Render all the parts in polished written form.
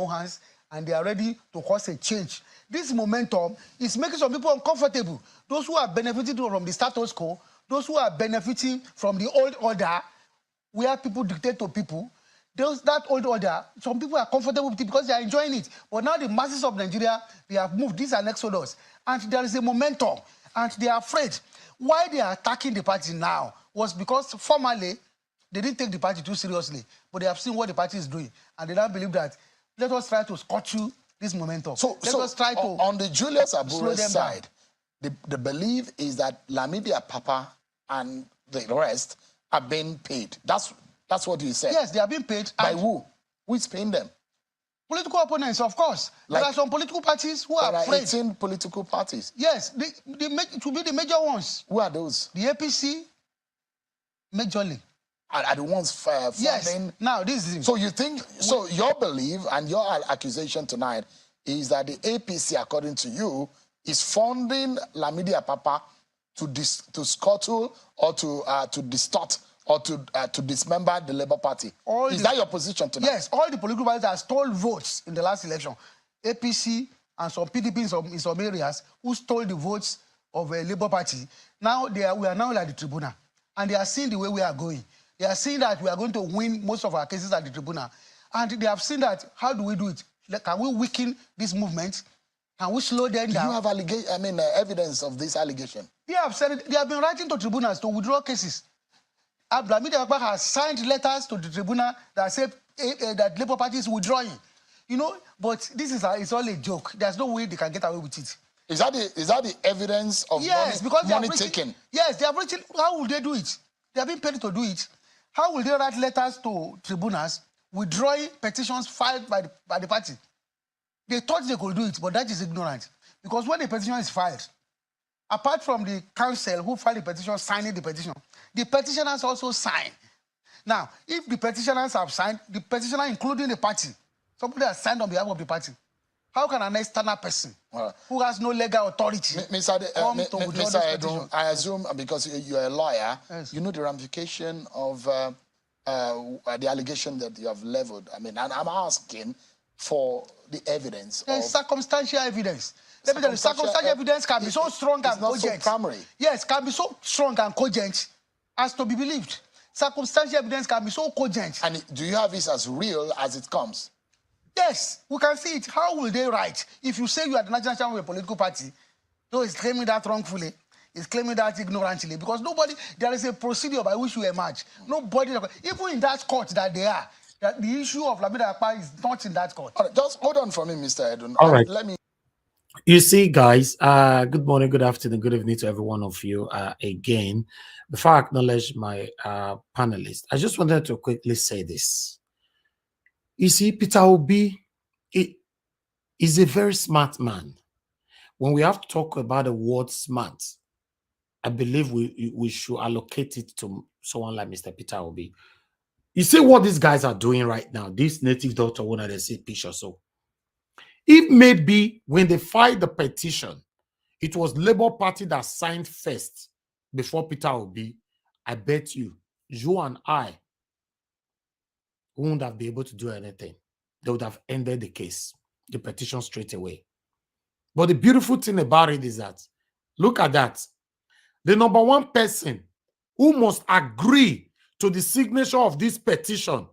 own hands and they are ready to cause a change. This momentum is making some people uncomfortable. Those who are benefiting from the status quo, those who are benefiting from the old order, where people dictate to people, that old order, some people are comfortable with it because they are enjoying it. But now the masses of Nigeria, they have moved. These are an exodus. And there is a momentum. And they are afraid. Why they are attacking the party now was because formerly, they didn't take the party too seriously. But they have seen what the party is doing. And they now believe that, let us try to scotch you this momentum. Let us try to on the Julius Abure side, the belief is that Lamidi Papa and the rest are being paid. That's what you said. Yes, they are being paid. By who? Who is paying them? Political opponents, of course. Like, there are some political parties who are afraid. There are 18 political parties. Yes, it will be the major ones. Who are those? The APC, majorly. Are the ones funding? Yes. Now, this is... So you think... So your belief and your accusation tonight is that the APC, according to you, is funding Lamidi Papa to scuttle or to distort or to dismember the Labour Party. Is that your position tonight? Yes, all the political parties that stole votes in the last election, APC and some PDP in some areas, who stole the votes of a Labour Party, now we are now at the tribunal. And they are seeing the way we are going. They are seeing that we are going to win most of our cases at the tribunal. And they have seen that, how do we do it? Can we weaken this movement? Can we slow them down? Do you have evidence of this allegation? They have said it. They have been writing to tribunals to withdraw cases. Lamidi Papa has signed letters to the tribunal that say that Labour Party is withdrawing. You know, but this is it's all a joke. There's no way they can get away with it. Is that the evidence of money taken? Yes, they are reaching. How will they do it? They are being paid to do it. How will they write letters to tribunals withdrawing petitions filed by the party? They thought they could do it, but that is ignorant. Because when the petition is filed, apart from the council who filed the petition signing the petitioners also sign. Now, if the petitioners have signed, the petitioner including the party, somebody has signed on behalf of the party, how can an external person who has no legal authority Mr. Edun, I assume because you're a lawyer, yes, you know the ramification of the allegation that you have leveled. I mean, and I'm asking for the evidence. There's circumstantial evidence. Let me tell you, circumstantial evidence can be so strong and cogent. So primary. Yes, can be so strong and cogent as to be believed. Circumstantial evidence can be so cogent. And do you have this as real as it comes? Yes, we can see it. How will they write? If you say you are the national chairman of a political party, though he's claiming that wrongfully, he's claiming that ignorantly, because there is a procedure by which you emerge. Nobody, even in that court that they are, that the issue of Lamidi Papa is not in that court. All right, just hold on for me, Mr. Edun. All right. Let me... You see, guys, good morning, good afternoon, good evening to every one of you again. Before I acknowledge my panelists, I just wanted to quickly say this. You see, Peter Obi is a very smart man. When we have to talk about the word smart, I believe we should allocate it to someone like Mr. Peter Obi. You see what these guys are doing right now, this native doctor, one of the see picture. So if maybe when they filed the petition, it was Labour Party that signed first before Peter Obi, I bet you and I wouldn't have been able to do anything. They would have ended the case, the petition straight away. But the beautiful thing about it is that, look at that. The number one person who must agree to the signature of this petition,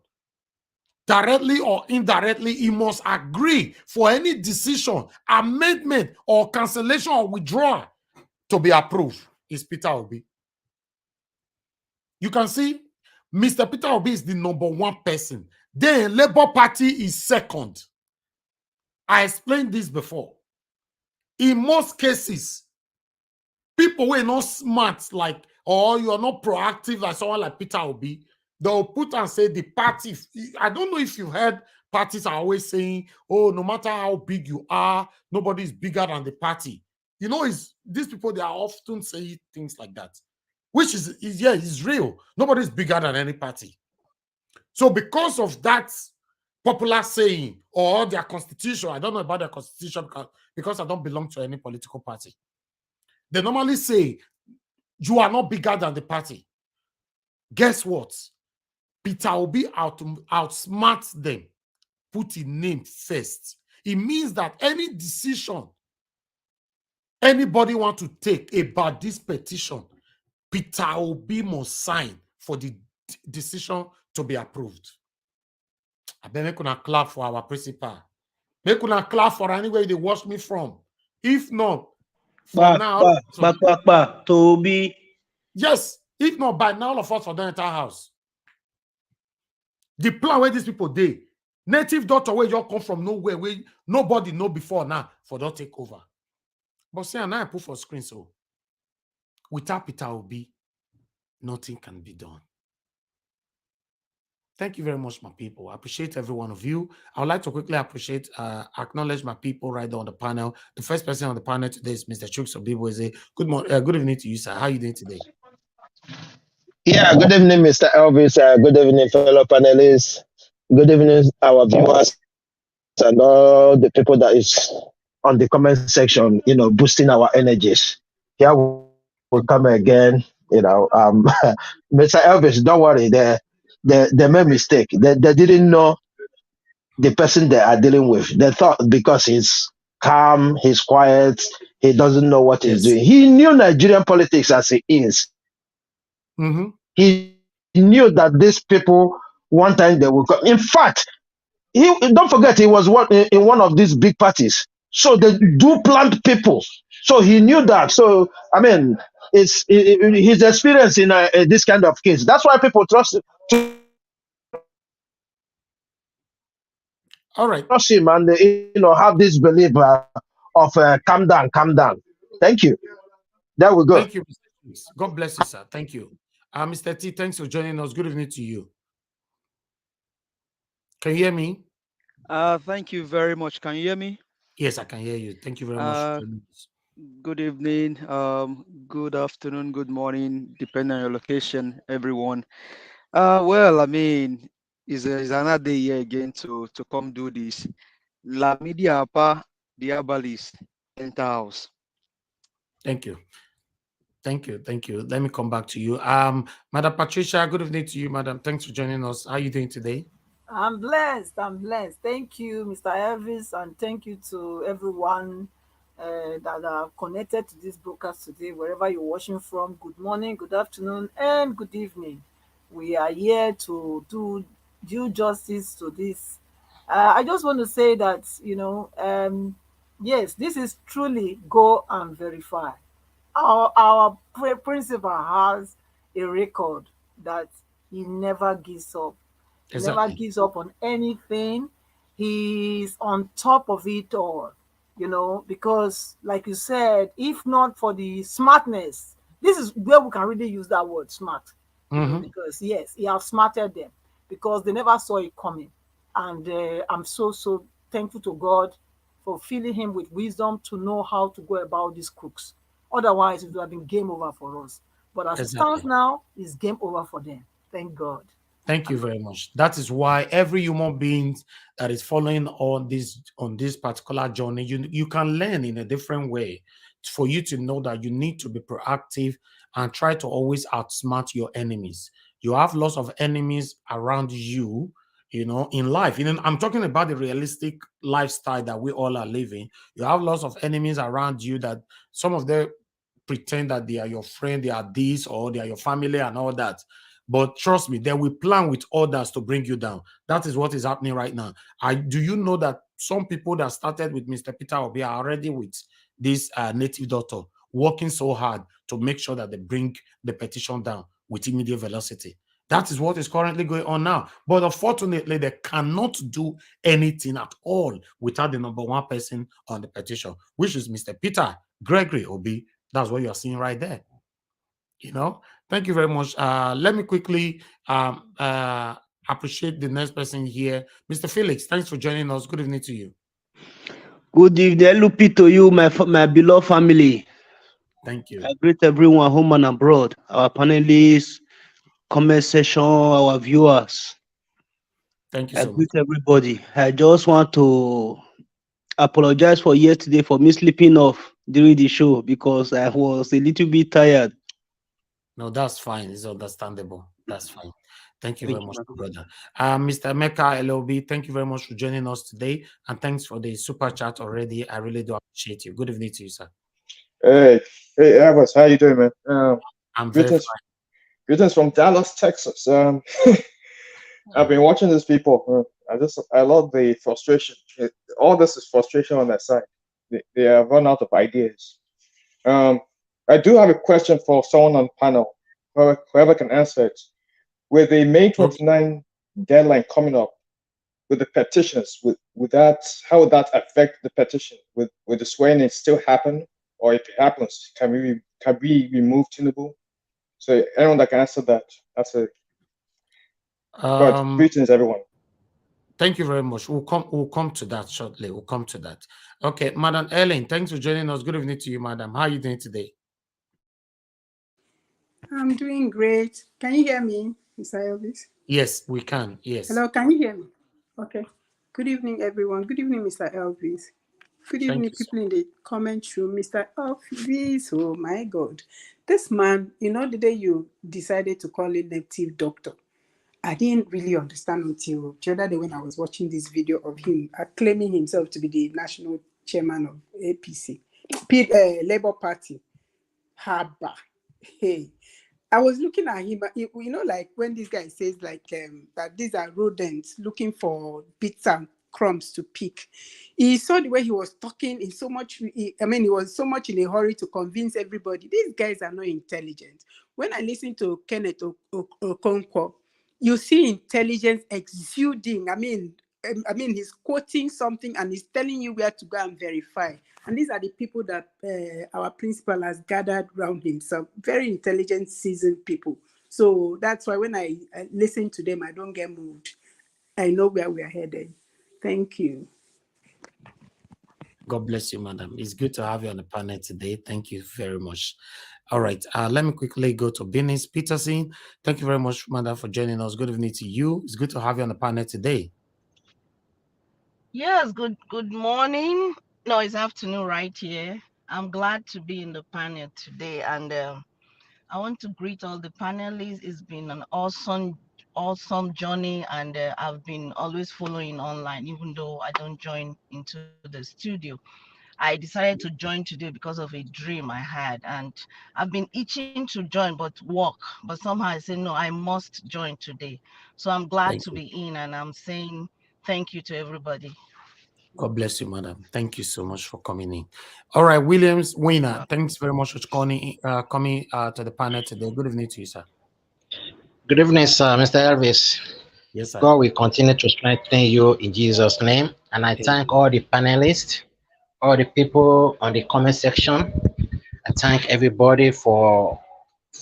directly or indirectly, he must agree for any decision, amendment, or cancellation or withdrawal to be approved, is Peter Obi. You can see Mr. Peter Obi is the number one person. Then Labour Party is second. I explained this before. In most cases, people who are not smart like, or you are not proactive like someone like Peter Obi, they'll put and say the party. I don't know if you've heard parties are always saying, oh, no matter how big you are, nobody is bigger than the party. You know, these people, they are often saying things like that, which is real. Nobody is bigger than any party. So because of that popular saying or their constitution, I don't know about their constitution because I don't belong to any political party. They normally say, you are not bigger than the party. Guess what? Peter Obi outsmarts them. put his name first. It means that any decision anybody want to take about this petition, Peter Obi must sign for the decision to be approved. I bet make una clap for our principal. Make una clap for anywhere they watch me from. If not, for now, Toby. Yes, if not, by now, all of us for the entire house. The plan where these people did, native daughter where you come from nowhere, where nobody know before now, for don't take over. But see, now I put for screen, so without Peter Obi, nothing can be done. Thank you very much, my people. I appreciate every one of you. I would like to quickly acknowledge my people right there on the panel. The first person on the panel today is Mr. Chuks Obiboeze. Good morning, good evening to you, sir. How are you doing today? Yeah, good evening, Mr. Elvis. Good evening, fellow panelists. Good evening, our viewers and all the people that is on the comment section, boosting our energies. Here we'll come again, Mr. Elvis, don't worry, they made a mistake. They didn't know the person they are dealing with. They thought because he's calm, he's quiet, he doesn't know what he's doing. He knew Nigerian politics as he is. Mm-hmm. He knew that these people, one time they will come. In fact, don't forget, he was in one of these big parties. So they do plant people. So he knew that. So, I mean, it's his experience in this kind of case. That's why people trust All right. Trust him and, have this belief of calm down. Thank you. There we go. Thank you, Mr. God bless you, sir. Thank you. Mr. T, thanks for joining us. Good evening to you. Can you hear me? Thank you very much. Can you hear me? Yes, I can hear you. Thank you very much. Good evening, good afternoon, good morning, depending on your location, everyone. Well, I mean, it's another day here again to come do this. La media apa diabalis enter house. Thank you. Thank you. Let me come back to you. Madam Patricia, good evening to you, madam. Thanks for joining us. How are you doing today? I'm blessed. Thank you, Mr. Elvis, and thank you to everyone that are connected to this broadcast today, wherever you're watching from. Good morning, good afternoon, and good evening. We are here to do due justice to this. I just want to say that, yes, this is truly go and verify. Our principal has a record that he never gives up. He never gives up on anything. He's on top of it all, because like you said, if not for the smartness, this is where we can really use that word smart. Because yes, he outsmarted them because they never saw it coming. And I'm so thankful to God for filling him with wisdom to know how to go about these crooks. Otherwise, it would have been game over for us. But as it stands now, it's game over for them. Thank God. Thank you very much. That is why every human being that is following on this particular journey, you can learn in a different way for you to know that you need to be proactive and try to always outsmart your enemies. You have lots of enemies around you, in life. I'm talking about the realistic lifestyle that we all are living. You have lots of enemies around you that some of them pretend that they are your friend, they are this, or they are your family and all that. But trust me, they will plan with others to bring you down. That is what is happening right now. Do you know that some people that started with Mr. Peter Obi are already with this native daughter, working so hard to make sure that they bring the petition down with immediate velocity? That is what is currently going on now. But unfortunately, they cannot do anything at all without the number one person on the petition, which is Mr. Peter Gregory Obi. That's what you're seeing right there. Thank you very much. Let me quickly appreciate the next person here. Mr. Felix, thanks for joining us. Good evening to you. Good evening, LP, to you, my beloved family. Thank you. I greet everyone home and abroad, our panelists, comment section, our viewers. Thank you so much. I greet everybody. I just want to apologize for yesterday for me sleeping off during the show because I was a little bit tired. No, that's fine. It's understandable. That's fine. Thank you very much, brother. Mr. Mecca LOB, thank you very much for joining us today. And thanks for the super chat already. I really do appreciate you. Good evening to you, sir. Hey, Abbas, how you doing, man? I'm very Greetings, fine. greetings from Dallas, Texas. I've been watching these people. I love the frustration. All this is frustration on their side. They have run out of ideas. I do have a question for someone on the panel, whoever can answer it. With the May 29 deadline coming up, with the petitions, how would that affect the petition? With the swearing in still happen, or if it happens, can we remove Tinubu? So anyone that can answer that, that's it. But greetings, everyone. Thank you very much. We'll come to that shortly. We'll come to that. Okay, Madam Ellen, thanks for joining us. Good evening to you, madam. How are you doing today? I'm doing great. Can you hear me, Mr. Elvis? Yes, we can. Yes. Hello, can you hear me? Okay. Good evening, everyone. Good evening, Mr. Elvis. Good evening, people in the comment room. Mr. Elvis, oh my God. This man, the day you decided to call him native doctor, I didn't really understand until the other day when I was watching this video of him claiming himself to be the national chairman of APC, Labour Party. Haba. Hey. I was looking at him, like when this guy says that these are rodents looking for bits and crumbs to pick. He saw the way he was talking he was so much in a hurry to convince everybody. These guys are not intelligent. When I listen to Kenneth Okonkwo, you see intelligence exuding. I mean, he's quoting something and he's telling you where to go and verify. And these are the people that our principal has gathered around himself. Very intelligent, seasoned people. So that's why when I listen to them, I don't get moved. I know where we are headed. Thank you. God bless you, madam. It's good to have you on the panel today. Thank you very much. All right. Let me quickly go to Benis Peterson. Thank you very much, madam, for joining us. Good evening to you. It's good to have you on the panel today. Yes, good morning. No, it's afternoon right here. I'm glad to be in the panel today, and I want to greet all the panelists. It's been an awesome journey, and I've been always following online, even though I don't join into the studio. I decided to join today because of a dream I had, and I've been itching to join but somehow I said no, I must join today. So I'm glad to be in, and I'm saying thank you to everybody. God bless you, madam. Thank you so much for coming in. All right, Williams Winner, thanks very much for coming to the panel today. Good evening to you, sir. Good evening, sir, Mr. Elvis. Yes, sir. God will continue to strengthen you in Jesus' name. And I thank all the panelists, all the people on the comment section. I thank everybody for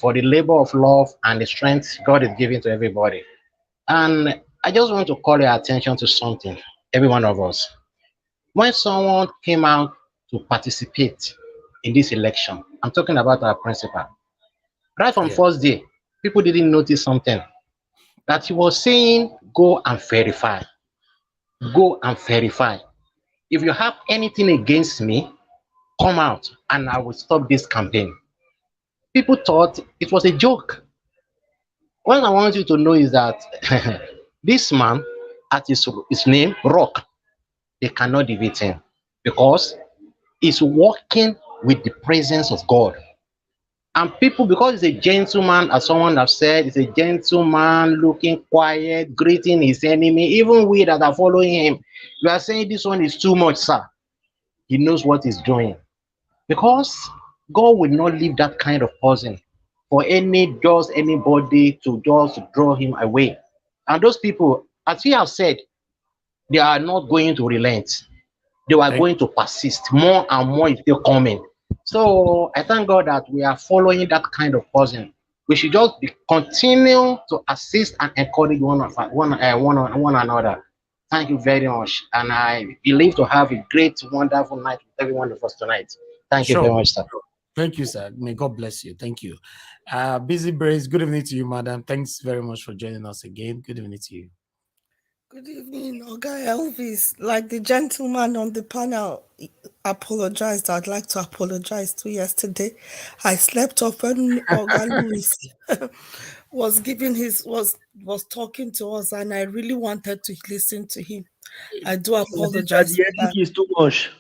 the labor of love and the strength God is giving to everybody. And I just want to call your attention to something, every one of us. When someone came out to participate in this election, I'm talking about our principal. Right from first day, people didn't notice something. That he was saying, go and verify. Go and verify. If you have anything against me, come out and I will stop this campaign. People thought it was a joke. What I want you to know is that this man, at his name, Rock, they cannot defeat him because he's working with the presence of God. And people, because he's a gentleman, as someone have said, he's a gentleman, looking quiet, greeting his enemy. Even we that are following him, we are saying this one is too much, sir. He knows what he's doing. Because God will not leave that kind of person for anybody to just draw him away. And those people, as we have said, they are not going to relent. They are going to persist. More and more is still coming. So I thank God that we are following that kind of person. We should just continue to assist and encourage one another. Thank you very much. And I believe to have a great, wonderful night with every one of us tonight. Thank you very much, sir. Thank you, sir. May God bless you. Thank you. Busy Brace, good evening to you, madam. Thanks very much for joining us again. Good evening to you. Good evening, Oga Elvis. Like the gentleman on the panel apologized, I'd like to apologize to yesterday. I slept off when Oga Louis was talking to us, and I really wanted to listen to him. I do apologize. The ethic is too much.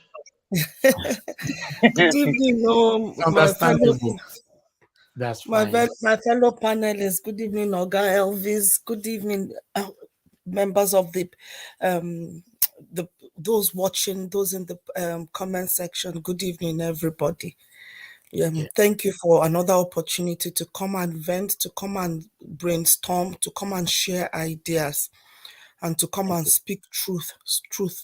Good evening, my fellow. That's fine. My fellow panelists. Good evening, Oga Elvis. Good evening, members of the those watching, those in the comment section. Good evening, everybody. Thank you for another opportunity to come and vent, to come and brainstorm, to come and share ideas, and to come and speak truth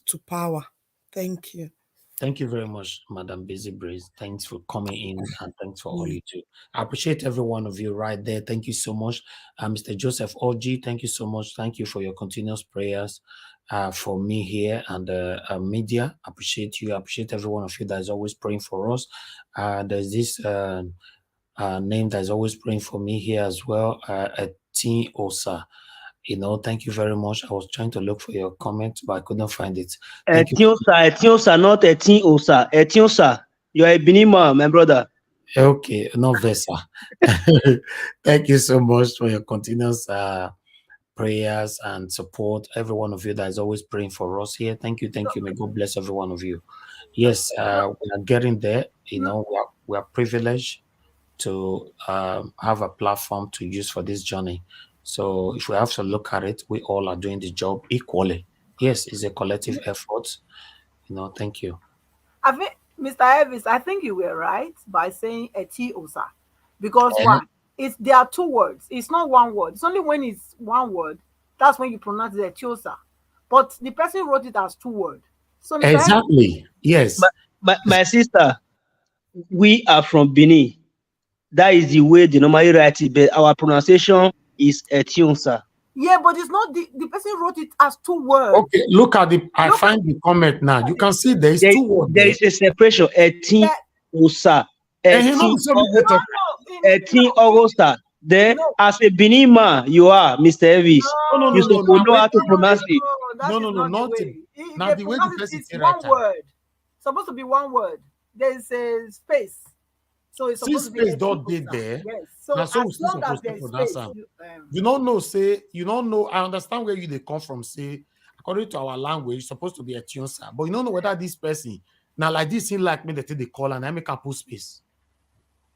to power. Thank you. Thank you very much, Madam Busy Breeze. Thanks for coming in, and thanks for all you do. I appreciate every one of you right there. Thank you so much. Mr. Joseph Oji, thank you so much. Thank you for your continuous prayers for me here and media. I appreciate you. I appreciate every one of you that is always praying for us. There's this name that is always praying for me here as well, Eti Osa. Thank you very much. I was trying to look for your comment, but I couldn't find it. Etiosa, not Etiosa. Etiosa, you're a Benima, my brother. Okay, no Vesa. Thank you so much for your continuous prayers and support. Every one of you that is always praying for us here. Thank you. May God bless every one of you. Yes, we are getting there. We are privileged to have a platform to use for this journey. So if we have to look at it, we all are doing the job equally. Yes, it's a collective effort. Thank you. I think, Mr. Elvis, I think you were right by saying Etiosa, because there are two words. It's not one word. It's only when it's one word that's when you pronounce it Etiosa. But the person wrote it as two words. So exactly. Yes. But my sister, we are from Benin. That is the way they normally write it, but our pronunciation is Etiosa. Yeah, but it's not the person wrote it as two words. Okay, look at I find the comment now. You can see there is two words. There is a separation. Etiosa. Etiosa. Then, as a Benin man, you are Mr. Elvis. You know how to pronounce it. No, not the way the person is one word. It's supposed to be one word. There is a space. So it's supposed to be don't did there. Yes. So as long as there's space, you don't know. I understand where they come from. Say, according to our language, it's supposed to be a Etiosa, but you don't know whether this person now like this thing like me that they call and I make a put space.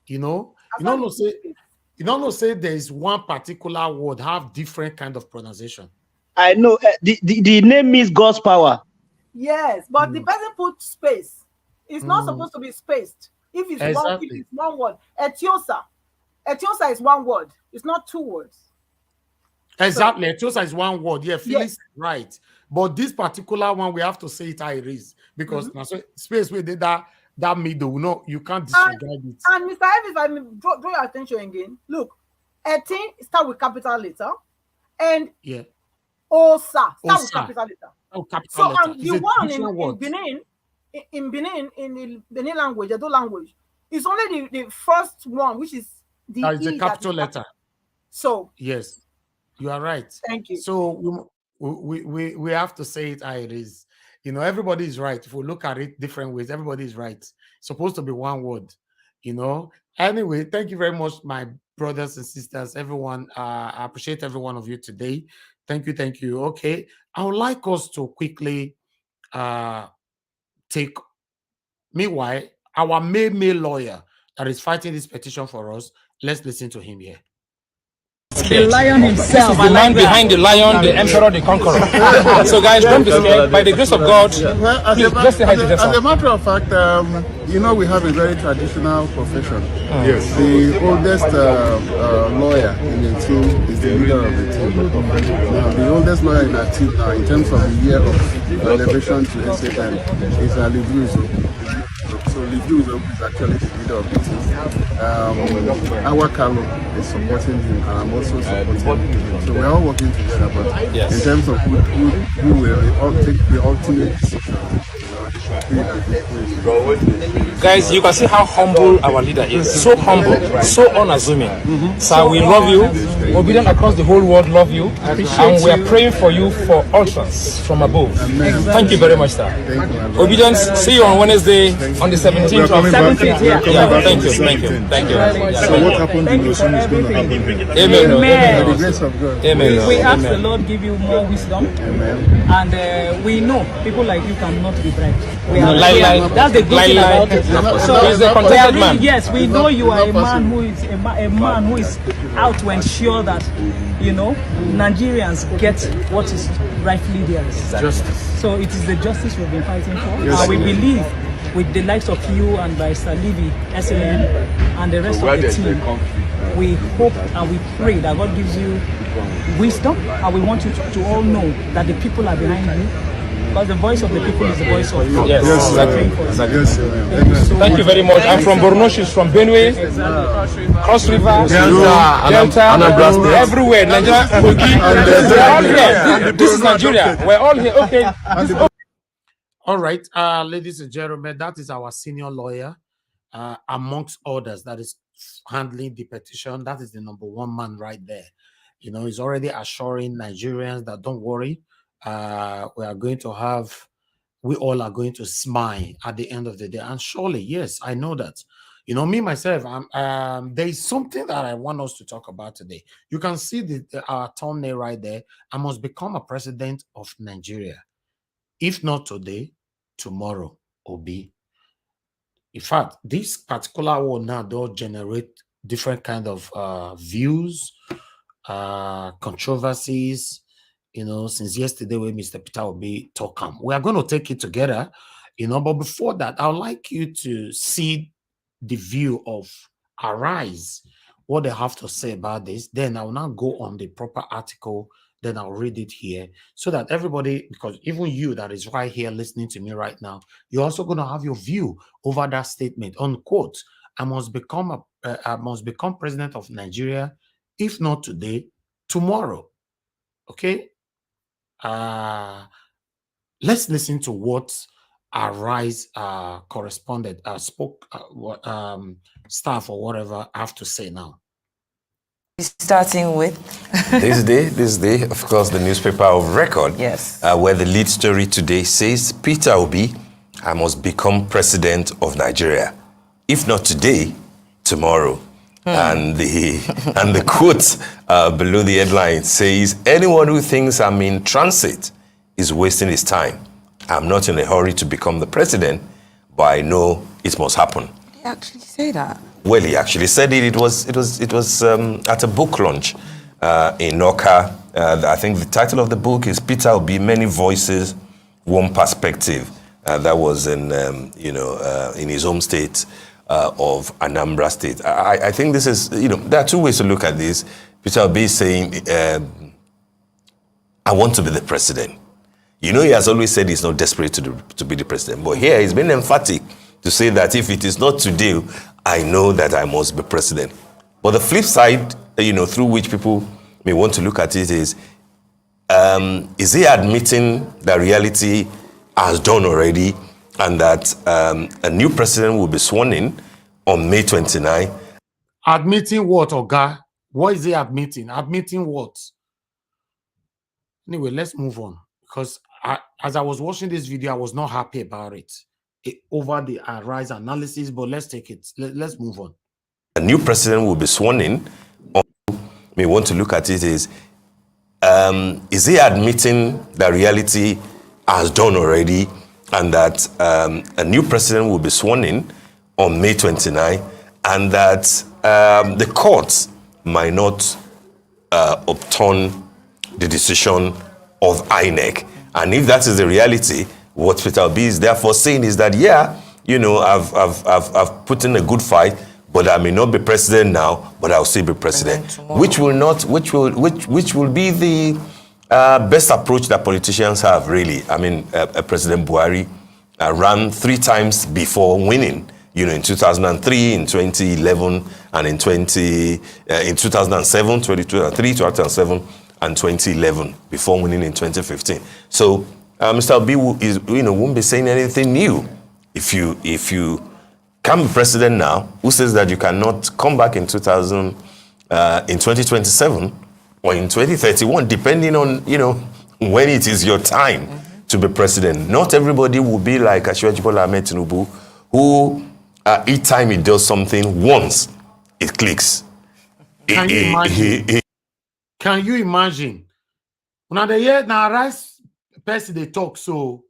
You don't know say there is one particular word have different kind of pronunciation. I know the name means God's power. Yes, but the person put space. It's not supposed to be spaced. If it's one word, Etiosa is one word. It's not two words. Exactly, Etiosa is one word. Yeah, Phyllis right. But this particular one, we have to say it how it is because now space where they that middle, you can't disregard it. And Mr. Evans, I mean, draw your attention again. Look, Etin start with capital letter, and Osa start with capital letter. Oh, capital letter. The one in Benin, in the Benin language, the Edo language, it's only the first one, which is the is a capital letter. So yes, you are right. Thank you. So we have to say it how it is. Everybody is right. If we look at it different ways, everybody is right. It's supposed to be one word. Anyway, thank you very much, my brothers and sisters, everyone. I appreciate every one of you today. Thank you. Okay, I would like us to quickly take, meanwhile, our male lawyer that is fighting this petition for us. Let's listen to him here. The lion himself. This is the man behind the lion, the emperor, the conqueror. So guys, don't be scared. By the grace of God, please, just say hi to yourself. As a matter of fact, we have a very traditional profession. Yes. The oldest lawyer in the team is the leader of the team. Now, the oldest lawyer in our team now, in terms of the year of elevation to SAN, is Livuzo. So Livuzo is actually the leader of the team. Our Carlo is supporting him, and I'm also supporting him. So we're all working together. But in terms of who will take the ultimate decision, Guys, you can see how humble our leader is. So humble, so unassuming. Sir, we love you. Obedient across the whole world love you. And we are praying for you for utterance from above. Thank you very much, sir. Obedience, see you on Wednesday on the 17th. 17th, yeah. Thank you. Thank you. So what happened in your son is going to happen. Amen. By the grace of God. Amen. We ask the Lord give you more wisdom. And we know people like you cannot be bribed. That's the good thing about it. So he's a contented man. Yes, we know you are a man who is a man who is out to ensure that Nigerians get what is rightfully theirs. Justice. So it is the justice we've been fighting for. Yes, we believe with the likes of you and by Salivi, SAN, and the rest of the team, we hope and we pray that God gives you wisdom, and we want you to all know that the people are behind you. Because the voice of the people is the voice of God. Yes, exactly. Thank you very much. I'm from Borno, she's from Benue, Cross River, Delta, everywhere. Nigeria, we're all here. This is Nigeria. We're all here. Okay. All right, ladies and gentlemen, that is our senior lawyer, amongst others, that is handling the petition. That is the number one man right there. He's already assuring Nigerians that don't worry. We all are going to smile at the end of the day. And surely, yes, I know that. Me, myself, there is something that I want us to talk about today. You can see our thumbnail right there. I must become a president of Nigeria. If not today, tomorrow will be. In fact, this particular one now does generate different kind of views, controversies, since yesterday when Mr. Peter Obi talking. We are going to take it together, but before that, I would like you to see the view of Arise, what they have to say about this. Then I will now go on the proper article, then I'll read it here so that everybody, because even you that is right here listening to me right now, you're also going to have your view over that statement. Unquote, I must become president of Nigeria, if not today, tomorrow. Okay? Let's listen to what Arise correspondent staff or whatever have to say now. Starting with this day, of course, the newspaper of record. Yes. Where the lead story today says, Peter Obi, I must become president of Nigeria. If not today, tomorrow. And the quote below the headline says, anyone who thinks I'm in transit is wasting his time. I'm not in a hurry to become the president, but I know it must happen. Did he actually say that? Well, he actually said it. It was at a book launch in Noka. I think the title of the book is Peter Obi, Many Voices, One Perspective. That was in his home state of Anambra State. I think this is, there are two ways to look at this. Peter Obi is saying, I want to be the president. He has always said he's not desperate to be the president. But here he's been emphatic to say that if it is not today, I know that I must be president. But the flip side, through which people may want to look at it is he admitting that reality has done already and that a new president will be sworn in on May 29. Admitting what, Oga? What is he admitting? Admitting what? Anyway, let's move on. Because as I was watching this video, I was not happy about it. Over the Arise analysis, but let's take it. Let's move on. A new president will be sworn in. May want to look at it is he admitting that reality has done already and that a new president will be sworn in on May 29 and that the courts might not upturn the decision of INEC. And if that is the reality, what Peter Obi is therefore saying is that, I've put in a good fight, but I may not be president now, but I'll still be president. Which will be the best approach that politicians have, really. I mean, President Buhari ran 3 times before winning, in 2003, in 2011, and in 2007, 2003, 2007, and 2011, before winning in 2015. So Mr. Obi won't be saying anything new. If you can be president now, who says that you cannot come back in 2027 or in 2031, depending on when it is your time to be president. Not everybody will be like Asiwaju Bola Ahmed Tinubu, who each time he does something once, it clicks. Can you imagine? Can you imagine? Now the year now rice person they talk so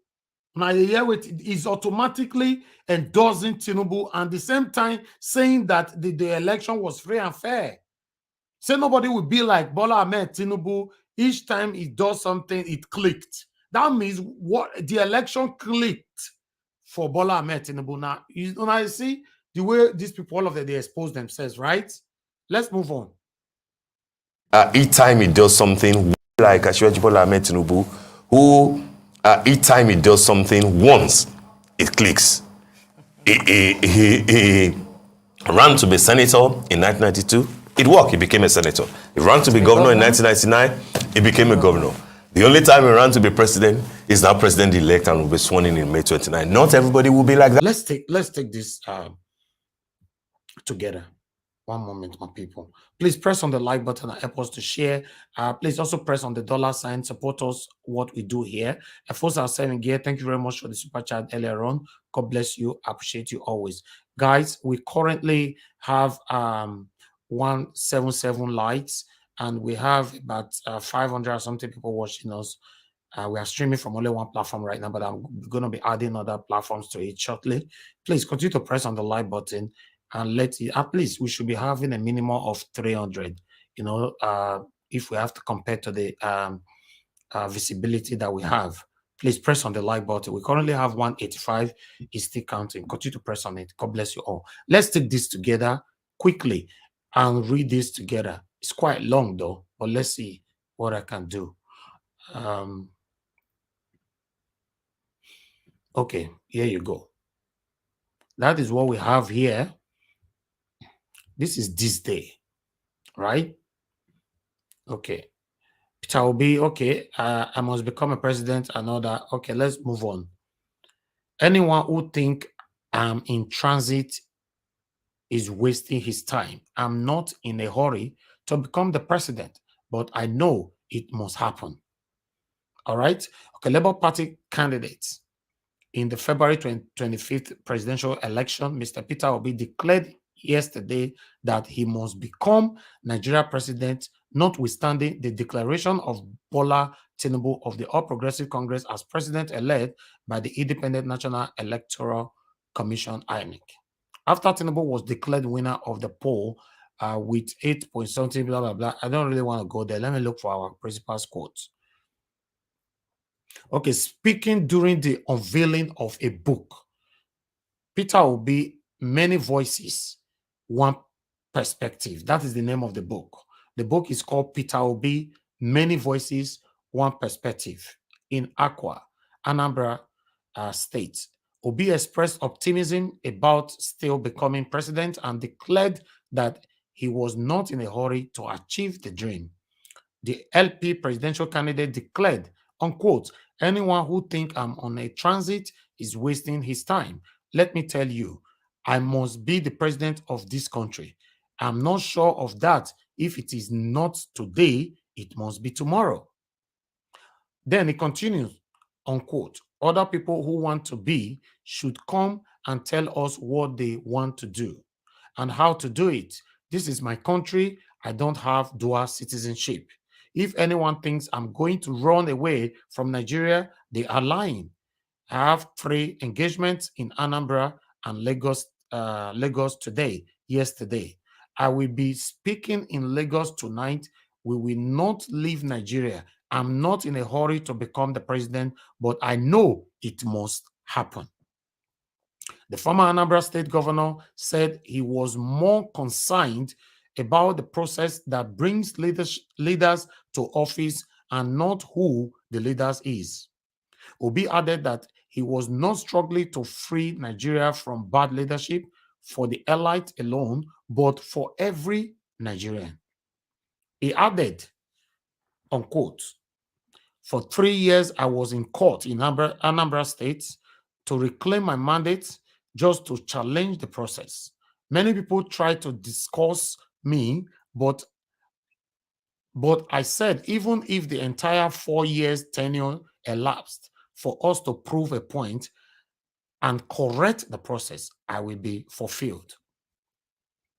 now the year with is automatically endorsing Tinubu and at the same time saying that the election was free and fair. So nobody will be like Bola Ahmed Tinubu. Each time he does something, it clicked. That means what the election clicked for Bola Ahmed Tinubu. Now you see the way these people, all of them, they expose themselves, right? Let's move on. Each time he does something like Asiwaju Bola Ahmed Tinubu, who each time he does something once, it clicks. He ran to be senator in 1992. It worked. He became a senator. He ran to be governor in 1999. He became a governor. The only time he ran to be president is now president-elect and will be sworn in May 29. Not everybody will be like that. Let's take this together. One moment, my people. Please press on the like button and help us to share. Please also press on the $sign. Support us, what we do here. Folks are saying here, thank you very much for the super chat earlier on. God bless you. I appreciate you always. Guys, we currently have 177 likes and we have about 500 or something people watching us. We are streaming from only one platform right now, but I'm going to be adding other platforms to it shortly. Please continue to press on the like button and let it, at least we should be having a minimum of 300, if we have to compare to the visibility that we have. Please press on the like button. We currently have 185. It's still counting. Continue to press on it. God bless you all. Let's take this together quickly and read this together. It's quite long though, but let's see what I can do. Okay, here you go. That is what we have here. This is this day, right? Okay. Peter Obi, okay, I must become a president and all that. Okay, let's move on. Anyone who think I'm in transit is wasting his time. I'm not in a hurry to become the president, but I know it must happen. All right? Okay, Labour Party candidates in the February 25th presidential election, Mr. Peter Obi declared yesterday that he must become Nigeria president, notwithstanding the declaration of Bola Tinubu of the All Progressive Congress as president-elect by the Independent National Electoral Commission, INEC. After Tinubu was declared winner of the poll with 8.something, blah, blah, blah. I don't really want to go there. Let me look for our principal's quotes. Okay, speaking during the unveiling of a book, Peter Obi, Many Voices, One Perspective. That is the name of the book. The book is called Peter Obi, Many Voices, One Perspective in Akwa, Anambra State. Obi expressed optimism about still becoming president and declared that he was not in a hurry to achieve the dream. The LP presidential candidate declared, unquote, anyone who thinks I'm on a transit is wasting his time. Let me tell you, I must be the president of this country. I'm not sure of that. If it is not today, it must be tomorrow. Then he continues, unquote, other people who want to be should come and tell us what they want to do and how to do it. This is my country. I don't have dual citizenship. If anyone thinks I'm going to run away from Nigeria, they are lying. I have 3 engagements in Anambra and Lagos yesterday. I will be speaking in Lagos tonight. We will not leave Nigeria. I'm not in a hurry to become the president, but I know it must happen. The former Anambra State governor said he was more concerned about the process that brings leaders to office and not who the leaders is. Obi added that he was not struggling to free Nigeria from bad leadership for the elite alone, but for every Nigerian. He added, unquote, for 3 years I was in court in Anambra State to reclaim my mandate, just to challenge the process. Many people try to discuss me, but I said, even if the entire 4 years tenure elapsed for us to prove a point and correct the process, I will be fulfilled.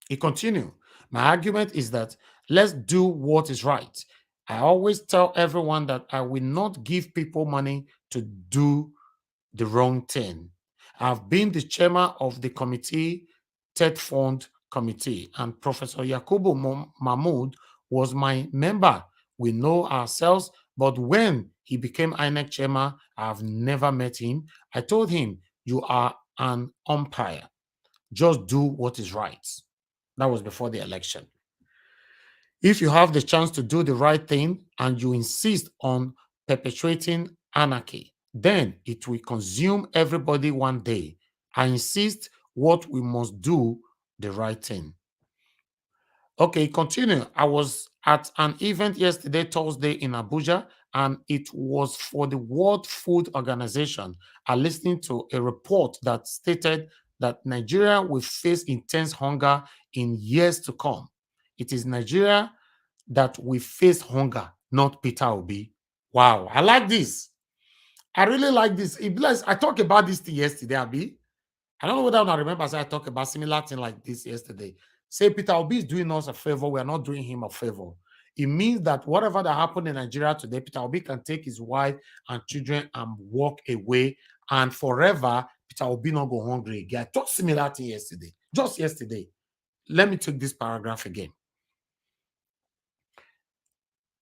He continued, my argument is that let's do what is right. I always tell everyone that I will not give people money to do the wrong thing. I've been the chairman of the committee, TED Fund Committee, and Professor Yakubu Mahmoud was my member. We know ourselves, but when he became INEC chairman, I've never met him. I told him, you are an umpire. Just do what is right. That was before the election. If you have the chance to do the right thing and you insist on perpetuating anarchy, then it will consume everybody one day. I insist what we must do the right thing. Okay, continue. I was at an event yesterday, Thursday, in Abuja, and it was for the World Food Organization. I listened to a report that stated that Nigeria will face intense hunger in years to come. It is Nigeria that will face hunger, not Peter Obi. Wow, I like this. I really like this. I talked about this thing yesterday, Abi. I don't know whether I remember I talked about similar thing like this yesterday. Say Peter Obi is doing us a favor, we are not doing him a favor. It means that whatever that happened in Nigeria today, Peter Obi can take his wife and children and walk away, and forever Peter Obi not go hungry again. I talked similar thing yesterday, just yesterday. Let me take this paragraph again.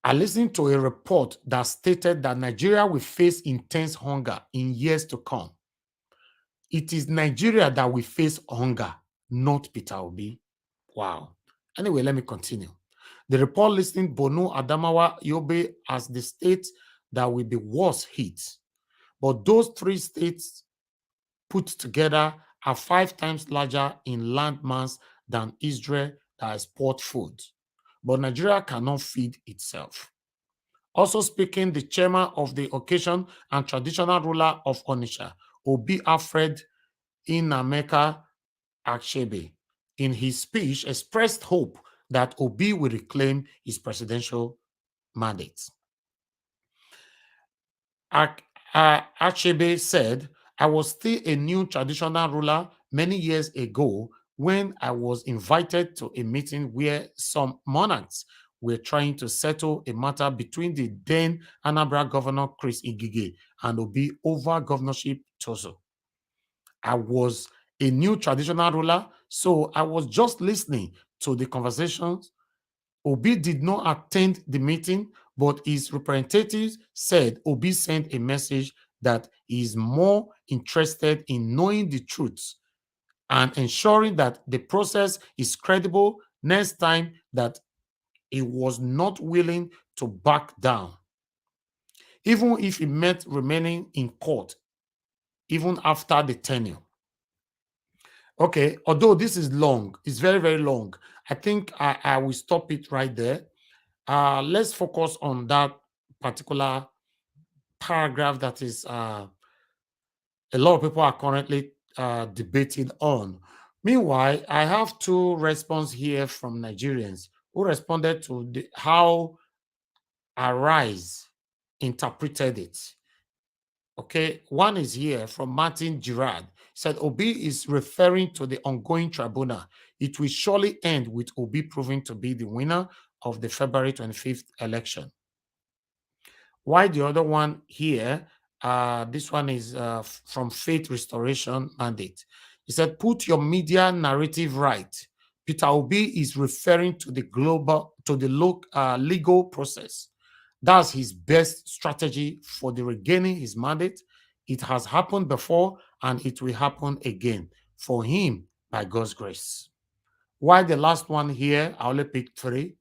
I listened to a report that stated that Nigeria will face intense hunger in years to come. It is Nigeria that will face hunger, not Peter Obi. Wow. Anyway, let me continue. The report listing Borno, Adamawa, Yobe as the states that will be worst hit. But those 3 states put together are 5 times larger in land mass than Israel that export food. But Nigeria cannot feed itself. Also speaking, the chairman of the occasion and traditional ruler of Onitsha, Obi Alfred Inameka Achebe, in his speech expressed hope that Obi will reclaim his presidential mandate. Achebe said, I was still a new traditional ruler many years ago when I was invited to a meeting where some monarchs were trying to settle a matter between the then Anambra Governor Chris Ngige and Obi over governorship tussle. I was a new traditional ruler, so I was just listening to the conversations. Obi did not attend the meeting, but his representatives said Obi sent a message that he is more interested in knowing the truth and ensuring that the process is credible next time, that he was not willing to back down, even if it meant remaining in court, even after the tenure. Okay, although this is long, it's very, very long. I think I will stop it right there. Let's focus on that particular paragraph that is a lot of people are currently debating on. Meanwhile, I have 2 responses here from Nigerians who responded to how Arise interpreted it. Okay, one is here from Martin Girard. Said Obi is referring to the ongoing tribunal. It will surely end with Obi proving to be the winner of the February 25th election. Why the other one here, this one is from Faith Restoration Mandate. He said, put your media narrative right. Peter Obi is referring to the legal process. That's his best strategy for the regaining his mandate. It has happened before and it will happen again for him by God's grace. Why the last one here, I only picked 3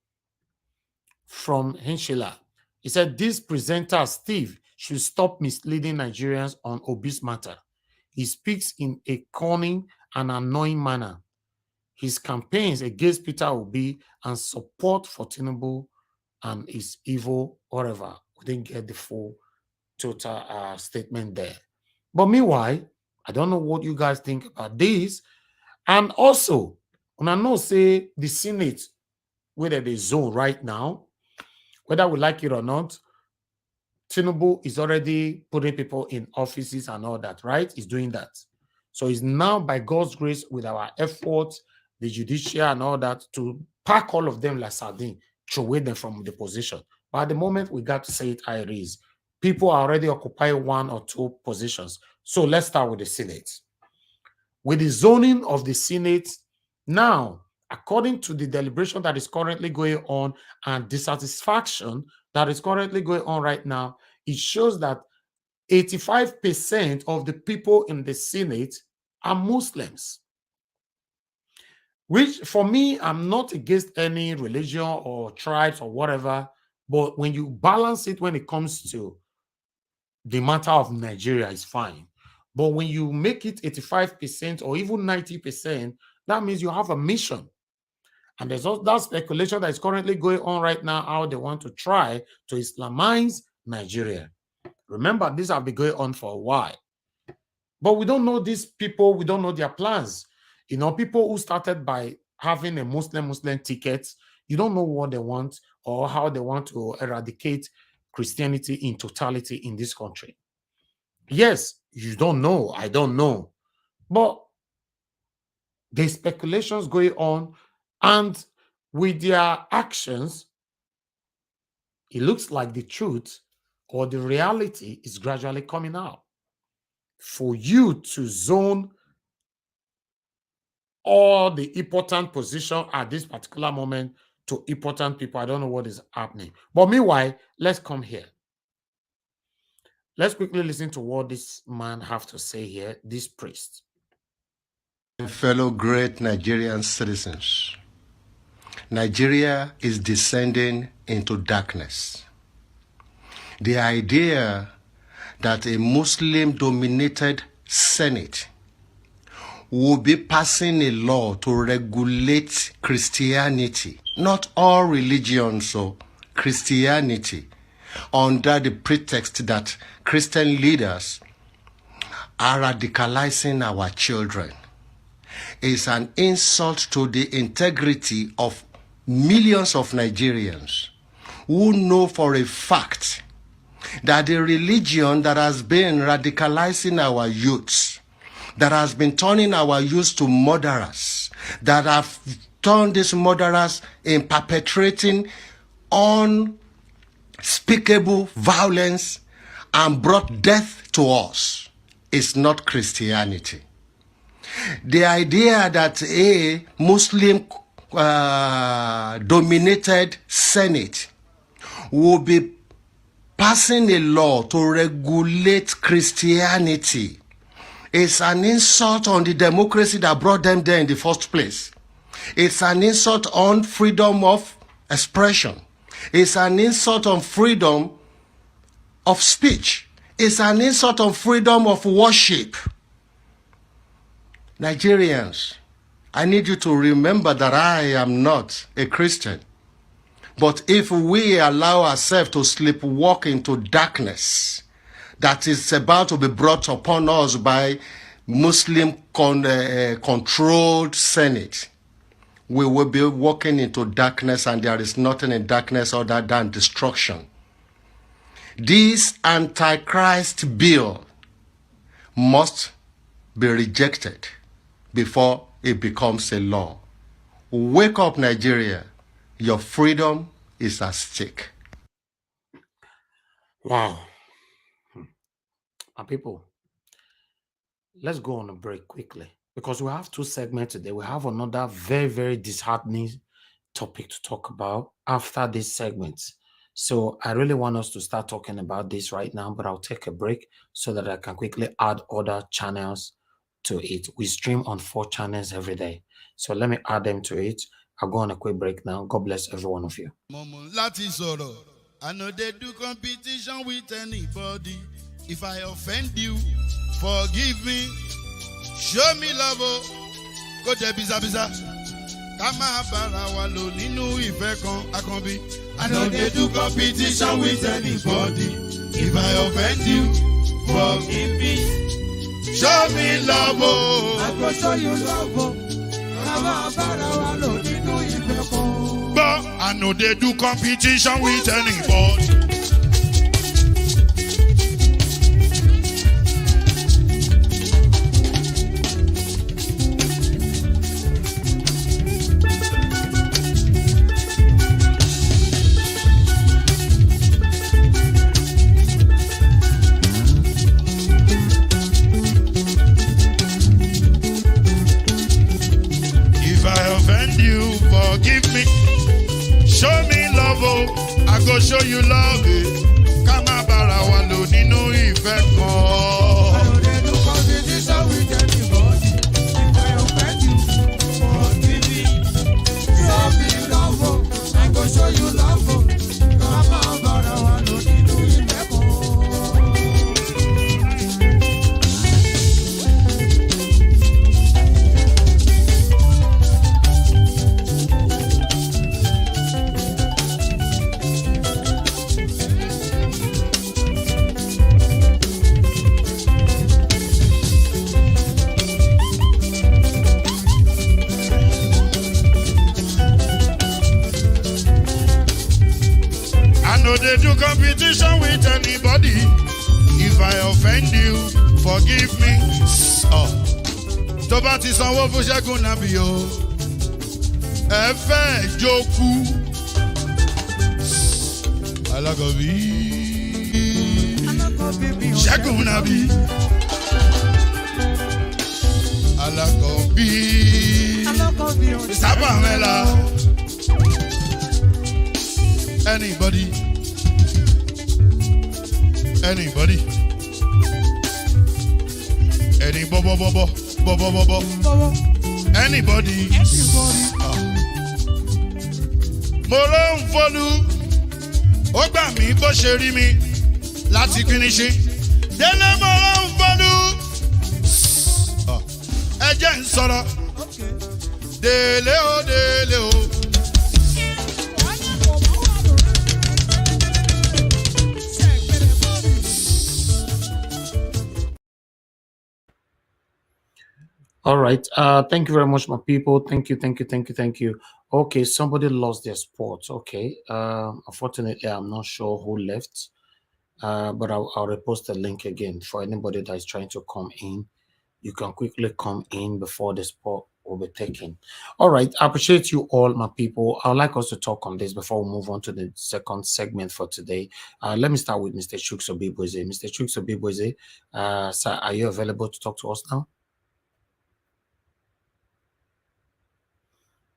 from Henshila. He said, this presenter, Steve, should stop misleading Nigerians on Obi's matter. He speaks in a cunning and annoying manner. His campaigns against Peter Obi and support for Tinubu and his evil, whatever. We didn't get the full total statement there. But meanwhile, I don't know what you guys think about this. And also, when I know say the Senate, whether they zone right now, whether we like it or not, Tinubu is already putting people in offices and all that, right? He's doing that. So it's now by God's grace with our efforts, the judiciary and all that, to pack all of them like sardine, throw away them from the position. But at the moment, we got to say it how it is. People are already occupying 1 or 2 positions. So let's start with the Senate. With the zoning of the Senate, now, according to the deliberation that is currently going on and dissatisfaction that is currently going on right now, it shows that 85% of the people in the Senate are Muslims. Which, for me, I'm not against any religion or tribes or whatever, but when you balance it when it comes to the matter of Nigeria, it's fine. But when you make it 85% or even 90%, that means you have a mission. And there's also that speculation that is currently going on right now, how they want to try to Islamize Nigeria. Remember, these have been going on for a while. But we don't know these people. We don't know their plans. You know, people who started by having a Muslim ticket, you don't know what they want or how they want to eradicate Christianity in totality in this country. Yes, you don't know. I don't know. But there's speculations going on, and with their actions, it looks like the truth or the reality is gradually coming out. For you to zone all the important position at this particular moment to important people, I don't know what is happening. But meanwhile, let's come here. Let's quickly listen to what this man have to say here, this priest. Fellow great Nigerian citizens, Nigeria is descending into darkness. The idea that a Muslim-dominated Senate will be passing a law to regulate Christianity, not all religions, so Christianity, under the pretext that Christian leaders are radicalizing our children, is an insult to the integrity of millions of Nigerians who know for a fact that the religion that has been radicalizing our youths, that has been turning our youths to murderers, that have turned these murderers in perpetrating unspeakable violence and brought death to us, is not Christianity. The idea that a Muslim dominated Senate will be passing a law to regulate Christianity is an insult on the democracy that brought them there in the first place. It's an insult on freedom of expression. It's an insult on freedom of speech. It's an insult on freedom of worship. Nigerians, I need you to remember that I am not a Christian. But if we allow ourselves to sleepwalk into darkness that is about to be brought upon us by Muslim-controlled Senate, we will be walking into darkness, and there is nothing in darkness other than destruction. This Antichrist bill must be rejected before it becomes a law. Wake up, Nigeria. Your freedom is at stake. Wow. And people, let's go on a break quickly because we have 2 segments today. We have another very, very disheartening topic to talk about after this segment. So I really want us to start talking about this right now, but I'll take a break so that I can quickly add other channels to it. We stream on 4 channels every day. So let me add them to it. I'll go on a quick break now. God bless every one of you. I know they do competition with anybody. If I offend you, forgive me. Show me love. Go to biza. Kama bara walo ninu ife kan akanbi. I know they do competition with anybody. If I offend you, forgive me. Show me love, oh. I go show you love, oh. But I know they do competition with anybody. Forgive me, show me love, oh, I go show you love, eh. Kama bara wa lo nínú ìfẹ́ kan. I know they do competition with anybody. If I offend you, forgive me. Show me love, oh, I go show you love, oh. Kama bara wa lo nínú ìfẹ́ kan. No, they do competition with anybody. If I offend you, forgive me. Oh, tó bá ti sanwó fún Ṣẹ́gun Nàbí o. Ẹ fẹ́ jókù. Alákọ̀bí. Ṣẹ́gun Nàbí. Alákọ̀bí. Sábà mẹ́la. Anybody? Anybody? Any bobo. Anybody? Mo ló ń fọlú, ó gbà mí bó ṣe rí mi láti finishi. Délé mo ló ń fọlú, ẹ jẹ́ ń sọ̀rọ̀. Délé o. All right. Thank you very much, my people. Thank you. Okay, somebody lost their spot. Okay. Unfortunately, I'm not sure who left. But I'll repost the link again for anybody that is trying to come in. You can quickly come in before the spot will be taken. All right. I appreciate you all, my people. I would like us to talk on this before we move on to the second segment for today. Let me start with Mr. Chuks Obibueze. Mr. Chuks Obibueze, sir, are you available to talk to us now?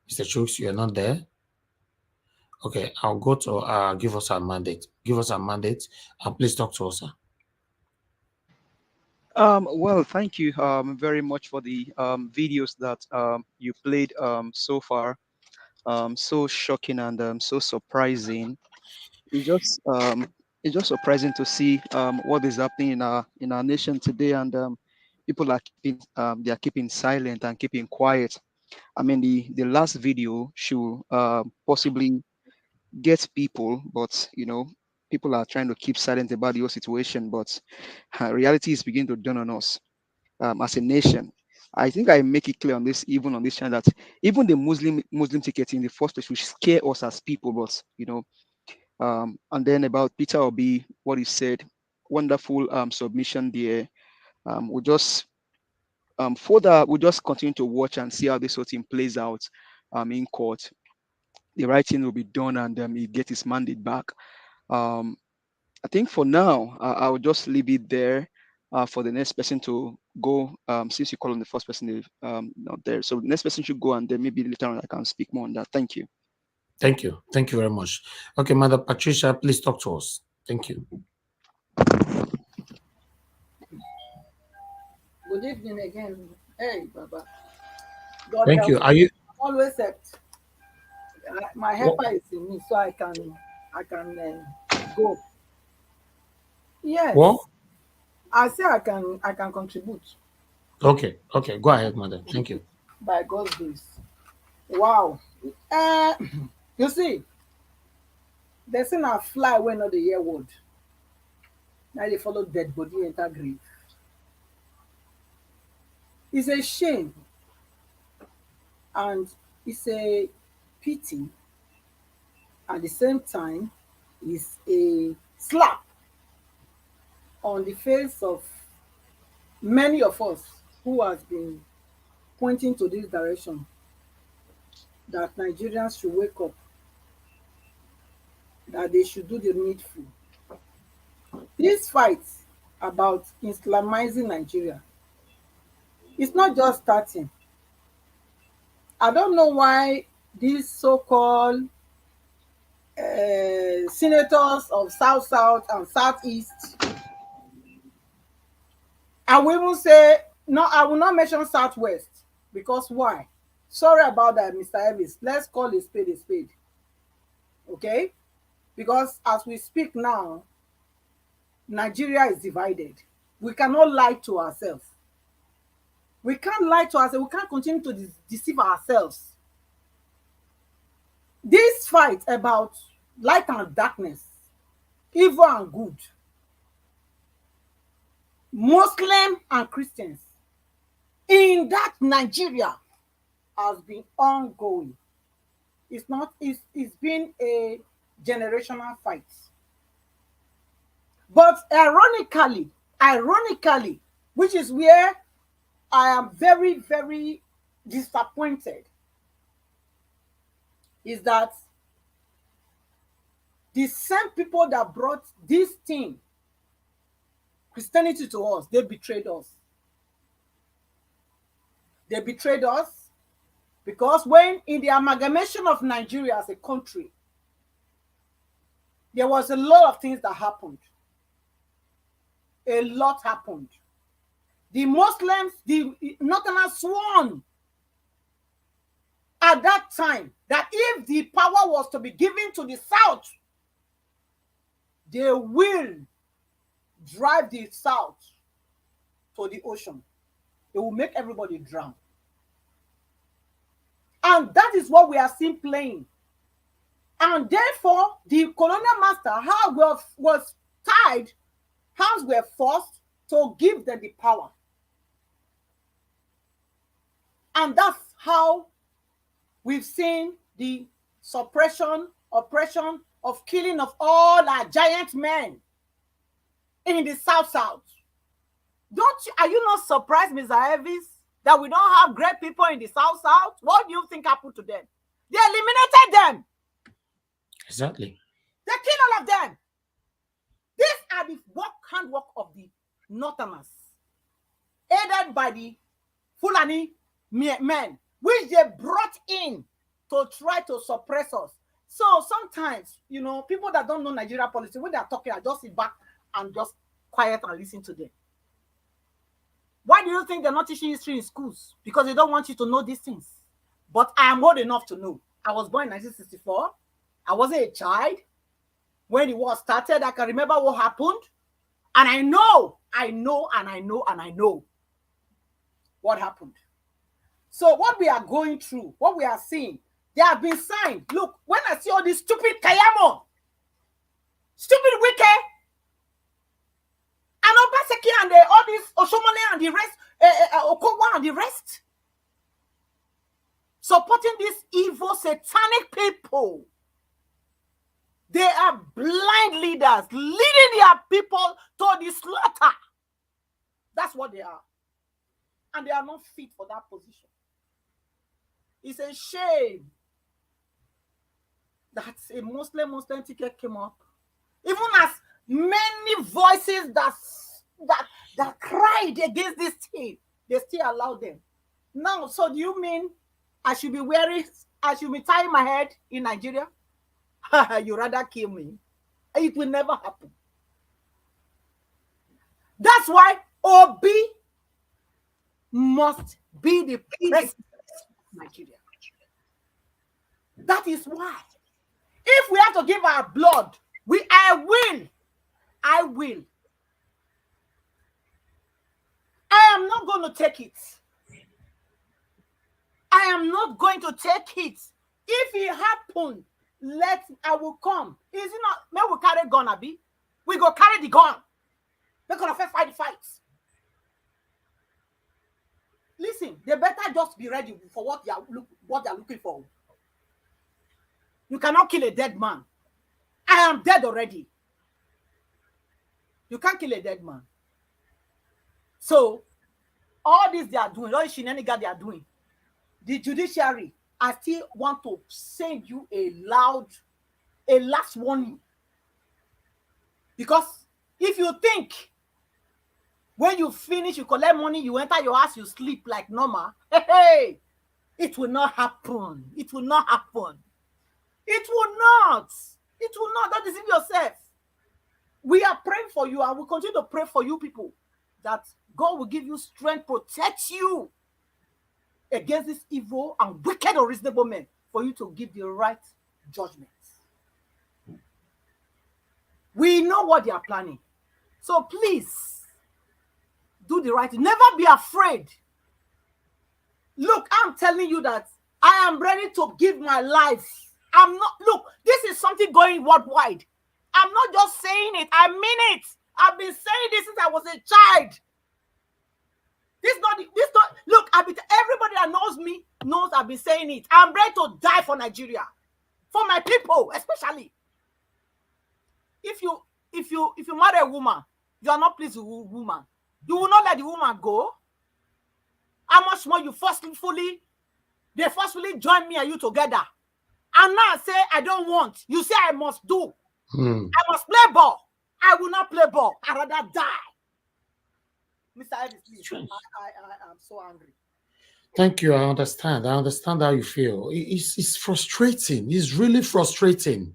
Mr. Chuks, you're not there? Okay, I'll go to give us our mandate. Give us our mandate. Please talk to us, sir. Well, thank you very much for the videos that you played so far. So shocking and so surprising. It's just surprising to see what is happening in our nation today, and people are keeping silent and keeping quiet. I mean, the last video should possibly get people, but people are trying to keep silent about the whole situation. But reality is beginning to dawn on us as a nation. I think I make it clear on this, even on this channel, that even the Muslim ticket in the first place will scare us as people. But and then about Peter Obi, what he said, wonderful submission there. We'll just continue to watch and see how this whole thing plays out in court. The right thing will be done, and he get his mandate back. I think for now, I will just leave it there for the next person to go. Since you call on the first person not there, so the next person should go, and then maybe later on I can speak more on that. Thank you. Thank you very much. Okay, Mother Patricia, please talk to us. Thank you. Good evening again. Hey, Baba. God Thank you. Are you always helped? My helper is in me, so I can go. Yes. What? I say I can contribute. Okay. Go ahead, Mother. Thank you. By God's grace. Wow. You see, they say now fly when not the year word. Now they follow dead body enter grave. It's a shame and it's a pity. At the same time, it's a slap on the face of many of us who has been pointing to this direction, that Nigerians should wake up, that they should do the needful. This fight about Islamizing Nigeria, it's not just starting. I don't know why these so-called senators of South and Southeast, I will even say, no, I will not mention Southwest, because why? Sorry about that, Mr. Elvis. Let's call a spade a spade. Okay? Because as we speak now, Nigeria is divided. We cannot lie to ourselves. We can't lie to ourselves. We can't continue to deceive ourselves. This fight about light and darkness, evil and good, Muslim and Christians, in that Nigeria has been ongoing. It's been a generational fight. But ironically, which is where I am very, very disappointed, is that the same people that brought this thing, Christianity, to us, they betrayed us. They betrayed us because when in the amalgamation of Nigeria as a country, there was a lot of things that happened. A lot happened. The Muslims, the Northerners sworn at that time that if the power was to be given to the South, they will drive the South to the ocean. They will make everybody drown. And that is what we are seeing playing. And therefore, the colonial master was tied, hands were forced to give them the power. And that's how we've seen the suppression, oppression of killing of all our giant men in the South. Are you not surprised, Mr. Elvis, that we don't have great people in the South? What do you think happened to them? They eliminated them. Exactly. They killed all of them. These are the handwork of the Northerners, aided by the Fulani men, which they brought in to try to suppress us. So sometimes, people that don't know Nigeria policy, when they are talking, I just sit back and just quiet and listen to them. Why do you think they're not teaching history in schools? Because they don't want you to know these things. But I am old enough to know. I was born in 1964. I wasn't a child when the war started. I can remember what happened. And I know what happened. So what we are going through, what we are seeing, they have been signed. Look, when I see all this stupid Kayamo, stupid Wike, and Obaseki and all these Oshomole and the rest, Okogwa and the rest, supporting these evil satanic people. They are blind leaders leading their people to the slaughter. That's what they are. And they are not fit for that position. It's a shame that a Muslim ticket came up. Even as many voices that cried against this thing, they still allow them. Now, so do you mean I should be tying my head in Nigeria? You rather kill me. It will never happen. That's why Obi must be the president of Nigeria. That is why. If we have to give our blood, I will. I am not going to take it. I am not going to take it. If it happens, I will come. Is it not? May we carry gun, Abi? We go carry the gun. We're going to fight the fight. They better just be ready for what they are looking for. You cannot kill a dead man. I am dead already. You can't kill a dead man. So, all this they are doing, all the shenanigans they are doing, the judiciary, I still want to send you a last warning. Because if you think when you finish, you collect money, you enter your house, you sleep like normal, hey, it will not happen. It will not happen. It will not. It will not. Don't deceive yourself. We are praying for you and we continue to pray for you people that God will give you strength, protect you against this evil and wicked unreasonable men for you to give the right judgment. We know what they are planning. So please, do the right thing. Never be afraid. Look, I'm telling you that I am ready to give my life. I'm not, look, this is something going worldwide. I'm not just saying it, I mean it. I've been saying this since I was a child. Look, everybody that knows me knows I've been saying it. I'm ready to die for Nigeria. For my people, especially. If you marry a woman, you are not pleased with a woman, you will not let the woman go. How much more they forcefully join me and you together. And now say I don't want. You say I must do. I must play ball. I will not play ball. I'd rather die. Mr. Ellis, please. I am so angry. Thank you. I understand. I understand how you feel. It's frustrating. It's really frustrating.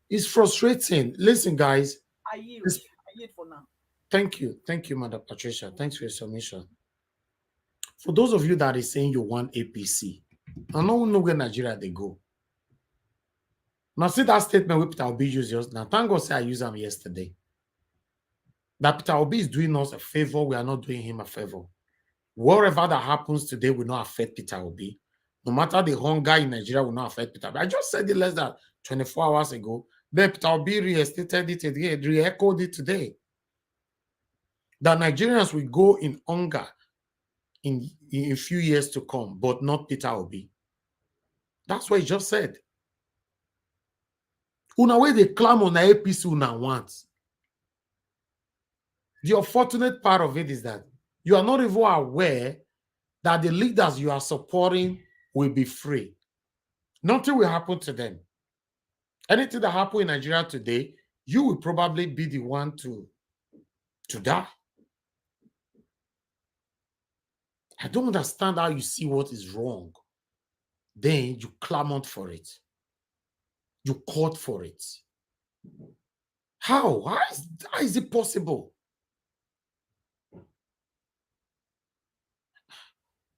It's frustrating. Listen, guys. I yield for now. Thank you. Thank you, Madam Patricia. Thanks for your submission. For those of you that is saying you want APC, I don't know where Nigeria they go. Now see that statement with Peter Obi used just now. Thank God say I used them yesterday. That Peter Obi is doing us a favor. We are not doing him a favor. Whatever that happens today will not affect Peter Obi. No matter the hunger in Nigeria will not affect Peter Obi. I just said it less than 24 hours ago. Then Peter Obi restated it again, re-echoed it today. That Nigerians will go in hunger in a few years to come, but not Peter Obi. That's what he just said. Una way they climb on the APC una want. The unfortunate part of it is that you are not even aware that the leaders you are supporting will be free. Nothing will happen to them. Anything that happens in Nigeria today, you will probably be the one to die. I don't understand how you see what is wrong. Then you clamor for it. You called for it. How? How is it possible?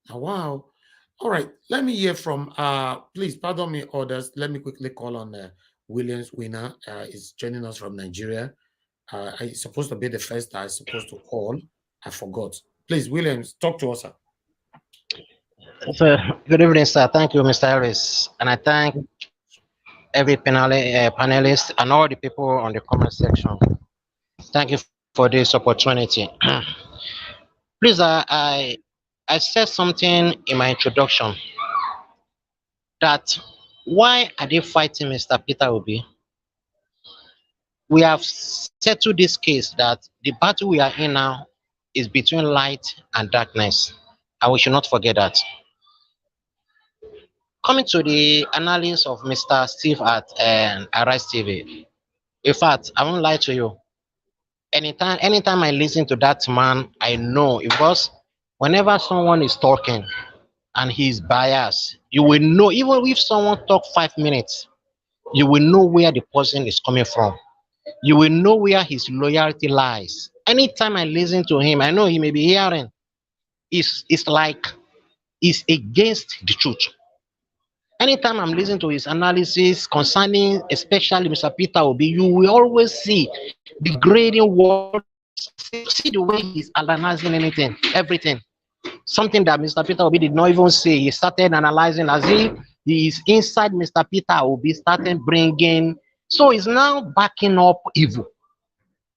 Wow. All right. Let me hear from, please pardon me, others. Let me quickly call on Williams Winner. Is joining us from Nigeria. It's supposed to be the first that I was supposed to call. I forgot. Please, Williams, talk to us, sir. So, good evening, sir. Thank you, Mr. Harris. And I thank every panelist and all the people on the comment section. Thank you for this opportunity. Please, I said something in my introduction that why are they fighting Mr. Peter Obi? We have settled this case that the battle we are in now is between light and darkness, and we should not forget that. Coming to the analysis of Mr. Steve at Arise TV, in fact, I won't lie to you. Anytime I listen to that man, I know, because whenever someone is talking and he's biased, you will know, even if someone talk 5 minutes, you will know where the person is coming from. You will know where his loyalty lies. Anytime I listen to him, I know he may be hearing, it's like it's against the truth. Anytime I'm listening to his analysis concerning, especially Mr. Peter Obi, you will always see the grading words, see the way he's analyzing everything. Something that Mr. Peter Obi did not even say. He started analyzing as if he is inside Mr. Peter Obi, started bringing. So he's now backing up evil.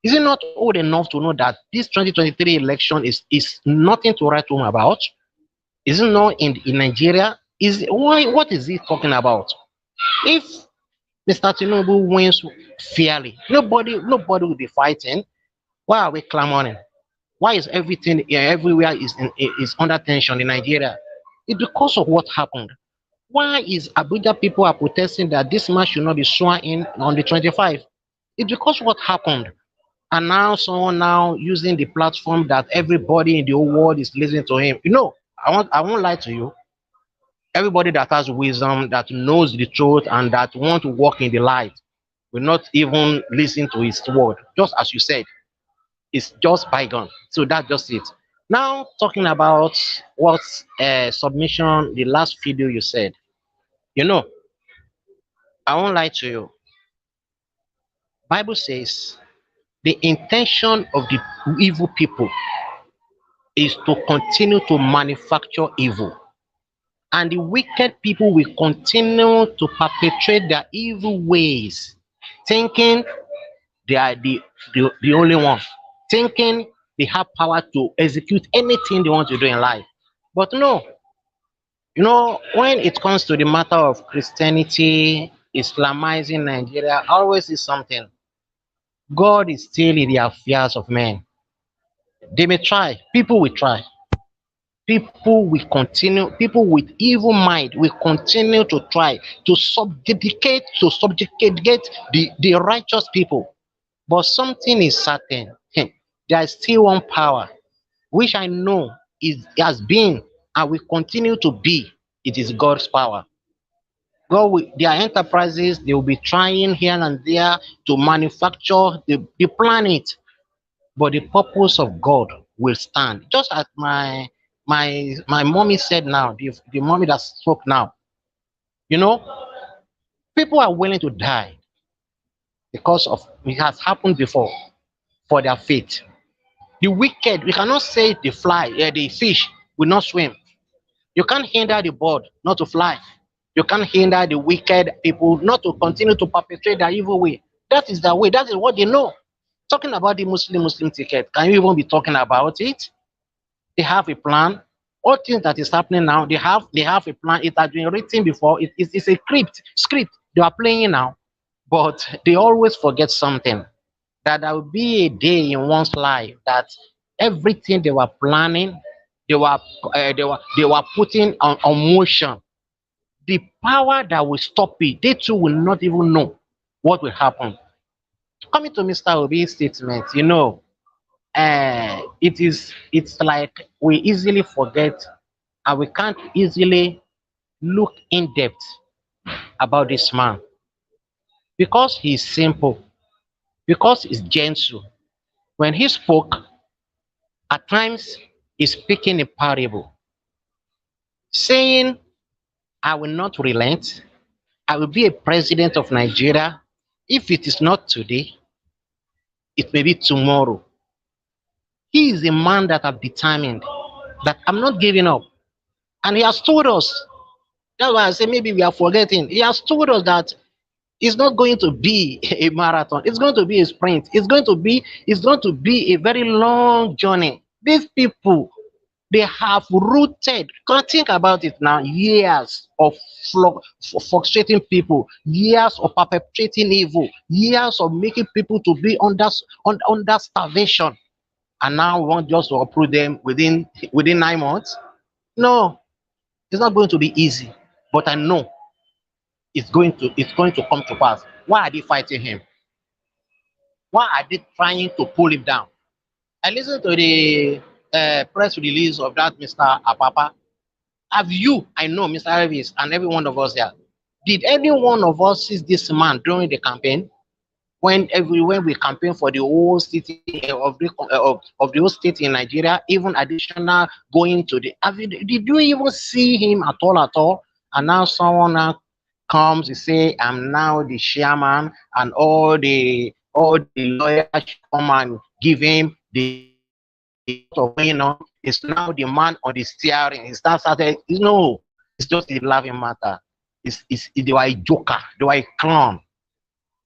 Is he not old enough to know that this 2023 election is nothing to write home about? Is it not in Nigeria? What is he talking about? If Mr. Tinubu wins fairly, nobody will be fighting. Why are we clamoring? Why is everything everywhere is under tension in Nigeria? It's because of what happened. Why is Abuja people are protesting that this man should not be sworn in on the 25th? It's because what happened. And now someone now using the platform that everybody in the whole world is listening to him. I won't lie to you. Everybody that has wisdom, that knows the truth, and that want to walk in the light will not even listen to his word. Just as you said, it's just bygone. So that's just it. Now talking about what submission, the last video you said. I won't lie to you. Bible says the intention of the evil people is to continue to manufacture evil. And the wicked people will continue to perpetrate their evil ways, thinking they are the only one, thinking they have power to execute anything they want to do in life. But no, when it comes to the matter of Christianity, Islamizing Nigeria, I always see something. God is still in the affairs of men. They may try, people will try. People will continue, people with evil mind will continue to try to subjugate the righteous people. But something is certain. There is still one power, which I know has been and will continue to be. It is God's power. Their enterprises, they will be trying here and there to manufacture the planet, but the purpose of God will stand. Just as my mommy said now, the mommy that spoke now, people are willing to die because of it has happened before for their faith. The wicked, we cannot say the fish will not swim. You can't hinder the bird not to fly. You can't hinder the wicked people not to continue to perpetrate their evil way. That is their way. That is what they know. Talking about the Muslim ticket, can you even be talking about it? They have a plan. All things that is happening now, they have a plan. It has been written before. It's a script they are playing now, but they always forget something. That there will be a day in one's life that everything they were planning, they were putting on motion. The power that will stop it, they too will not even know what will happen. Coming to Mr. Obi's statement, it's like we easily forget and we can't easily look in depth about this man because he's simple, because he's gentle. When he spoke, at times he's speaking a parable, saying, I will not relent. I will be a president of Nigeria. If it is not today, it may be tomorrow. He is a man that have determined that I'm not giving up. And he has told us, that's why I say maybe we are forgetting. He has told us that it's not going to be a marathon. It's going to be a sprint. It's going to be a very long journey. These people, they have rooted, think about it now, years of frustrating people, years of perpetrating evil, years of making people to be under starvation. And now we want just to uproot them within 9 months? No, it's not going to be easy. But I know it's going to come to pass. Why are they fighting him? Why are they trying to pull him down? I listened to the press release of that Mr. Apapa. Have you, I know Mr. Elvis and every one of us here, did any one of us see this man during the campaign? When we campaign for the whole city of the whole state in Nigeria, even additional going to did you even see him at all? And now someone now comes to say, I'm now the chairman, and all the lawyers come and give him the going on. It's now the man on the steering. It's not started. No, it's just a laughing matter. They were a joker. They were a clown.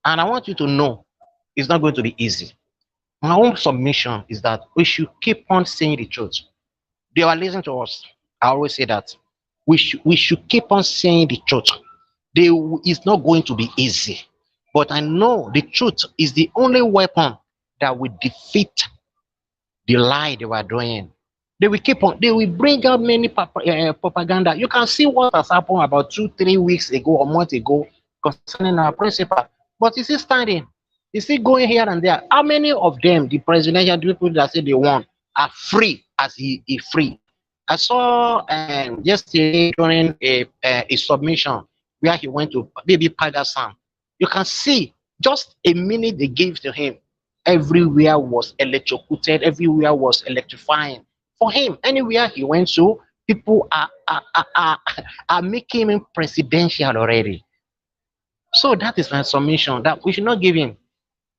And I want you to know, it's not going to be easy. My own submission is that we should keep on saying the truth. They are listening to us. I always say that we should keep on saying the truth. It's not going to be easy, but I know the truth is the only weapon that will defeat the lie they were doing. They will keep on. They will bring out many propaganda. You can see what has happened about 2-3 weeks ago or month ago concerning our principal. But is he standing? Is he going here and there? How many of them, the presidential people that say they won, are free as he is free? I saw yesterday during a submission where he went to Baby Pagasan. You can see just a minute they gave to him. Everywhere was electrocuted, everywhere was electrifying. For him, anywhere he went to, people are making him presidential already. So that is my submission that we should not give in.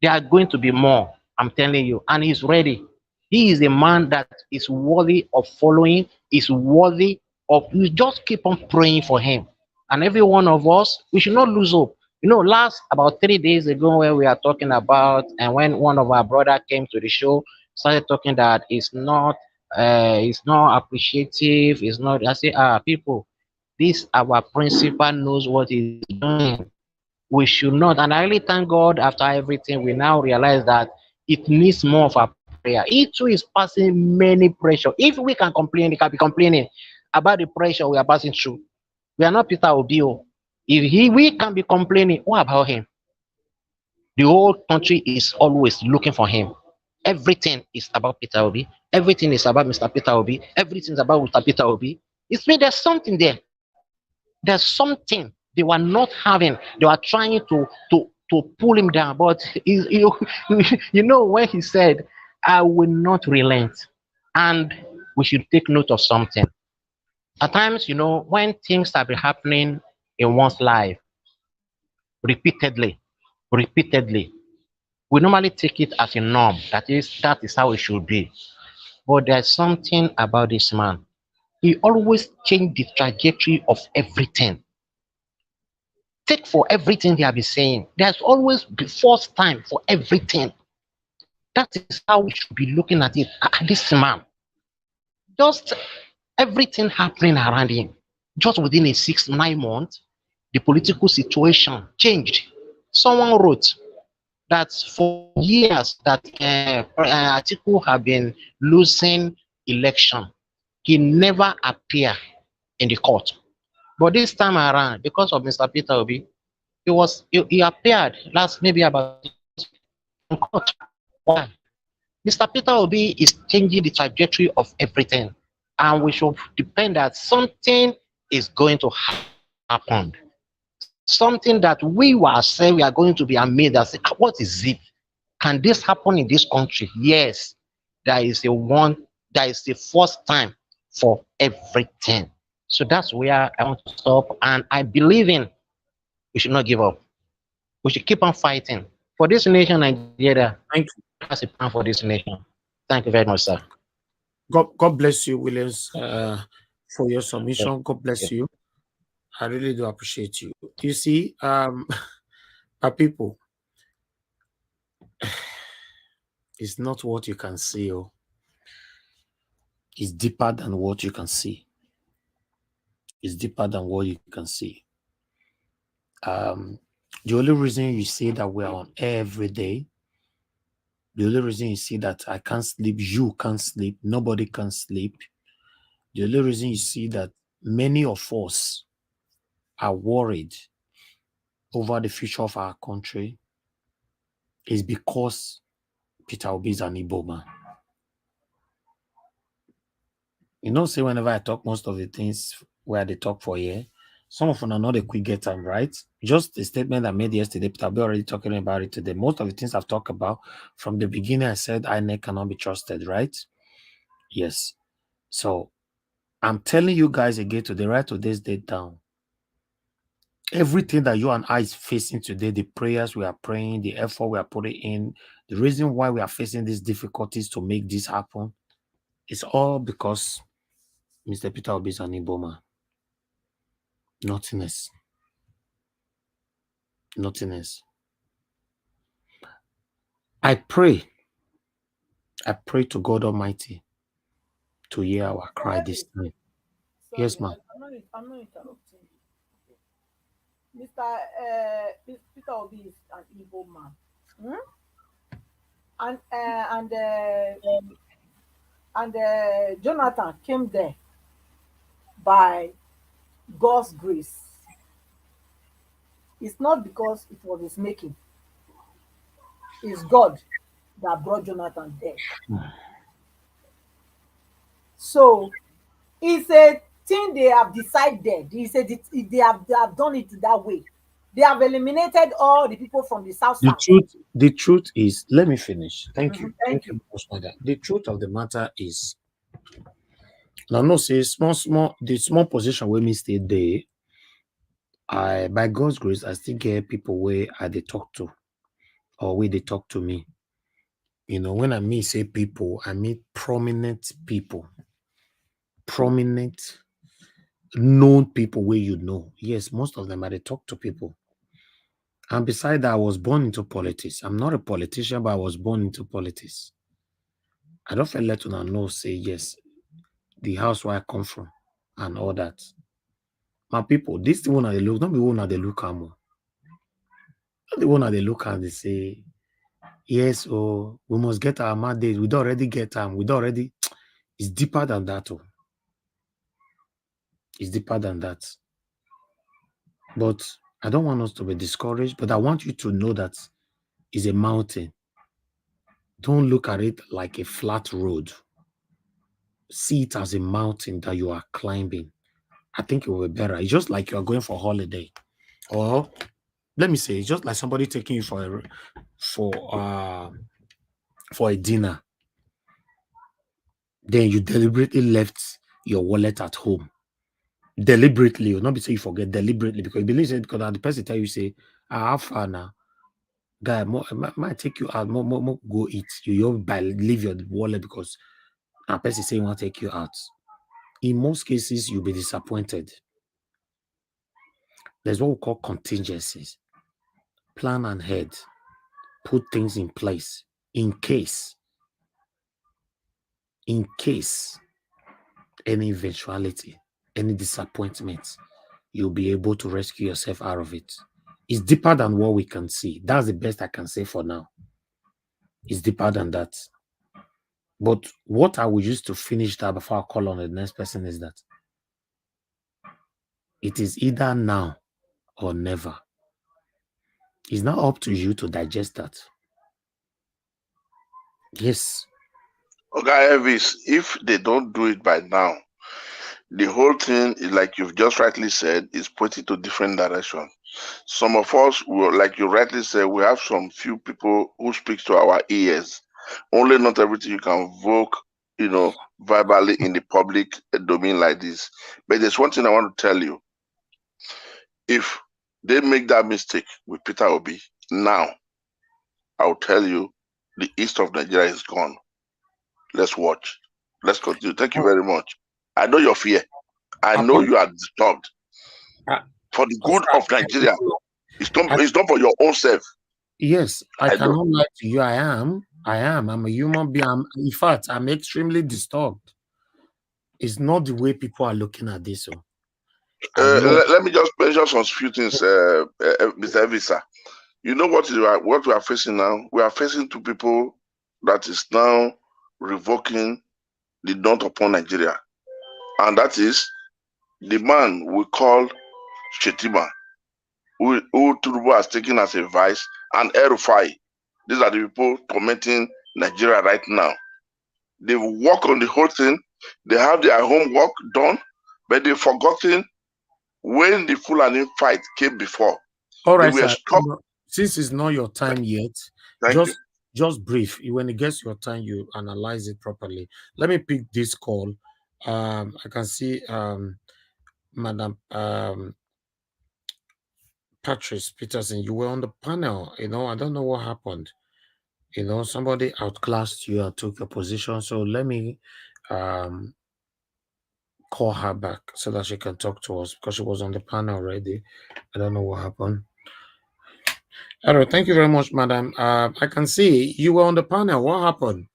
There are going to be more, I'm telling you, and he's ready. He is a man that is worthy of following, is worthy of, you just keep on praying for him. And every one of us, we should not lose hope. You know, last about 3 days ago, when we are talking about, and when one of our brother came to the show, started talking that it's not appreciative, it's not, I say, people, this our principal knows what he's doing. We should not, and I really thank God after everything, we now realize that it needs more of our prayer. He too is passing many pressure. If we can complain, he can be complaining about the pressure we are passing through. We are not Peter Obio. If we can be complaining, what about him? The whole country is always looking for him. Everything is about Peter Obi. Everything is about Mr. Peter Obi. Everything is about Mr. Peter Obi. It's mean there's something there. There's something they were not having. They were trying to pull him down. But you know when he said, I will not relent. And we should take note of something. At times, you know, when things have been happening in one's life repeatedly, we normally take it as a norm. That is how it should be. But there's something about this man. He always changed the trajectory of everything. Take for everything they have been saying. There's always the first time for everything. That is how we should be looking at it. This man, just everything happening around him, just within a 6-9 months, the political situation changed. Someone wrote that for years that Atiku have been losing election, he never appeared in the court. But this time around, because of Mr. Peter Obi, he appeared last maybe about in court. Why? Mr. Peter Obi is changing the trajectory of everything, and we should depend that something is going to happen. Something that we were saying we are going to be amazed and say, what is it? Can this happen in this country? Yes, there is the first time for everything. So that's where I want to stop, and I believe in we should not give up. We should keep on fighting for this nation, Nigeria. Thank you. That's a plan for this nation. Thank you very much, sir. God bless you, Williams, for your submission. God bless you. I really do appreciate you. You see, our people, it's not what you can see. Oh. It's deeper than what you can see. It's deeper than what you can see. The only reason you see that we are on air every day, the only reason you see that I can't sleep, you can't sleep, nobody can sleep, the only reason you see that many of us are worried over the future of our country is because Peter Obi is an Igbo man. You know, say whenever I talk most of the things where they talk for here, some of them are not a quick get time, right? Just a statement I made yesterday, but I'll be already talking about it today. Most of the things I've talked about from the beginning, I said INEC cannot be trusted, right? Yes. So I'm telling you guys again today, write today's date down. Everything that you and I is facing today, the prayers we are praying, the effort we are putting in, the reason why we are facing these difficulties to make this happen, it's all because Mr. Peter Obi is an Igbo man. Nothing else. Nothing else. I pray to God Almighty to hear our cry this time. Yes, ma'am. I'm not interrupting you. Peter Obi is an evil man. Hmm? And Jonathan came there by God's grace. It's not because it was his making. It's God that brought Jonathan there. So it's a thing they have decided. They have done it that way. They have eliminated all the people from the south. The truth is, let me finish. Thank you. Thank you. The truth of the matter is, now no say the small position where me stay there. By God's grace, I still get people where they talk to, or where they talk to me. You know, when I say people, I mean prominent people, prominent, known people where you know. Yes, most of them they talk to people. And besides that, I was born into politics. I'm not a politician, but I was born into politics. I don't feel let una know say yes, the house where I come from and all that. My people, this the one that they look, not the one that they look at more. Not the one that they look at, they say, yes, oh, we must get our mandate. We don't already get them. We don't already. It's deeper than that. Oh. It's deeper than that. But I don't want us to be discouraged, but I want you to know that it's a mountain. Don't look at it like a flat road. See it as a mountain that you are climbing. I think it will be better. It's just like you are going for a holiday. Or let me say, it's just like somebody taking you for a dinner. Then you deliberately left your wallet at home. Deliberately, you'll not be saying you forget deliberately because you believe it because the person tell you say, how far now? Guy, might take you out, more go eat. You leave your wallet because a person say you want to take you out. In most cases, you'll be disappointed. There's what we call contingencies. Plan ahead. Put things in place in case any eventuality, any disappointment, you'll be able to rescue yourself out of it. It's deeper than what we can see. That's the best I can say for now. It's deeper than that. But what I will use to finish that before I call on the next person is that it is either now or never. It's not up to you to digest that. Yes. Okay, Elvis, if they don't do it by now, the whole thing is like you've just rightly said, is pointing to different directions. Some of us will, like you rightly said, we have some few people who speak to our ears. Only not everything you can vote, verbally in the public domain like this. But there's one thing I want to tell you. If they make that mistake with Peter Obi, now, I'll tell you, the east of Nigeria is gone. Let's watch. Let's continue. Thank you very much. I know your fear. I know you are disturbed. For the good of Nigeria. It's not for your own self. Yes, I cannot lie to you. I am. I'm a human being. In fact, I'm extremely disturbed. It's not the way people are looking at this. Let me just mention some few things, Mr. Evisa. You know what we are facing now? We are facing two people that is now revoking the daunt upon Nigeria. And that is the man we call Shetima, who Turubu has taken as a vice, and El-Rufai. These are the people tormenting Nigeria right now. They work on the whole thing. They have their homework done, but they've forgotten when the Fulani fight came before. All right, sir. Since it's not your time yet, just brief. When it gets your time, you analyze it properly. Let me pick this call. I can see Madam Patrice Peterson, you were on the panel. I don't know what happened. Somebody outclassed you and took your position. So let me call her back so that she can talk to us because she was on the panel already. I don't know what happened. All right, thank you very much, madam. I can see you were on the panel. What happened?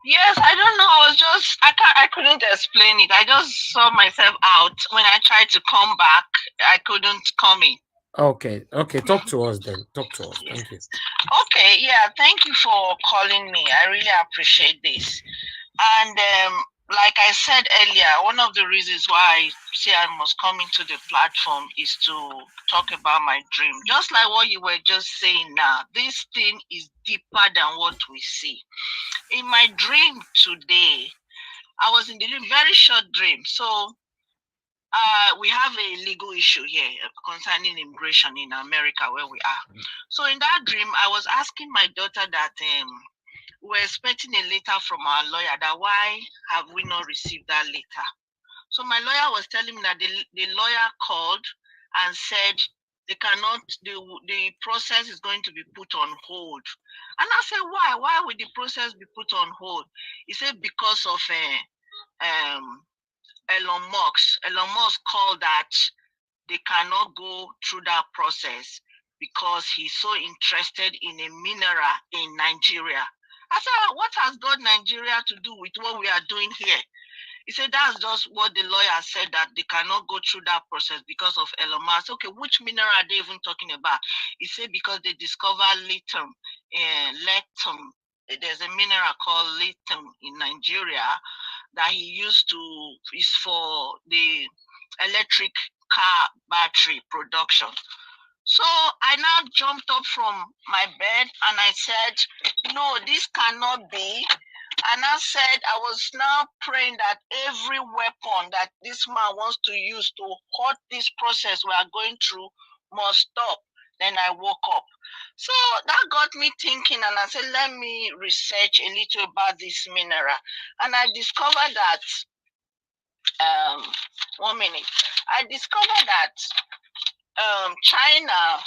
Yes, I don't know. I couldn't explain it. I just saw myself out. When I tried to come back, I couldn't come in. Okay, talk to us then. Talk to us. Thank you. Okay, yeah, thank you for calling me. I really appreciate this. And like I said earlier, one of the reasons why I say I must come into the platform is to talk about my dream. Just like what you were just saying now, this thing is deeper than what we see. In my dream today, I was in the very short dream. So we have a legal issue here concerning immigration in America where we are. So in that dream, I was asking my daughter that we're expecting a letter from our lawyer that why have we not received that letter? So my lawyer was telling me that the lawyer called and said they cannot, the process is going to be put on hold. And I said, why? Why would the process be put on hold? He said because of Elon Musk. Elon Musk called that they cannot go through that process because he's so interested in a mineral in Nigeria. I said, what has got Nigeria to do with what we are doing here? He said, that's just what the lawyer said, that they cannot go through that process because of Elon Musk. Okay, which mineral are they even talking about? He said, because they discovered lithium. There's a mineral called lithium in Nigeria that he used to, is for the electric car battery production. So I now jumped up from my bed and I said, no, this cannot be. And I said, I was now praying that every weapon that this man wants to use to halt this process we are going through must stop. Then I woke up. So that got me thinking, and I said, let me research a little about this mineral. And I discovered that, 1 minute, I discovered that China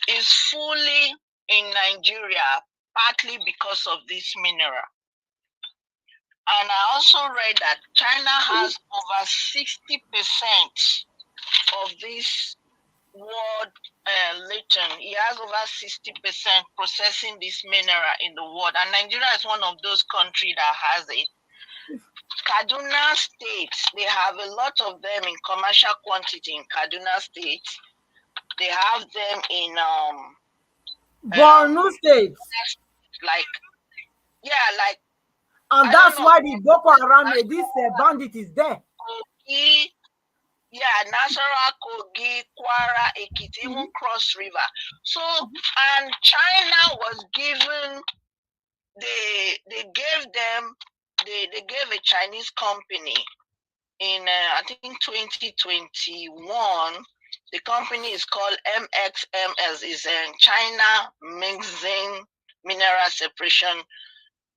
is fully in Nigeria, partly because of this mineral. And I also read that China has over 60% of this world lithium. It has over 60% processing this mineral in the world. And Nigeria is one of those countries that has it. Kaduna State, they have a lot of them in commercial quantity in Kaduna State. They have them in Borno State. Like, yeah, like. And that's why the Boko Haram, this bandit is there. Kogi, yeah, Nasarawa, Kogi, Kwara, Ekiti, even Cross River. So, and China was given, they gave a Chinese company in, I think 2021, the company is called MXMS, is China Mixing Mineral Separation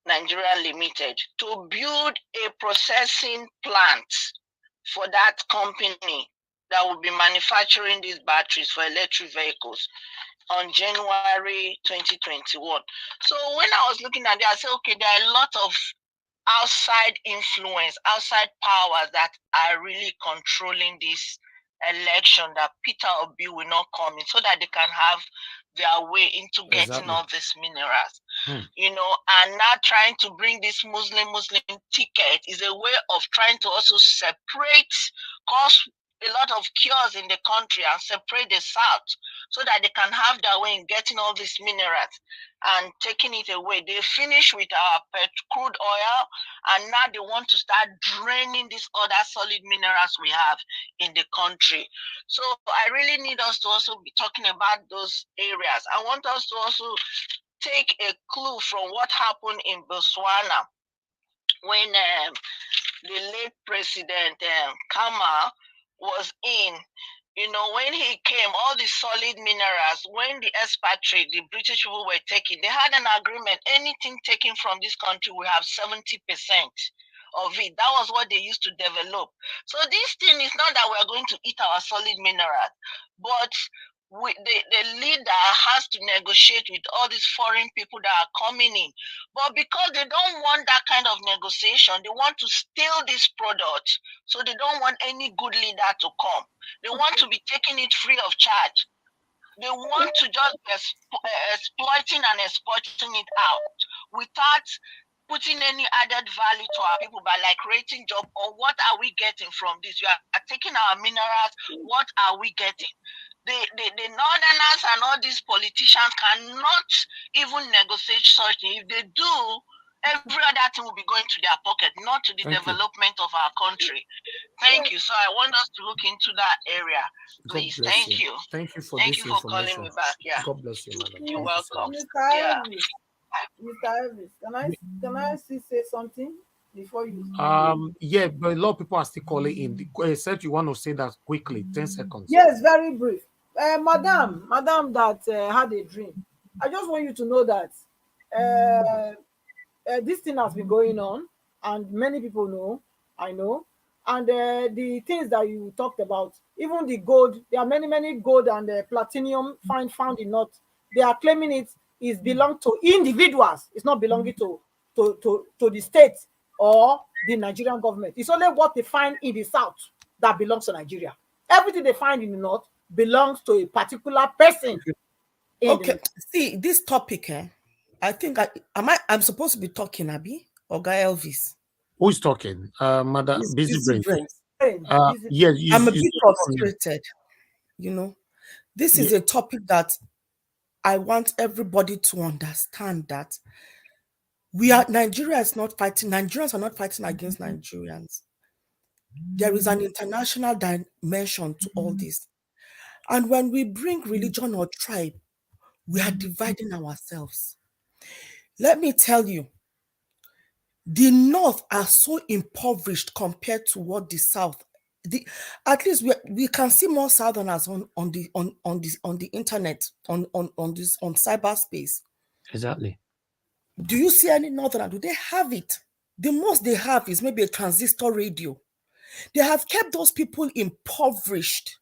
Nigeria Limited, to build a processing plant for that company that will be manufacturing these batteries for electric vehicles on January 2021. So when I was looking at it, I said, okay, there are a lot of outside influence, outside powers that are really controlling this election, that Peter Obi will not come in so that they can have their way into getting all these minerals, you know, and now trying to bring this Muslim ticket is a way of trying to also separate, cause a lot of chaos in the country and separate the South so that they can have their way in getting all these minerals and taking it away. They finish with our crude oil, and now they want to start draining these other solid minerals we have in the country. So I really need us to also be talking about those areas. I want us to also take a clue from what happened in Botswana when the late President Kama was in. You know, when he came, all the solid minerals, when the expatriate, the British people were taking, they had an agreement, anything taken from this country will have 70% of it. That was what they used to develop. So this thing is not that we're going to eat our solid minerals, but the leader has to negotiate with all these foreign people that are coming in. But because they don't want that kind of negotiation, they want to steal this product. So they don't want any good leader to come. They want to be taking it free of charge. They want to just exploiting and exporting it out without putting any added value to our people by like creating job, or what are we getting from this? You are taking our minerals. What are we getting? The northerners and all these politicians cannot even negotiate such thing. If they do, every other thing will be going to their pocket, not to the development of our country. Thank you. So I want us to look into that area, please. Thank you. Thank you for Thank this you for calling information. me back. Yeah. God bless you, madam. You're Thank you so welcome. much. Mr. Elvis, Mr. Elvis, can I still say something before you? Yeah, but a lot of people are still calling in. Except you want to say that quickly, 10 seconds. Yes, very brief. Madam that had a dream. I just want you to know that this thing has been going on, and many people know, I know, and the things that you talked about, even the gold, there are many gold and platinum found in North. They are claiming it is belong to individuals. It's not belonging to the state or the Nigerian government. It's only what they find in the South that belongs to Nigeria. Everything they find in the North belongs to a particular person. Okay, see this topic, I think I'm supposed to be talking, Abby, or Guy Elvis. Who is talking? Madam Busy Brain. Yeah, I'm a bit frustrated. You know, this is a topic that I want everybody to understand that Nigeria is not fighting. Nigerians are not fighting against Nigerians. There is an international dimension to all this, and when we bring religion or tribe, we are dividing ourselves. Let me tell you, the North are so impoverished compared to what the South. At least we can see more Southerners on the internet, on cyberspace. Exactly. Do you see any Northerner? Do they have it? The most they have is maybe a transistor radio. They have kept those people impoverished.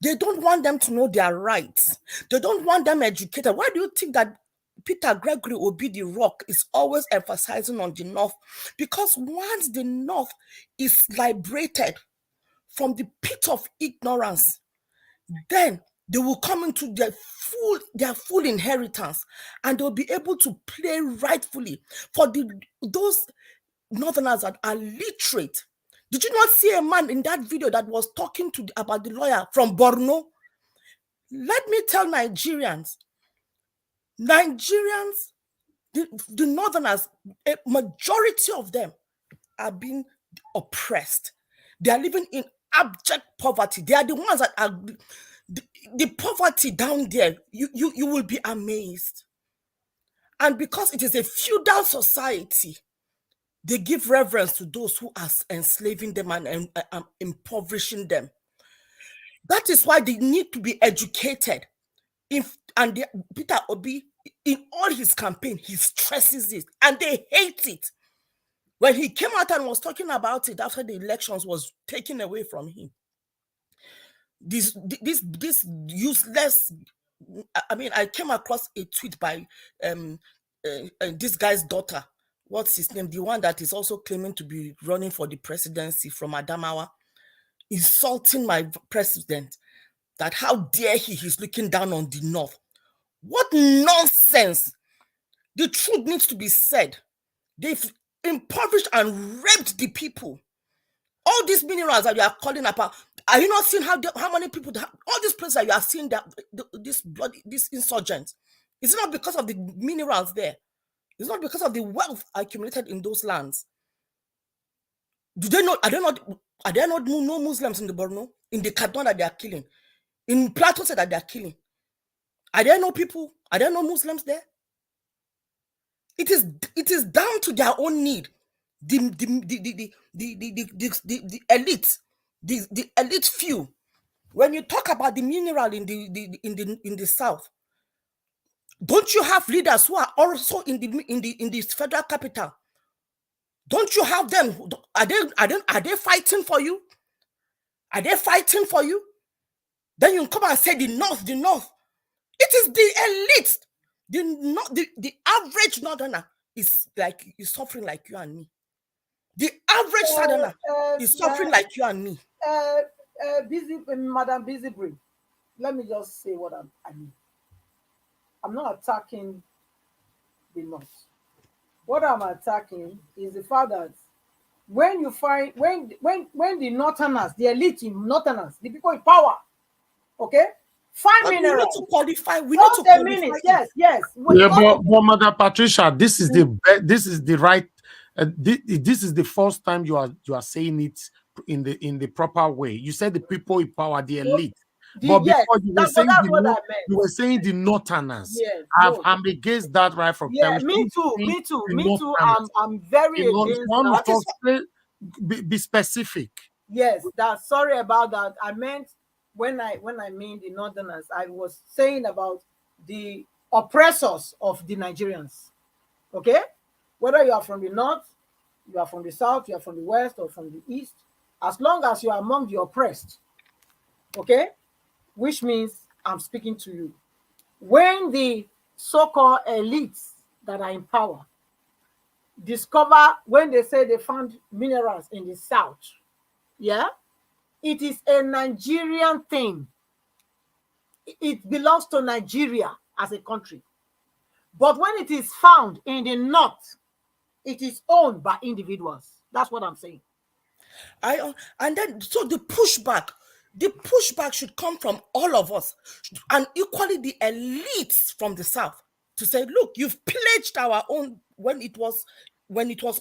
They don't want them to know their rights. They don't want them educated. Why do you think that Peter Gregory Obi the Rock is always emphasizing on the North? Because once the North is liberated from the pit of ignorance, then they will come into their full inheritance, and they'll be able to play rightfully for those Northerners that are literate. Did you not see a man in that video that was talking about the lawyer from Borno? Let me tell Nigerians, the Northerners, a majority of them are being oppressed. They are living in abject poverty. They are the ones that are the poverty down there. You will be amazed. And because it is a feudal society, they give reverence to those who are enslaving them and impoverishing them. That is why they need to be educated. Peter Obi, in all his campaign, he stresses it, and they hate it. When he came out and was talking about it after the elections was taken away from him, this useless. I mean, I came across a tweet by this guy's daughter. What's his name? The one that is also claiming to be running for the presidency from Adamawa, insulting my president. That how dare he's looking down on the North. What nonsense! The truth needs to be said. They've impoverished and raped the people. All these minerals that you are calling about, are you not seeing how many people, all these places that you are seeing that this insurgents? It's not because of the minerals there. It's not because of the wealth accumulated in those lands. Do they know? Are there not no Muslims in the Borno, in the Kaduna that they are killing, in Plateau that they are killing? Are there no people? Are there no Muslims there? It is down to their own need. The elite, the elite few. When you talk about the mineral in the South, don't you have leaders who are also in the federal capital? Don't you have them? Are they fighting for you? Are they fighting for you? Then you come and say the North. It is the elite. The average Northerner is suffering like you and me. The average Southerner is suffering like you and me. Madam Busy Brain, let me just say what I mean. I'm not attacking the North, What I'm attacking is the fact that when you find when the northerners, the elite in northerners, the people in power, okay, find But minerals. we need to qualify. We Just need to a qualify. minute. Yes, yes. Yeah, but Mother Patricia, this is the right. This is the first time you are saying it in the proper way. You said the people in power, the elite. But yes, before you were saying that's what I meant. you were saying the northerners. Yes, I'm against that right from yeah, time. me too. I'm very against that. Be specific. Yes, that's sorry about that. I meant when I mean the northerners, I was saying about the oppressors of the Nigerians. Okay, whether you are from the north, you are from the south, you are from the west, or from the east, as long as you are among the oppressed, okay, which means I'm speaking to you. When the so-called elites that are in power discover, when they say they found minerals in the south, yeah, it is a Nigerian thing. It belongs to Nigeria as a country. But when it is found in the north, it is owned by individuals. That's what I'm saying. And then so the pushback should come from all of us, and equally the elites from the south, to say, look, you've pledged our own. When it was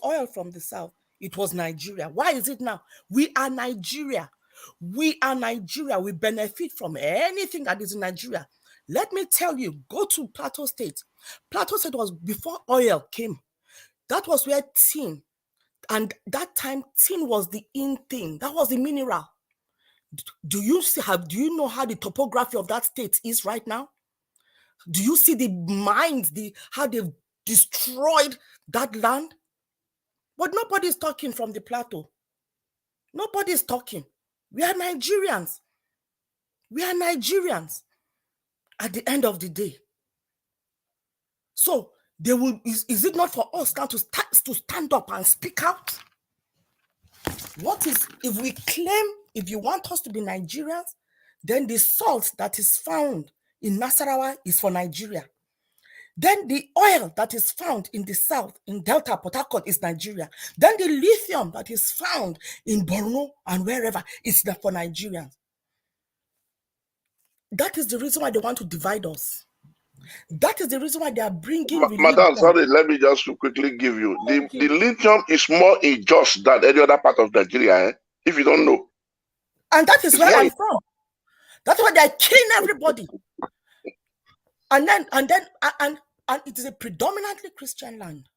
oil from the south, it was Nigeria. Why is it now? We are Nigeria. We benefit from anything that is in Nigeria. Let me tell you, go to Plateau State. Plateau State was before oil came. That was where tin, and that time tin was the in thing. That was the mineral. Do you know how the topography of that state is right now? Do you see the mines, how they've destroyed that land? But nobody's talking from the plateau. Nobody's talking. We are Nigerians. At the end of the day. So is it not for us now to stand up and speak out? What is, if we claim, if you want us to be Nigerians, then the salt that is found in Nasarawa is for Nigeria. Then the oil that is found in the south, in Delta, Port Harcourt, is Nigeria. Then the lithium that is found in Borno and wherever is for Nigerians. That is the reason why they want to divide us. That is the reason why they are bringing Madam, sorry, let me just quickly give you. The lithium is more unjust than any other part of Nigeria, if you don't know. And that is where I'm from. That's why they're killing everybody. And it is a predominantly Christian land.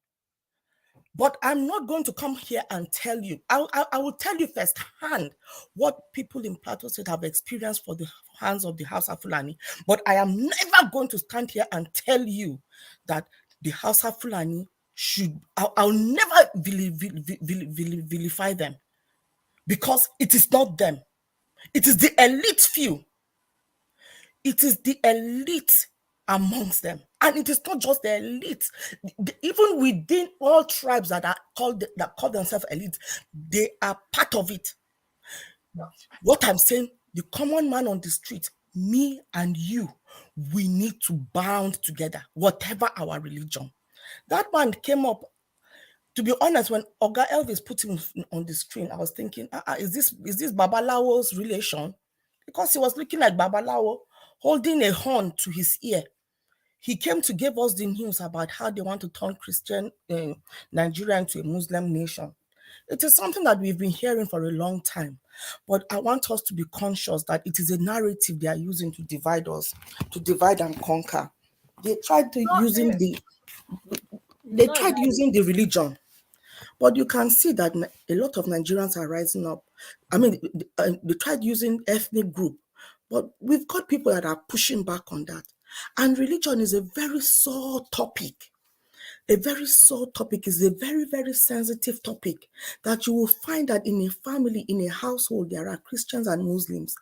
But I'm not going to come here and tell you. I will tell you firsthand what people in Plateau State have experienced for the hands of the Hausa Fulani. But I am never going to stand here and tell you that the Hausa Fulani should. I'll never vilify them, because it is not them. It is the elite few. It is the elite amongst them. And it is not just the elite. Even within all tribes that call themselves elite, they are part of it. What I'm saying, the common man on the street, me and you, we need to bound together, whatever our religion. That man came up. To be honest, when Oga Elvis put him on the screen, I was thinking, is this Babalawo's relation? Because he was looking like Babalawo, holding a horn to his ear. He came to give us the news about how they want to turn Christian Nigeria into a Muslim nation. It is something that we've been hearing for a long time, but I want us to be conscious that it is a narrative they are using to divide us, to divide and conquer. They tried using the religion, but you can see that a lot of Nigerians are rising up. I mean, they tried using ethnic group, but we've got people that are pushing back on that. And religion is a very sore topic. A very sore topic is a very, very sensitive topic that you will find that in a family, in a household, there are Christians and Muslims.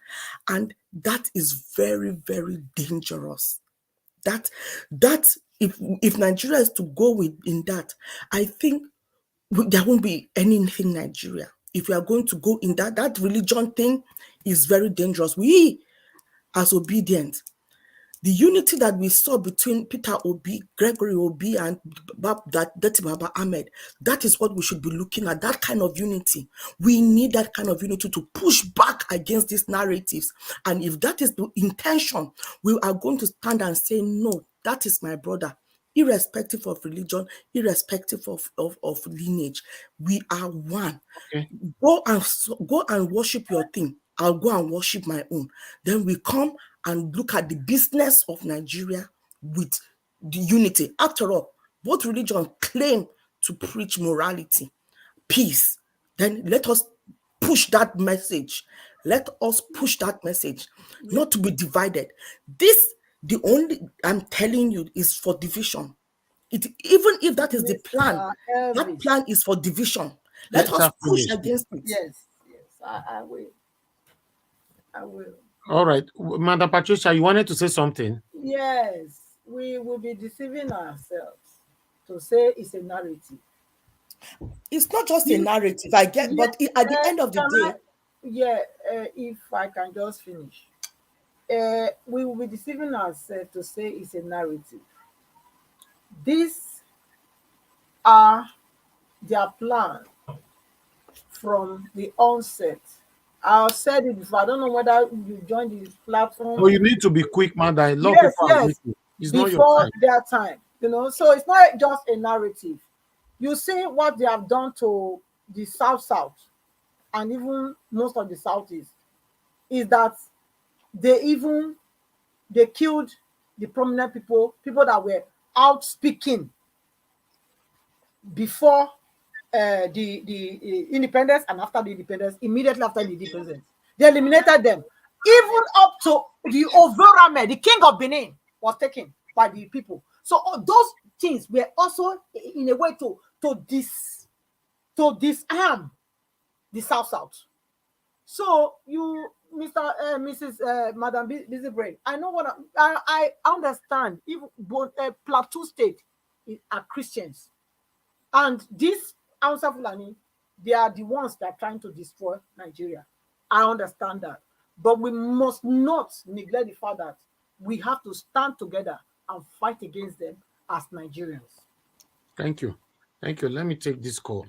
And that is very, very dangerous. That if Nigeria is to go in that, I think there won't be anything Nigeria. If we are going to go in that religion thing is very dangerous. We, as obedient, The unity that we saw between Peter Obi, Gregory Obi, and Dati Baba Ahmed, that is what we should be looking at, that kind of unity. We need that kind of unity to push back against these narratives. And if that is the intention, we are going to stand and say, no, that is my brother. Irrespective of religion, irrespective of lineage, we are one. Okay. Go and worship your thing. I'll go and worship my own. Then we come and look at the business of Nigeria with the unity. After all, both religions claim to preach morality, peace. Then let us push that message. Let us push that message, not to be divided. I'm telling you, is for division. Even if that is the plan, that plan is for division. Let us push against it. Yes, I will. I will. All right. Madam Patricia, you wanted to say something? Yes, we will be deceiving ourselves to say it's a narrative. It's not just a narrative, I get, but at the end of the day... if I can just finish. We will be deceiving ourselves to say it's a narrative. These are their plan from the onset. I've said it before. I don't know whether you joined this platform. Well, you need to be quick, man. Yes. It's before not your time. their time. So it's not just a narrative. You see what they have done to the South and even most of the Southeast is that they killed the prominent people that were out speaking before the independence and after the independence, immediately after the independence. They eliminated them. Even up to the Ovorame, the king of Benin, was taken by the people. So those things were also in a way to disarm the South. So you, Madam Busy Brain, I know what I understand. Even Plateau State are Christians, and this Hausa Fulani, they are the ones that are trying to destroy Nigeria. I understand that, but we must not neglect the fact that we have to stand together and fight against them as Nigerians. Thank you. Let me take this call.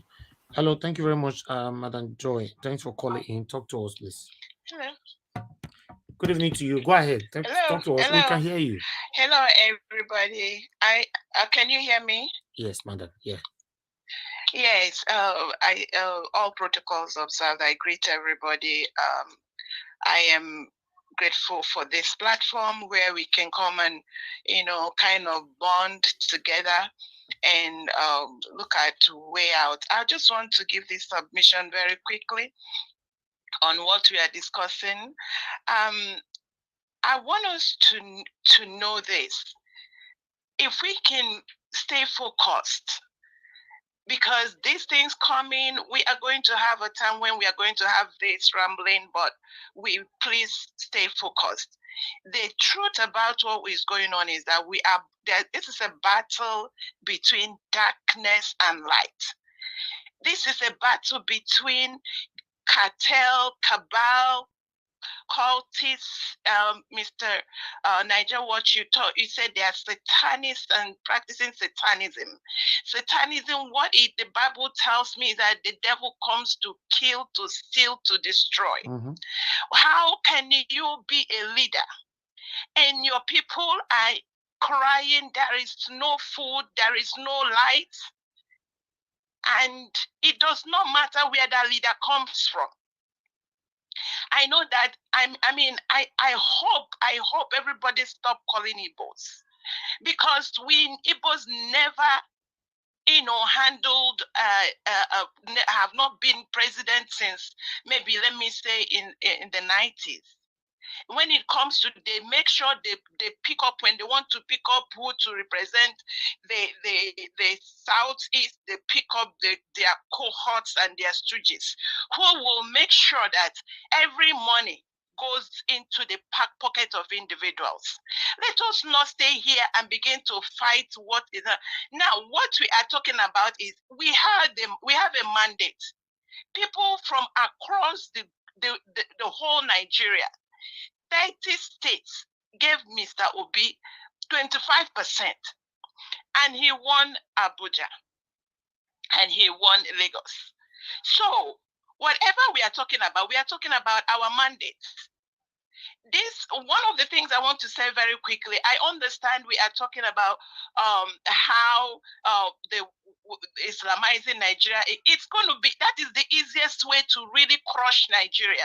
Hello, thank you very much, Madam Joy. Thanks for calling in. Talk to us, please. Hello. Good evening to you. Go ahead. Talk to us. Hello. We can hear you. Hello, everybody. Can you hear me? Yes, madam. Yeah. Yes. All protocols observed. I greet everybody. I am grateful for this platform where we can come and, kind of bond together and look at way out. I just want to give this submission very quickly on what we are discussing. I want us to know this. If we can stay focused, because these things coming, we are going to have a time when we are going to have this rambling, but we please stay focused. The truth about what is going on is that this is a battle between darkness and light. This is a battle between cartel, cabal, cultists. Mr. Niger, what you said they are satanists and practicing satanism. Satanism, the Bible tells me that the devil comes to kill, to steal, to destroy. Mm-hmm. How can you be a leader and your people are crying, there is no food, there is no light, and it does not matter where that leader comes from? I know that I hope everybody stop calling Igbos, because Igbos never handled have not been president since maybe, let me say, in the 90s. When it comes to, they make sure they pick up, when they want to pick up who to represent the Southeast, they pick up their cohorts and their stooges, who will make sure that every money goes into the pocket of individuals. Let us not stay here and begin to fight what is now. What we are talking about is we have a mandate. People from across the whole Nigeria, 30 states, gave Mr. Obi 25%, and he won Abuja, and he won Lagos. So whatever we are talking about our mandates. This one of the things I want to say very quickly. I understand we are talking about how the Islamizing Nigeria. It's going to be, that is the easiest way to really crush Nigeria.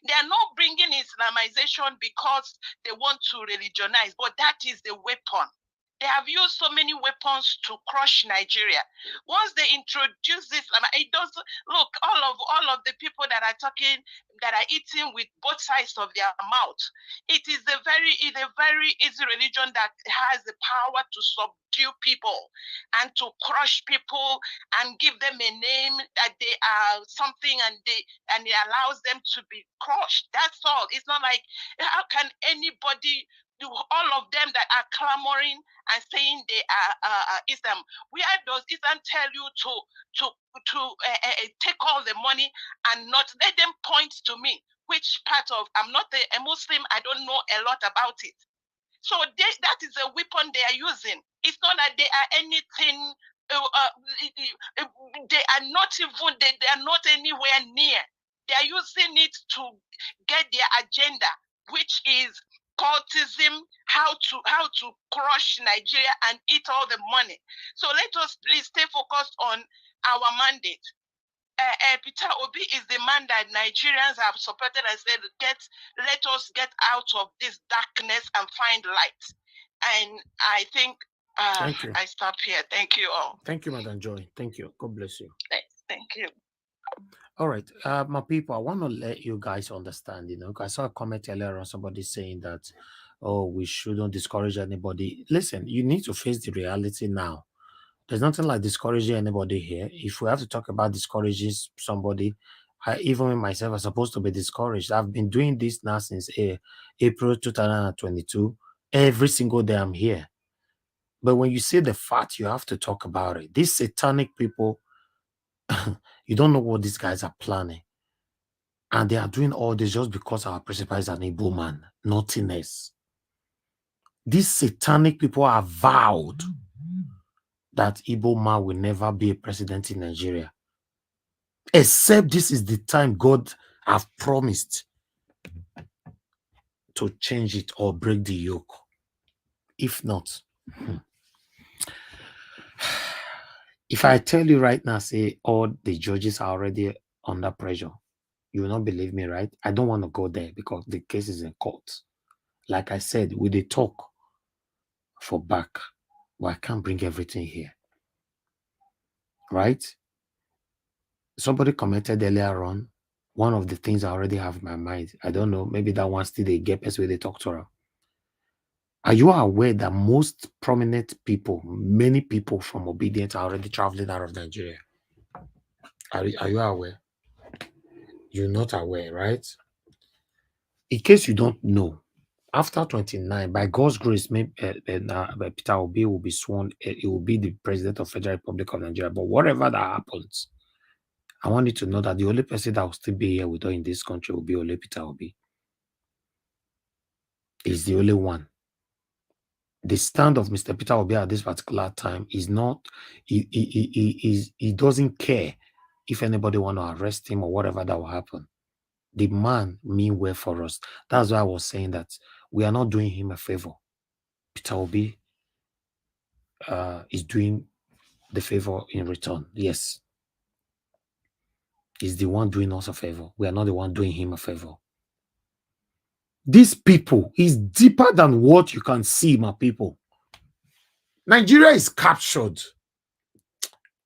They are not bringing Islamization because they want to religionize, but that is the weapon. They have used so many weapons to crush Nigeria. Once they introduce this, it does look all of the people that are talking, that are eating with both sides of their mouth. It is a very easy religion that has the power to subdue people and to crush people and give them a name that they are something, and it allows them to be crushed. That's all. It's not like, how can anybody do, all of them that are clamoring and saying they are Islam? Where does Islam tell you to take all the money and not let them point to me? Which part of, I'm not a Muslim, I don't know a lot about it. So that is a weapon they are using. It's not that they are anything. They are not even. They are not anywhere near. They are using it to get their agenda, which is cultism, how to crush Nigeria and eat all the money. So let us please stay focused on our mandate. Peter Obi is the man that Nigerians have supported and said, let us get out of this darkness and find light. And I think Thank you. I stop here. Thank you all. Thank you, Madam Joy. Thank you. God bless you. Thank you. All right, my people, I want to let you guys understand, I saw a comment earlier on somebody saying that, oh, we shouldn't discourage anybody. Listen, you need to face the reality now. There's nothing like discouraging anybody here. If we have to talk about discouraging somebody, even myself, I'm supposed to be discouraged. I've been doing this now since April 2022. Every single day I'm here. But when you see the fact, you have to talk about it. These satanic people, you don't know what these guys are planning. And they are doing all this just because our principal is an Igbo man. Nothing else. These satanic people are vowed that Igbo man will never be a president in Nigeria. Except this is the time God have promised to change it or break the yoke. If not, if I tell you right now, say all the judges are already under pressure, you will not believe me, right? I don't want to go there because the case is in court. Like I said, we did talk for back, but I can't bring everything here. Right? Somebody commented earlier on, one of the things I already have in my mind, I don't know, maybe that one still they get us where they talk to her. Are you aware that most prominent people, many people from Obedient are already traveling out of Nigeria? Are you aware? You're not aware, right? In case you don't know, after 29, by God's grace, maybe Peter Obi will be sworn, he will be the president of Federal Republic of Nigeria. But whatever that happens, I want you to know that the only person that will still be here with us in this country will be only Peter Obi. He's the only one. The stand of Mr. Peter Obi at this particular time is not, he doesn't care if anybody want to arrest him or whatever that will happen. The man mean well for us. That's why I was saying that we are not doing him a favor. Peter Obi is doing the favor in return. Yes. He's the one doing us a favor. We are not the one doing him a favor. These people is deeper than what you can see, my people. Nigeria is captured.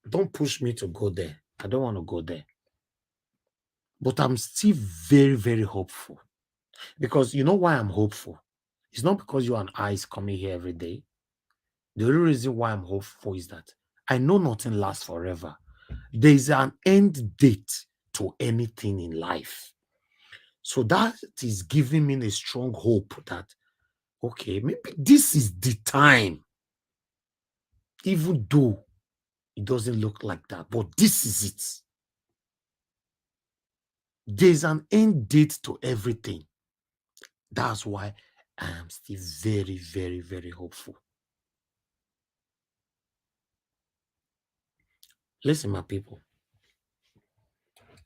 Don't push me to go there. I don't want to go there. But I'm still very, very hopeful. Because you know why I'm hopeful? It's not because you and I is coming here every day. The only reason why I'm hopeful is that I know nothing lasts forever. There is an end date to anything in life. So that is giving me a strong hope that, okay, maybe this is the time. Even though it doesn't look like that, but this is it. There's an end date to everything. That's why I am still very, very, very hopeful. Listen, my people.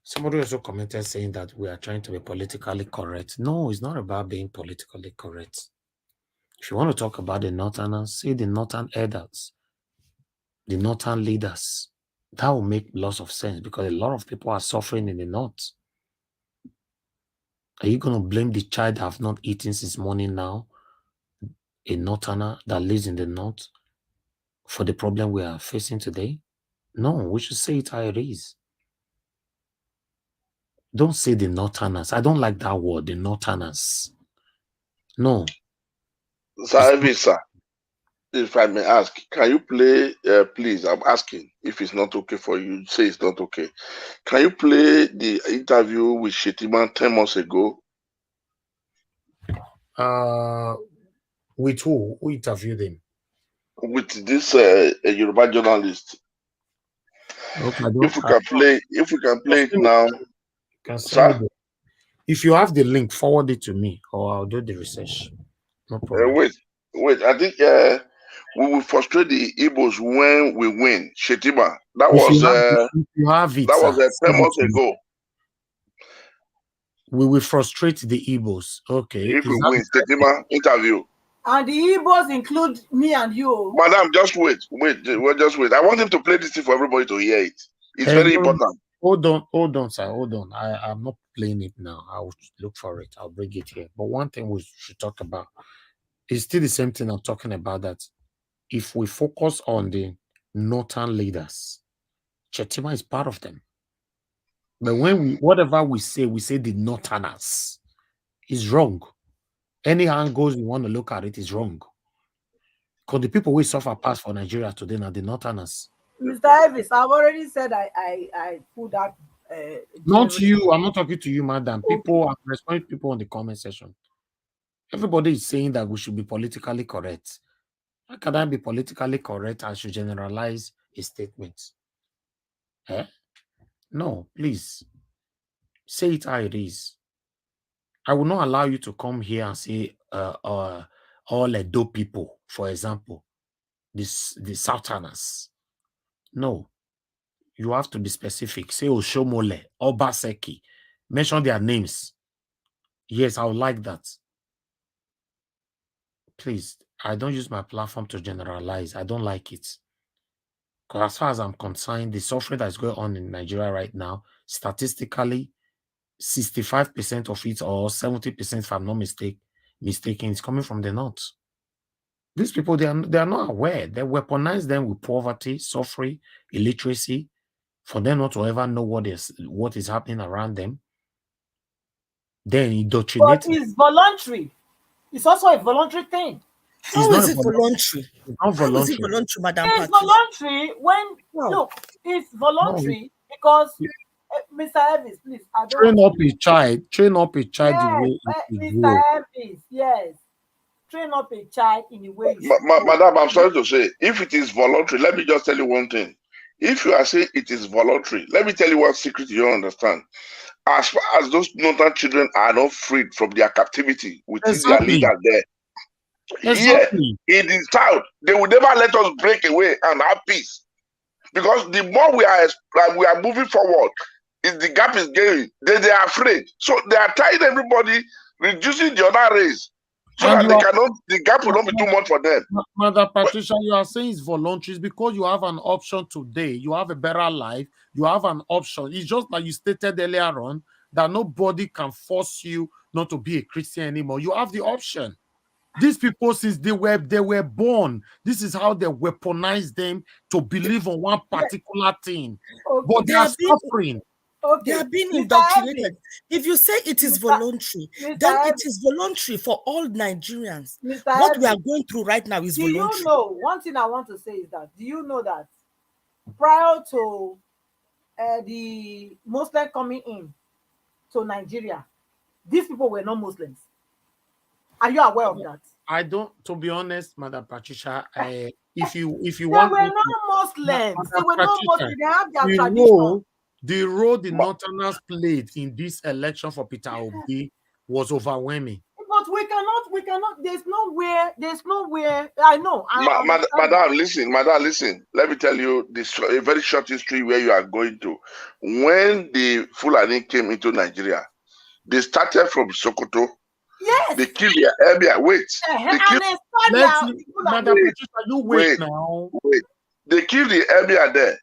Somebody also commented saying that we are trying to be politically correct. No, it's not about being politically correct. If you want to talk about the Northerners, say the Northern elders, the Northern leaders. That will make lots of sense because a lot of people are suffering in the North. Are you going to blame the child that have not eaten since morning now, a Northerner that lives in the North, for the problem we are facing today? No, we should say it how it is. Don't say the Northerners. I don't like that word, the Northerners. No. Sir, if I may ask, can you play, please, I'm asking if it's not okay for you, say it's not okay. Can you play the interview with Shetiman 10 months ago? With who? Who interviewed him? With this Yoruba journalist. Okay, if we can play it now. Sir? If you have the link, forward it to me or I'll do the research. No problem. Wait, I think we will frustrate the Igbos when we win. Shetima. That If was you have it, that was sir, 10 months ago. We will frustrate the Igbos. Okay. If we win, Shetima interview. And the Igbos include me and you. Madam, just wait. Just wait. I want him to play this thing for everybody to hear it. It's very important. Hold on, sir. Hold on. I'm not playing it now. I'll look for it. I'll bring it here. But one thing we should talk about is still the same thing I'm talking about, that if we focus on the Northern leaders, Chetima is part of them. But when whatever we say the Northerners is wrong. Any angles you want to look at it is wrong. Because the people we suffer past for Nigeria today are the Northerners. Mr. Elvis, I've already said I put that. Not you. I'm not talking to you, madam. People are responding to people on the comment section. Everybody is saying that we should be politically correct. How can I be politically correct? I should generalize a statement. No, please. Say it how it is. I will not allow you to come here and say all Edo people, for example, the Southerners. No. You have to be specific. Say Oshomole, Obaseki. Mention their names. Yes, I would like that. Please, I don't use my platform to generalize. I don't like it. Because as far as I'm concerned, the suffering that is going on in Nigeria right now, statistically, 65% of it or 70%, if I'm not mistaken, is coming from the North. These people, they are not aware. They weaponize them with poverty, suffering, illiteracy, for them not to ever know what is happening around them. Then indoctrinate. But it's voluntary. It's also a voluntary thing. How is it voluntary? It's not voluntary. How is it voluntary, Madam? It's voluntary when look, it's voluntary because Mr. Elvis, please. Train up a child the way Mr. Elvis, yes. Train up a child in the way. Madam, I'm sorry to say, if it is voluntary, let me just tell you one thing. If you are saying it is voluntary, let me tell you one secret you don't understand. As far as those northern children are not freed from their captivity with their leader there, here in the south, they will never let us break away and have peace. Because the more we are moving forward, the gap is getting, they are afraid. So they are telling everybody, reducing the other race, so that the gap will not be too much for them. Mother Patricia, you are saying it's voluntary because you have an option today. You have a better life. You have an option. It's just like you stated earlier on that nobody can force you not to be a Christian anymore. You have the option. These people, since they were born, this is how they weaponize them to believe on one particular thing. Okay. But they are suffering. They are being indoctrinated. If you say it is voluntary, then it is voluntary for all Nigerians. What we are going through right now is voluntary. Do you know, one thing I want to say is that, do you know that prior to the Muslim coming in to Nigeria, these people were not Muslims? Are you aware of that? I don't, to be honest, Madam Patricia, if you they want... They were not Muslims. They were not Muslims. They have their tradition. The role the Northerners played in this election for Peter Obi was overwhelming. But We cannot. There's nowhere. I know. Madam, listen. Let me tell you this a very short history where you are going to. When the Fulani came into Nigeria, they started from Sokoto. Yes. They killed their Emir. Wait. They killed. Madam Patricia, you wait now. Wait. They killed the Emir there.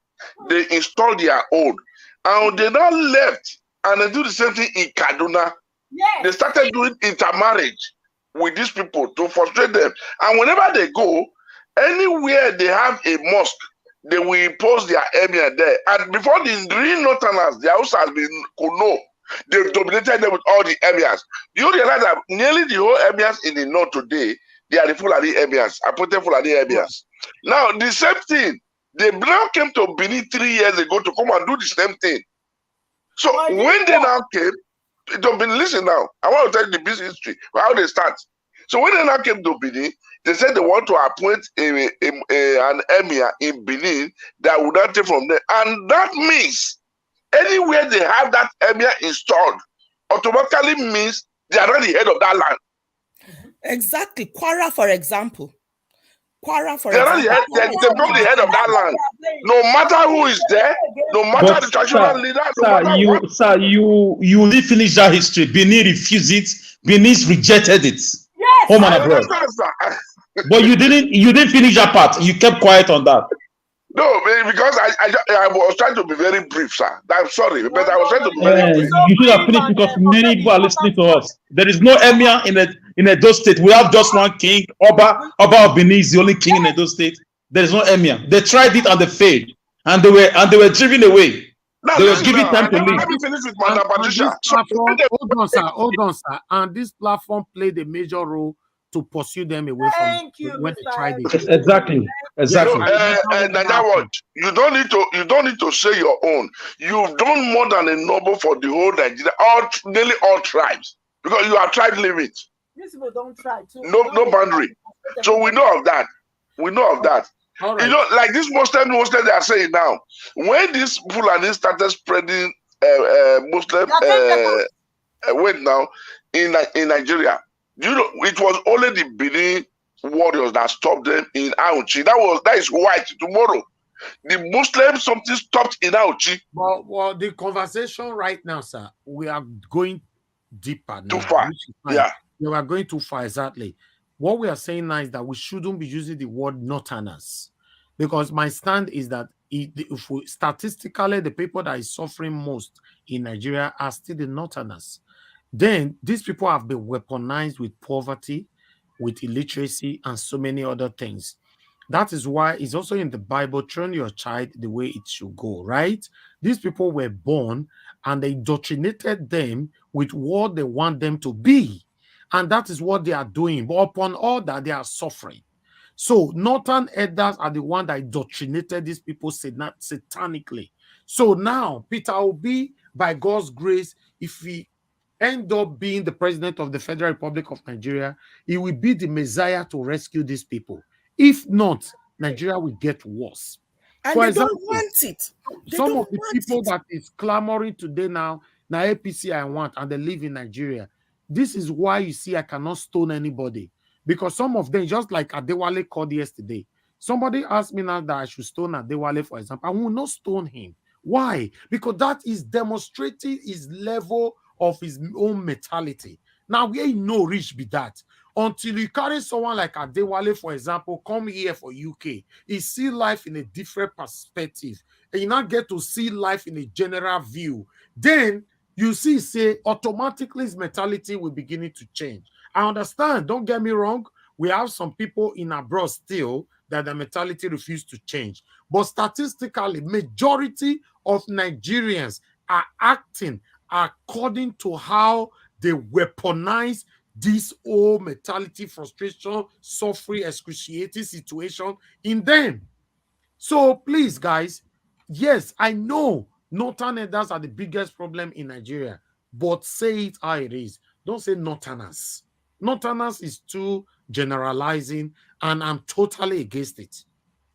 They installed their own, and they now left and they do the same thing in Kaduna. Yes. They started doing intermarriage with these people to frustrate them. And whenever they go, anywhere they have a mosque, they will impose their emir there. And before the real northerners, their house has been Kuno. They've dominated them with all the emirs. You realize that nearly the whole emirs in the north today, they are the Fulani emirs, appointed Fulani emirs. Now, the same thing, they now came to Benin 3 years ago to come and do the same thing. So when they now came, listen now, I want to tell you the business history, how they start. So when they now came to Benin, they said they want to appoint an emir in Benin that would not take from them. And that means anywhere they have that emir installed, automatically means they are not the head of that land. Exactly. Kwara, for example. They become the head of that land. No matter who is there, no matter the traditional leader, you didn't finish that history. Benin refused it. Benin rejected it. Yes, home and abroad. But you didn't finish that part. You kept quiet on that. No, because I was trying to be very brief, sir. I'm sorry, but I was trying to be very brief. You should have finished because many people are listening to us. There is no emir in Edo State. We have just one king. Oba of Benin is the only king in Edo State. There is no emir. They tried it and they failed, and they were driven away. They were given time to leave. Let me finish with Madam Patricia. Hold on, sir. And this platform played a major role to pursue them away from when they tried it. Exactly. And that what you don't need to say your own. You've done more than enough for the whole Nigeria, nearly all tribes, because you have tried limit. These people don't try to. No boundary. So we know of that. Right. You know, like this Muslim they are saying now. When these Fulani started spreading Muslim weight now in Nigeria, you know, it was only the Benin warriors that stopped them in Auchi. That is white tomorrow. The Muslims something stopped in Auchi. Well, the conversation right now, sir, we are going deeper now. Too far. Yeah. We are going too far, exactly. What we are saying now is that we shouldn't be using the word northerners, because my stand is that statistically, the people that is suffering most in Nigeria are still the northerners. Then these people have been weaponized with poverty, with illiteracy, and so many other things. That is why it's also in the Bible, train your child the way it should go, right? These people were born and they indoctrinated them with what they want them to be. And that is what they are doing. But upon all that, they are suffering. So northern elders are the one that indoctrinated these people satanically. So now Peter Obi, by God's grace, if he end up being the president of the Federal Republic of Nigeria, he will be the Messiah to rescue these people. If not, Nigeria will get worse. And for example, don't want it. Some of the people that is clamoring today now APC I want, and they live in Nigeria. This is why you see I cannot stone anybody, because some of them, just like Adewale called yesterday, somebody asked me now that I should stone Adewale, for example. I will not stone him. Why? Because that is demonstrating his level of his own mentality. Now, we ain't no rich be that. Until you carry someone like Adewale, for example, come here for UK, he see life in a different perspective, and you not get to see life in a general view. Then you see, say, automatically his mentality will begin to change. I understand, don't get me wrong, we have some people in abroad still that the mentality refuses to change. But statistically, majority of Nigerians are acting according to how they weaponize this whole mentality, frustration, suffering, excruciating situation in them. So please, guys, yes, I know northern elders are the biggest problem in Nigeria, but say it how it is. Don't say northerners. Northerners is too generalizing, and I'm totally against it.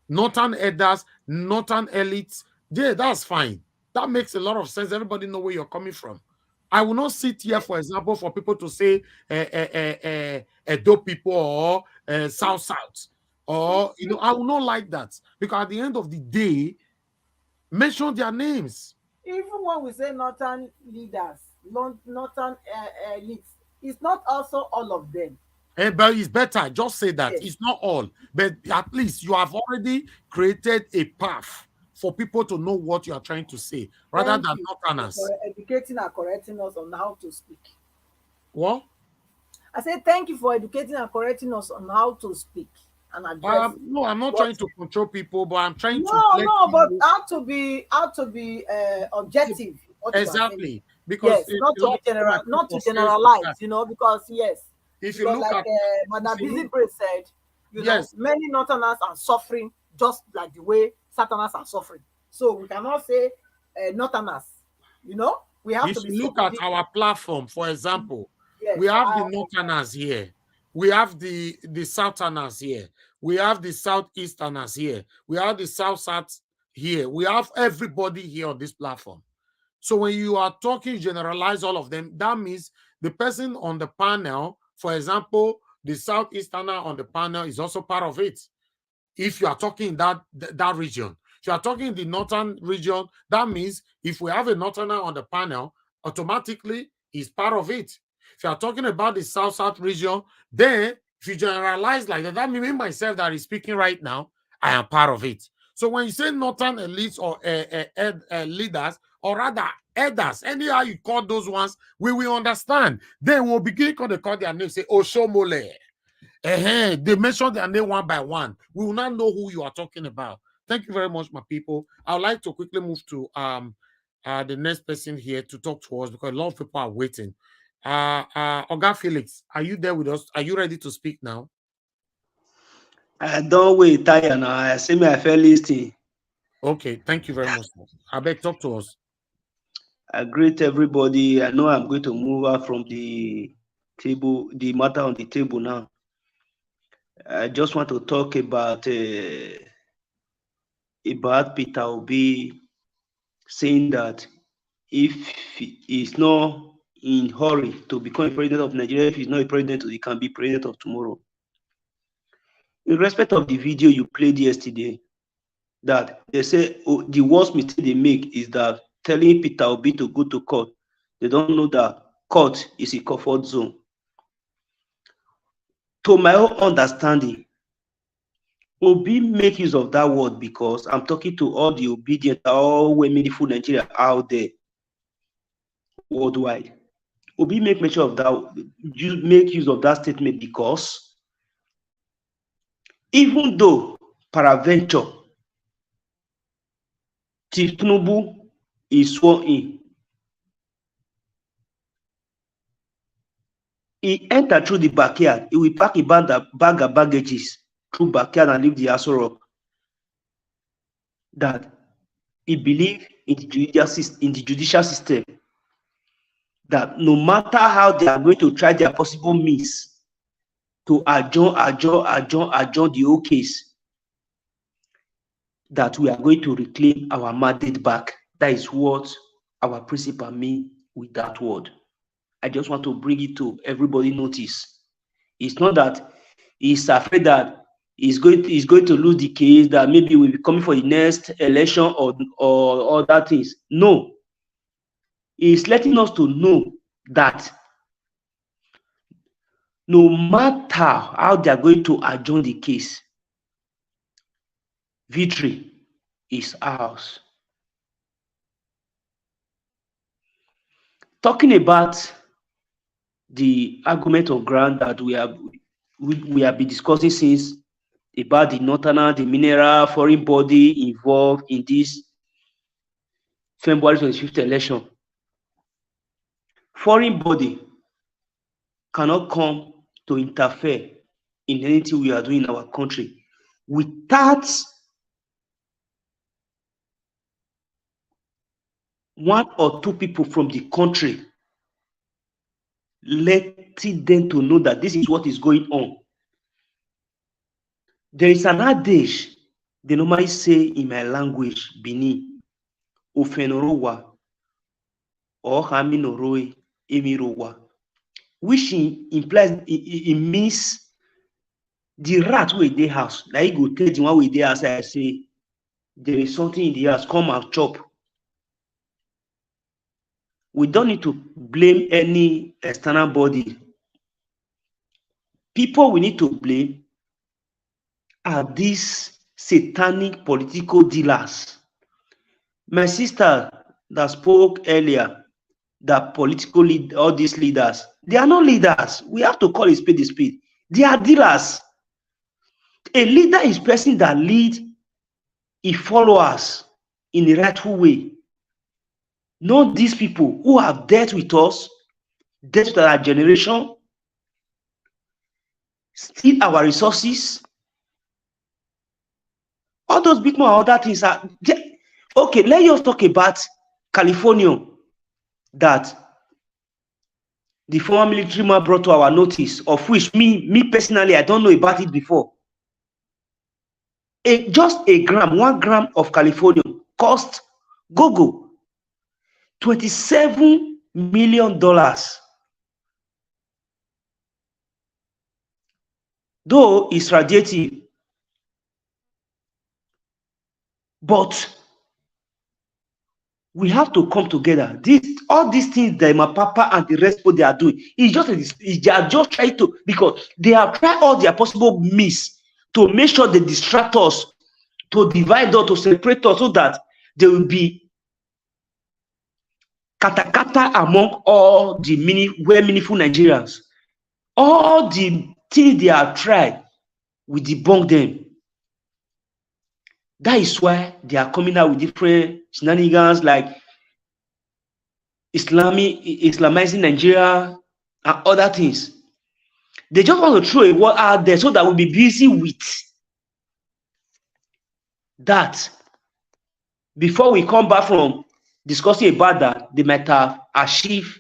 Northern elders, northern elites, yeah, that's fine. That makes a lot of sense. Everybody know where you're coming from. I will not sit here, for example, for people to say Edo people or South, or I will not like that, because at the end of the day, mention their names. Even when we say northern leaders, northern elites, it's not also all of them. But it's better, just say that. Yes. It's not all, but at least you have already created a path for people to know what you are trying to say, rather than northerners. For educating and correcting us on how to speak. What? I said thank you for educating and correcting us on how to speak and address. No, I'm not trying to control people, but I'm trying to. No, but how to be objective. Exactly, because yes, not to generalize, because yes, if you look like at Madam Busy said, yes, many northerners are suffering just like the way Southerners are suffering. So we cannot say northerners. We have to look at our platform, for example. Yes, we have the northerners here, we have the southerners here, we have the southeasterners here, we have the south here, we have everybody here on this platform. So when you are talking, generalize all of them, that means the person on the panel, for example, the southeasterner on the panel is also part of it. If you are talking that region, if you are talking the northern region, that means if we have a northerner on the panel, automatically he's part of it. If you are talking about the south region, then if you generalize like that, that means myself that is speaking right now, I am part of it. So when you say northern elites or leaders, or rather elders, anyhow you call those ones, we will understand. Then we'll begin to call their name, say Oshomole. They mention their name one by one. We will not know who you are talking about. Thank you very much, my people. I would like to quickly move to the next person here to talk to us, because a lot of people are waiting. Oga Felix, are you there with us? Are you ready to speak now? I don't wait, tire now. I say me I fell listening. Okay, thank you very much. I beg, talk to us. I greet everybody. I know I'm going to move out from the table, the matter on the table now. I just want to talk about Peter Obi saying that if he's not in hurry to become a president of Nigeria, if he's not a president, he can be president of tomorrow. In respect of the video you played yesterday, that they say the worst mistake they make is that telling Peter Obi to go to court. They don't know that court is a comfort zone. To my own understanding, Obi make use of that word because I'm talking to all the obedient, all meaningful Nigeria out there worldwide. Obi make mention of that, make use of that statement because even though peradventure Tinubu is sworn in, he entered through the backyard. He will pack a bag of baggages through backyard and leave the Aso Rock. That he believe in the judicial system, that no matter how they are going to try their possible means to adjourn the whole case, that we are going to reclaim our mandate back. That is what our principal mean with that word. I just want to bring it to everybody notice. It's not that he's afraid that he's going to lose the case, that maybe we'll be coming for the next election or other things. No. He's letting us to know that no matter how they are going to adjourn the case, victory is ours. Talking about the argument of ground that we have been discussing since, about the northerner, the mineral foreign body involved in this February 25th election. Foreign body cannot come to interfere in anything we are doing in our country without one or two people from the country letting them to know that this is what is going on. There is an adage they normally say in my language, Bini, Ofenorowa, or Haminoroe Emirowa, which implies it means the rat wey dey house. Now you go tell the one wey dey outside say there is something in the house, come and chop. We don't need to blame any external body. People we need to blame are these satanic political dealers. My sister that spoke earlier, that all these leaders, they are not leaders. We have to call a spade a spade. They are dealers. A leader is a person that leads his followers in the rightful way. Not these people who have dealt with us, dealt with our generation, steal our resources. All those big more other things are okay. Let us talk about California that the former military man brought to our notice, of which me personally, I don't know about it before. Just 1 gram of California cost Google $27 million. Though it's radiative, but we have to come together. All these things that my papa and the rest of they are doing, they are just trying to, because they have tried all their possible means to make sure they distract us, to divide us, to separate us, so that there will be kata among all the meaningful Nigerians. All the things they have tried, we debunk them. That is why they are coming out with different shenanigans like Islamizing Nigeria and other things. They just want to throw a word out there so that we'll be busy with that. Before we come back from discussing about that, they might have achieved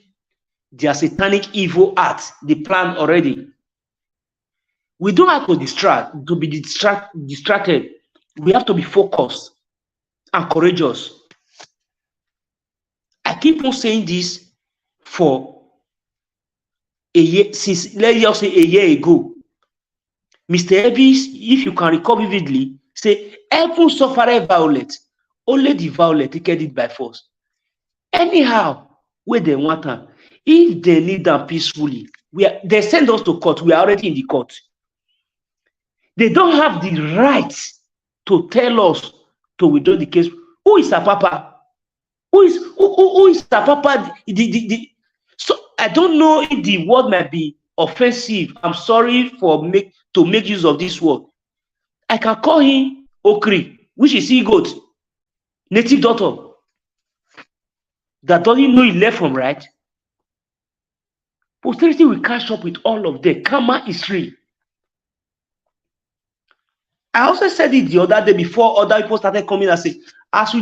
their satanic evil act, the plan already. We don't have to be distracted. We have to be focused and courageous. I keep on saying this for a year, since let's just say a year ago. Mr. Elvis, if you can recall vividly, say, "Heaven suffered violence, only the violent take it by force." Anyhow, where they want them, if they need them peacefully, they send us to court. We are already in the court. They don't have the right to tell us to withdraw the case. Who is our papa? Who is our papa? So I don't know if the word might be offensive. I'm sorry to make use of this word. I can call him Okri, which is he goat, native daughter, that doesn't know he left from right. Posterity will catch up with all of them. Karma is real. I also said it the other day before other people started coming and say, as we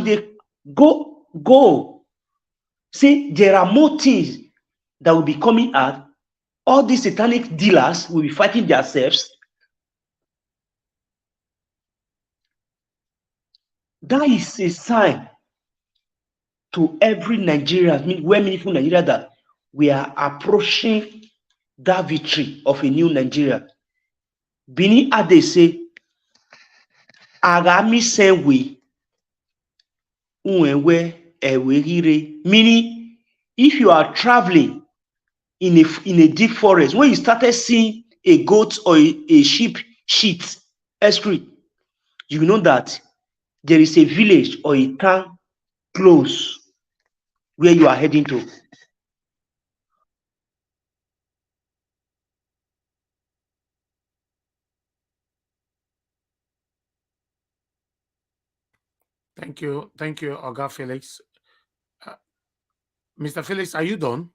go, say there are more things that will be coming out. All these satanic dealers will be fighting themselves. That is a sign to every Nigerian, where meaningful Nigeria, that we are approaching that victory of a new Nigeria. Bini Ade say, Agami Senwe, meaning if you are traveling in a deep forest, when you started seeing a goat or a sheep shit, excrete, you know that there is a village or a town close where you are heading to. Thank you, Oga Felix. Mr. Felix, are you done?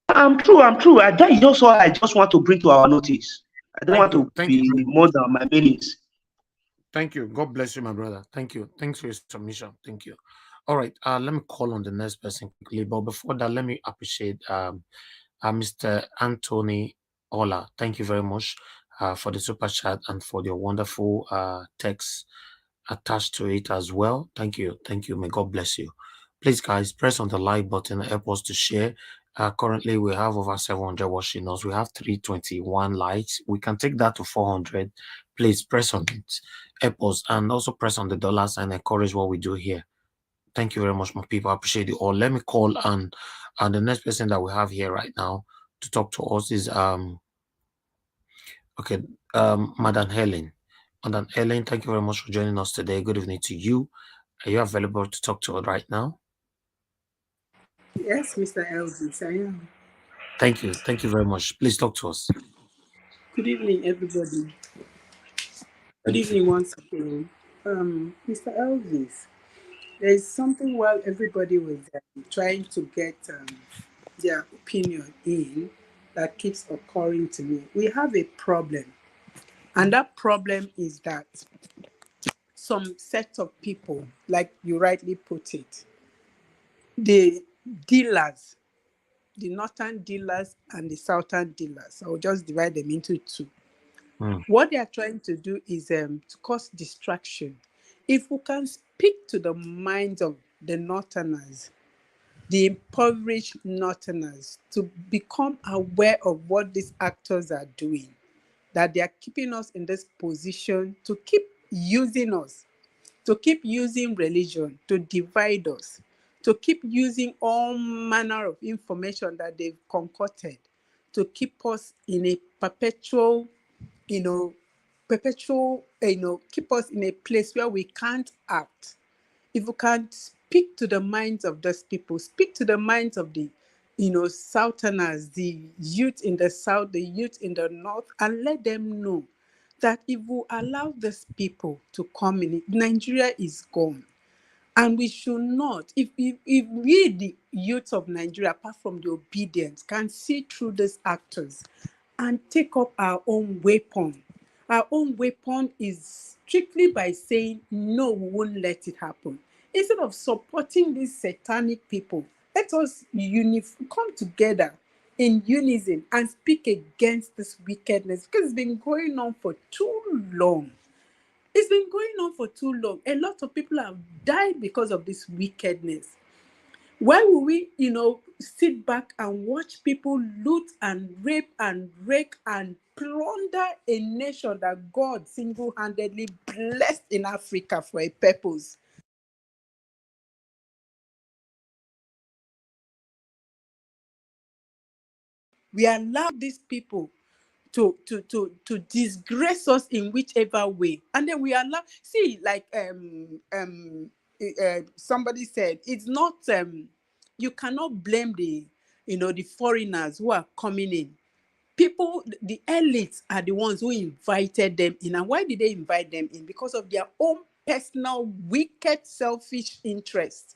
I'm true. That is also I just want to bring to our notice. I don't want to be more than my meanings. Thank you. God bless you, my brother. Thank you. Thanks for your submission. Thank you. All right. Let me call on the next person quickly. But before that, let me appreciate Mr. Anthony Ola. Thank you very much for the super chat and for your wonderful text attached to it as well. Thank you. May God bless you. Please, guys, press on the like button and help us to share. Currently, we have over 700 watching us. We have 321 likes. We can take that to 400. Please press on it, help us, and also press on the dollar sign and encourage what we do here. Thank you very much, my people. I appreciate you all. Let me call and the next person that we have here right now to talk to us is Madam Helen. Madam Helen, thank you very much for joining us today. Good evening to you. Are you available to talk to us right now? Yes, Mr. Elvis, I am. Thank you. Thank you very much. Please talk to us. Good evening, everybody. Good evening once again. Mr. Elvis, there is something while everybody was trying to get their opinion in that keeps occurring to me. We have a problem. And that problem is that some set of people, like you rightly put it, the dealers, the northern dealers and the southern dealers, I'll just divide them into two. What they are trying to do is to cause distraction. If we can speak to the minds of the northerners, the impoverished northerners, to become aware of what these actors are doing, that they are keeping us in this position to keep using us, to keep using religion to divide us, to keep using all manner of information that they've concocted to keep us in a perpetual, keep us in a place where we can't act. If we can't speak to the minds of those people, speak to the minds of the, Southerners, the youth in the South, the youth in the North, and let them know that if we allow these people to come in, Nigeria is gone. And we should not, if we, the youth of Nigeria, apart from the obedience, can see through these actors and take up our own weapon. Our own weapon is strictly by saying, no, we won't let it happen. Instead of supporting these satanic people, let us come together in unison and speak against this wickedness, because it's been going on for too long. It's been going on for too long. A lot of people have died because of this wickedness. Why will we, sit back and watch people loot and rape and wreck and plunder a nation that God single-handedly blessed in Africa for a purpose? We allow these people to disgrace us in whichever way, and then we allow. See, like somebody said, it's not you cannot blame the foreigners who are coming in. People, the elites are the ones who invited them in. And why did they invite them in? Because of their own personal wicked selfish interests.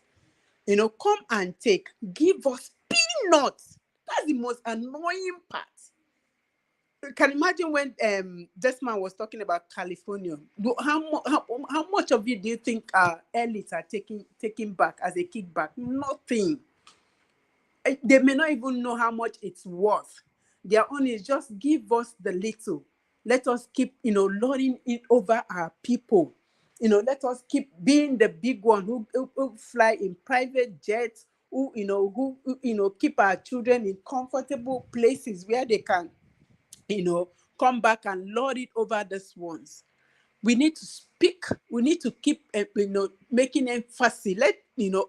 Come and take, give us peanuts. That's the most annoying part. You can imagine when this man was talking about California. How much of it do you think elites are taking back as a kickback? Nothing. They may not even know how much it's worth. Their own is just give us the little. Let us keep, lording it over our people. Let us keep being the big one who fly in private jets, who keep our children in comfortable places where they can come back and lord it over these ones. We need to speak. We need to keep, making emphasis. Let,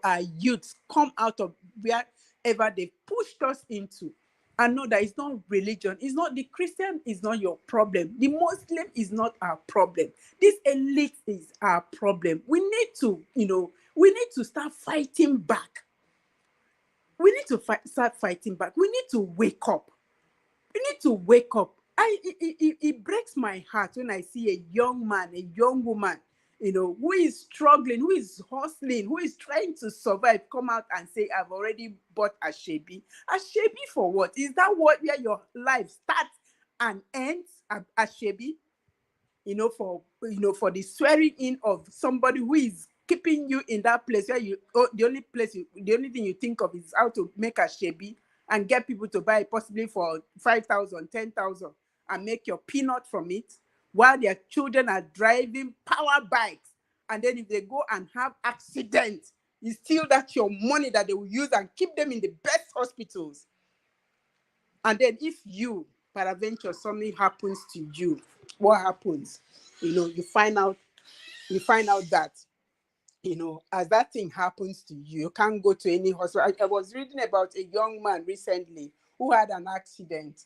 our youths come out of wherever they pushed us into. And know that it's not religion. It's not the Christian is not your problem. The Muslim is not our problem. This elite is our problem. We need to start fighting back. We need to start fighting back. We need to wake up. We need to wake up. It breaks my heart when I see a young man, a young woman, who is struggling, who is hustling, who is trying to survive, come out and say, I've already bought a shebi. A shebi for what? Is that where your life starts and ends? A shebi? For the swearing in of somebody who is keeping you in that place where the only thing you think of is how to make a shebi and get people to buy it possibly for 5,000, 10,000 and make your peanut from it, while their children are driving power bikes. And then if they go and have accidents, You steal that your money that they will use and keep them in the best hospitals. And then if you, peradventure, something happens to you, what happens? You find out that, as that thing happens to you, you can't go to any hospital. I was reading about a young man recently who had an accident.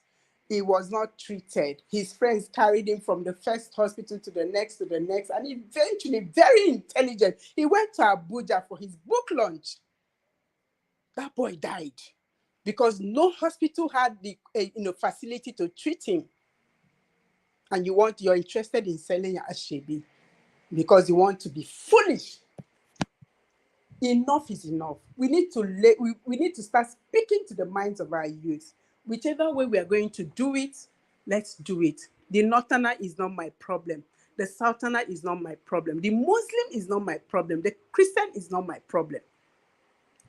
He was not treated. His friends carried him from the first hospital to the next, and eventually, very intelligent, he went to Abuja for his book launch. That boy died because no hospital had the facility to treat him. And you're interested in selling your Ashebi because you want to be foolish. Enough is enough. We need to start speaking to the minds of our youth. Whichever way we are going to do it, let's do it. The Northerner is not my problem. The Southerner is not my problem. The Muslim is not my problem. The Christian is not my problem.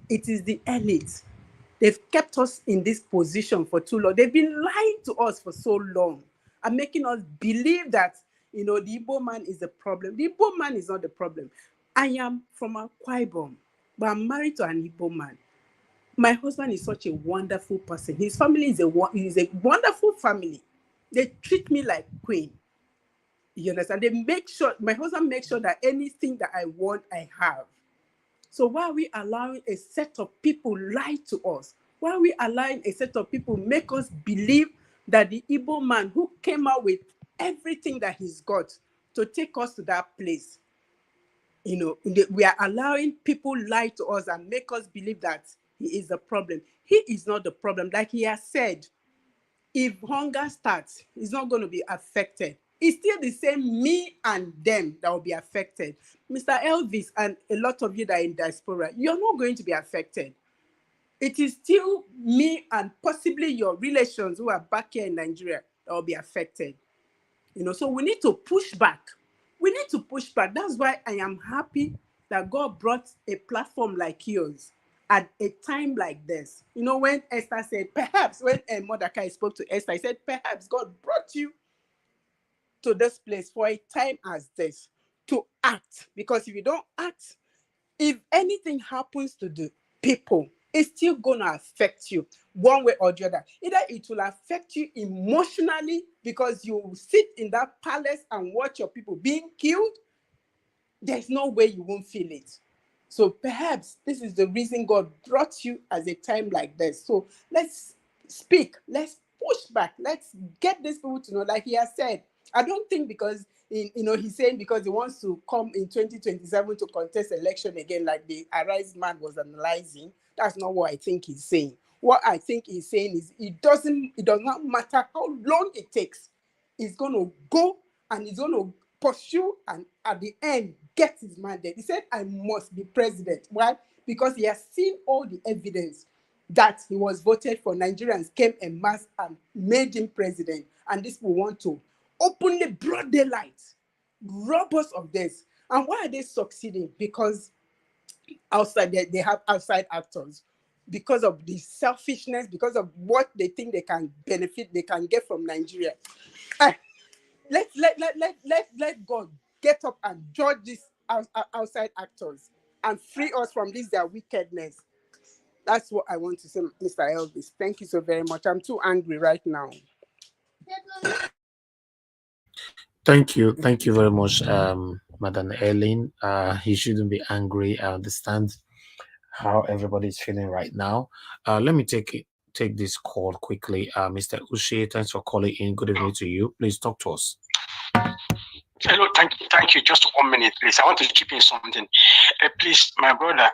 It is the elite. They've kept us in this position for too long. They've been lying to us for so long and making us believe that, the Igbo man is the problem. The Igbo man is not the problem. I am from Akwa Ibom, but I'm married to an Igbo man. My husband is such a wonderful person. His family is a wonderful family. They treat me like queen. You understand? My husband makes sure that anything that I want, I have. So why are we allowing a set of people lie to us? Why are we allowing a set of people make us believe that the Igbo man who came out with everything that he's got to take us to that place? We are allowing people lie to us and make us believe that he is the problem. He is not the problem. Like he has said, if hunger starts, he's not going to be affected. It's still the same me and them that will be affected. Mr. Elvis and a lot of you that are in diaspora, you're not going to be affected. It is still me and possibly your relations who are back here in Nigeria that will be affected. So we need to push back. We need to push back. That's why I am happy that God brought a platform like yours at a time like this. When Esther said, perhaps, when Mordecai spoke to Esther, I said, perhaps God brought you to this place for a time as this to act. Because if you don't act, if anything happens to the people, it's still going to affect you one way or the other. Either it will affect you emotionally because you sit in that palace and watch your people being killed. There's no way you won't feel it. So perhaps this is the reason God brought you at a time like this. So let's speak. Let's push back. Let's get these people to know, like he has said. I don't think because, he's saying because he wants to come in 2027 to contest election again, like the Arise man was analyzing. That's not what I think he's saying. What I think he's saying is it does not matter how long it takes. He's going to go and he's going to pursue and at the end get his mandate. He said, I must be president. Why? Because he has seen all the evidence that he was voted for. Nigerians came en masse and made him president. And these people want to openly, broad daylight, rob us of this. And why are they succeeding? Because they have outside actors. Because of the selfishness, because of what they think they can get from Nigeria. Let God get up and judge these outside actors and free us from their wickedness. That's what I want to say, Mr. Elvis. Thank you so very much. I'm too angry right now. Thank you very much, Madam Eileen. He shouldn't be angry. I understand how everybody's feeling right now. Let me take this call quickly. Mr. Uche, thanks for calling in. Good evening to you. Please talk to us. Hello, thank you. Just 1 minute, please. I want to chip in something. Please, my brother,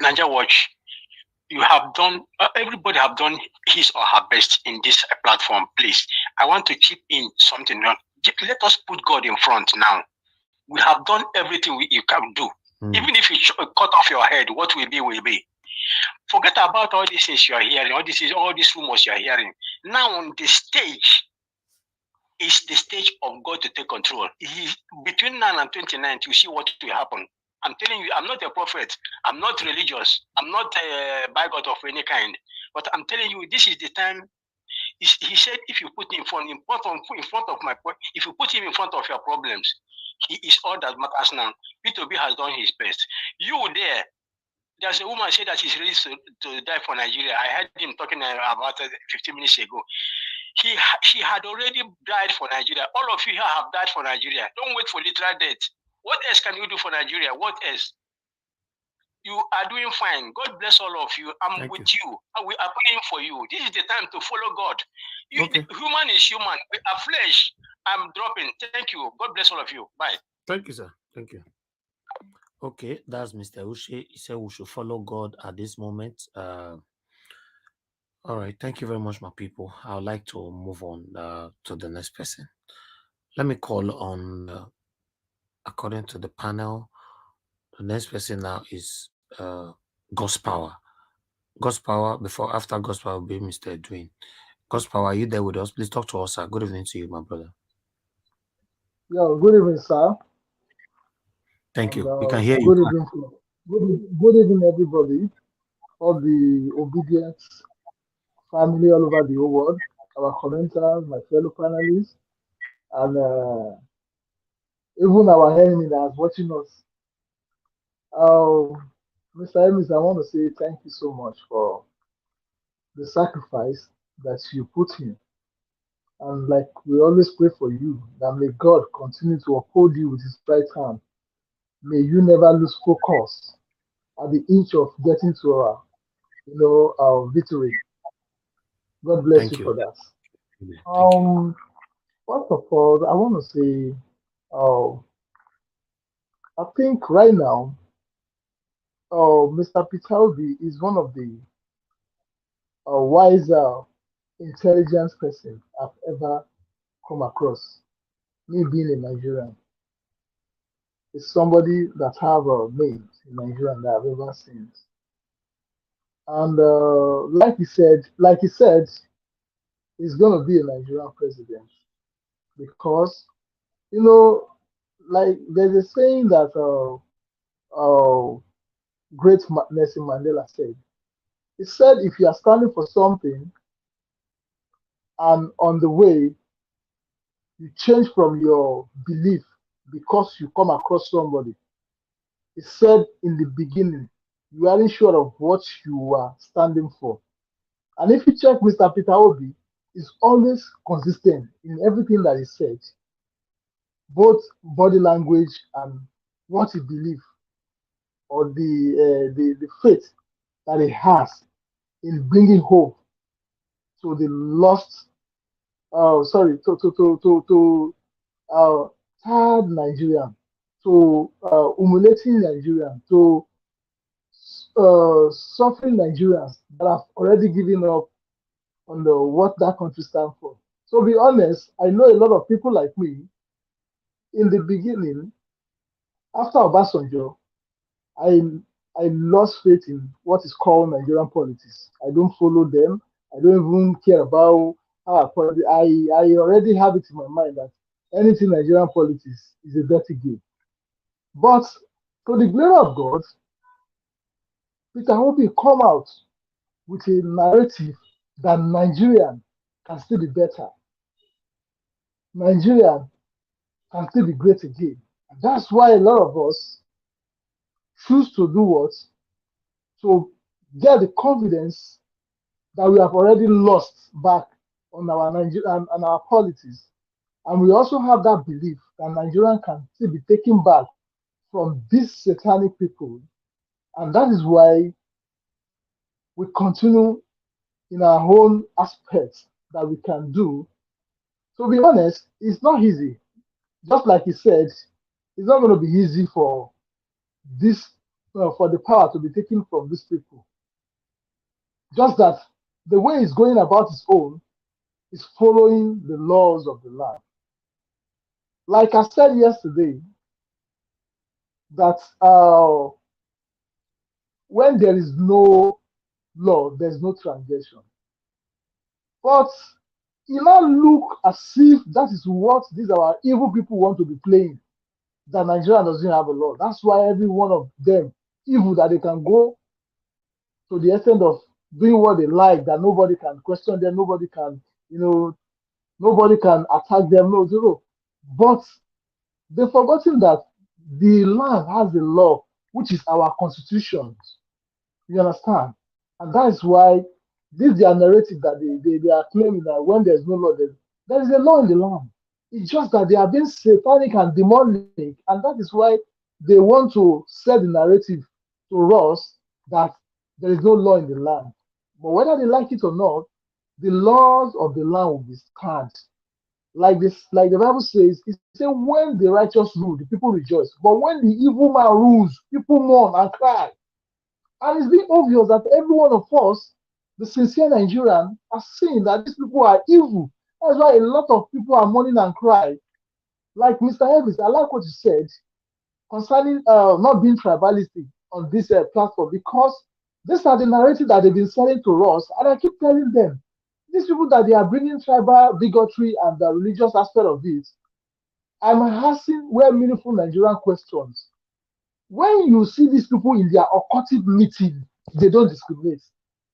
Niger Watch, you have done, everybody have done his or her best in this platform, please. I want to chip in something. Let us put God in front now. We have done everything you can do. Even if you cut off your head, what will be, will be. Forget about all these things you are hearing, all these rumors you are hearing. Now on the stage, is the stage of God to take control. Between now and 29, you see what will happen. I'm telling you, I'm not a prophet. I'm not religious. I'm not a bigot of any kind. But I'm telling you, this is the time He said, if you put him in front of my, if you put him in front of your problems, he is all that matters now. P2B has done his best. You there, there's a woman said that she's ready to die for Nigeria. I heard him talking about it 15 minutes ago. She had already died for Nigeria. All of you here have died for Nigeria. Don't wait for literal death. What else can you do for Nigeria? What else? You are doing fine. God bless all of you. I'm with you. We are praying for you. This is the time to follow God. Human is human. We are flesh. I'm dropping. Thank you. God bless all of you. Bye. Thank you, sir. Thank you. Okay, that's Mr. Uche. He said we should follow God at this moment. All right. Thank you very much, my people. I would like to move on to the next person. Let me call on, according to the panel, the next person now is God's Power. God's Power, after God's Power will be Mr. Edwin. God's Power, are you there with us? Please talk to us, sir. Good evening to you, my brother. Yeah, good evening, sir. Thank And, you. We can hear good you. evening, good evening, everybody. All the obedience family all over the whole world, our commenters, my fellow panelists, and even our enemy that is watching us. Mr. Emis, I want to say thank you so much for the sacrifice that you put in. And like we always pray for you, that may God continue to uphold you with his right hand. May you never lose focus at the inch of getting to our victory. God bless Thank you you for that. Thank you. First of all, I want to say, I think right now, Mr. Peter is one of the wiser, intelligent person I've ever come across. Me being a Nigerian, is somebody that have a name in Nigeria that I've ever seen. And like he said, he's gonna be a Nigerian president because like there's a saying that great Nelson Mandela said. He said, if you are standing for something and on the way you change from your belief because you come across somebody, he said in the beginning, you aren't sure of what you are standing for. And if you check Mr. Peter Obi, he's always consistent in everything that he said, both body language and what he believes, or the faith that he has in bringing hope to the lost, tired Nigerian, to humiliating Nigerian, to suffering Nigerians that have already given up on what that country stands for. So, to be honest, I know a lot of people like me. In the beginning, after Obasanjo, I lost faith in what is called Nigerian politics. I don't follow them. I don't even care about how I already have it in my mind that anything Nigerian politics is a dirty game. But to the glory of God, Peter Obi come out with a narrative that Nigeria can still be better. Nigeria can still be great again. That's why a lot of us choose to do what? To get the confidence that we have already lost back on our Nigerian and our politics. And we also have that belief that Nigeria can still be taken back from these satanic people. And that is why we continue in our own aspects that we can do. To be honest, it's not easy. Just like he said, it's not going to be easy for this, for the power to be taken from these people. Just that the way he's going about his own is following the laws of the land. Like I said yesterday, that when there is no law, there's no transgression. But it now look as if that is what these our evil people want to be playing, that Nigeria doesn't have a law. That's why every one of them, evil, that they can go to the extent of doing what they like, that nobody can question them, nobody can nobody can attack them. No, zero. But they've forgotten that the land has a law, which is our constitution. You understand? And that is why this is their narrative that they are claiming that when there's no law, there is a law in the land. It's just that they are being satanic and demonic, and that is why they want to sell the narrative to us that there is no law in the land. But whether they like it or not, the laws of the land will be stand. Like the Bible says, it says when the righteous rule, the people rejoice. But when the evil man rules, people mourn and cry. And it's been obvious that every one of us, the sincere Nigerian, are seeing that these people are evil. That's why a lot of people are mourning and crying. Like Mr. Elvis, I like what you said concerning not being tribalistic on this platform, because these are the narrative that they've been selling to us, and I keep telling them, these people that they are bringing tribal bigotry and the religious aspect of it, I'm asking well meaningful Nigerian questions. When you see these people in their occultic meeting, they don't discriminate.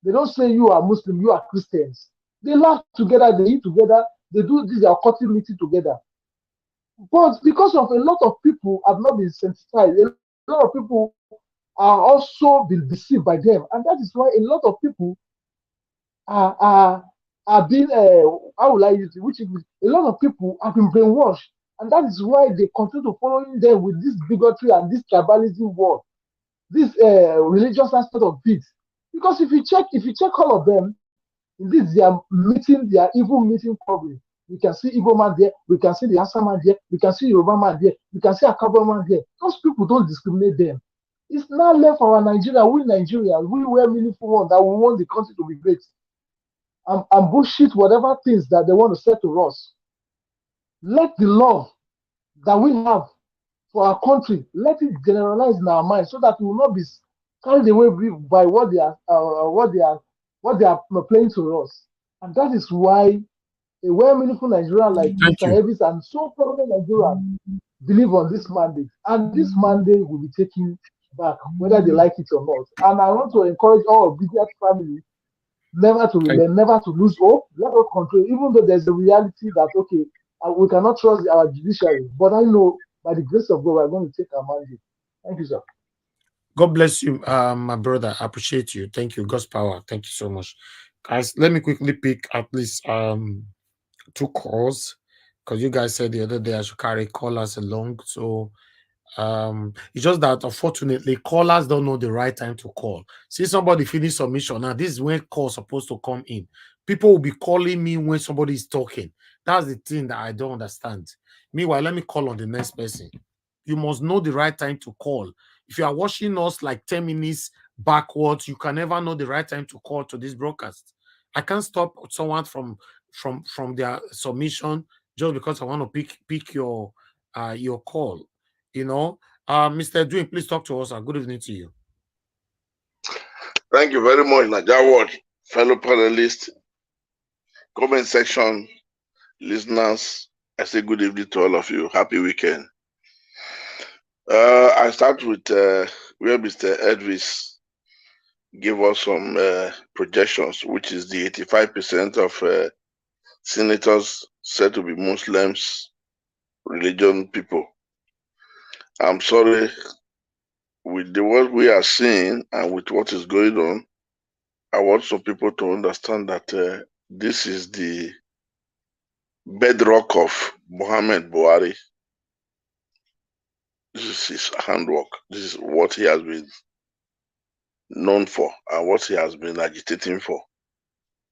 They don't say you are Muslim, you are Christians. They laugh together, they eat together, they do this occultic meeting together. But because of a lot of people have not been sensitized, a lot of people are also been deceived by them, and that is why a lot of people are being how will I use it? Which is, a lot of people have been brainwashed, and that is why they continue to following them with this bigotry and this tribalism war, this religious aspect of it. Because if you check all of them, in this their evil meeting probably. We can see Igbo man there, we can see the Hausa man there, we can see Yoruba man there, we can see Akaba man there. Those people don't discriminate them. It's not left for our Nigeria, we Nigerians, we were meaningful ones that we want the country to be great. And bullshit whatever things that they want to say to us. Let the love that we have for our country, let it generalize in our minds so that we will not be carried away by what they are playing to us. And that is why a well meaningful Nigerian like Mr. Elvis and so prominent Nigerians believe on this mandate. And this mandate will be taken back, whether they like it or not. And I want to encourage all obedient families never to relent, never to lose hope. Let us control, even though there's a reality that, okay, we cannot trust our judiciary. But I know by the grace of God, we're going to take our mandate. Thank you, sir. God bless you, my brother. I appreciate you. Thank you. God's power. Thank you so much. Guys, let me quickly pick at least 2 calls, because you guys said the other day I should carry callers along. So it's just that unfortunately callers don't know the right time to call. See somebody finish submission, now this is when calls supposed to come in. People will be calling me when somebody is talking. That's the thing that I don't understand. Meanwhile, let me call on the next person. You must know the right time to call. If you are watching us like 10 minutes backwards, you can never know the right time to call to this broadcast. I can't stop someone from their submission just because I want to pick your call. You know, Mr. Edwin, please talk to us. Good evening to you. Thank you very much, Najawad, fellow panelists, comment section, listeners. I say good evening to all of you. Happy weekend. I start with where Mr. Edvis gave us some projections, which is the 85% of senators said to be Muslims, religion people. I'm sorry, with what we are seeing and with what is going on, I want some people to understand that this is the bedrock of Mohammed Buhari. This is his handwork. This is what he has been known for and what he has been agitating for.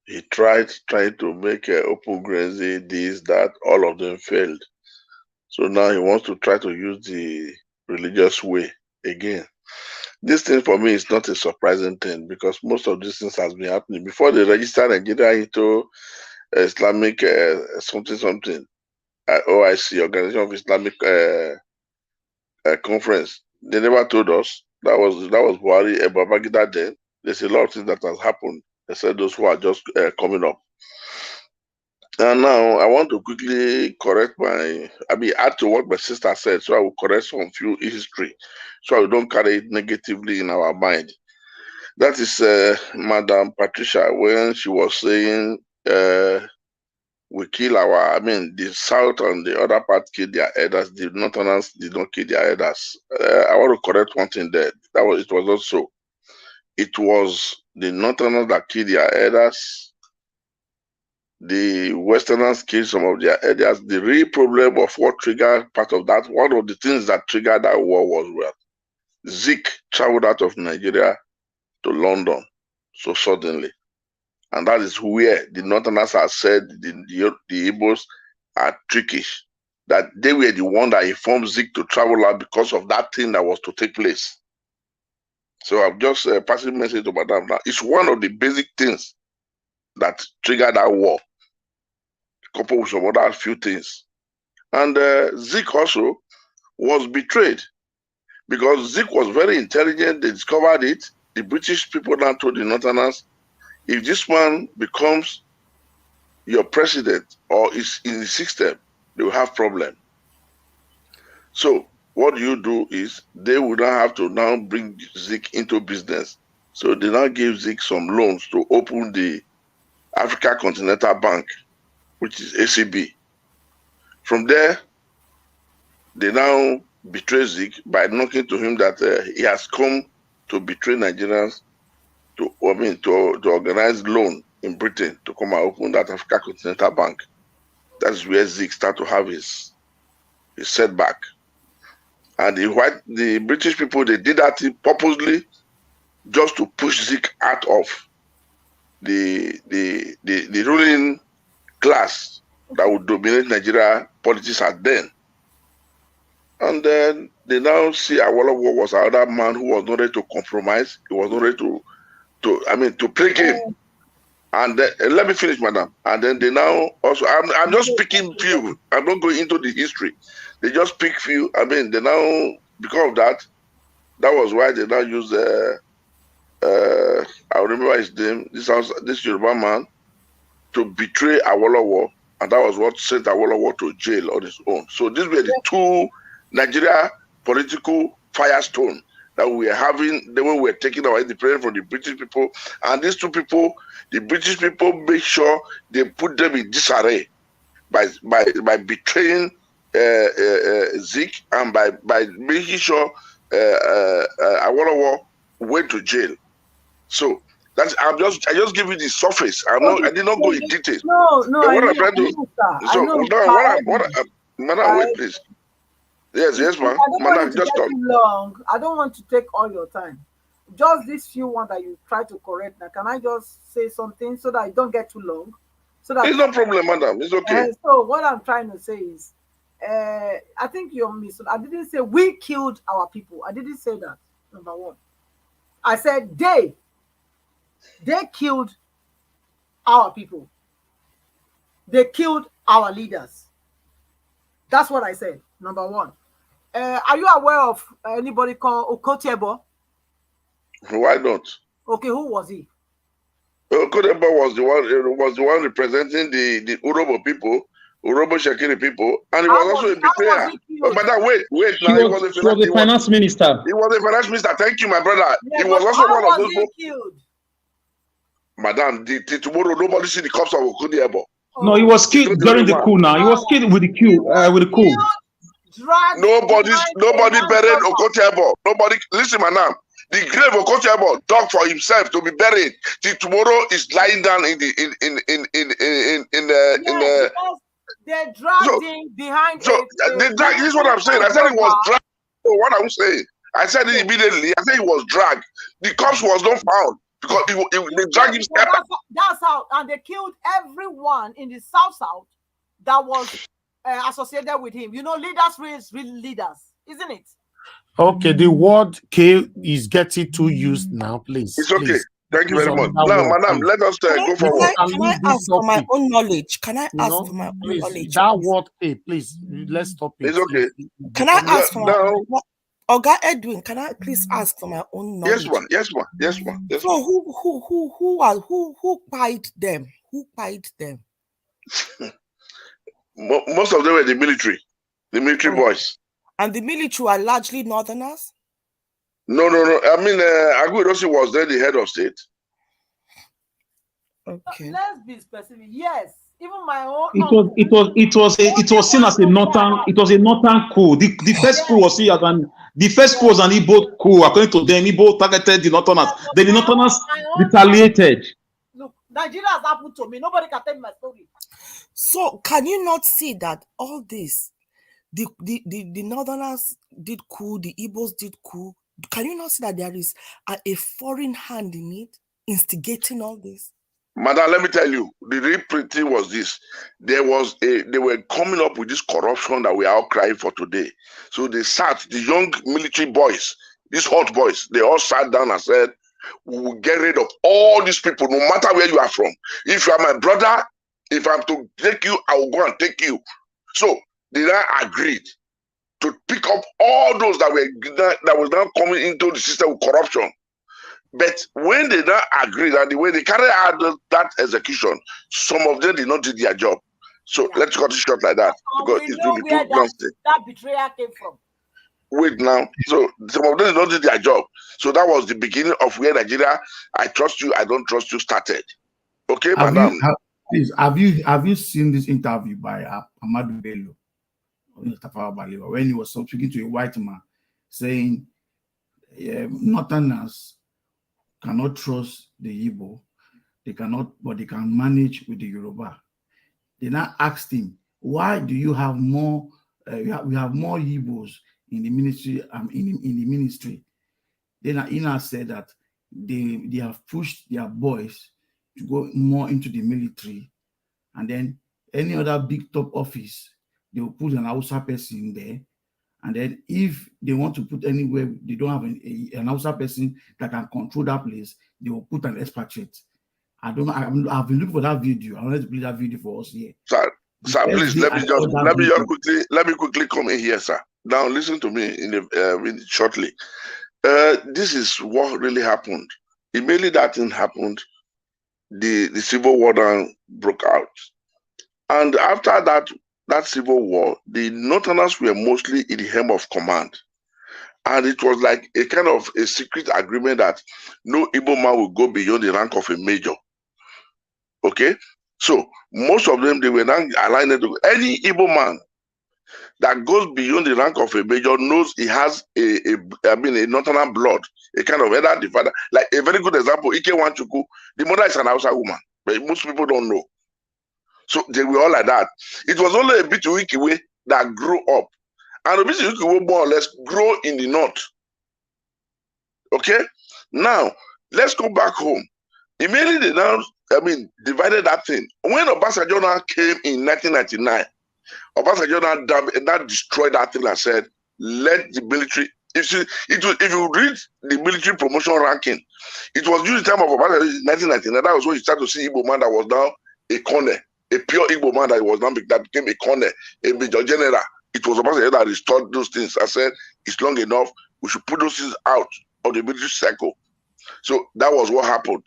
He trying to make open grazing, this, that, all of them failed. So now he wants to try to use the religious way again. This thing for me is not a surprising thing because most of these things has been happening before they registered Nigeria into Islamic something. OIC, Organization of Islamic Conference. They never told us. That was Buhari, Babangida then. There's a lot of things that has happened. They said those who are just coming up. And now I want to quickly correct add to what my sister said, so I will correct some few history, so we don't carry it negatively in our mind. That is Madam Patricia, when she was saying we kill the South and the other part killed their elders. The Northerners did not kill their elders. I want to correct one thing there. It was not so. It was the Northerners that killed their elders. The Westerners killed some of their elders. The real problem of what triggered part of that, one of the things that triggered that war was Zeke traveled out of Nigeria to London so suddenly. And that is where the Northerners have said the Igbos are trickish. That they were the one that informed Zeke to travel out because of that thing that was to take place. So I'm just passing a message to Madam now. It's one of the basic things that triggered that war, coupled with some other few things. And Zeke also was betrayed because Zeke was very intelligent. They discovered it. The British people now told the Northerners, if this man becomes your president or is in the system, they will have problem. So what you do is they would not have to now bring Zeke into business. So they now give Zeke some loans to open the Africa Continental Bank, which is ACB. From there, they now betray Zeke by knocking to him that he has come to betray Nigerians to organize loan in Britain to come and open that Africa Continental Bank. That's where Zeke start to have his setback. And the British people, they did that purposely just to push Zeke out of the ruling class that would dominate Nigeria politics at then. And then they now see Awolowo was another man who was not ready to compromise. He was not ready to play game. And then, let me finish, madam. And then they now also, I'm just picking few. I'm not going into the history. They just pick few. They now, because of that, that was why they now use I remember his name, this Yoruba man, to betray Awolowo, and that was what sent Awolowo to jail on his own. So these were the two Nigeria political firestone that we were having when we were taking our independence from the British people. And these two people, the British people make sure they put them in disarray by betraying Zeke and by making sure Awolowo went to jail. So that's I just give you the surface. I did not go in details. No, what I'm trying to madam, wait, please. Yes, ma'am. Madam, just talk. Long. I don't want to take all your time. Just this few ones that you try to correct now. Can I just say something so that it don't get too long? So that it's no problem, madam. It's okay. So what I'm trying to say is, I think you're missing. I didn't say we killed our people. I didn't say that. Number one, I said they killed our people. They killed our leaders. That's what I said. Number one. Are you aware of anybody called Okotiebo? Why not? Okay, who was he? Okotiebo was the one representing the Urobo people, Urobo Shakiri people, and he was also a betrayer. But wait. Now he was a finance minister. He was a finance minister. Thank you, my brother. Yeah, he was also one of those people killed. Madam, tomorrow nobody see the corpse of Okotiebo. No, he was killed during the coup. Now he was killed with the coup. Nobody buried Okotiebo. Nobody listen, madam. The grave of Okotiebo dug for himself to be buried. Till tomorrow is lying down in the they dragged him behind. So they drag. This is what I'm saying. I said it was dragged. So what I'm saying, I said it immediately. I said it was dragged. The corpse was not found because they dragged him. That's how, and they killed everyone in the South that was associated with him. You know, leaders raise leaders, isn't it? Okay, the word "K" is getting too used now, please. It's okay. Please. Thank you very much. Now, madam, let us go forward. Can I ask for my own knowledge? Can I ask for my own knowledge? That word "K", please, let's stop it. It's okay. Can I ask for my own? Oga Edwin, can I please ask for my own knowledge? Yes, ma'am. So who pied them? Who pied them? Most of them were the military boys. And the military are largely northerners? No. I mean, Aguirosi was then the head of state. Okay. Let's be specific. Yes, Even my own It was seen as a northern coup. The first coup was seen as an Igbo coup. According to them, Igbo targeted the northerners. Then the northerners retaliated. Look, Nigeria has happened to me. Nobody can tell me my story. So can you not see that all this, the northerners did coup, the Igbos did coup? Can you not see that there is a foreign hand in it, instigating all this? Madam, let me tell you, the real pretty was this. They were coming up with this corruption that we are all crying for today. So they sat, the young military boys, these hot boys, they all sat down and said, we will get rid of all these people, no matter where you are from. If you are my brother, if I'm to take you, I will go and take you. So they now agreed to pick up all those that was now coming into the system with corruption. But when they now agreed and the way they carried out that execution, some of them did not do their job. So let's cut it short like that. Because We know where that betrayal came from. Wait now. So some of them did not do their job. So that was the beginning of where Nigeria, I trust you, I don't trust you, started. Okay, madam? Have you seen this interview by Ahmadu Bello when he was speaking to a white man saying Northerners cannot trust the Igbo, but they can manage with the Yoruba. They now asked him, why do you have more? We have more Igbos in the ministry. In the ministry. Then he now said that they have pushed their boys to go more into the military, and then any other big top office, they will put an Hausa person there. And then if they want to put anywhere, they don't have an Hausa person that can control that place, they will put an expatriate. I don't know. I've been looking for that video. I wanted to play that video for us here. Sir, please let me quickly come in here, sir. Now listen to me shortly. This is what really happened. Immediately that thing happened, the civil war then broke out. And after that civil war, the Northerners were mostly in the helm of command. And it was like a kind of a secret agreement that no Igbo man will go beyond the rank of a major. Okay? So most of them, they were now aligned to any Igbo man that goes beyond the rank of a major knows he has a Northern blood, a kind of either the father. Like a very good example, Ike Wanchuku, the mother is an Hausa woman, but most people don't know. So they were all like that. It was only a bit Wikiwe that grew up. And a bit Wikiwe more or less grow in the north. Okay? Now, let's go back home. Immediately they now, divided that thing. When Obasanjo now came in 1999, Obasanjo now destroyed that thing and said, let the military, if you read the military promotion ranking, it was during the time of Obasanjo in 1999, that was when you start to see Igbo man that was now a corner, a pure Igbo man that became a corner, a major general. It was Obasanjo that restored those things. I said, it's long enough, we should put those things out of the military cycle. So that was what happened.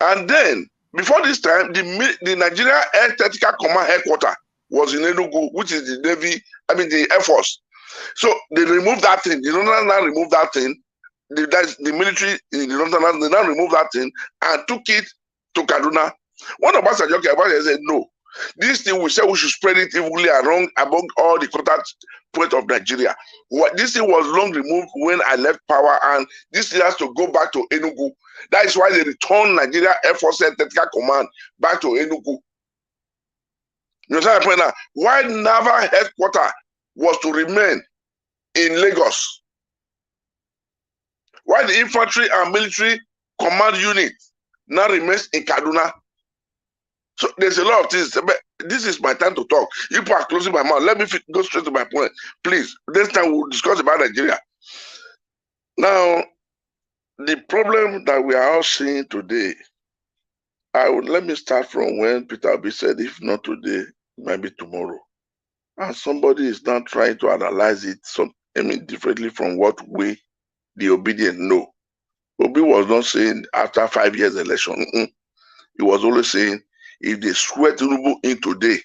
And then, before this time, the Nigeria Air Tactical Command headquarters was in Enugu, which is the Navy, the Air Force. So they removed that thing. The Northerners now removed that thing. The military, the Northerners, they now removed that thing and took it to Kaduna. One of us said, no, this thing we said we should spread it evenly among all the contact points of Nigeria. This thing was long removed when I left power, and this thing has to go back to Enugu. That is why they returned Nigeria Air Force Tactical Command back to Enugu. You understand the point now? Why naval headquarters was to remain in Lagos? Why the infantry and military command unit now remains in Kaduna? So there's a lot of things. But this is my time to talk. You are closing my mouth. Let me go straight to my point. Please, next time we'll discuss about Nigeria. Now, the problem that we are all seeing today, let me start from when Peter Obi said, if not today, it might be tomorrow. And somebody is now trying to analyze it differently from what we, the obedient, know. Obi was not saying after 5 years election. He was always saying, if they swear Tinubu in today,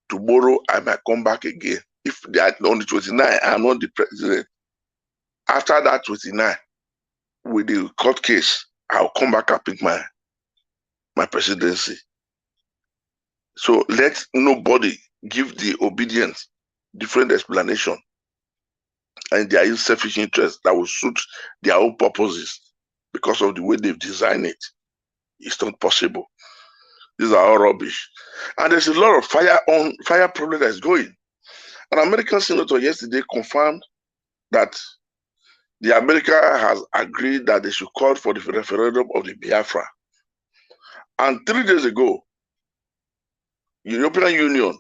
tomorrow I might come back again. If they are on the 29, I'm not the president. After that 29, with the court case, I'll come back and pick my presidency. So let nobody give the obedience different explanation and their own selfish interest that will suit their own purposes because of the way they've designed it. It's not possible. These are all rubbish. And there's a lot of fire problem that's going. An American senator yesterday confirmed that the America has agreed that they should call for the referendum of the Biafra. And 3 days ago, European Union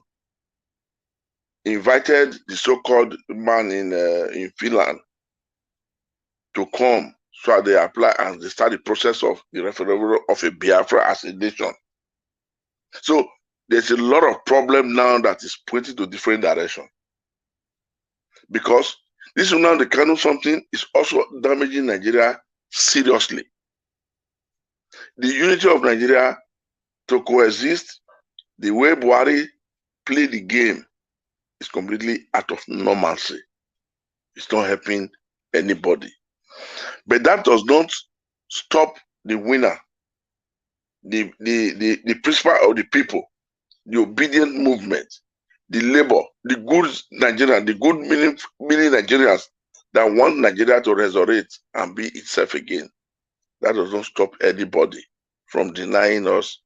invited the so-called man in Finland to come so they apply and they start the process of the referendum of a Biafra as a nation. So there's a lot of problem now that is pointing to different direction. Because this is now the kind of something is also damaging Nigeria seriously. The unity of Nigeria to coexist, the way Buhari play the game is completely out of normalcy. It's not helping anybody. But that does not stop the winner, the principle of the people, the obedient movement, the labor, the good Nigerians, the good meaning Nigerians that want Nigeria to resurrect and be itself again. That does not stop anybody from denying us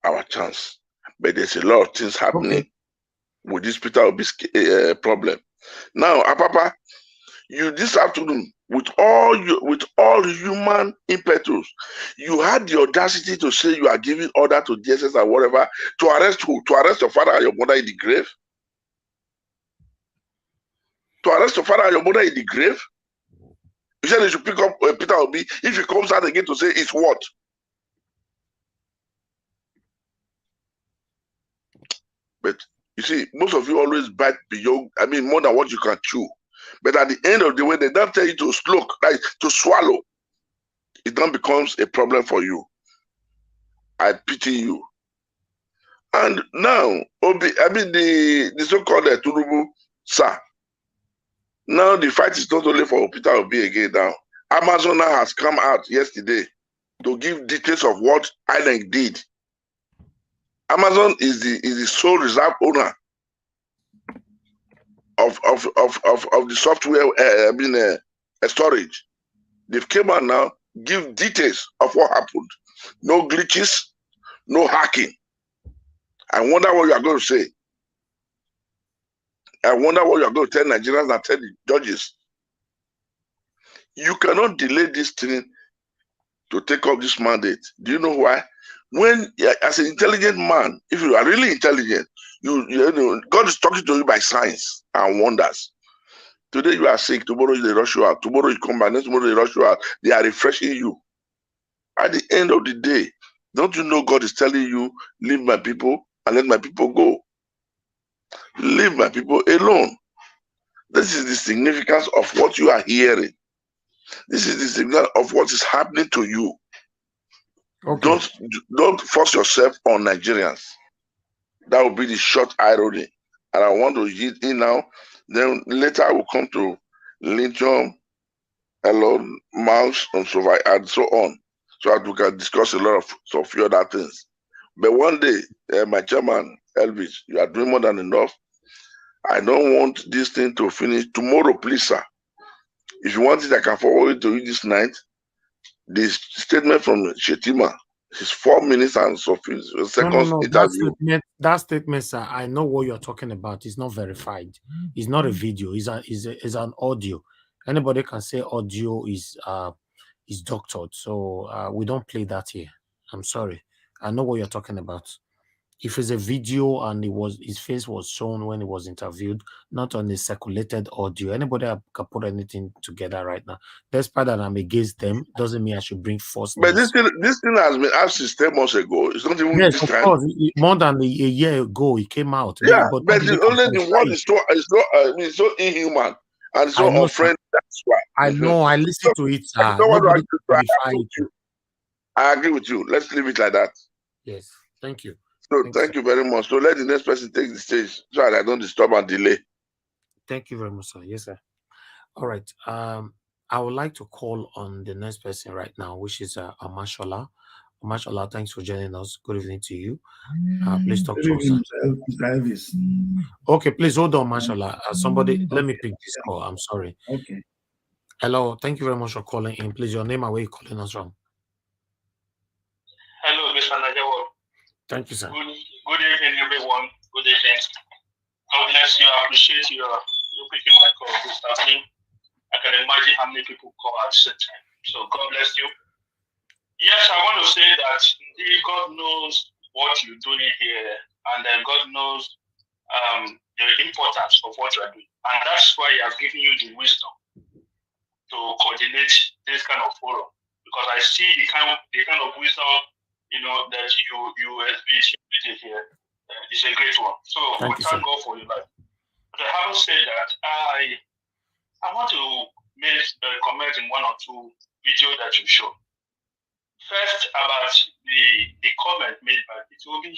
our chance. But there's a lot of things happening with this Peter Obi's problem. Now, Apapa, you this afternoon, with all human impetus, you had the audacity to say you are giving order to DSS or whatever to arrest who? To arrest your father and your mother in the grave? To arrest your father and your mother in the grave? You said they should pick up Peter Obi. If he comes out again to say it's what? But you see, most of you always bite beyond, more than what you can chew. But at the end of the way, they don't tell you to slow, like to swallow. It then becomes a problem for you. I pity you. And now, the so-called Turubu, sir. Now the fight is not only for Peter Obi again now. Amazon now has come out yesterday to give details of what INEC did. Amazon is the sole reserve owner of the software storage. They've came out now, give details of what happened. No glitches, no hacking. I wonder what you are going to say. I wonder what you are going to tell Nigerians and tell the judges. You cannot delay this thing to take up this mandate. Do you know why? When, as an intelligent man, if you are really intelligent, you know, God is talking to you by signs and wonders. Today you are sick, tomorrow they rush you out, tomorrow you come back, next tomorrow they rush you out. They are refreshing you. At the end of the day, don't you know God is telling you, leave my people and let my people go. Leave my people alone. This is the significance of what you are hearing. This is the significance of what is happening to you. Okay. Don't force yourself on Nigerians. That will be the short irony. And I want to hit in now. Then later I will come to lithium, Elon, Mouse, and so on. So that we can discuss a lot of few other things. But one day, my chairman, Elvis, you are doing more than enough. I don't want this thing to finish tomorrow, please, sir. If you want it, I can forward it to you this night. The statement from Shetima is 4 minutes and so seconds interview. That statement, sir, I know what you're talking about. It's not verified. It's not a video. It's an audio. Anybody can say audio is doctored. So we don't play that here. I'm sorry. I know what you're talking about. If it's a video and his face was shown when he was interviewed, not on the circulated audio, anybody can put anything together right now. Despite that I'm against them, doesn't mean I should bring false news. But this thing has been asked since 10 months ago. It's not even yes, this of time. course. More than a year ago, it came out. Yeah, but only the one is so inhuman and so unfriendly. That's why. I know. I listened to it. I agree with you. Let's leave it like that. Yes. Thank you. So thank you very much. So let the next person take the stage so that I don't disturb and delay. Thank you very much, sir. Yes, sir. All right. I would like to call on the next person right now, which is Amashola. Mashallah, thanks for joining us. Good evening to you. Please talk Good to us. evening, Mr. Elvis. Okay, please hold on, Mashallah. Somebody, let me pick this call. I'm sorry. Okay. Hello, thank you very much for calling in. Please, your name and where you calling us from. Hello, Mr. Najawa. Thank you, sir. Good evening, everyone. Good evening. God bless you. I appreciate you picking my call this afternoon. I can imagine how many people call at the same time. So God bless you. Yes, I want to say that indeed God knows what you're doing here, and then God knows the importance of what you're doing. And that's why He has given you the wisdom to coordinate this kind of forum. Because I see the kind of wisdom, that you exhibit here. It's a great one. So we thank God for your life. But having said that, I want to make a comment in one or two videos that you show. First, about the comment made by Itobi.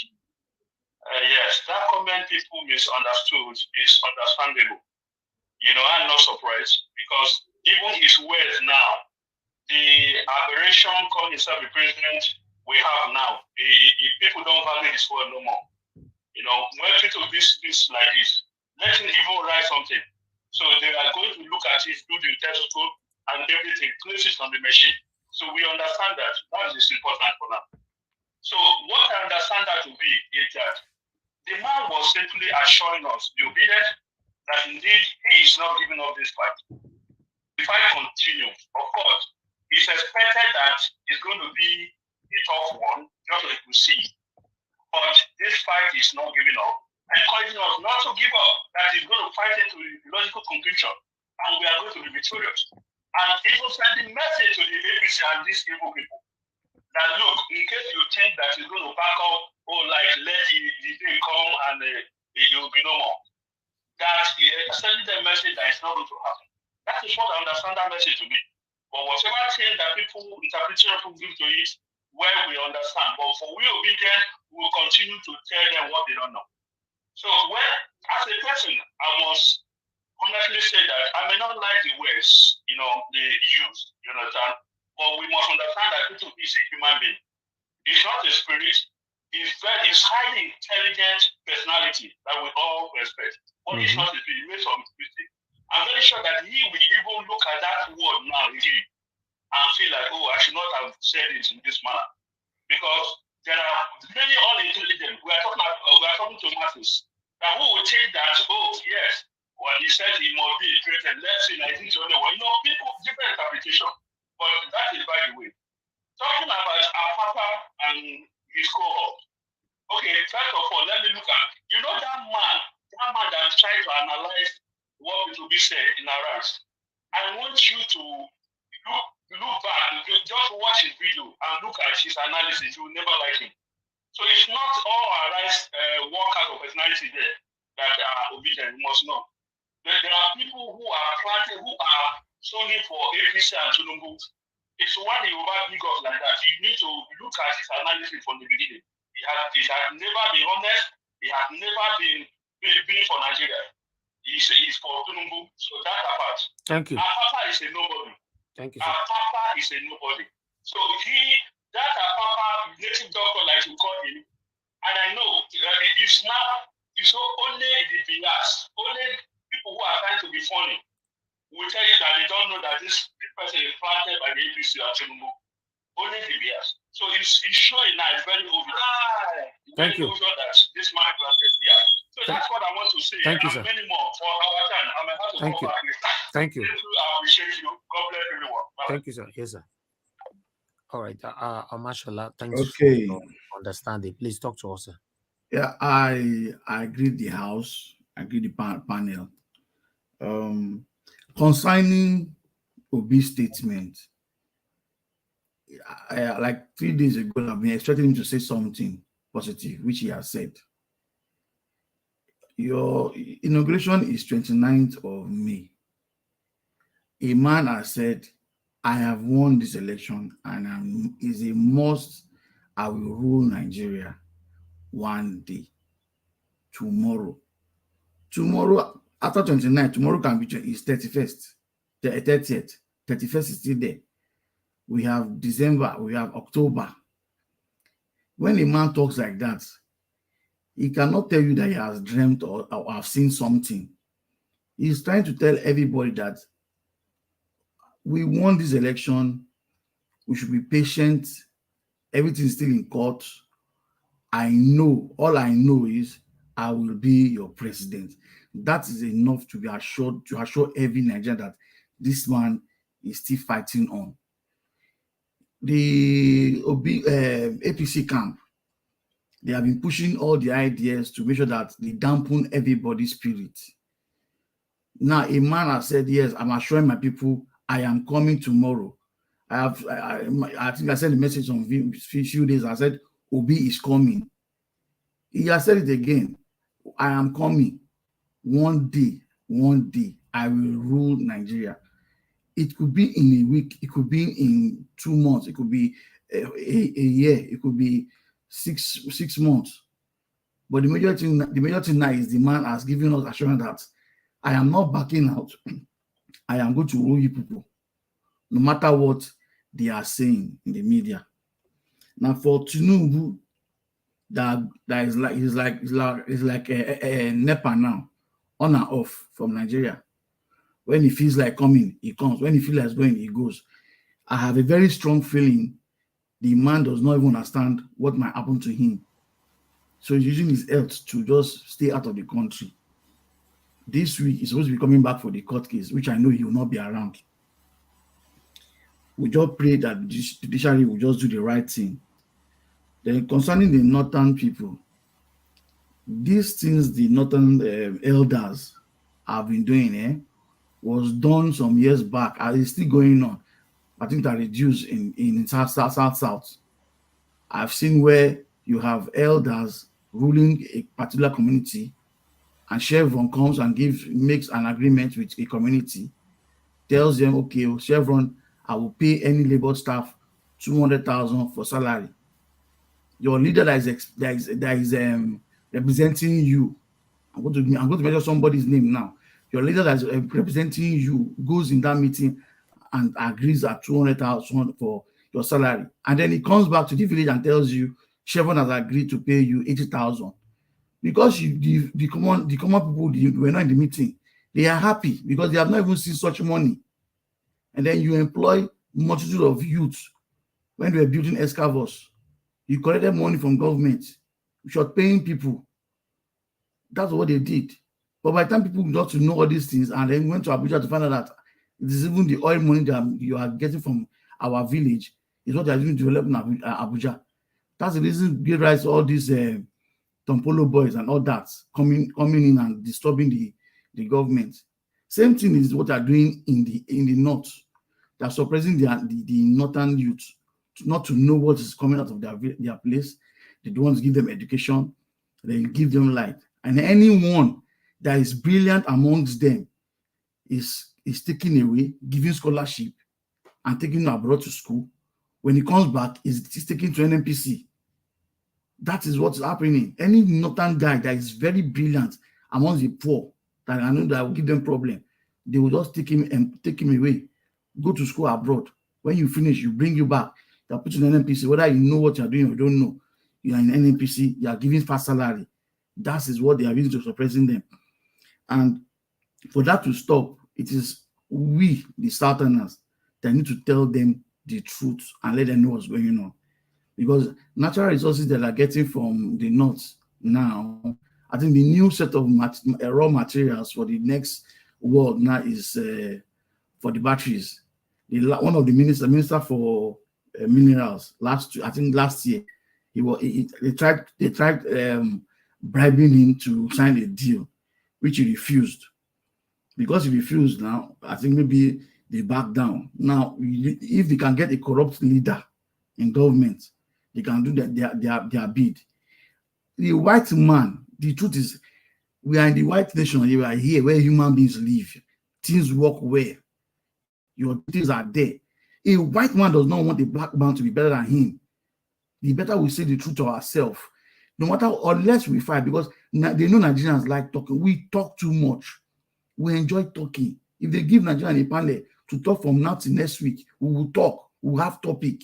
Yes, that comment people misunderstood is understandable. I'm not surprised because even his words now, the aberration called himself the president we have now, people don't value his word no more. When people do this like this, let him even write something. So they are going to look at it, do the stethoscope and everything, place it on the machine. So we understand that is important for now. So what I understand that to be is that the man was simply assuring us, the obedient, that indeed he is not giving up this fight. The fight continues. Of course, it's expected that it's going to be a tough one, just like we see. But this fight is not giving up, encouraging us not to give up, that he's going to fight it to the logical conclusion, and we are going to be victorious. And even sending message to the APC and these evil people that look, in case you think that he's going to back up, let the day come and it will be no more. That sending the message that it's not going to happen. That is what I understand that message to be. But whatever thing that people interpretation give to it, well, we understand. But for we obedient, we will continue to tell them what they don't know. So as a person, I must honestly say that I may not like the words, they use, you understand? But we must understand that people is a human being. It's not a spirit. It's highly intelligent personality that we all respect. But it's not a spirit. He made some mistake. I'm very sure that he will even look at that word now and feel like, I should not have said it in this manner. Because there are many unintelligent. We are talking to masses. That who will think that, yes, he said he must be created. Let's see, I think the only one. People, different interpretation. But that is by the way. Talking about our Papa and his cohort. Okay, first of all, let me look at, that man that tried to analyze what will be said in Arise. I want you to look back, just watch his video and look at his analysis. You will never like him. So it's not all Arise workers of personality there that are obedient. You must know. There are people who are planted, who are solely for APC and Tinubu. It's one you over big up like that. You need to look at his analysis from the beginning. He has never been honest. He has never been for Nigeria. He's for Tinubu. So that apart. Thank you. Our Papa is a nobody. Thank you, sir. Our Papa is a nobody. So our Papa, native doctor, like you call him, and I know it's only the bias, only people who are trying to be funny will tell you that they don't know that this person is planted by the APC or Tinubu. Only the bias. So it's showing now, it's very obvious. Thank you. That this man is planted. Yeah. So that's what I want to say. Thank you, sir. Many more for our time. I may have to Thank come you. back later. Thank you. I appreciate you. God bless everyone. Bye. Thank you, sir. Yes, sir. All right. Mashallah, thanks Okay. for your understanding. Please talk to us, sir. Yeah, I agree the house, I agree the panel. Concerning Obi's statement, like 3 days ago, I've been expecting him to say something positive, which he has said. Your inauguration is 29th of May. A man has said, I have won this election and is a must. I will rule Nigeria one day. Tomorrow, after 29, tomorrow can be is 31st, 30th, 31st is still there. We have December, we have October, When a man talks like that, he cannot tell you that he has dreamt or have seen something. He's trying to tell everybody that we won this election, we should be patient, everything's still in court. All I know is I will be your president. That is enough to be assured, to assure every Nigerian that this man is still fighting on. The APC camp, they have been pushing all the ideas to make sure that they dampen everybody's spirit. Now, a man has said, yes, I'm assuring my people I am coming tomorrow. I think I sent a message on a few days. I said, Obi is coming. He has said it again. I am coming. One day, I will rule Nigeria. It could be in a week. It could be in 2 months. It could be a year. It could be six months. But the major thing now is the man has given us assurance that I am not backing out. I am going to rule you people, no matter what they are saying in the media. Now, for Tinubu, that is like a NEPA now, on and off from Nigeria. When he feels like coming, he comes. When he feels like going, he goes. I have a very strong feeling the man does not even understand what might happen to him. So he's using his health to just stay out of the country. This week, he's supposed to be coming back for the court case, which I know he will not be around. We just pray that the judiciary will just do the right thing. Then concerning the northern people, these things the northern elders have been doing was done some years back, and it's still going on. I think that reduced in south. I've seen where you have elders ruling a particular community, and Chevron comes and makes an agreement with a community, tells them, okay, Chevron, I will pay any labor staff 200,000 for salary. Your leader that is representing you, I'm going to mention somebody's name now. Your leader that is representing you goes in that meeting and agrees at 200,000 for your salary, and then he comes back to the village and tells you Chevron has agreed to pay you 80,000. Because the common people were not in the meeting, they are happy because they have not even seen such money. And then you employ multitude of youths when they were building excavers. You collected money from government, short paying people. That's what they did. But by the time people got to know all these things and then went to Abuja to find out that it is even the oil money that you are getting from our village is what they are doing to develop in Abuja. That's the reason give rise to all these Tompolo boys and all that coming in and disturbing the government. Same thing is what they are doing in the north. They are suppressing the northern youth not to know what is coming out of their place. They don't want to give them education. They give them light. And anyone that is brilliant amongst them is taken away, giving scholarship and taken abroad to school. When he comes back, he's taken to an NPC. That is what's happening. Any northern guy that is very brilliant amongst the poor, that I know that will give them problem, they will just take him away. Go to school abroad. When you finish, you bring you back. They'll put you in an NPC, whether you know what you're doing or you don't know. You are in an NPC, you are giving fast salary. That is what they are using to suppressing them. And for that to stop, it is we, the Southerners, that need to tell them the truth and let them know what's going on. Because natural resources that are getting from the north now, I think the new set of raw materials for the next world now is for the batteries. One of the minister for minerals last year, they tried bribing him to sign a deal, which he refused. Because he refused now, I think maybe they back down. Now, if they can get a corrupt leader in government, they can do their bid. The white man, the truth is, we are in the white nation. We are here where human beings live. Things work well. Your things are there. A white man does not want a black man to be better than him. The better we say the truth to ourselves. No matter, unless we fight, because they know Nigerians like talking. We talk too much. We enjoy talking. If they give Nigerian a panel to talk from now to next week, we will talk. We will have topic.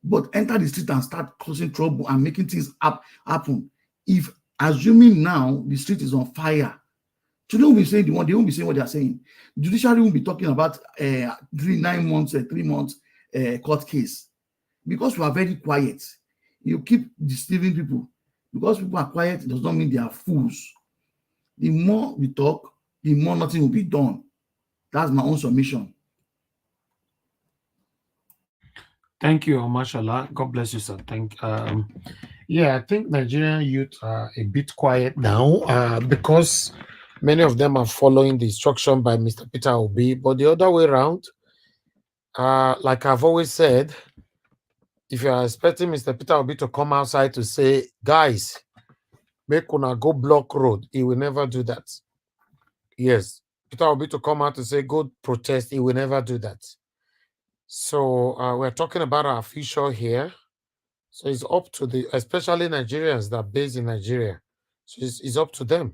but enter the street and start causing trouble and making things happen. If assuming now the street is on fire, children will be saying they won't be saying what they are saying. Judiciary will be talking about 3 months court case, because we are very quiet. You keep deceiving people. Because people are quiet, it does not mean they are fools. The more we talk, the more nothing will be done. That's my own submission. Thank you, mashallah. God bless you, sir. Yeah, I think Nigerian youth are a bit quiet now because many of them are following the instruction by Mr. Peter Obi. But the other way around, like I've always said, if you are expecting Mr. Peter Obi to come outside to say, guys, make una go block road, he will never do that. Yes, Peter Obi to come out to say, go protest, he will never do that. So we're talking about our future here. So it's up to especially Nigerians that are based in Nigeria. So it's up to them.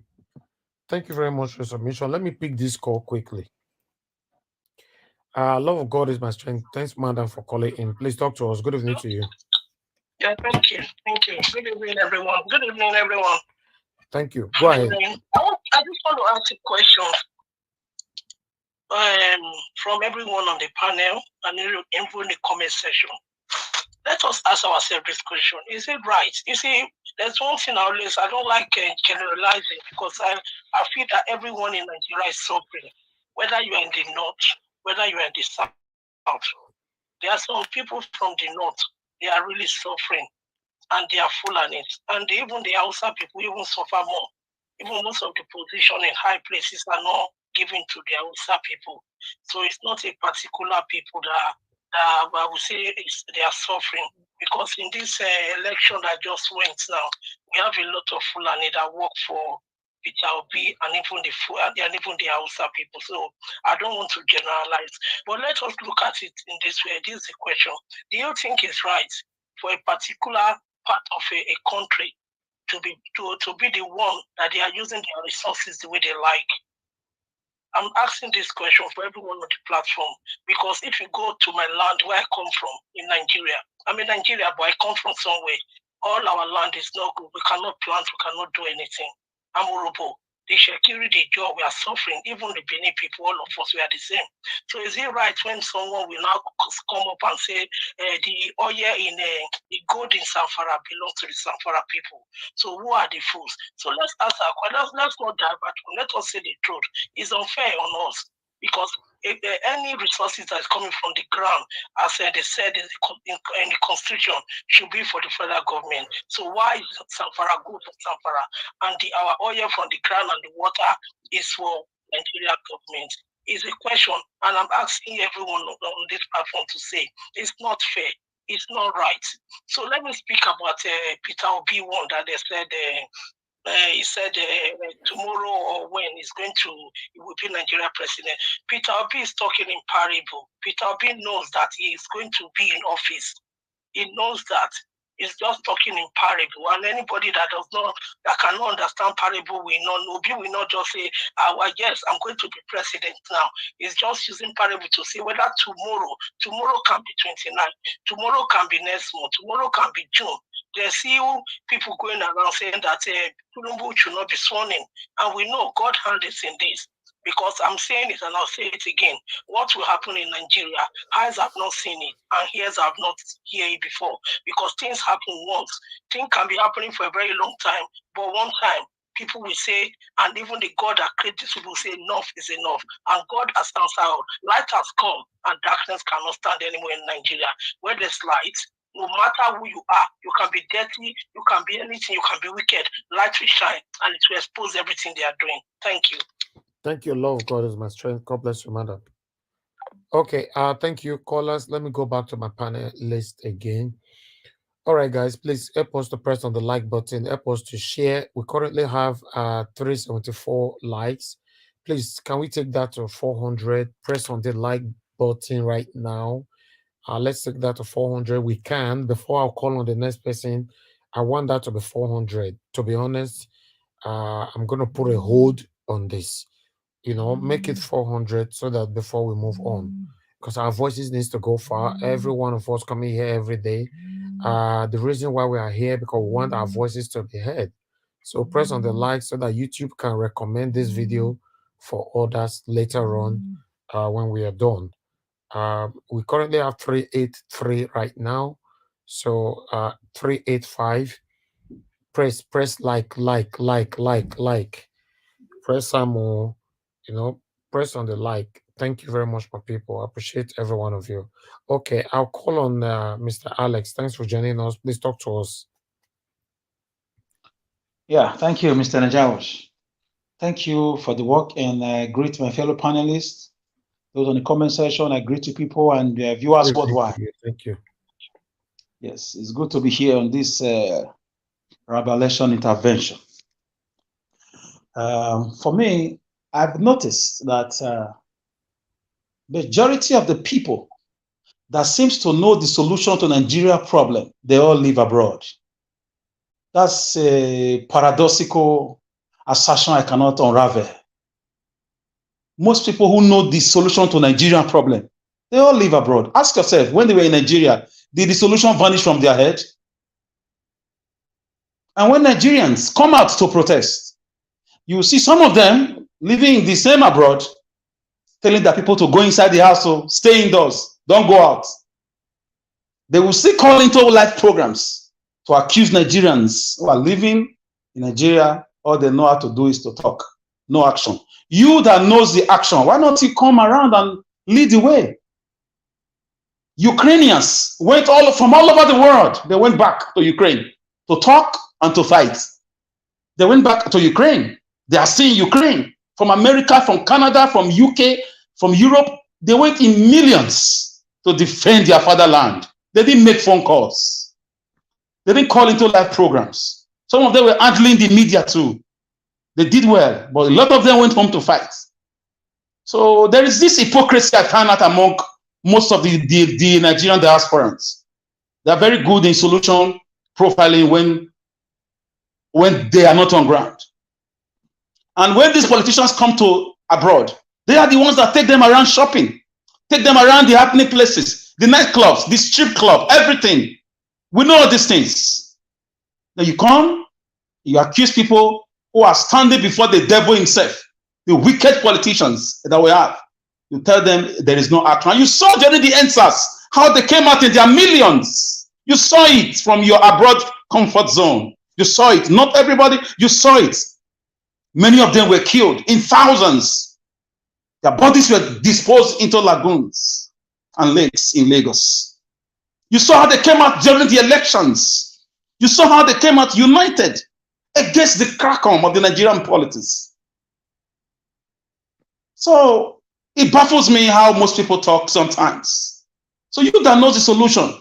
Thank you very much for your submission. Let me pick this call quickly. Love of God is my strength. Thanks, madam, for calling in. Please talk to us. Good evening to you. Yeah, thank you. Thank you. Good evening, everyone. Good evening, everyone. Thank you. Go ahead. I just want to ask a question from everyone on the panel and in the comment section. Let us ask ourselves this question. Is it right? You see, there's one thing I don't like generalizing, because I feel that everyone in Nigeria is suffering, whether you're in the north, whether you're in the south. There are some people from the north, they are really suffering, and they are Fulanis. And even the Hausa people even suffer more. Even most of the position in high places are not given to the Hausa people. So it's not a particular people that I would say they are suffering. Because in this election that just went now, we have a lot of Fulani that work for Peter Obi and even the Hausa people. So I don't want to generalize. But let us look at it in this way. This is the question. Do you think it's right for a particular part of a country to be the one that they are using their resources the way they like? I'm asking this question for everyone on the platform, because if you go to my land where I come from in Nigeria, I'm in Nigeria, but I come from somewhere. All our land is not good. We cannot plant, we cannot do anything. I'm Urobo. The security job, we are suffering. Even the Benin people, all of us, we are the same. So is it right when someone will now come up and say the oil in the gold in Zamfara belongs to the Zamfara people? So who are the fools? So let's ask our question. Let's not divert. Let us say the truth. It's unfair on us, because if any resources that is coming from the ground, as they said in the constitution, should be for the federal government. So why is Zamfara good for Zamfara, and our oil from the ground and the water is for Nigeria government? Is a question, and I'm asking everyone on this platform to say it's not fair, it's not right. So let me speak about Peter Obi one that they said. He said tomorrow or when he will be Nigeria president. Peter Obi is talking in parable. Peter Obi knows that he is going to be in office. He knows that. He's just talking in parable. And anybody that cannot understand parable will not know. Obi will not just say, well, yes, I'm going to be president now. He's just using parable to say whether tomorrow can be 29, tomorrow can be next month, tomorrow can be June. There's still people going around saying that Tinubu should not be sworn in. And we know God hand is in this. Because I'm saying it and I'll say it again. What will happen in Nigeria, eyes have not seen it and ears have not heard it before. Because things happen once. Things can be happening for a very long time, but one time, people will say, and even the God that created this will say, enough is enough. And God has answered out. Light has come and darkness cannot stand anymore in Nigeria. Where there's light, no matter who you are, you can be dirty, you can be anything, you can be wicked. Light will shine and it will expose everything they are doing. Thank you. Thank you. Love of God is my strength. God bless you, madam. Okay, thank you, callers. Let me go back to my panel list again. All right, guys, please help us to press on the like button, help us to share. We currently have 374 likes. Please, can we take that to 400? Press on the like button right now. Let's take that to 400. We can. Before I'll call on the next person, I want that to be 400. To be honest, I'm going to put a hold on this. Make it 400 so that before we move on, because our voices needs to go far. Every one of us coming here every day. The reason why we are here because we want our voices to be heard. So press on the like so that YouTube can recommend this video for others later on when we are done. We currently have 383 right now. So 385. Press like. Press some more, press on the like. Thank you very much, my people. I appreciate every one of you. Okay, I'll call on Mr. Alex. Thanks for joining us. Please talk to us. Yeah, thank you, Mr. Najawash. Thank you for the work, and I greet my fellow panelists, those on the comment section. I greet you people and viewers worldwide. Thank you. Yes, it's good to be here on this revelation intervention. For me, I've noticed that majority of the people that seems to know the solution to Nigeria problem, they all live abroad. That's a paradoxical assertion I cannot unravel. Most people who know the solution to Nigerian problem, they all live abroad. Ask yourself, when they were in Nigeria, did the solution vanish from their head? And when Nigerians come out to protest, you see some of them living the same abroad, telling their people to go inside the house, to stay indoors, don't go out. They will still call into live programs to accuse Nigerians who are living in Nigeria. All they know how to do is to talk, no action. You that knows the action, why not you come around and lead the way? Ukrainians went from all over the world. They went back to Ukraine to talk and to fight. They went back to Ukraine. They are still in Ukraine. From America, from Canada, from UK, from Europe. They went in millions to defend their fatherland. They didn't make phone calls. They didn't call into live programs. Some of them were handling the media too. They did well, but a lot of them went home to fight. So there is this hypocrisy I find out among most of the Nigerian diasporans. They are very good in solution profiling when they are not on ground. And when these politicians come to abroad, they are the ones that take them around shopping, take them around the happening places, the nightclubs, the strip club, everything. We know all these things. Now you come, you accuse people who are standing before the devil himself, the wicked politicians that we have. You tell them there is no action. And you saw during the answers how they came out in their millions. You saw it from your abroad comfort zone. You saw it. Not everybody, you saw it. Many of them were killed in thousands. Their bodies were disposed into lagoons and lakes in Lagos. You saw how they came out during the elections. You saw how they came out united against the crackdown of the Nigerian politics. So it baffles me how most people talk sometimes. So you that knows the solution,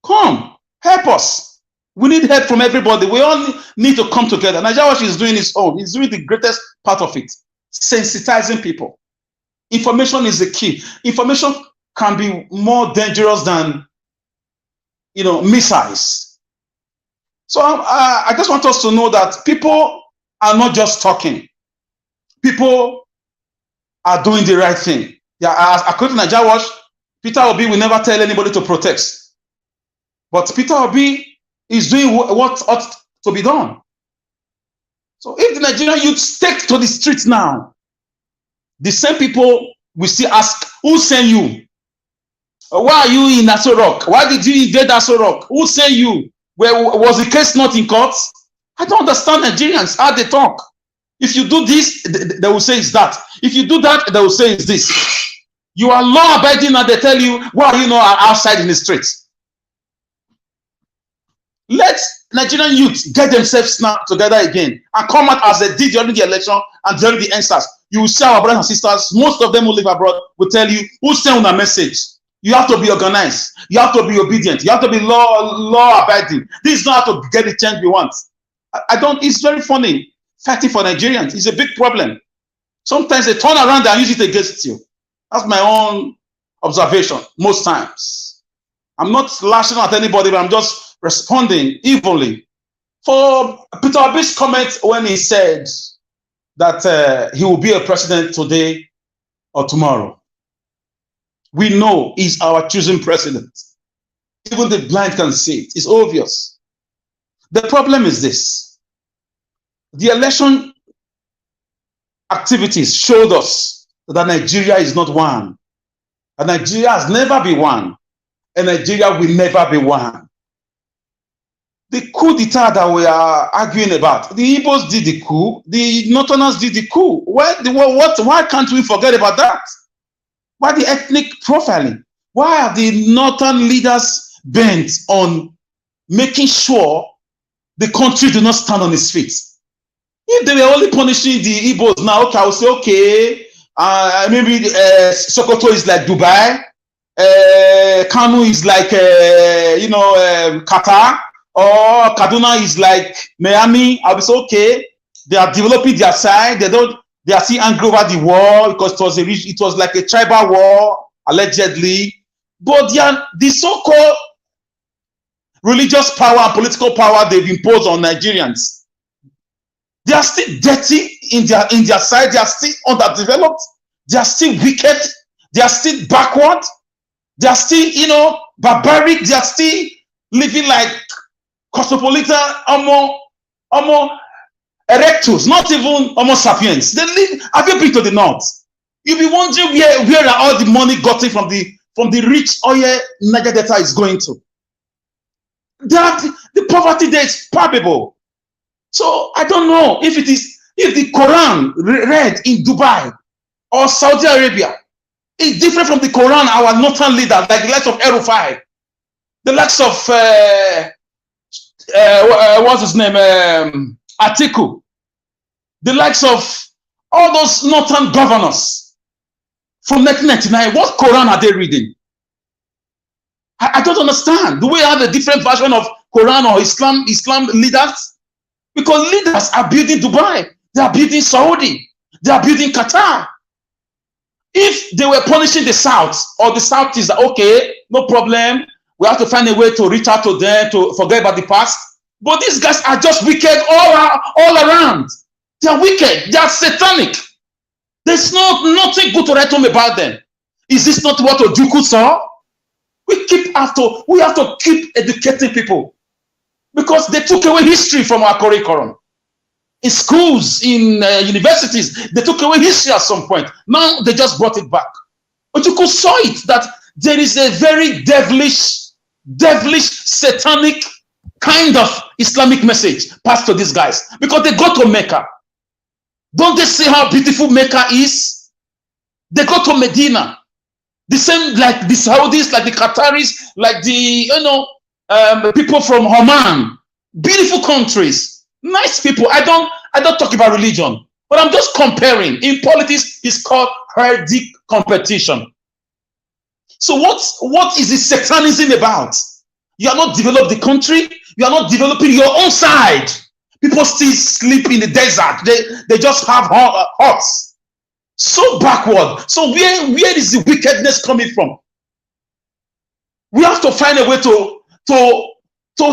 come, help us. We need help from everybody. We all need to come together. Najawash is doing his own. He's doing the greatest part of it, sensitizing people. Information is the key. Information can be more dangerous than missiles. So I just want us to know that people are not just talking. People are doing the right thing. Yeah, according to Najawash, Peter Obi will never tell anybody to protest. But Peter Obi is doing what ought to be done. So if the Nigerian youth take to the streets now, the same people will still ask, who sent you? Why are you in Aso Rock? Why did you invade Aso Rock? Who sent you? Was the case not in court? I don't understand Nigerians, how they talk. If you do this, they will say it's that. If you do that, they will say it's this. You are law-abiding and they tell you, why are you not outside in the streets? Let Nigerian youth get themselves snapped together again and come out as they did during the election and during the answers. You will see our brothers and sisters, most of them who live abroad will tell you, who sent a message? You have to be organized. You have to be obedient. You have to be law-abiding. This is not how to get the change we want. It's very funny. Fighting for Nigerians is a big problem. Sometimes they turn around and use it against you. That's my own observation most times. I'm not lashing at anybody, but I'm just responding evenly. For Peter Obi's comment when he said that he will be a president today or tomorrow. we know is our chosen president. Even the blind can see it. It's obvious. The problem is this. The election activities showed us that Nigeria is not one. And Nigeria has never been one. And Nigeria will never be one. The coup d'etat that we are arguing about, the Igbos did the coup, the Northerners did the coup. Why can't we forget about that? Why the ethnic profiling? Why are the Northern leaders bent on making sure the country do not stand on its feet? If they were only punishing the Igbos now, okay, I will say, okay, maybe Sokoto is like Dubai, Kanu is like, Qatar, or Kaduna is like Miami. I'll be so, okay, they are developing their side. They are still angry over the war because it was like a tribal war, allegedly. But the so-called religious power and political power they've imposed on Nigerians, they are still dirty in their side. They are still underdeveloped. They are still wicked. They are still backward. They are still, barbaric. They are still living like cosmopolitan, homo erectus, not even homo sapiens. They live. Have you been to the north? You'll be wondering where are all the money gotten from the rich oil Niger Delta is going to. The poverty there is palpable. So I don't know if the Quran read in Dubai or Saudi Arabia is different from the Quran our northern leaders, like the likes of El-Rufai, the likes of what's his name, Atiku, the likes of all those northern governors from 1999. What Quran are they reading? I don't understand. Do we have a different version of Quran or Islam leaders? Because leaders are building Dubai, they are building Saudi, they are building Qatar. If they were punishing the South, or the South is okay, no problem, we have to find a way to reach out to them, to forget about the past. But these guys are just wicked all around. They are wicked, they are satanic. There's nothing good to write home about them. Is this not what Ojukwu saw? We have to keep educating people, because they took away history from our curriculum. In schools, in universities, they took away history at some point. Now they just brought it back. But you could saw it that there is a very devilish, satanic kind of Islamic message passed to these guys, because they go to Mecca. Don't they see how beautiful Mecca is? They go to Medina. The same like the Saudis, like the Qataris, like the people from Oman. Beautiful countries, nice people. I don't talk about religion, but I'm just comparing. In politics, it's called herdic competition. So what is the satanism about? You are not developing the country. You are not developing your own side. People still sleep in the desert. They just have huts. So backward. So where is the wickedness coming from? We have to find a way to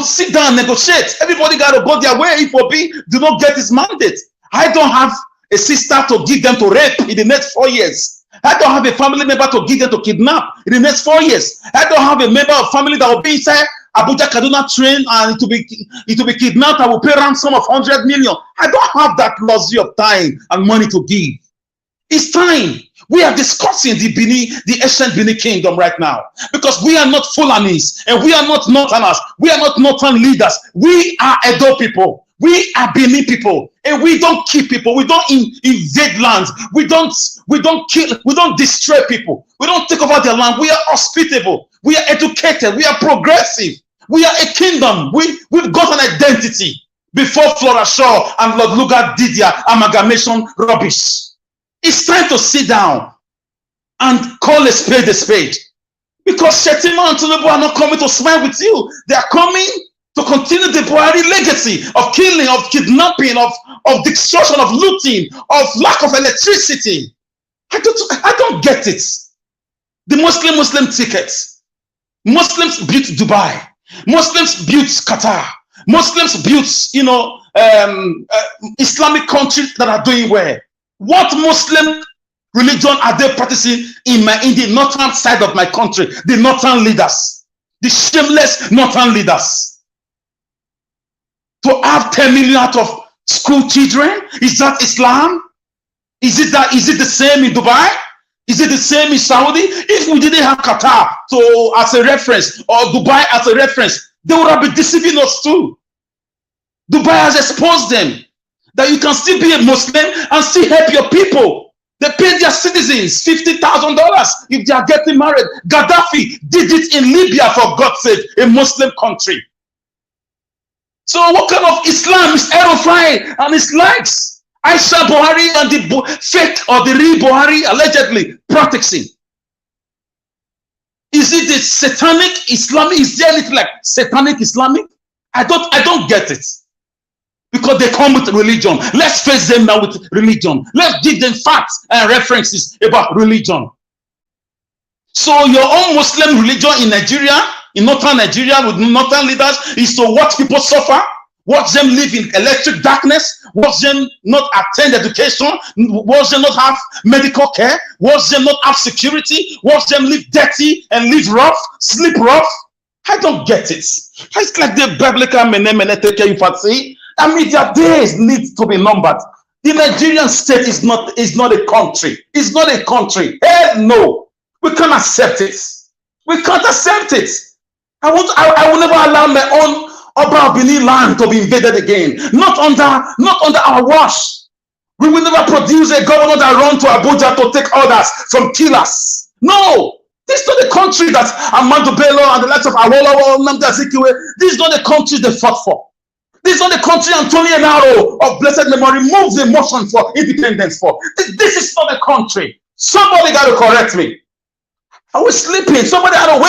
sit down and negotiate. Everybody got to go their way. If Obi do not get his mandate, I don't have a sister to give them to rape in the next 4 years. I don't have a family member to give them to kidnap in the next 4 years. I don't have a member of family that will be inside Abuja Kaduna train and to be kidnapped. I will pay ransom of 100 million. I don't have that luxury of time and money to give. It's time. We are discussing the ancient Benin kingdom right now, because we are not Fulanis and we are not Northerners. We are not Northern leaders. We are Edo people. We are Benin people, and we don't kill people. We don't invade lands. We don't kill. We don't destroy people. We don't take over their land. We are hospitable. We are educated. We are progressive. We are a kingdom. We've got an identity. Before Flora Shaw and Lord Lugard did their amalgamation rubbish. It's time to sit down and call a spade, because Shetima and Tinubu are not coming to smile with you. They are coming to continue the Buhari legacy of killing, of kidnapping, of destruction, of looting, of lack of electricity. I don't get it. The Muslim tickets. Muslims built Dubai. Muslims built Qatar. Muslims built, Islamic countries that are doing well. What Muslim religion are they practicing in the northern side of my country? The northern leaders, the shameless northern leaders. To have 10 million out of school children, is that Islam? Is it the same in Dubai? Is it the same in Saudi? If we didn't have Qatar as a reference, or Dubai as a reference, they would have been deceiving us too. Dubai has exposed them that you can still be a Muslim and still help your people. They pay their citizens $50,000 if they are getting married. Gaddafi did it in Libya, for God's sake, a Muslim country. So what kind of Islam is Erufai and his likes? Aisha Buhari and the fake or the real Buhari allegedly practicing. Is it the satanic Islamic? Is there anything like satanic Islamic? I don't get it. Because they come with religion. Let's face them now with religion. Let's give them facts and references about religion. So your own Muslim religion in Nigeria, in northern Nigeria with northern leaders, is to watch people suffer, watch them live in electric darkness, watch them not attend education, watch them not have medical care, watch them not have security, watch them live dirty and live rough, sleep rough. I don't get it. It's like the biblical mene take care you fancy. I mean, their days need to be numbered. The Nigerian state is not a country. It's not a country. Hell no. We can't accept it. We can't accept it. I will never allow my own Oba Benin land to be invaded again. Not under our watch. We will never produce a governor that run to Abuja to take orders from killers. No. This is not the country that Amadu Bello and the likes of Awolowo, Nnamdi Azikiwe, this is not the country they fought for. This is not the country Antonio Enaro of blessed memory moved the motion for independence for. This is not the country. Somebody got to correct me. Are we sleeping? Somebody had to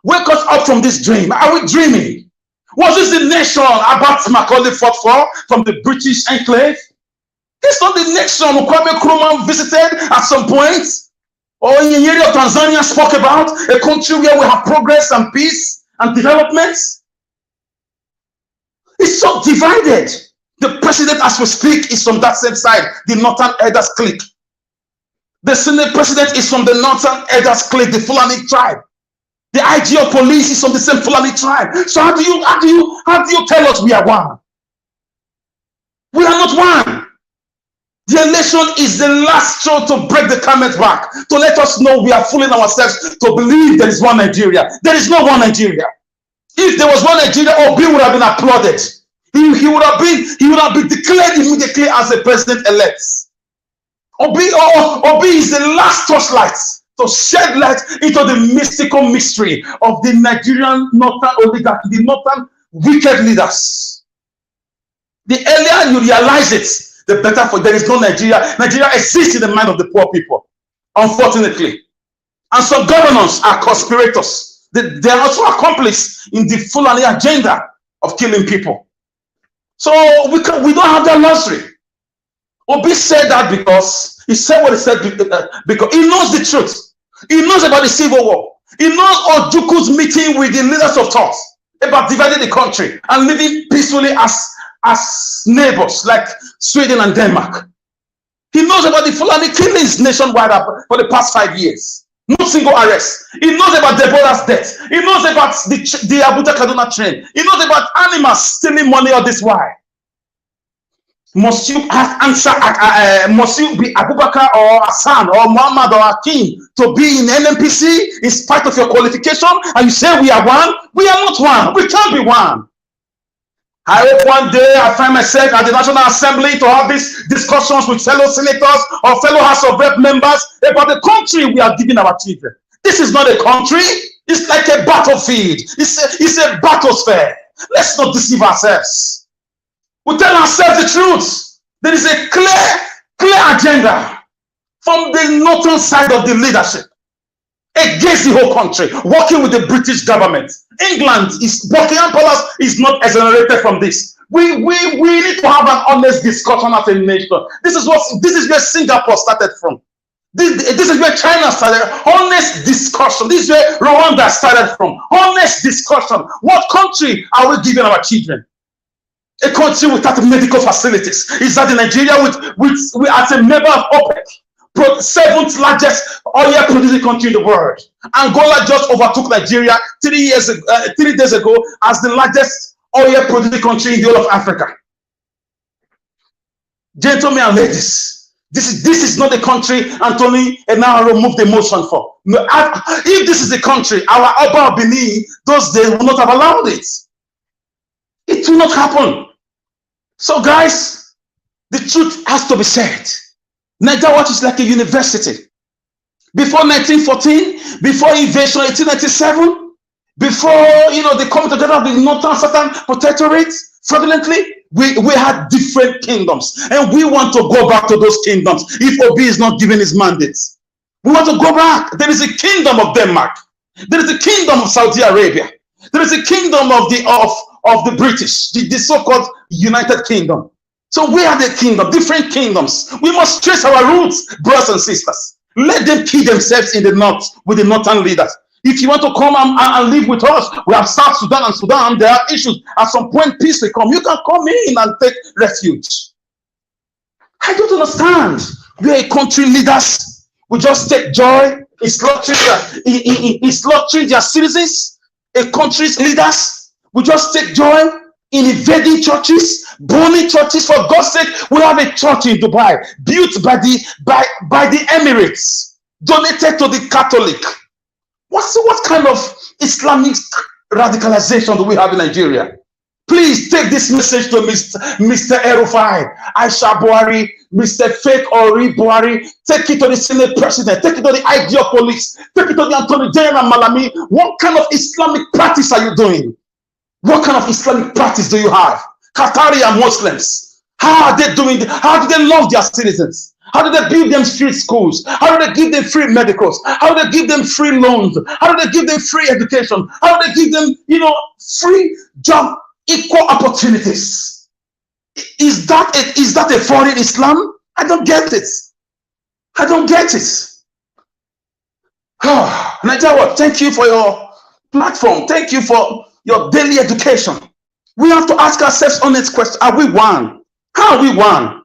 wake us up from this dream. Are we dreaming? Was this the nation Abat Macaulay fought for from the British enclave? This is not the nation Kwame Nkrumah visited at some point, or Nyeri of Tanzania spoke about, a country where we have progress and peace and development. It's so divided. The president, as we speak, is from that same side, the Northern Elders clique. The Senate president is from the Northern Elders clique, the Fulani tribe. The IG of police is from the same Fulani tribe. So how do you tell us we are one? We are not one. The election is the last straw to break the camel's back, to let us know we are fooling ourselves to believe there is one Nigeria. There is no one Nigeria. If there was one Nigeria, Obi would have been applauded. He would have been declared immediately as the president-elect. Obi is the last torchlight to shed light into the mystical mystery of the Nigerian northern oligarchy, the northern wicked leaders. The earlier you realize it, the better for there is no Nigeria. Nigeria exists in the mind of the poor people, unfortunately. And some governors are conspirators. They are also accomplices in the Fulani agenda of killing people. So we don't have that luxury. Obi said that because he said what he said because he knows the truth. He knows about the civil war. He knows Ojuku's meeting with the leaders of thought about dividing the country and living peacefully as neighbors like Sweden and Denmark. He knows about the Fulani killings nationwide for the past 5 years. No single arrest. He knows about Deborah's death. He knows about the Abuja Kaduna train. He knows about animals stealing money all this while. Must you answer? Must you be Abubakar or Hassan or Muhammad or Akim to be in NNPC in spite of your qualification? And you say we are one? We are not one. We can't be one. I hope one day I find myself at the National Assembly to have these discussions with fellow senators or fellow House of Rep members about the country we are giving our children. This is not a country. It's like a battlefield. It's a battlesphere. Let's not deceive ourselves. We tell ourselves the truth. There is a clear agenda from the northern side of the leadership against the whole country, working with the British government. Buckingham Palace is not exonerated from this. We need to have an honest discussion as a nation. This is where Singapore started from. This is where China started. Honest discussion. This is where Rwanda started from. Honest discussion. What country are we giving our children? A country without medical facilities. Is that in Nigeria with as a member of OPEC? seventh largest oil producing country in the world. Angola just overtook Nigeria 3 days ago as the largest oil producing country in the whole of Africa. Gentlemen and ladies, this is not the country Anthony Enaro moved the motion for. If this is the country, our Oba Benin, those days will not have allowed it. It will not happen. So guys, the truth has to be said. Nigeria Watch is like a university. Before 1914, before invasion 1897, before they come together of the northern southern protectorates fraudulently, we had different kingdoms, and we want to go back to those kingdoms if Obi is not given his mandates. We want to go back. There is a kingdom of Denmark. There is a kingdom of Saudi Arabia. There is a kingdom of the British, the so-called United Kingdom. So we are the kingdom, different kingdoms. We must trace our roots, brothers and sisters. Let them kill themselves in the north with the northern leaders. If you want to come and live with us, we have South Sudan and Sudan. There are issues. At some point, peace will come. You can come in and take refuge. I don't understand. We are a country leaders. We just take joy in slaughtering their citizens. A country's leaders, we just take joy in invading churches, burning churches. For God's sake, we have a church in Dubai built by the Emirates, donated to the Catholic. What kind of Islamic radicalization do we have in Nigeria? Please take this message to Mr. Erufai, Aisha Buhari, Mr. Fake Ori Buhari. Take it to the Senate President. Take it to the IGO police. Take it to the Attorney General Malami. What kind of Islamic practice are you doing? What kind of Islamic practice do you have? Qatari and Muslims, how are they doing? How do they love their citizens? How do they build them free schools? How do they give them free medicals? How do they give them free loans? How do they give them free education? How do they give them, free job, equal opportunities? Is that a foreign Islam? I don't get it. I don't get it. Nigeria, thank you for your platform. Thank you for your daily education. We have to ask ourselves honest question. Are we one? How are we one?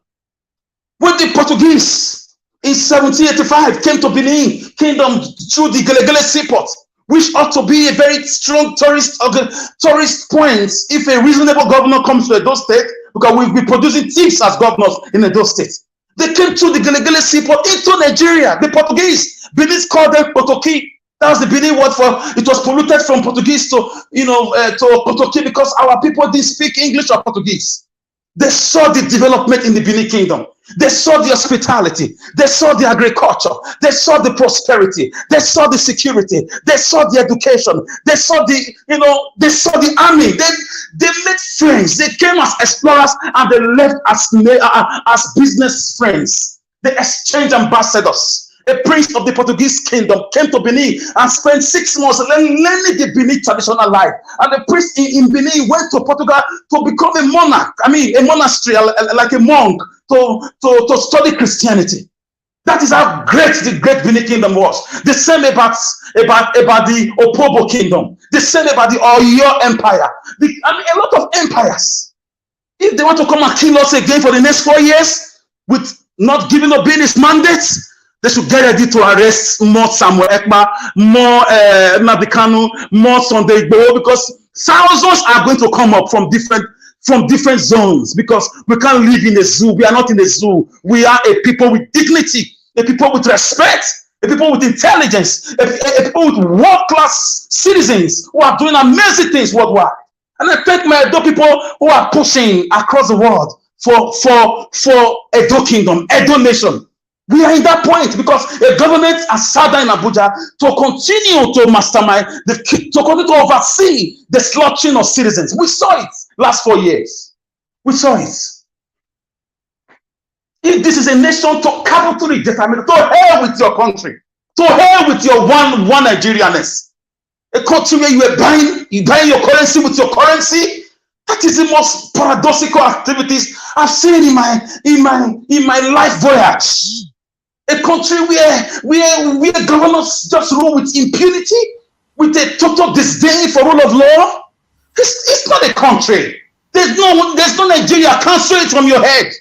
When the Portuguese in 1785 came to Benin Kingdom through the Gelegele Seaport, which ought to be a very strong tourist point if a reasonable governor comes to Edo State, because we'll be producing thieves as governors in Edo State. They came through the Gelegele Seaport into Nigeria. The Portuguese, Benin called them Potoki. That was the Benin word for it. Was polluted from Portuguese to Potoki because our people didn't speak English or Portuguese. They saw the development in the Benin Kingdom. They saw the hospitality. They saw the agriculture. They saw the prosperity. They saw the security. They saw the education. They saw they saw the army. They made friends. They came as explorers and they left as business friends. They exchanged ambassadors. A prince of the Portuguese kingdom came to Benin and spent 6 months learning the Benin traditional life. And the priest in Benin went to Portugal to become a monarch. I mean, a monastery, like a monk, to study Christianity. That is how great the great Benin kingdom was. The same about the Opobo kingdom. The same about the Oyo empire. A lot of empires. If they want to come and kill us again for the next 4 years with not giving Obi his mandates, they should get ready to arrest more Samuel Ekpa, more Nabikanu, more Sunday Igboho, because thousands are going to come up from different zones, because we can't live in a zoo. We are not in a zoo. We are a people with dignity, a people with respect, a people with intelligence, a people with world-class citizens who are doing amazing things worldwide. And I thank my Edo people who are pushing across the world for Edo Kingdom, Edo Nation. We are in that point because a government has sat down in Abuja to continue to mastermind, to continue to oversee the slaughtering of citizens. We saw it last 4 years. We saw it. If this is a nation to capitally determine, to hell with your country, to hell with your one Nigerianness. A country where you are buying your currency with your currency. That is the most paradoxical activities I've seen in my life voyage. A country where governors just rule with impunity, with a total disdain for rule of law. It's not a country. There's no Nigeria. Cancel it from your head.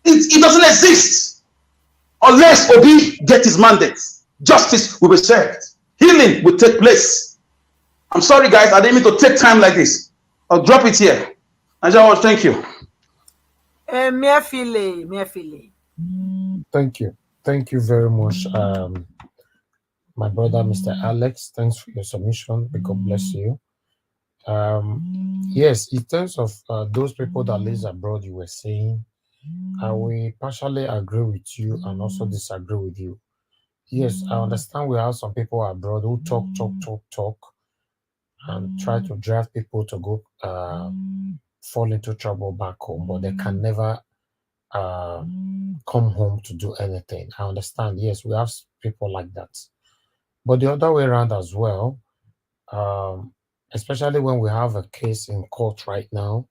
It doesn't exist. Unless Obi get his mandate, justice will be served. Healing will take place. I'm sorry, guys. I didn't mean to take time like this. I'll drop it here. Ajawa, thank you. Miafile. Thank you. Thank you very much, my brother, Mr. Alex. Thanks for your submission. May God bless you. Yes, in terms of those people that live abroad, you were saying, I will partially agree with you and also disagree with you. Yes, I understand we have some people abroad who talk, and try to drive people to go fall into trouble back home, but they can never come home to do anything. I understand. Yes, we have people like that. But the other way around as well, especially when we have a case in court right now.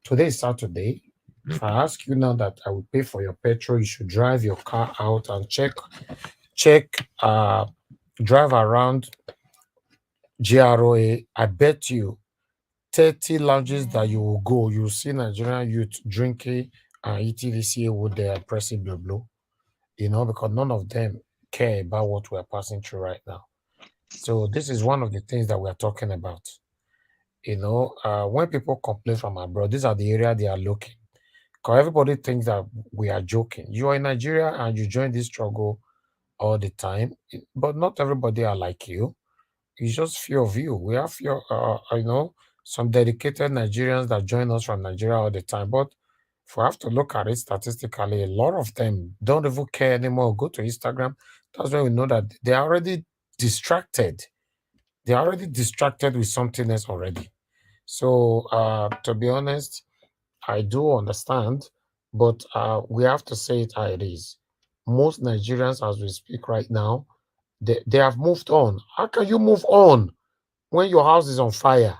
Today is Saturday. If I ask you now that I will pay for your petrol, you should drive your car out and drive around GROA. I bet you 30 lounges that you will go, you'll see Nigerian youth drinking and eating ETDCA with their pressing blow, because none of them care about what we're passing through right now. So this is one of the things that we're talking about. When people complain from abroad, these are the area they are looking. Because everybody thinks that we are joking. You are in Nigeria and you join this struggle all the time, but not everybody are like you. It's just few of you. We have few, some dedicated Nigerians that join us from Nigeria all the time. But if we have to look at it statistically, a lot of them don't even care anymore. Go to Instagram. That's when we know that they're already distracted. They're already distracted with something else already. So to be honest, I do understand, but we have to say it how it is. Most Nigerians, as we speak right now, they have moved on. How can you move on when your house is on fire?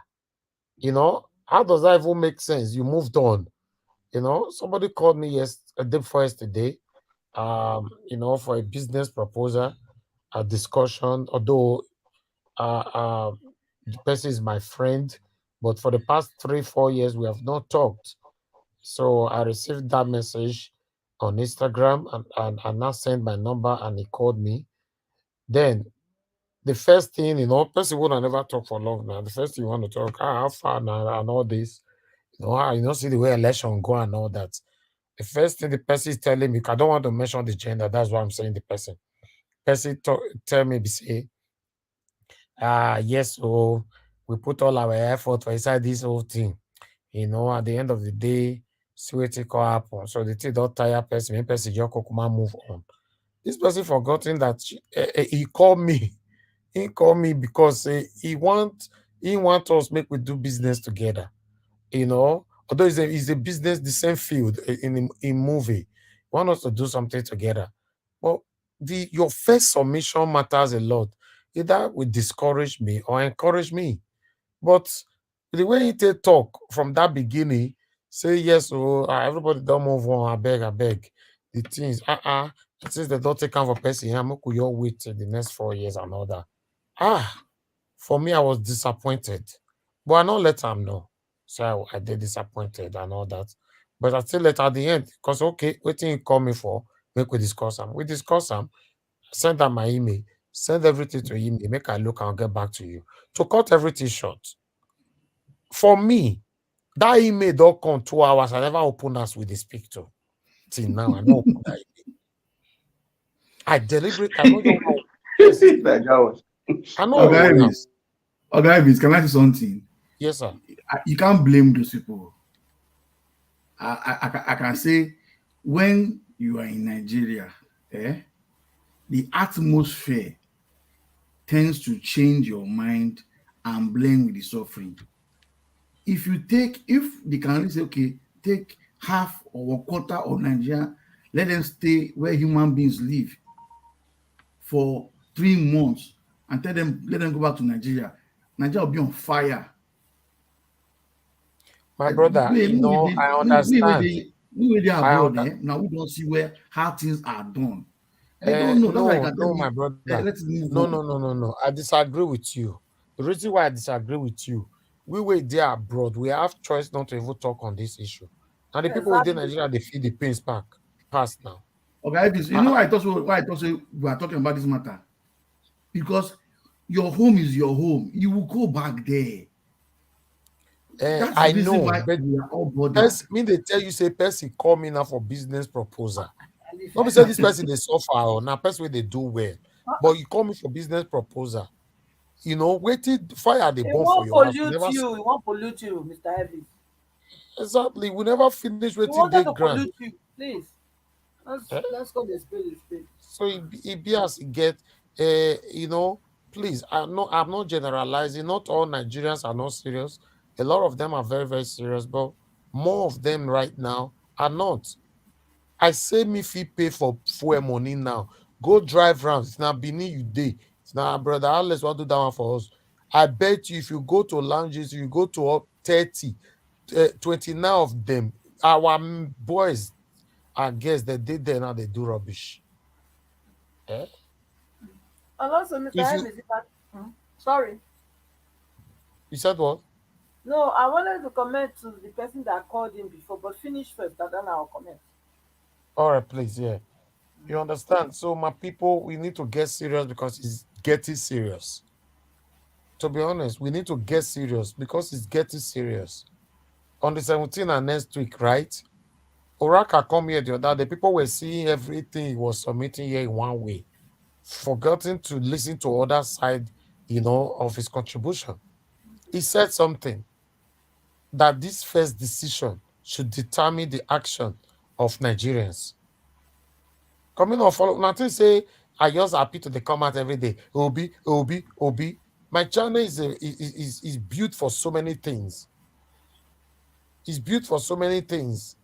How does that even make sense? You moved on. Somebody called me a day before yesterday, for a business proposal, a discussion, although the person is my friend, but for the past 3-4 years, we have not talked. So I received that message on Instagram and now sent my number and he called me. Then the first thing, person would never talk for long now. The first thing you want to talk, how far now and all this, see the way election go and all that. The first thing the person is telling me, I don't want to mention the gender, that's why I'm saying the person. Person tell me, say, yes, so we put all our effort for inside this whole thing. At the end of the day, see what it could happen. So the thing don't tire person, make person just move on. This person forgotten that he called me. He called me because he want us make we do business together. Although it's a business, the same field in movie. Want us to do something together. Well, your first submission matters a lot. Either will discourage me or encourage me. But the way he talk from that beginning, say yes, everybody don't move on. I beg. The things, since they don't take on for person, I'm going to wait till the next 4 years and all that. For me, I was disappointed. But I not let him know. So I did disappointed and all that. But I still let at the end, because okay, waiting you call me for, make we discuss them. We discuss them, send them my email, send everything to email, make I look and get back to you. To cut everything short. For me, that email don't come 2 hours. I never open us with the speak to. Till now, I know open that email. I deliberately, I know your I know. Okay, can I say something? Yes, sir. You can't blame those people. I can say when you are in Nigeria, the atmosphere tends to change your mind and blame with the suffering. If they can only say, okay, take half or a quarter of Nigeria, let them stay where human beings live for 3 months and let them go back to Nigeria. Nigeria will be on fire. My brother, I understand. Now we don't see how things are done. They don't know. No, my brother. No. I disagree with you. The reason why I disagree with you, we were there abroad. We have choice not to even talk on this issue. Now the people within Nigeria, they feel the pains past now. Okay, you know why I thought we are talking about this matter? Because your home is your home. You will go back there. That's I the reason know, why but we are all bothered. they tell you say person call me now for business proposal. Not be say this person they suffer or now person where they do well, but you call me for business proposal. You know, waiting fire the It bomb for won't your house. pollute you. It won't pollute you, Mr. Evans. Exactly. We never finish We waiting wanted day to grant. pollute you, please. Let's go the speed. So it be as it get, you know, please, I'm not generalizing. Not all Nigerians are not serious. A lot of them are very, very serious, but more of them right now are not. I say me fee pay for fuel money now. Go drive rounds. It's now Benin you day. It's now brother. Let's want to do that one for us. I bet you if you go to lounges, you go to 30, 29 of them. Our boys, I guess they did there now they do rubbish. Eh? And also, Mr. If Evans, sorry. You said what? No, I wanted to comment to the person that called in before, but finish first, and then I'll comment. All right, please, yeah. You understand? So, my people, we need to get serious because it's getting serious. To be honest, we need to get serious because it's getting serious. On the 17th and next week, right? Oraka come here the other day. People were seeing everything he was submitting here in one way, forgetting to listen to other side, you know, of his contribution. He said something that this first decision should determine the action of Nigerians. Coming on follow nothing say I just happy to the comment every day. Obi. My channel is built for so many things. It's built for so many things.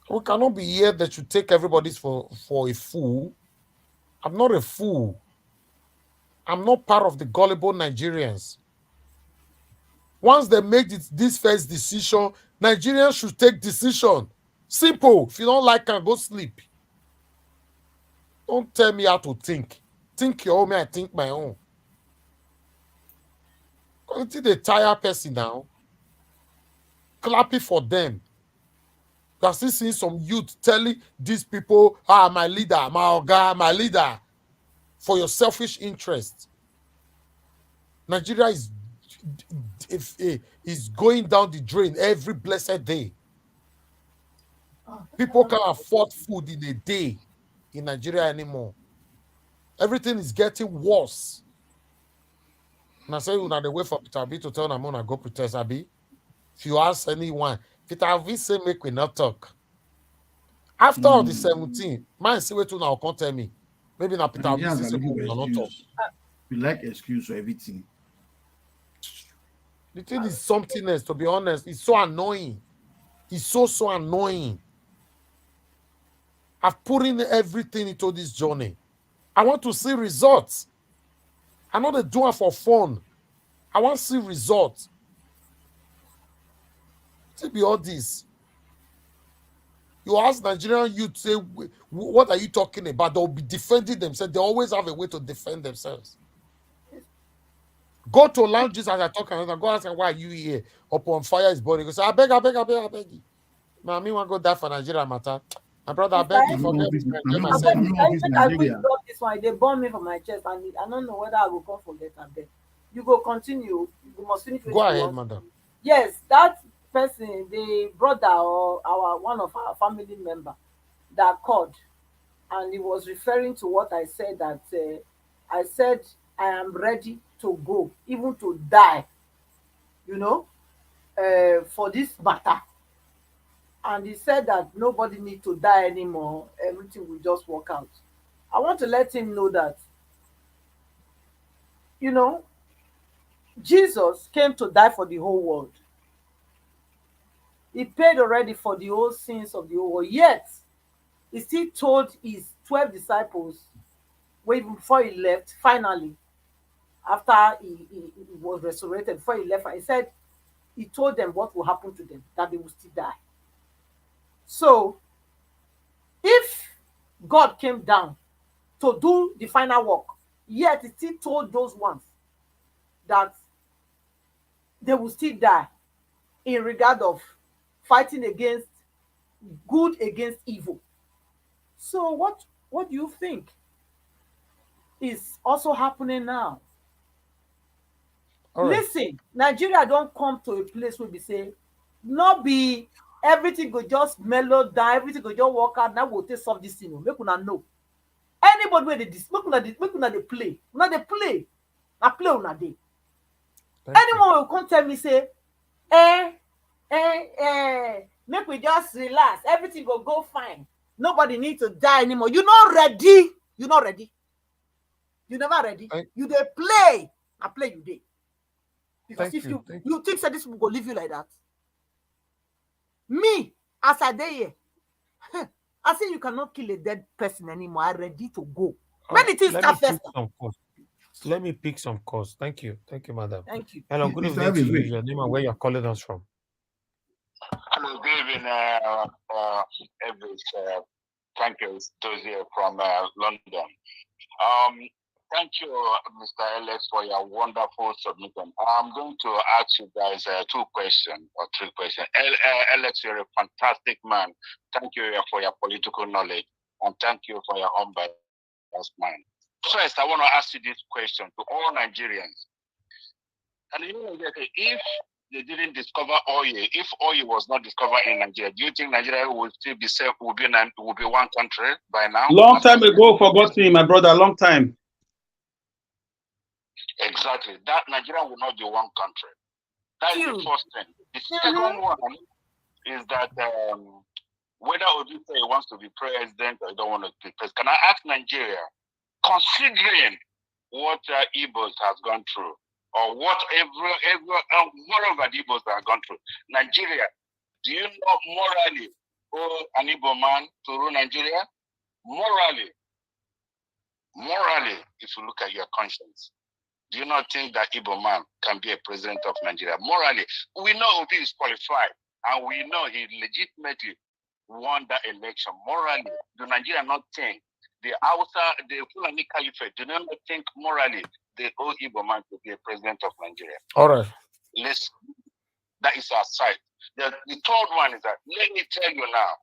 We cannot be here that you take everybody for a fool. I'm not a fool. I'm not part of the gullible Nigerians. Once they make this first decision, Nigerians should take decision. Simple. If you don't like it, go sleep. Don't tell me how to think. Think your own, I think my own. Until they tire person now, clapping for them. You are still seeing some youth telling these people, my leader, my oga, my leader, for your selfish interest. Nigeria is going down the drain every blessed day. People can't afford food in a day in Nigeria anymore. Everything is getting worse. And I say, now the way for Peter B to tell them, I'm going to go protest, Abi. If you ask anyone, Peter B say, make we not talk. After all the 17, man, see what you now can't tell me. Maybe now Peter B say, we not talk. We like excuse for everything. The thing is something else, to be honest. It's so annoying. It's so annoying. I've put in everything into this journey. I want to see results. I'm not doing it for fun. I want to see results. To be all this. You ask Nigerian youth, say, what are you talking about? They'll be defending themselves. They always have a way to defend themselves. Go to lounges as I talk, and go ask them, why are you here? Upon fire is burning. Go say, I beg you. Now, me want to go die for Nigeria matter. My brother, I beg you, forget this. I quick drop this one. They burn me from my chest, and I don't know whether I will come forget and beg. You go continue. You must finish. Go ahead, madam. Yes, that person, the brother or one of our family member that called, and he was referring to what I said, that I said I am ready to go, even to die, for this matter. And he said that nobody needs to die anymore. Everything will just work out. I want to let him know that, Jesus came to die for the whole world. He paid already for the whole sins of the whole world. Yet, he still told his 12 disciples, before he left, finally, after he was resurrected, before he left, he said, he told them what will happen to them, that they will still die. So, if God came down to do the final work, yet he still told those ones that they will still die in regard of fighting against good against evil. So what do you think is also happening now? Listen, Nigeria don't come to a place where we say, not be everything go just mellow down, everything go just work out. Now we'll take solve this thing. Make una know. Anybody where they make una they play. Una they play. I play una day. Anyone will come tell me say, make we just relax. Everything will go fine. Nobody needs to die anymore. You're not ready. You're not ready. You're never ready. You they play. I play you day. Because if you think that this people go leave you like that, me as a day here, I say you cannot kill a dead person anymore. I'm ready to go. Many things start first. Let me pick some calls. Thank you, madam. Thank you. Hello, good evening to you. Your name and where you're calling us from. Hello, good evening, thank you, it's Dozier from London. Thank you, Mr. Alex, for your wonderful submission. I'm going to ask you guys 2 questions or 3 questions. Alex, you're a fantastic man. Thank you for your political knowledge, and thank you for your unbiased mind. First, I want to ask you this question to all Nigerians. And you know, if they didn't discover oil, if oil was not discovered in Nigeria, do you think Nigeria would still be safe, would be one country by now? Long time ago, forgotten, my brother, long time. Exactly. That Nigeria will not be one country. That is the first thing. The second one is that whether Obi wants to be president or he don't want to be president, can I ask Nigeria, considering what Igbos has gone through, or whatever the Igbos have gone through, Nigeria, do you know morally owe an Igbo man to rule Nigeria? Morally, if you look at your conscience, do you not think that Igbo man can be a president of Nigeria? Morally, we know Obi is qualified, and we know he legitimately won that election. Morally, do Nigeria not think the Fulani Caliphate, do not think morally they owe Igbo man to be a president of Nigeria? All right. Listen, that is our side. The third one is that, let me tell you now,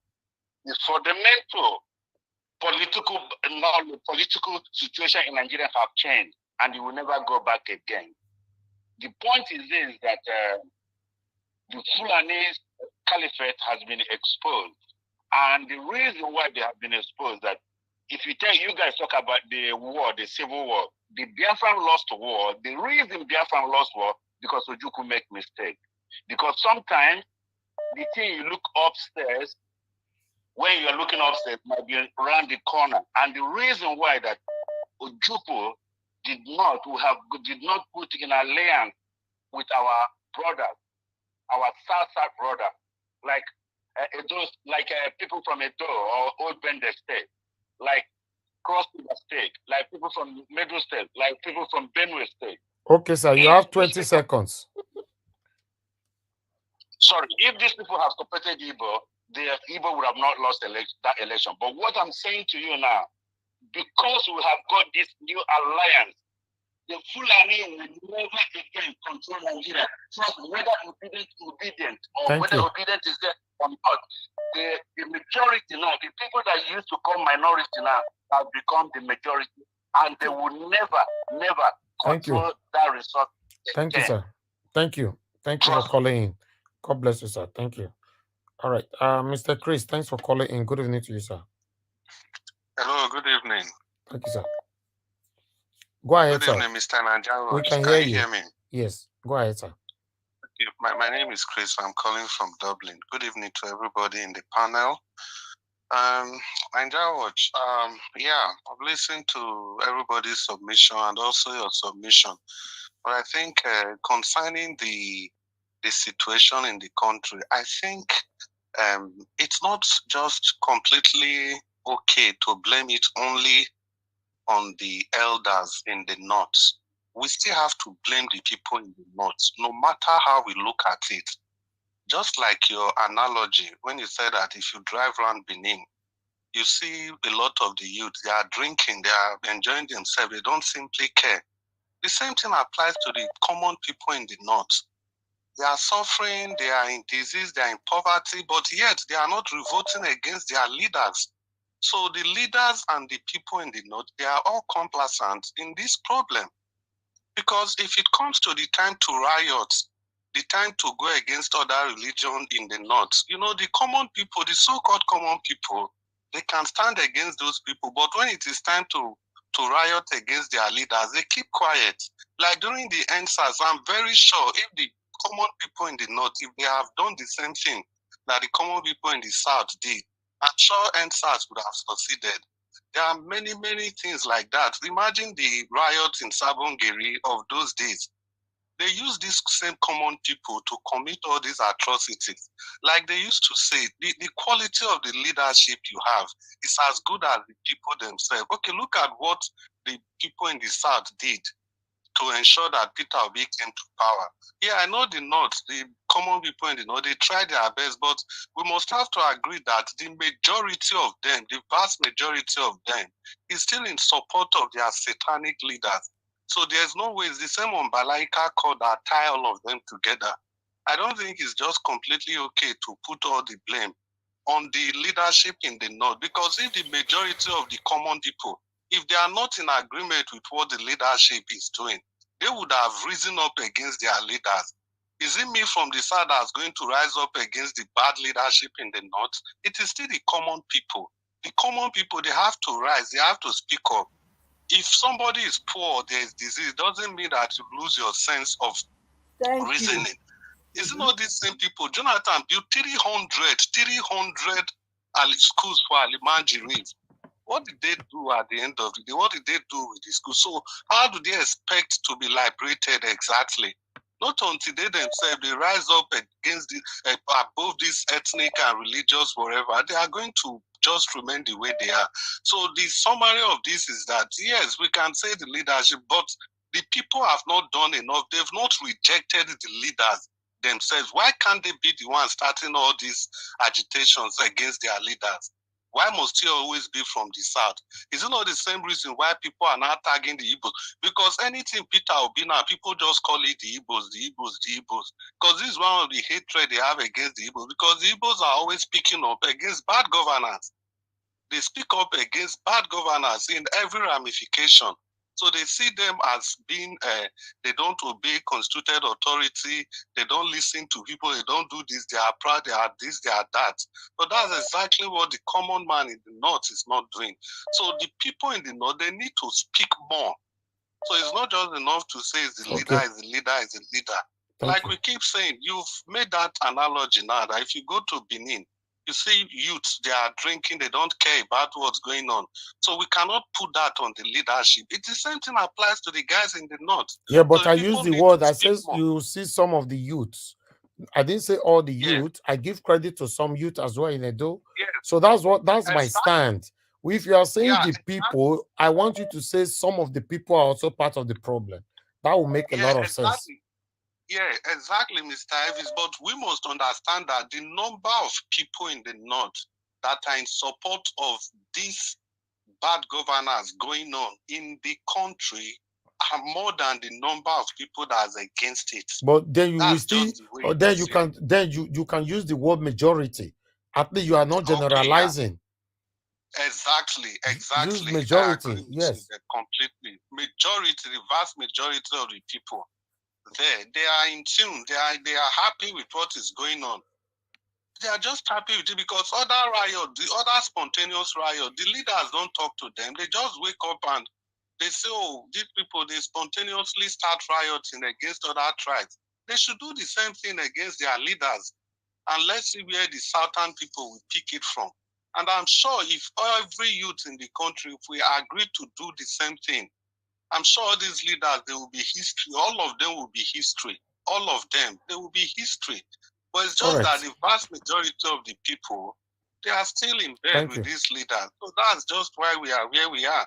the fundamental political situation in Nigeria have changed, and it will never go back again. The point is this, that the Fulani Caliphate has been exposed, and the reason why they have been exposed, that if you guys talk about the war, the civil war, the Biafran lost war. The reason Biafran lost war because Ojukwu make mistake. Because sometimes the thing you look upstairs, when you're looking upstairs, might be around the corner. And the reason why that Ojukwu did not put in alliance with our brothers, our South brother, like people from Edo or Old Bende State, like Cross River State, like people from Middle State, like people from Benue State. Okay, sir, you have 20 seconds. Sorry, if these people have supported Igbo, the Igbo would have not lost that election. But what I'm saying to you now, because we have got this new alliance, the Fulani will never again control Nigeria. Trust me, whether obedient or whether obedient is there or not. The majority now, the people that used to call minority now have become the majority, and they will never control that result. Thank you, sir. Thank you for calling in. God bless you, sir. Thank you. All right, Mr. Chris, thanks for calling in. Good evening to you, sir. Hello, good evening. Thank you, sir. Go ahead, good evening, Mr. Nanjaro. We can hear me. Yes, go ahead, sir. Okay. My name is Chris. I'm calling from Dublin. Good evening to everybody in the panel. Nanjaro Watch, I've listened to everybody's submission and also your submission. But I think concerning the situation in the country, I think it's not just completely okay to blame it only on the elders in the north. We still have to blame the people in the north, no matter how we look at it. Just like your analogy, when you said that if you drive around Benin, you see a lot of the youth, they are drinking, they are enjoying themselves, they don't simply care. The same thing applies to the common people in the north. They are suffering, they are in disease, they are in poverty, but yet they are not revolting against their leaders. So the leaders and the people in the north, they are all complacent in this problem. Because if it comes to the time to riot, the time to go against other religion in the north, you know, the common people, the so-called common people, they can stand against those people. But when it is time to riot against their leaders, they keep quiet. Like during the NSAS, I'm very sure if the common people in the north, if they have done the same thing that the common people in the south did, I'm sure NSAS would have succeeded. There are many, many things like that. Imagine the riots in Sabongeri of those days. They use these same common people to commit all these atrocities. Like they used to say, the quality of the leadership you have is as good as the people themselves. Okay, look at what the people in the South did to ensure that Peter Obi came to power. Yeah, I know the North, the common people in the North, they tried their best, but we must have to agree that the majority of them, the vast majority of them, is still in support of their satanic leaders. So there's no way, it's the same umbilical cord that tie all of them together. I don't think it's just completely okay to put all the blame on the leadership in the North, because if the majority of the common people, if they are not in agreement with what the leadership is doing, they would have risen up against their leaders. Is it me from the South that's going to rise up against the bad leadership in the North? It is still the common people. The common people, they have to rise, they have to speak up. If somebody is poor, there is disease, it doesn't mean that you lose your sense of reasoning. Isn't all these same people? Jonathan built 300 schools for Alimanjiris. What did they do at the end of the day? What did they do with the school? So how do they expect to be liberated exactly? Not until they themselves, they rise up against above this ethnic and religious whatever, they are going to just remain the way they are. So the summary of this is that, yes, we can say the leadership, but the people have not done enough. They've not rejected the leaders themselves. Why can't they be the ones starting all these agitations against their leaders? Why must he always be from the South? Is it not the same reason why people are not tagging the Igbos? Because anything Peter Obi now, people just call it the Igbos, the Igbos, the Igbos. Because this is one of the hatred they have against the Igbos. Because the Igbos are always speaking up against bad governance. They speak up against bad governance in every ramification. So they see them as being, they don't obey constituted authority, they don't listen to people, they don't do this, they are proud, they are this, they are that. But that's exactly what the common man in the North is not doing. So the people in the North, they need to speak more. So it's not just enough to say it's the leader, is the leader, is the leader. Like we keep saying, you've made that analogy now that if you go to Benin, you see youths, they are drinking, they don't care about what's going on. So we cannot put that on the leadership. It's the same thing applies to the guys in the North. Yeah, but so I use the word, I says you see some of the youths. I didn't say all the youth. I give credit to some youth as well in Edo. So that's my stand. If you are saying the people, I want you to say some of the people are also part of the problem. That will make a lot of sense. Yeah, exactly, Mr. Ivis. But we must understand that the number of people in the North that are in support of these bad governance going on in the country are more than the number of people that are against it. But then you will still, or then you can, you can use the word majority. At least you are not generalizing. Exactly. Use majority, yes. Completely. Majority, the vast majority of the people there, they are in tune. They are happy with what is going on. They are just happy with it because other riot, the other spontaneous riot, the leaders don't talk to them. They just wake up and they say, oh, these people, they spontaneously start rioting against other tribes. They should do the same thing against their leaders. And let's see where the southern people will pick it from. And I'm sure if every youth in the country, if we agree to do the same thing, I'm sure these leaders, they will be history. All of them will be history. All of them, they will be history. But it's just that the vast majority of the people, they are still in bed with these leaders. So that's just why we are where we are.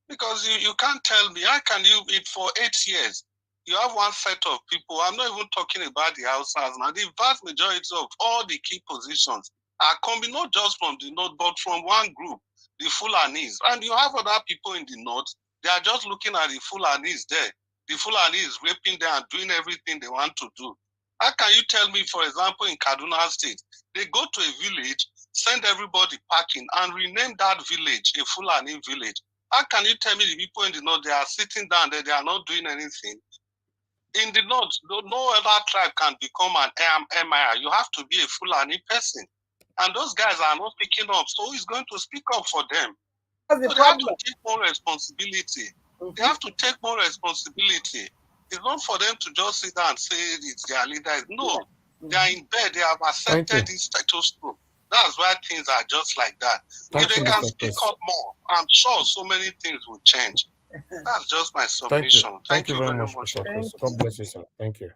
Because you can't tell me, how can you, for 8 years, you have one set of people, I'm not even talking about the outsiders now, the vast majority of all the key positions are coming not just from the North, but from one group, the Fulanis. And you have other people in the North, they are just looking at the Fulanis there. The Fulani is raping them and doing everything they want to do. How can you tell me, for example, in Kaduna State, they go to a village, send everybody packing, and rename that village a Fulani village. How can you tell me the people in the north, they are sitting down there, they are not doing anything? In the north, no other tribe can become an emir. You have to be a Fulani person. And those guys are not picking up. So who is going to speak up for them? So they have to take more responsibility. They have to take more responsibility. It's not for them to just sit down and say it's their leader. No, they are in bed. They have accepted this status quo. That's why things are just like that. If they can speak up more, I'm sure so many things will change. That's just my submission. Thank you very much, Mr. Chris. God bless you, sir. Thank you.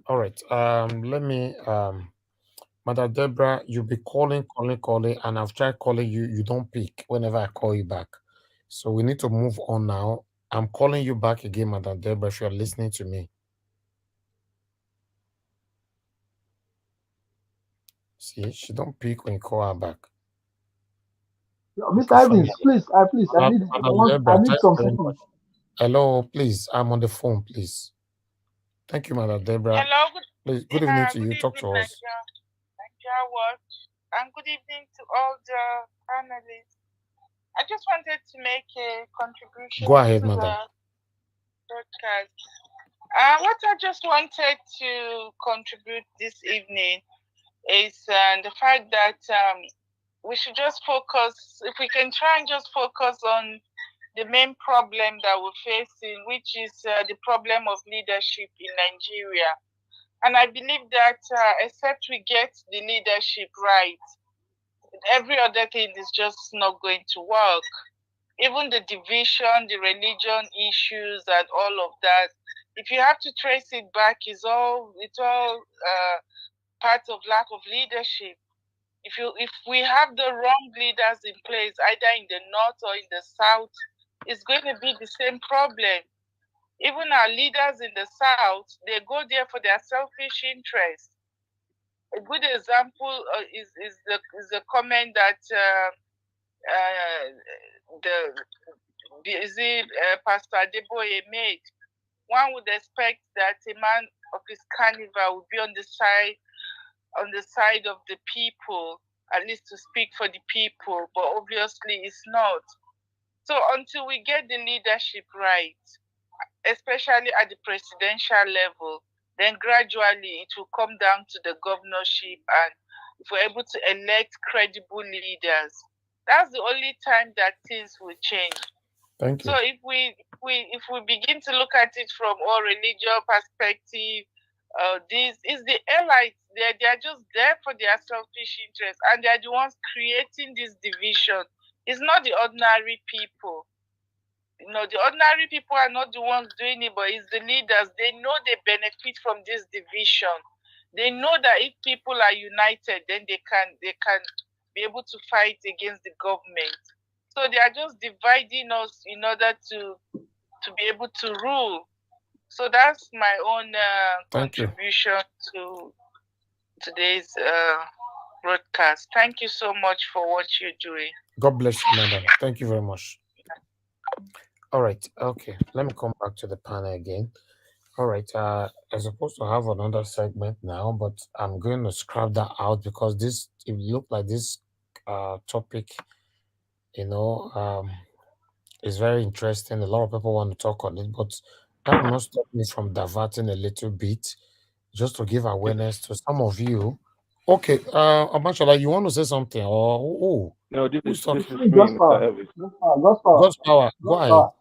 All right. Let me Madam Deborah, you'll be calling, and I've tried calling you. You don't pick whenever I call you back. So we need to move on now. I'm calling you back again, Madam Deborah, if you're listening to me. See, she don't pick when you call her back. Mr. Evans, please, I need some seconds. Hello, please. I'm on the phone, please. Thank you, Madam Deborah. Hello, please, good evening to you. Talk to us. Nigeria Watch, and good evening to all the panelists. I just wanted to make a contribution Go ahead, to madam. the broadcast. What I just wanted to contribute this evening is the fact that we should just focus, if we can try and just focus on the main problem that we're facing, which is the problem of leadership in Nigeria. And I believe that except we get the leadership right, every other thing is just not going to work. Even the division, the religion issues, and all of that, if you have to trace it back, it's all part of lack of leadership. If we have the wrong leaders in place, either in the north or in the south, it's going to be the same problem. Even our leaders in the south, they go there for their selfish interests. A good example is the comment that Pastor Adeboye made. One would expect that a man of his carnival would be on the side of the people, at least to speak for the people, but obviously it's not. So until we get the leadership right, especially at the presidential level, then gradually it will come down to the governorship, and if we're able to elect credible leaders, that's the only time that things will change. Thank you. So if we begin to look at it from a religious perspective, this is the elites. They are just there for their selfish interests, and they are the ones creating this division. It's not the ordinary people. You know, the ordinary people are not the ones doing it, but it's the leaders. They know they benefit from this division. They know that if people are united, then they can be able to fight against the government. So they are just dividing us in order to be able to rule. So that's my own contribution to today's broadcast. Thank you so much for what you're doing. God bless you, madam. Thank you very much. All right. Okay. Let me come back to the panel again. All right. I'm supposed to have another segment now, but I'm going to scrap that out because it looked like this topic, is very interesting. A lot of people want to talk on it, but that will not stop me from diverting a little bit just to give awareness to some of you. Okay. Amashola, you want to say something? No, this is me, God's Mr. Elvis. God's power. Go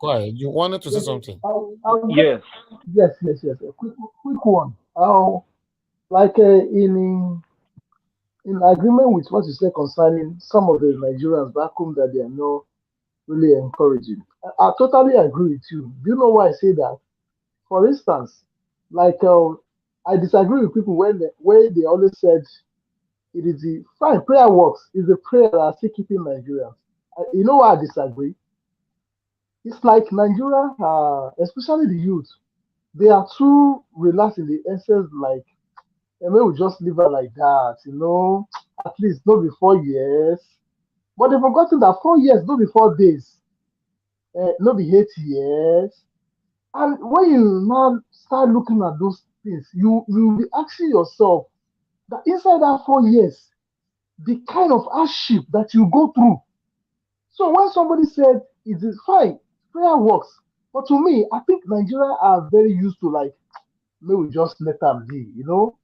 ahead. You wanted to say something? Yes. Yes. A quick one. In agreement with what you said concerning some of the Nigerians back home that they are not really encouraging. I totally agree with you. Do you know why I say that? For instance, I disagree with people when they always said it is the fine prayer works is the prayer that are still keeping Nigerians. You know why I disagree? It's like Nigeria, especially the youth, they are too relaxed in the essence, like, and we will just leave it like that, at least not before years. But they've forgotten that 4 years, not before days, not be 8 years. And when you now start looking at those things, you'll be asking yourself that inside that 4 years, the kind of hardship that you go through. So when somebody said it is fine, prayer works. But to me, I think Nigeria are very used to like, may we just let them be, no,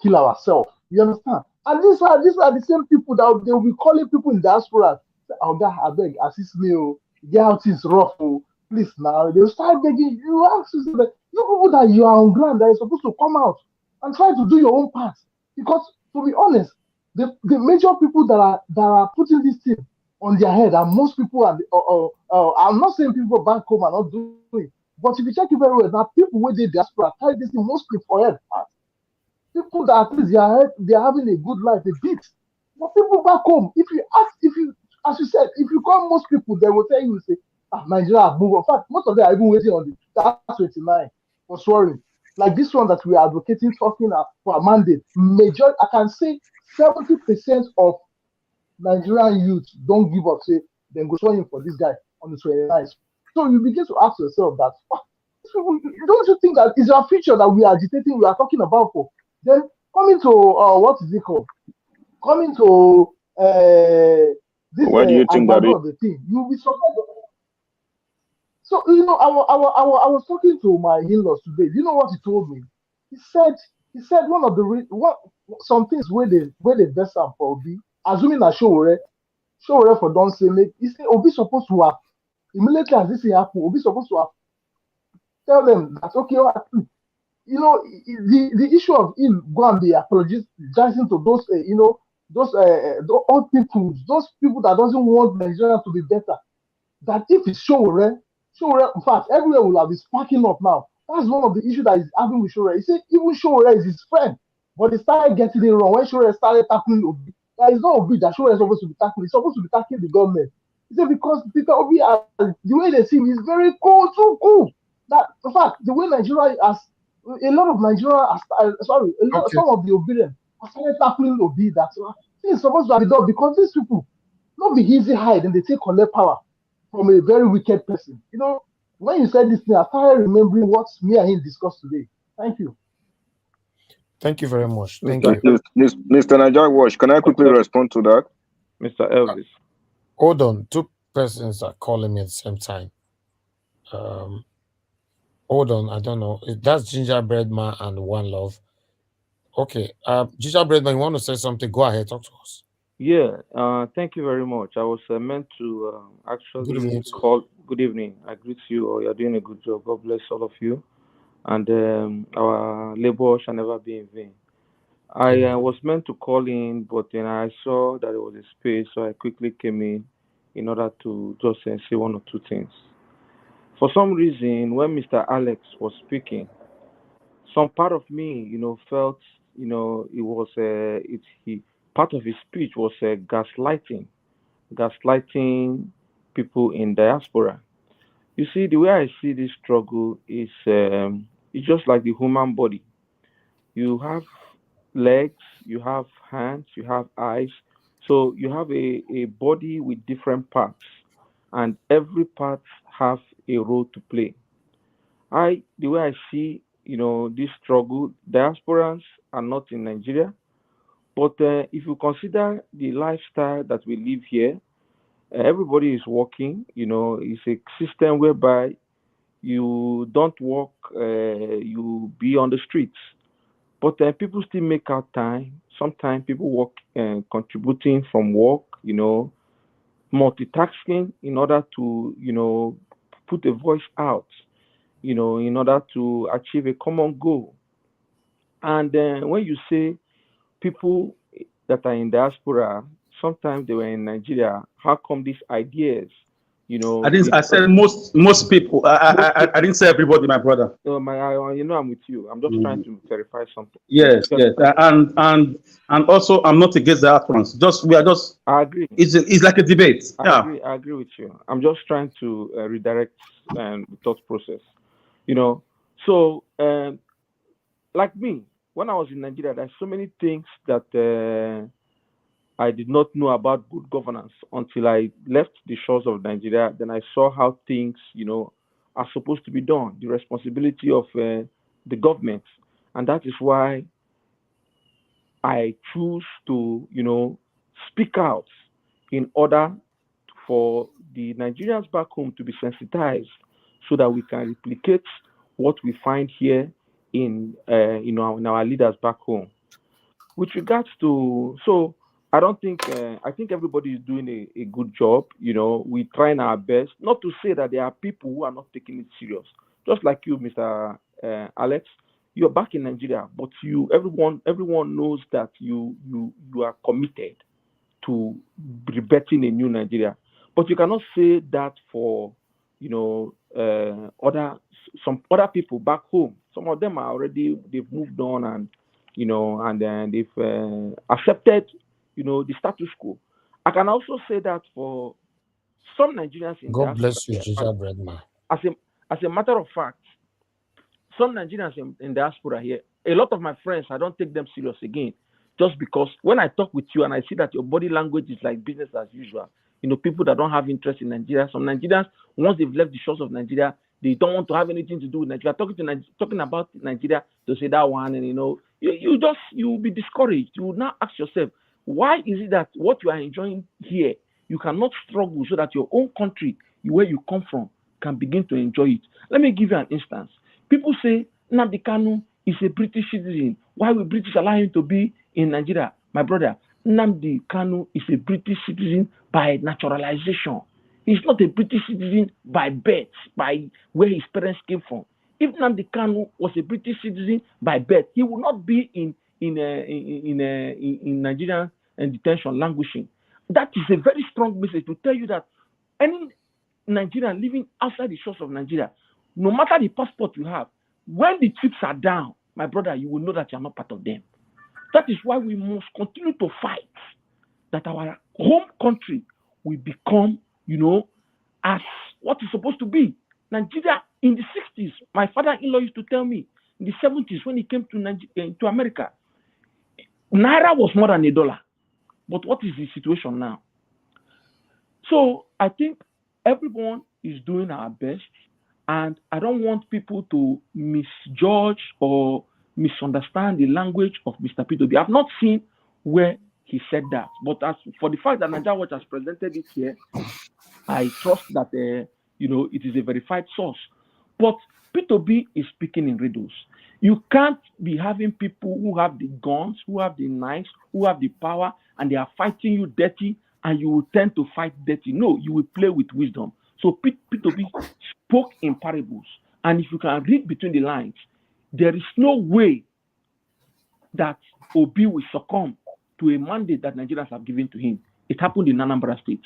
kill ourselves. You understand? And these are the same people that they will be calling people in diaspora. Oh God, I beg, assist me, oh, get out is rough, oh, please now. They'll start begging you, ask you people that you are on ground that are supposed to come out and try to do your own part. Because to be honest, the major people that are putting this thing on their head, and most people are. I'm not saying people back home are not doing it, but if you check it very well, now people where they diaspora carry this thing mostly for head. People that at least they are having a good life, a bit. But people back home, as you said, if you call most people, they will tell you, say, Nigeria have moved on. In fact, most of them are even waiting on the 29 for swearing. Like this one that we are advocating, talking for a mandate. I can say 70% of Nigerian youth don't give up, say, then go swear in for this guy on the 29th. So you begin to ask yourself that, don't you think that is our future that we are agitating, we are talking about for? Then coming to what is it called? Coming to this Why do you think that of the thing, you'll be surprised. So I was talking to my in-laws today. You know what he told me? He said one of the some things where they vest am for Obi, assuming that Showore for don't say make. He said Obi supposed to have immediately as this thing happen. Obi supposed to have tell them that okay, the issue of him go and be apologizing to those those old people, those people that doesn't want Nigeria to be better. That if it's Showore, in fact, everywhere will have been sparking up now. That's one of the issues that is having with Showore. He said even Showore is his friend, but he started getting it wrong when Showore started tackling Obi. That is not Obi that Showore is supposed to be tackling. He's supposed to be tackling the government. He said because Peter Obi, the way they see him is very cool, too cool. That in fact, the way Nigeria has a lot of Nigeria, some of the Obedient are started tackling Obi. That thing supposed to be done because these people not be easy hide and they take collect power from a very wicked person. When you said this thing, I started remembering what me and him discussed today. Thank you. Thank you very much. Thank Mr. you. Mr. Najai Wash, can I quickly respond to that? Mr. Elvis. Hold on. Two persons are calling me at the same time. Hold on. I don't know. That's Gingerbread Man and One Love. Okay. Gingerbread Man, you want to say something? Go ahead. Talk to us. Yeah, thank you very much. I was meant to Good evening actually call. Good evening. I greet you all. You're doing a good job. God bless all of you. And our labor shall never be in vain. I was meant to call in, but then I saw that there was a space, so I quickly came in order to just say one or two things. For some reason, when Mr. Alex was speaking, some part of me, felt, it was part of his speech was gaslighting people in diaspora. You see, the way I see this struggle is it's just like the human body. You have legs, you have hands, you have eyes. So you have a body with different parts, and every part have a role to play. The way I see, this struggle, diasporans are not in Nigeria, but if you consider the lifestyle that we live here, everybody is working. It's a system whereby you don't work, you be on the streets. But people still make out time. Sometimes people work contributing from work, multitasking in order to, put a voice out, in order to achieve a common goal. And when you say people that are in diaspora, sometimes they were in Nigeria, how come these ideas, I said most people. I didn't say everybody, my brother. I'm with you. I'm just trying to verify something. Yes, and also I'm not against the diasporans. I agree. It's like a debate. I agree with you. I'm just trying to redirect the thought process. So like me, when I was in Nigeria, there's so many things that I did not know about good governance until I left the shores of Nigeria. Then I saw how things, are supposed to be done, the responsibility of the government. And that is why I choose to, speak out in order for the Nigerians back home to be sensitized so that we can replicate what we find here in in our leaders back home. With regards to, so I don't think I think everybody is doing a good job. We're trying our best. Not to say that there are people who are not taking it serious. Just like you, Mr. Alex, you're back in Nigeria, but everyone knows that you are committed to rebirthing a new Nigeria. But you cannot say that for some other people back home. Some of them are they've moved on and and they've accepted the status quo. I can also say that for some Nigerians in God diaspora, bless you, Gingerbread Man. as a matter of fact, some Nigerians in diaspora here, a lot of my friends, I don't take them serious again, just because when I talk with you and I see that your body language is like business as usual, people that don't have interest in Nigeria, some Nigerians, once they've left the shores of Nigeria, they don't want to have anything to do with Nigeria. Talking about Nigeria, to say that one, and you'll be discouraged. You will now ask yourself, why is it that what you are enjoying here, you cannot struggle so that your own country, where you come from, can begin to enjoy it? Let me give you an instance. People say Nnamdi Kanu is a British citizen. Why will British allow him to be in Nigeria? My brother, Nnamdi Kanu is a British citizen by naturalization. He's not a British citizen by birth, by where his parents came from. If Nnamdi Kanu was a British citizen by birth, he would not be in Nigerian detention, languishing. That is a very strong message to tell you that any Nigerian living outside the shores of Nigeria, no matter the passport you have, when the chips are down, my brother, you will know that you are not part of them. That is why we must continue to fight that our home country will become, as what is supposed to be. Nigeria in the 60s, my father-in-law used to tell me, in the 70s when he came to America, Naira was more than $1. But what is the situation now? So I think everyone is doing our best, and I don't want people to misjudge or misunderstand the language of Mr. P2B. I've not seen where he said that, but as for the fact that Nigeria Watch has presented it here, I trust that it is a verified source. But P2B is speaking in riddles. You can't be having people who have the guns, who have the knives, who have the power, and they are fighting you dirty, and you will tend to fight dirty. No, you will play with wisdom. So P2B spoke in parables. And if you can read between the lines, there is no way that Obi will succumb to a mandate that Nigerians have given to him. It happened in Anambra State.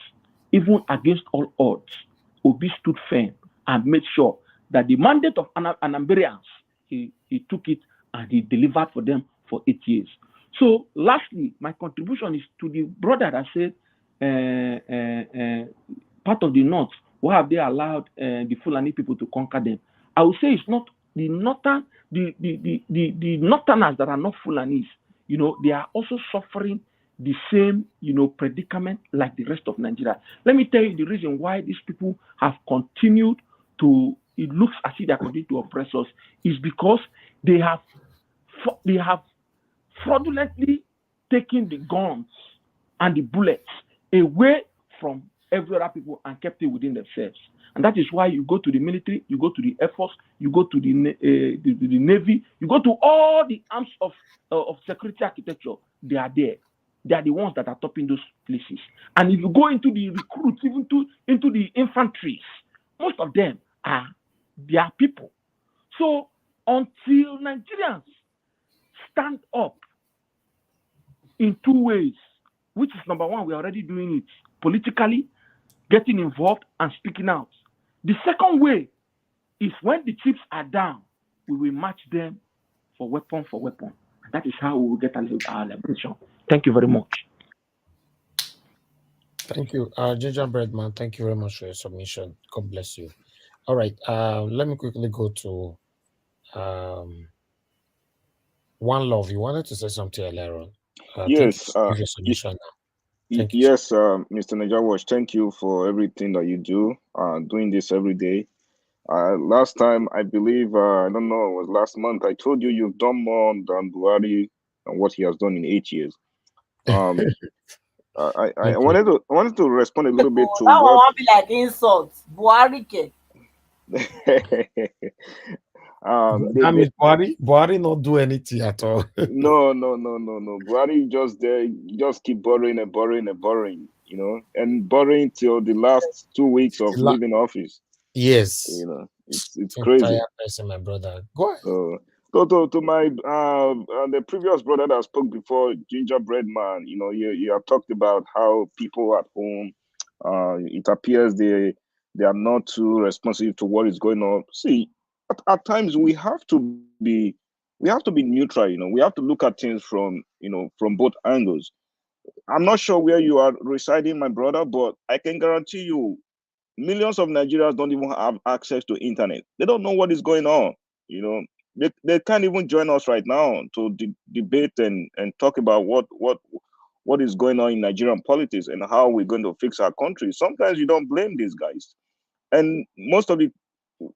Even against all odds, Obi stood firm and made sure that the mandate of Anambarians, he took it and he delivered for them for 8 years. So lastly, my contribution is to the brother that said, part of the North, why have they allowed the Fulani people to conquer them? I would say it's not the Northern, the Northerners that are not Fulanis. They are also suffering the same, predicament like the rest of Nigeria. Let me tell you the reason why these people have continued to, it looks as if they are continuing to oppress us, is because they have fraudulently taken the guns and the bullets away from every other people and kept it within themselves. And that is why you go to the military, you go to the Air Force, you go to the Navy, you go to all the arms of security architecture, they are there. They are the ones that are topping those places. And if you go into the recruits, even into the infantry, most of them are their people. So until Nigerians stand up in two ways, which is number one, we're already doing it politically, getting involved and speaking out. The second way is when the chips are down, we will match them for weapon for weapon. And that is how we will get our liberation. Thank you very much. Thank you, Gingerbread Man. Thank you very much for your submission. God bless you. All right, let me quickly go to One Love. You wanted to say something earlier on. Yes. Give your submission now. Thank you. Yes, Mr. Niger Watch, thank you for everything that you do, doing this every day. Last time, I believe, I don't know, it was last month, I told you you've done more than Buhari and what he has done in 8 years. I wanted to respond a little bit to that one what won't be like insults. Buhari ke. That means Buhari not do anything at all. No. Buhari just keep borrowing and borrowing and borrowing, and borrowing till the last 2 weeks of leaving office. Yes. It's crazy. Entire person, my brother. Go ahead. To my the previous brother that spoke before, Gingerbread Man, you have talked about how people at home, it appears they are not too responsive to what is going on. See, at times we have to be neutral. We have to look at things from both angles. I'm not sure where you are residing, my brother, but I can guarantee you millions of Nigerians don't even have access to internet. They don't know what is going on. They can't even join us right now to debate and talk about what is going on in Nigerian politics and how we're going to fix our country. Sometimes you don't blame these guys. And most of the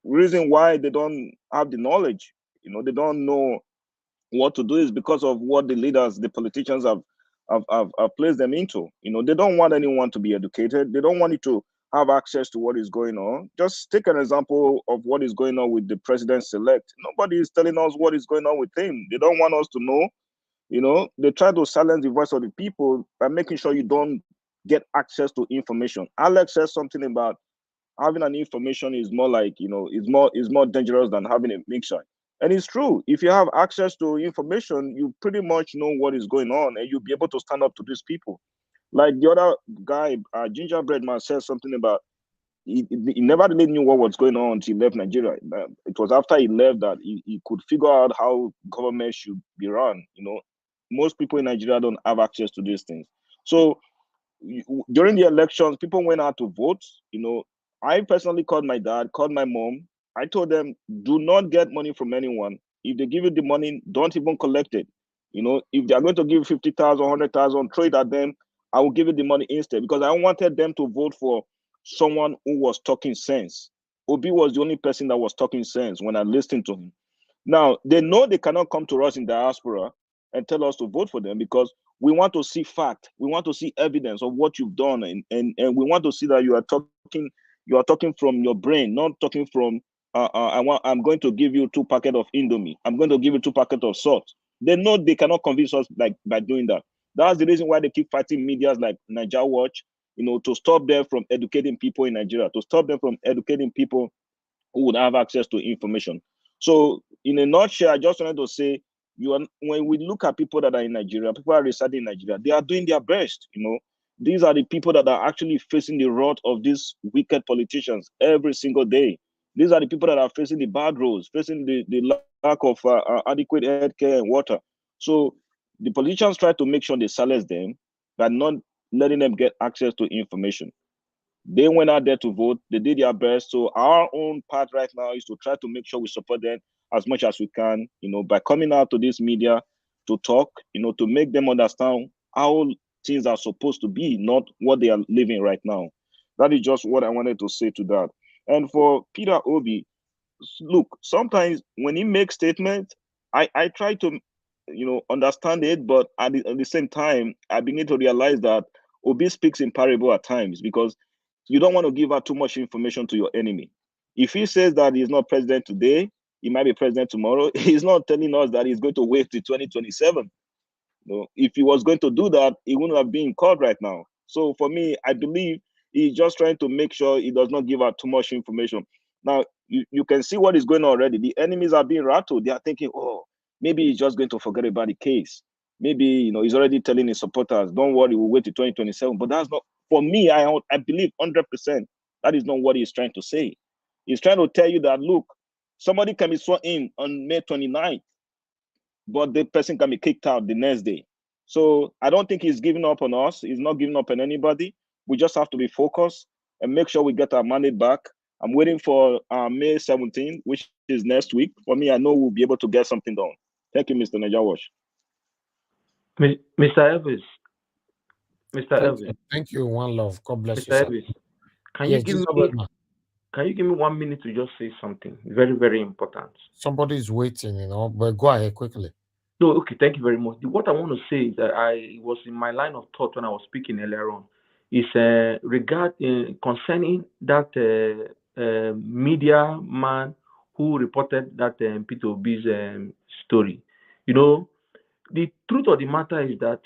reason why they don't have the knowledge, they don't know what to do, is because of what the leaders, the politicians have placed them into. They don't want anyone to be educated. They don't want you to have access to what is going on. Just take an example of what is going on with the president-elect. Nobody is telling us what is going on with him. They don't want us to know. They try to silence the voice of the people by making sure you don't get access to information. Alex says something about having an information is more like, is more dangerous than having a mixture. And it's true. If you have access to information, you pretty much know what is going on, and you'll be able to stand up to these people. Like the other guy, Gingerbread Man, said something about he never really knew what was going on until he left Nigeria. It was after he left that he could figure out how government should be run. Most people in Nigeria don't have access to these things. So during the elections, people went out to vote. I personally called my dad, called my mom. I told them, do not get money from anyone. If they give you the money, don't even collect it. If they are going to give 50,000, 100,000, throw it at them, I will give you the money instead, because I wanted them to vote for someone who was talking sense. Obi was the only person that was talking sense when I listened to him. Now, they know they cannot come to us in diaspora and tell us to vote for them, because we want to see fact. We want to see evidence of what you've done. And we want to see that you are talking from your brain, not talking from, I'm going to give you 2 packets of Indomie. I'm going to give you 2 packets of salt. They know they cannot convince us by doing that. That's the reason why they keep fighting medias like Niger Watch, to stop them from educating people in Nigeria, to stop them from educating people who would have access to information. So in a nutshell, I just wanted to say, when we look at people that are in Nigeria, people are residing in Nigeria, they are doing their best. These are the people that are actually facing the wrath of these wicked politicians every single day. These are the people that are facing the bad roads, facing the lack of adequate health care and water. So the politicians try to make sure they silence them by not letting them get access to information. They went out there to vote. They did their best. So our own part right now is to try to make sure we support them as much as we can, by coming out to this media to talk, to make them understand how things are supposed to be, not what they are living right now. That is just what I wanted to say to that. And for Peter Obi, look, sometimes when he makes statements, I try to, understand it, but at the same time, I begin to realize that Obi speaks in parable at times, because you don't want to give out too much information to your enemy. If he says that he's not president today, he might be president tomorrow. He's not telling us that he's going to wait till 2027. If he was going to do that, he wouldn't have been in court right now. So for me, I believe he's just trying to make sure he does not give out too much information. Now, you can see what is going on already. The enemies are being rattled. They are thinking, oh, maybe he's just going to forget about the case. Maybe, he's already telling his supporters, don't worry, we'll wait till 2027. But that's not, for me, I believe 100% that is not what he's trying to say. He's trying to tell you that, look, somebody can be sworn in on May 29th, but the person can be kicked out the next day. So I don't think he's giving up on us. He's not giving up on anybody. We just have to be focused and make sure we get our money back. I'm waiting for May 17th, which is next week. For me, I know we'll be able to get something done. Thank you, Mr. Najawash. Mr. Elvis. Mr. Elvis. Thank you, one love. God bless Mr. you, Elvis. sir. Can Yes, you give me 1 minute to just say something very, very important? Somebody is waiting, but go ahead quickly. No, okay, thank you very much. What I want to say is that I was in my line of thought when I was speaking earlier on. Is concerning that media man who reported that Peter Obi's story. You know, the truth of the matter is that,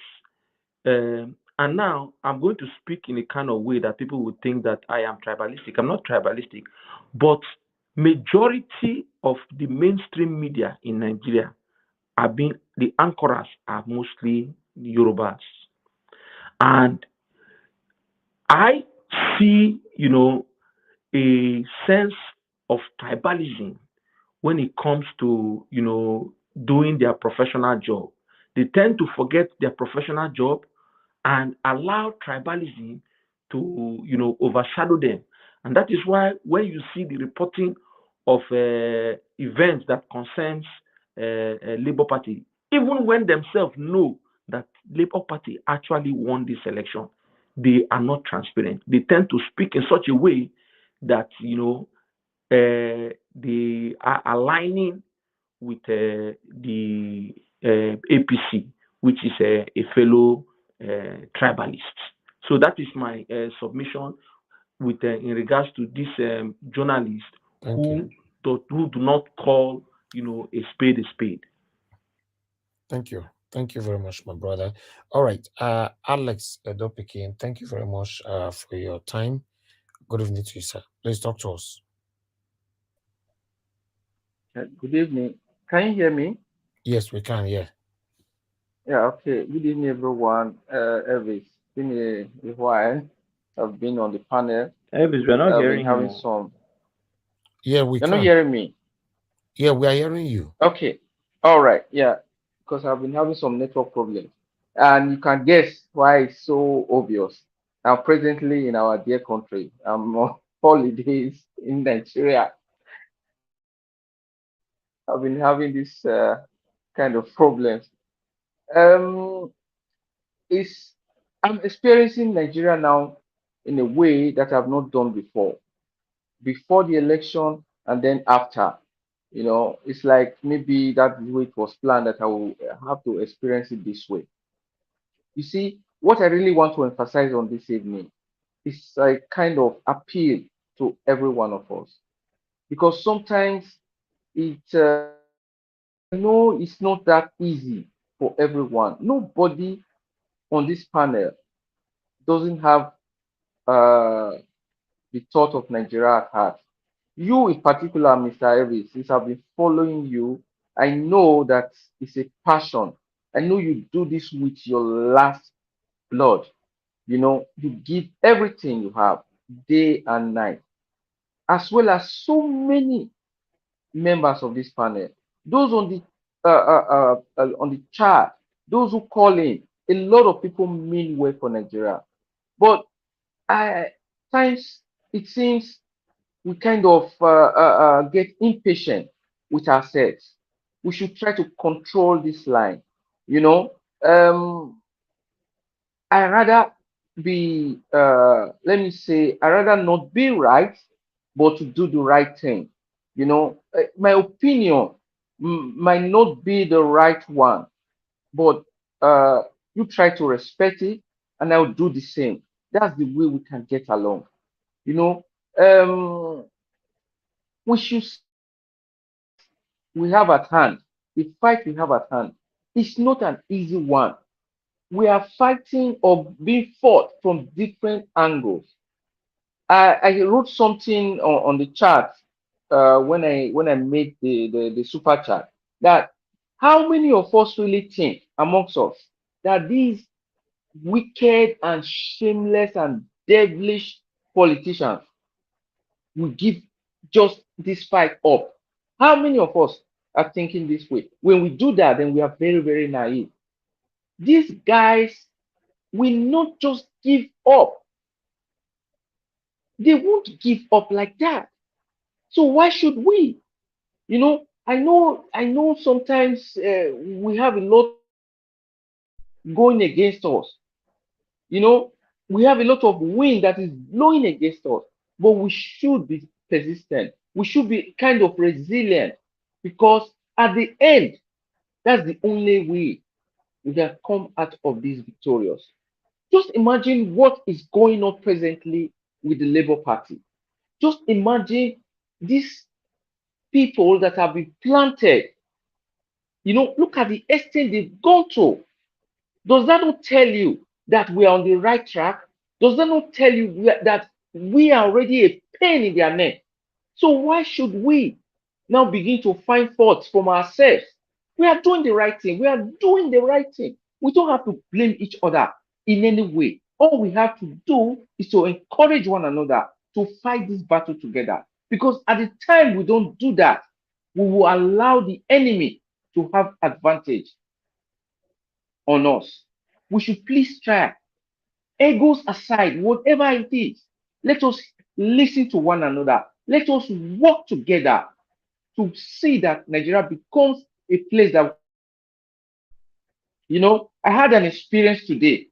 and now I'm going to speak in a kind of way that people would think that I am tribalistic. I'm not tribalistic, but majority of the mainstream media in Nigeria have been, the anchorers are mostly Yorubas. And I see, a sense of tribalism when it comes to, doing their professional job. They tend to forget their professional job and allow tribalism to, overshadow them. And that is why when you see the reporting of events that concerns Labour Party, even when themselves know that Labour Party actually won this election, they are not transparent. They tend to speak in such a way that, they are aligning with the APC, which is a fellow tribalist. So that is my submission with in regards to this journalist who do not call a spade a spade. Thank you. Thank you very much, my brother. All right, Alex Dopikin, thank you very much for your time. Good evening to you, sir. Please talk to us. Good evening. Can you hear me? Yes, we can. Yeah. Yeah. Okay. Good evening, everyone. Elvis, it's been a while. I've been on the panel. Elvis, we're not I've hearing been having you. some. Yeah, we You're can. not hearing me. Yeah, we are hearing you. Okay. All right. Yeah. Because I've been having some network problems, and you can guess why it's so obvious. I'm presently in our dear country. I'm on holidays in Nigeria. I've been having this kind of problems. Um, is I'm experiencing Nigeria now in a way that I've not done before. Before the election and then after. It's like maybe that way it was planned that I will have to experience it this way. You see, what I really want to emphasize on this evening is a kind of appeal to every one of us. Because sometimes I know it's not that easy for everyone. Nobody on this panel doesn't have the thought of Nigeria at heart. You, in particular, Mr. Elvis, since I've been following you, I know that it's a passion. I know you do this with your last blood. You give everything you have, day and night, as well as so many members of this panel. Those on the chat, those who call in, a lot of people mean well for Nigeria. But times it seems we kind of get impatient with ourselves. We should try to control this line. You know, I rather be, let me say, I rather not be right, but to do the right thing. My opinion might not be the right one, but you try to respect it, and I'll do the same. That's the way we can get along. You know, we should we have at hand, the fight we have at hand, is not an easy one. We are fighting or being fought from different angles. I wrote something on the chat when I made the super chat, that how many of us really think amongst us that these wicked and shameless and devilish politicians will give just this fight up? How many of us are thinking this way? When we do that, then we are very, very naive. These guys will not just give up. They won't give up like that. So why should we? I know sometimes we have a lot going against us. We have a lot of wind that is blowing against us, but we should be persistent. We should be kind of resilient, because at the end, That's the only way we can come out of this victorious. Just imagine what is going on presently with the Labour Party. Just imagine these people that have been planted. Look at the extent they've gone to. Does that not tell you that we are on the right track? Does that not tell you that we are already a pain in their neck? So why should we now begin to find faults from ourselves? We are doing the right thing. We are doing the right thing. We don't have to blame each other in any way. All we have to do is to encourage one another to fight this battle together. Because at the time we don't do that, we will allow the enemy to have advantage on us. We should please try. Egos aside, whatever it is, let us listen to one another. Let us work together to see that Nigeria becomes a place that, I had an experience today.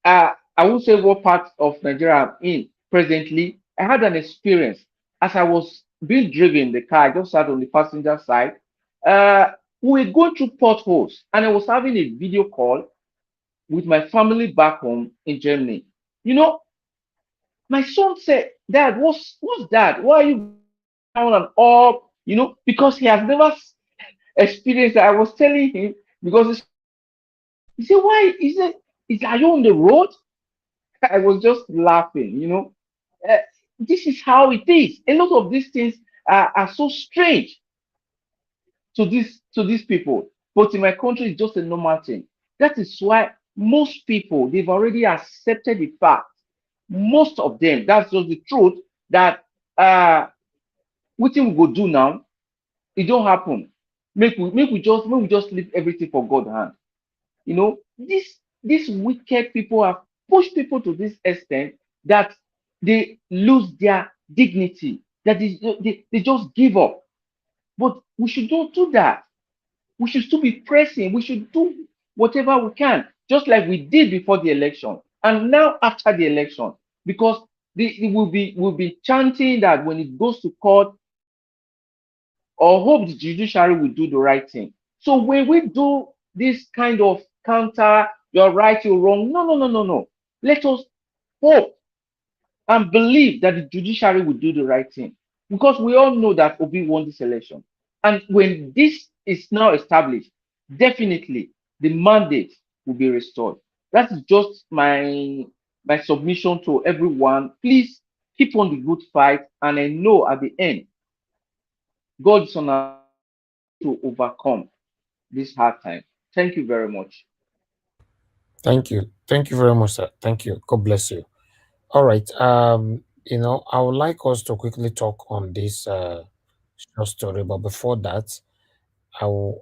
I won't say what part of Nigeria I'm in presently. I had an experience as I was being driven in the car. I just sat on the passenger side. We were going through potholes, and I was having a video call with my family back home in Germany. My son said, "Dad, what's that? Why are you down and up?" Because he has never experienced that. I was telling him because he said, "Why is it? Are you on the road?" I was just laughing. This is how it is. A lot of these things are so strange to these people, but in my country, it's just a normal thing. That is why most people, they've already accepted the fact. Most of them, that's just the truth, that what we go do now, it don't happen. Make we just leave everything for God's hand. These wicked people have pushed people to this extent that they lose their dignity, that they just give up. But we should not do that. We should still be pressing. We should do whatever we can, just like we did before the election and now after the election, because we'll be chanting that when it goes to court, or hope the judiciary will do the right thing. So when we do this kind of counter, you're right, you're wrong, no. Let us hope and believe that the judiciary will do the right thing, because we all know that Obi won this election. And when this is now established, definitely the mandate will be restored. That is just my submission to everyone. Please keep on the good fight, and I know at the end, God is on our to overcome this hard time. Thank you very much. Thank you. Thank you very much, sir. Thank you. God bless you. All right. I would like us to quickly talk on this short story, but before that, I would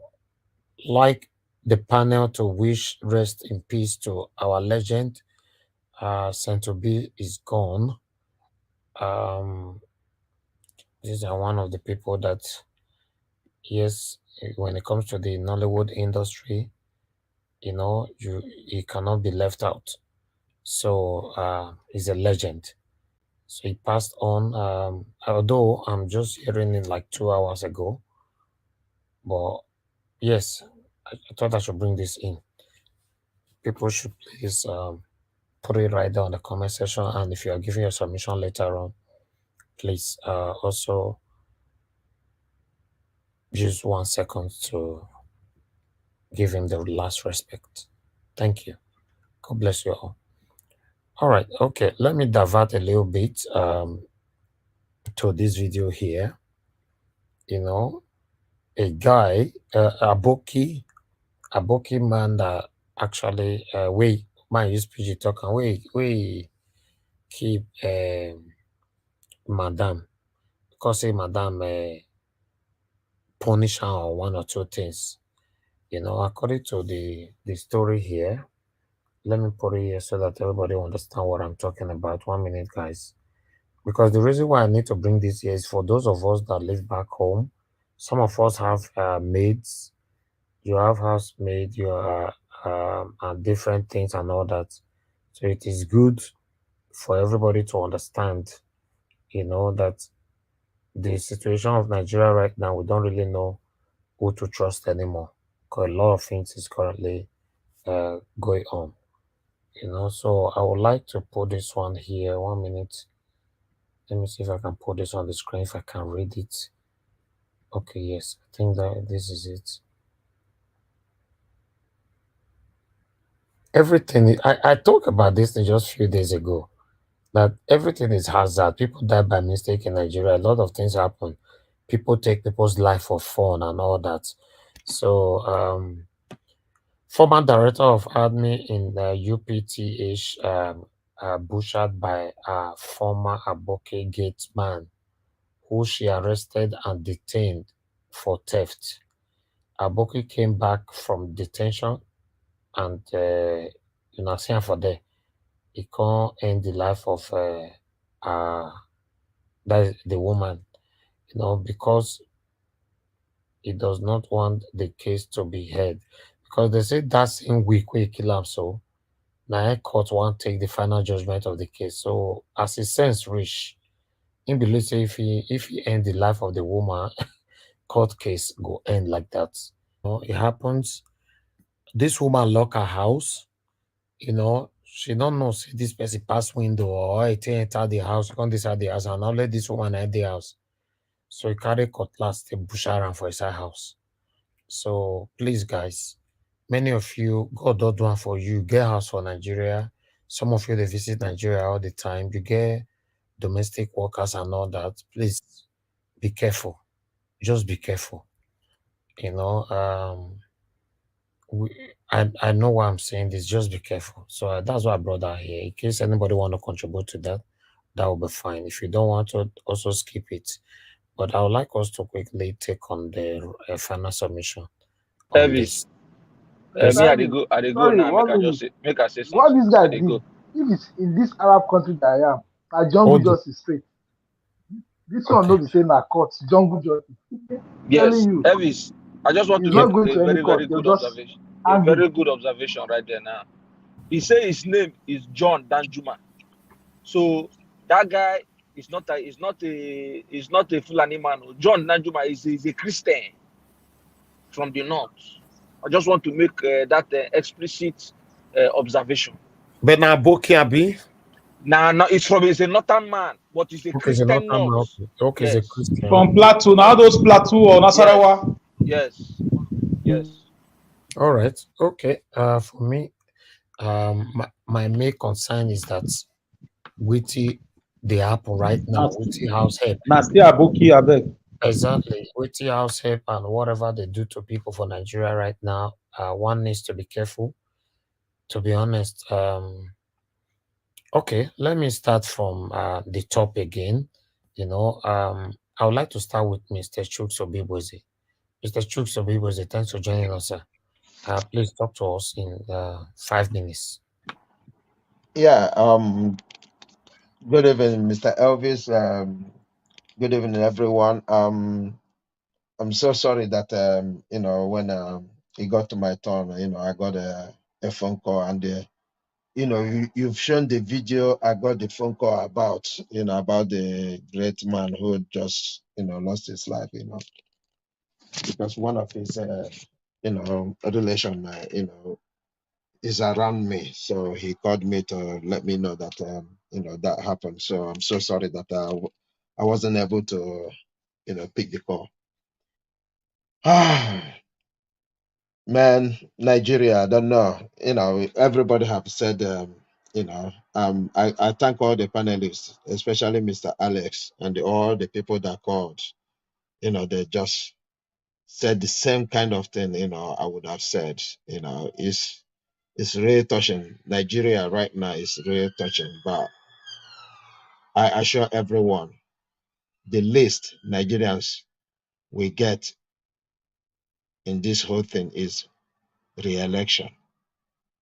like the panel to wish rest in peace to our legend. Saint Obi is gone. These are one of the people that, yes, when it comes to the Nollywood industry, he cannot be left out. So he's a legend. So he passed on, although I'm just hearing it like 2 hours ago. But yes, I thought I should bring this in. People should please put it right there on the comment section. And if you are giving your submission later on, please also use 1 second to give him the last respect. Thank you. God bless you all. All right. Okay. Let me divert a little bit to this video here. A guy, Aboki man that actually we man use PG talk and we keep madam, because say madam punish her on 1 or 2 things. According to the story here, let me put it here so that everybody will understand what I'm talking about. 1 minute, guys. Because the reason why I need to bring this here is for those of us that live back home. Some of us have maids. You have housemaid, you are and different things and all that. So it is good for everybody to understand, that the situation of Nigeria right now, we don't really know who to trust anymore. because a lot of things is currently going on. So I would like to put this one here. 1 minute. Let me see if I can put this on the screen, if I can read it. Okay, yes, I think that this is it. Everything, I talked about this just a few days ago, that everything is hazard. People die by mistake in Nigeria. A lot of things happen. People take people's life for fun and all that. So, former director of army in the UPTH, butchered by a former Aboke Gate man, who she arrested and detained for theft. Aboki came back from detention and see for there. He can't end the life of that is the woman, because he does not want the case to be heard. Because they say that same week we kill him, so now court won't take the final judgment of the case. So as a sense reach, in believe say if he end the life of the woman, court case go end like that. It happens. This woman lock her house, she don't know see this person pass window or it enter the house, come inside the house, and now let this woman enter the house. So he carry cutlass to bush around for inside house. So please, guys, many of you, God don't do one for you. Get house for Nigeria. Some of you they visit Nigeria all the time. You get domestic workers and all that. Please be careful. Just be careful. I know why I'm saying this. Just be careful. So that's why I brought that here. In case anybody want to contribute to that, that will be fine. If you don't want to, also skip it. But I would like us to quickly take on the final submission on this. Elvis, me, I dey Sorry, go now. Make 1 I minute. just say, make I say What something. this guy I dey did, go. if it's in this Arab country that I am, a jungle Hold it. justice straight. This one no be saying na court, jungle justice. Yes, Telling you, Elvis, I just want he's to not make going a to any very, court. very They'll good just observation. A hang very him. good observation right there now. He say his name is John Danjuma. So that guy is not a Fulani man. John Danjuma is a Christian from the north. I just want to make that explicit observation. But now Boki Abi. Now, it's a northern man, but he's a Okay, it's a Christian northern man. north. Okay, it's a Yes. Christian. From Plateau, now those Plateau or Nasarawa. Yes. Yes. All right. Okay. For me, my main concern is that Witty they happen right now. Witty house help. Nastia Aboki Abeg. Exactly. Witty house help and whatever they do to people for Nigeria right now, one needs to be careful. To be honest, okay, let me start from the top again. I would like to start with Mr. Chuks Obiboze. Mr. Chuks Obiboze, thanks for joining us, sir. Please talk to us in 5 minutes. Yeah, good evening, Mr. Elvis. Good evening, everyone. I'm so sorry that when it got to my turn, I got a phone call, and you've shown the video. I got the phone call about about the great man who just lost his life, because one of his relation is around me, so he called me to let me know that that happened. So I'm so sorry that I wasn't able to pick the call. Man, Nigeria, I don't know. Everybody have said I thank all the panelists, especially Mr. Alex and all the people that called. They just said the same kind of thing I would have said. It's really touching. Nigeria right now is really touching. But I assure everyone, the least Nigerians we get in this whole thing is re-election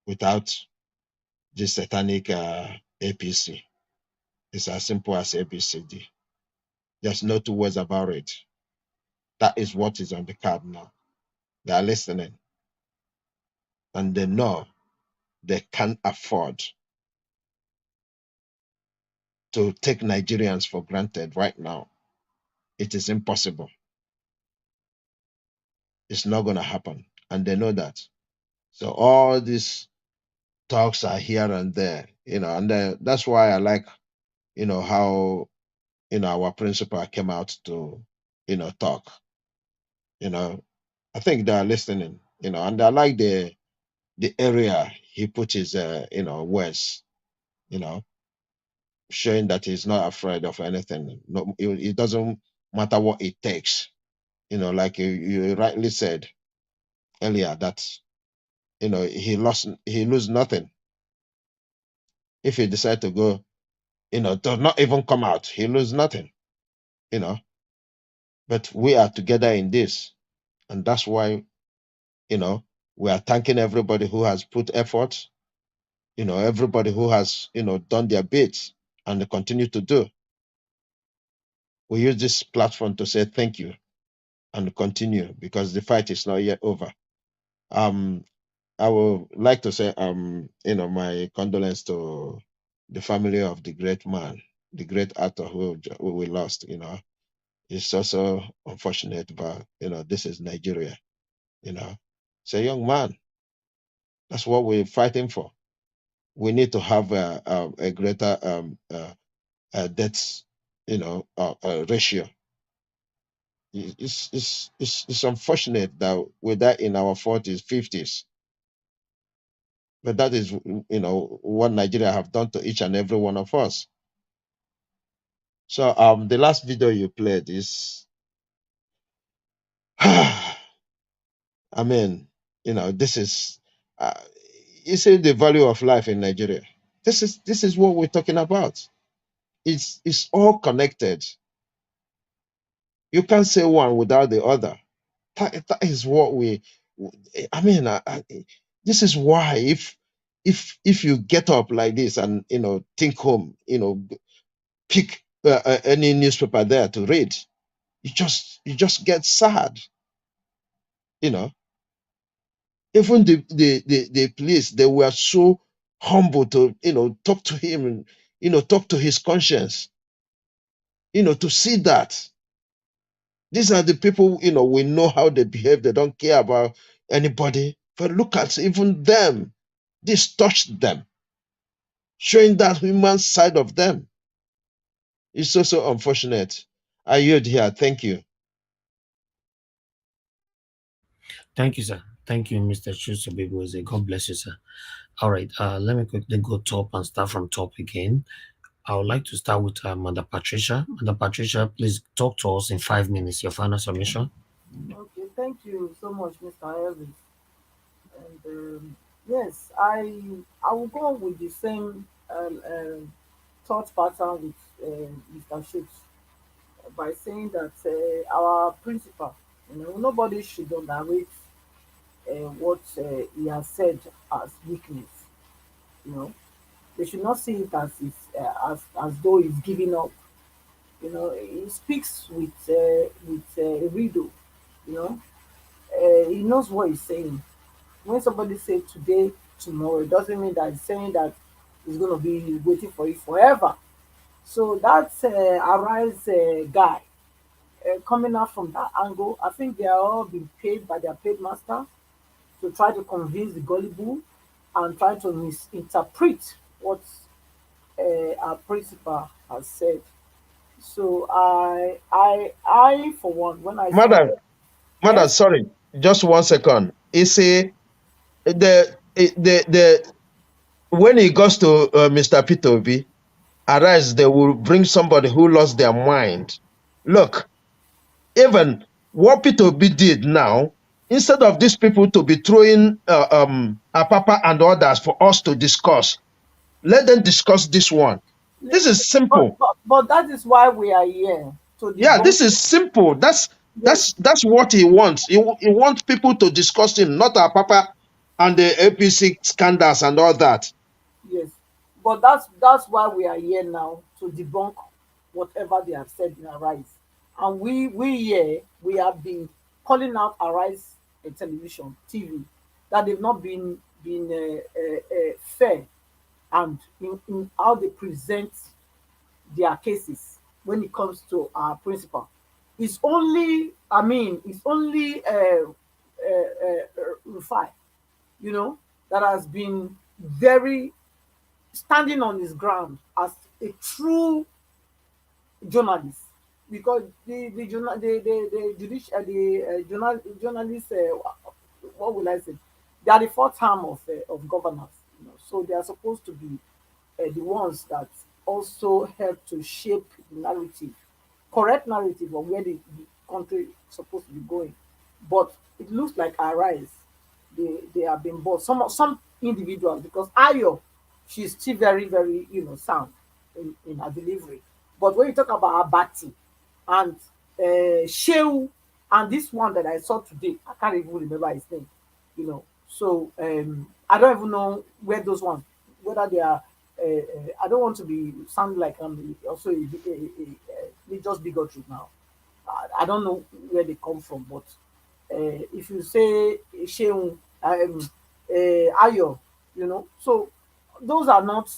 without this satanic APC. It's as simple as ABCD. There's no two words about it. That is what is on the card now. They are listening. And they know they can't afford to take Nigerians for granted right now. It is impossible. It's not going to happen. and they know that. So all these talks are here and there, and that's why I like, how, our principal came out to, talk. I think they are listening, and I like the area he put his, words, you know, showing that he's not afraid of anything. No, it doesn't matter what it takes. Like you rightly said earlier, that he lose nothing if he decide to go. Does not even come out. He lose nothing. But we are together in this, and that's why we are thanking everybody who has put effort. Everybody who has done their bit and they continue to do. We use this platform to say thank you and continue, because the fight is not yet over. I would like to say my condolence to the family of the great man, the great actor who we lost. It's also unfortunate, but this is Nigeria. It's a young man. That's what we're fighting for. We need to have a greater death, ratio. It's unfortunate that we're that in our 40s, 50s, but that is what Nigeria have done to each and every one of us. So the last video you played is, I mean, this is you see the value of life in Nigeria. This is what we're talking about. It's all connected. You can't say one without the other. That is what I mean, this is why if you get up like this and think home, pick any newspaper there to read, you just get sad. Even the police, they were so humble to talk to him and talk to his conscience, to see that these are the people, we know how they behave. They don't care about anybody. But look at even them. This touched them, showing that human side of them. It's so unfortunate. I yield here. Thank you. Thank you, sir. Thank you, Mr. Chusobibuze. God bless you, sir. All right, let me quickly go top and start from top again. I would like to start with Mother Patricia. Mother Patricia, please talk to us in 5 minutes. Your final submission. Okay, thank you so much, Mr. Elvis. And yes, I will go with the same thought pattern with Mr. Schutz by saying that our principal, nobody should underrate what he has said as weakness. They should not see it as though he's giving up. He speaks with a riddle. He knows what he's saying. When somebody says today, tomorrow, it doesn't mean that he's saying that he's going to be waiting for you forever. So that's Arise guy coming out from that angle. I think they are all being paid by their paid master to try to convince the gullible and try to misinterpret what our principal has said. So I for one, when I Madam, yes, sorry, just 1 second. You see, the when he goes to Mr. P2B, Arise, they will bring somebody who lost their mind. Look, even what P2B did now, instead of these people to be throwing Apapa and others for us to discuss, let them discuss this one. This is simple. But that is why we are here. Yeah, this is simple. That's what he wants. He wants people to discuss him, not Apapa and the APC scandals and all that. Yes, but that's why we are here now, to debunk whatever they have said in Arise. And we here, we have been calling out Arise television, TV, that they've not been fair and in how they present their cases when it comes to our principal. It's only Rufai, you know, that has been very standing on his ground as a true journalist, because the journal the judicial journalists, what will I say, they are the fourth arm of governance, you know, so they are supposed to be the ones that also help to shape the narrative, correct narrative of where the country is supposed to be going. But it looks like Arise, they have been bought. Some individuals, because Ayo, she's still very, very, you know, sound in her delivery. But when you talk about Abati and Sheu and this one that I saw today, I can't even remember his name, you know. So I don't even know where those ones, whether they are. I don't want to be sound like I'm also a religious bigotry now. I don't know where they come from, but if you say Sheun, Ayo, you know, so those are not.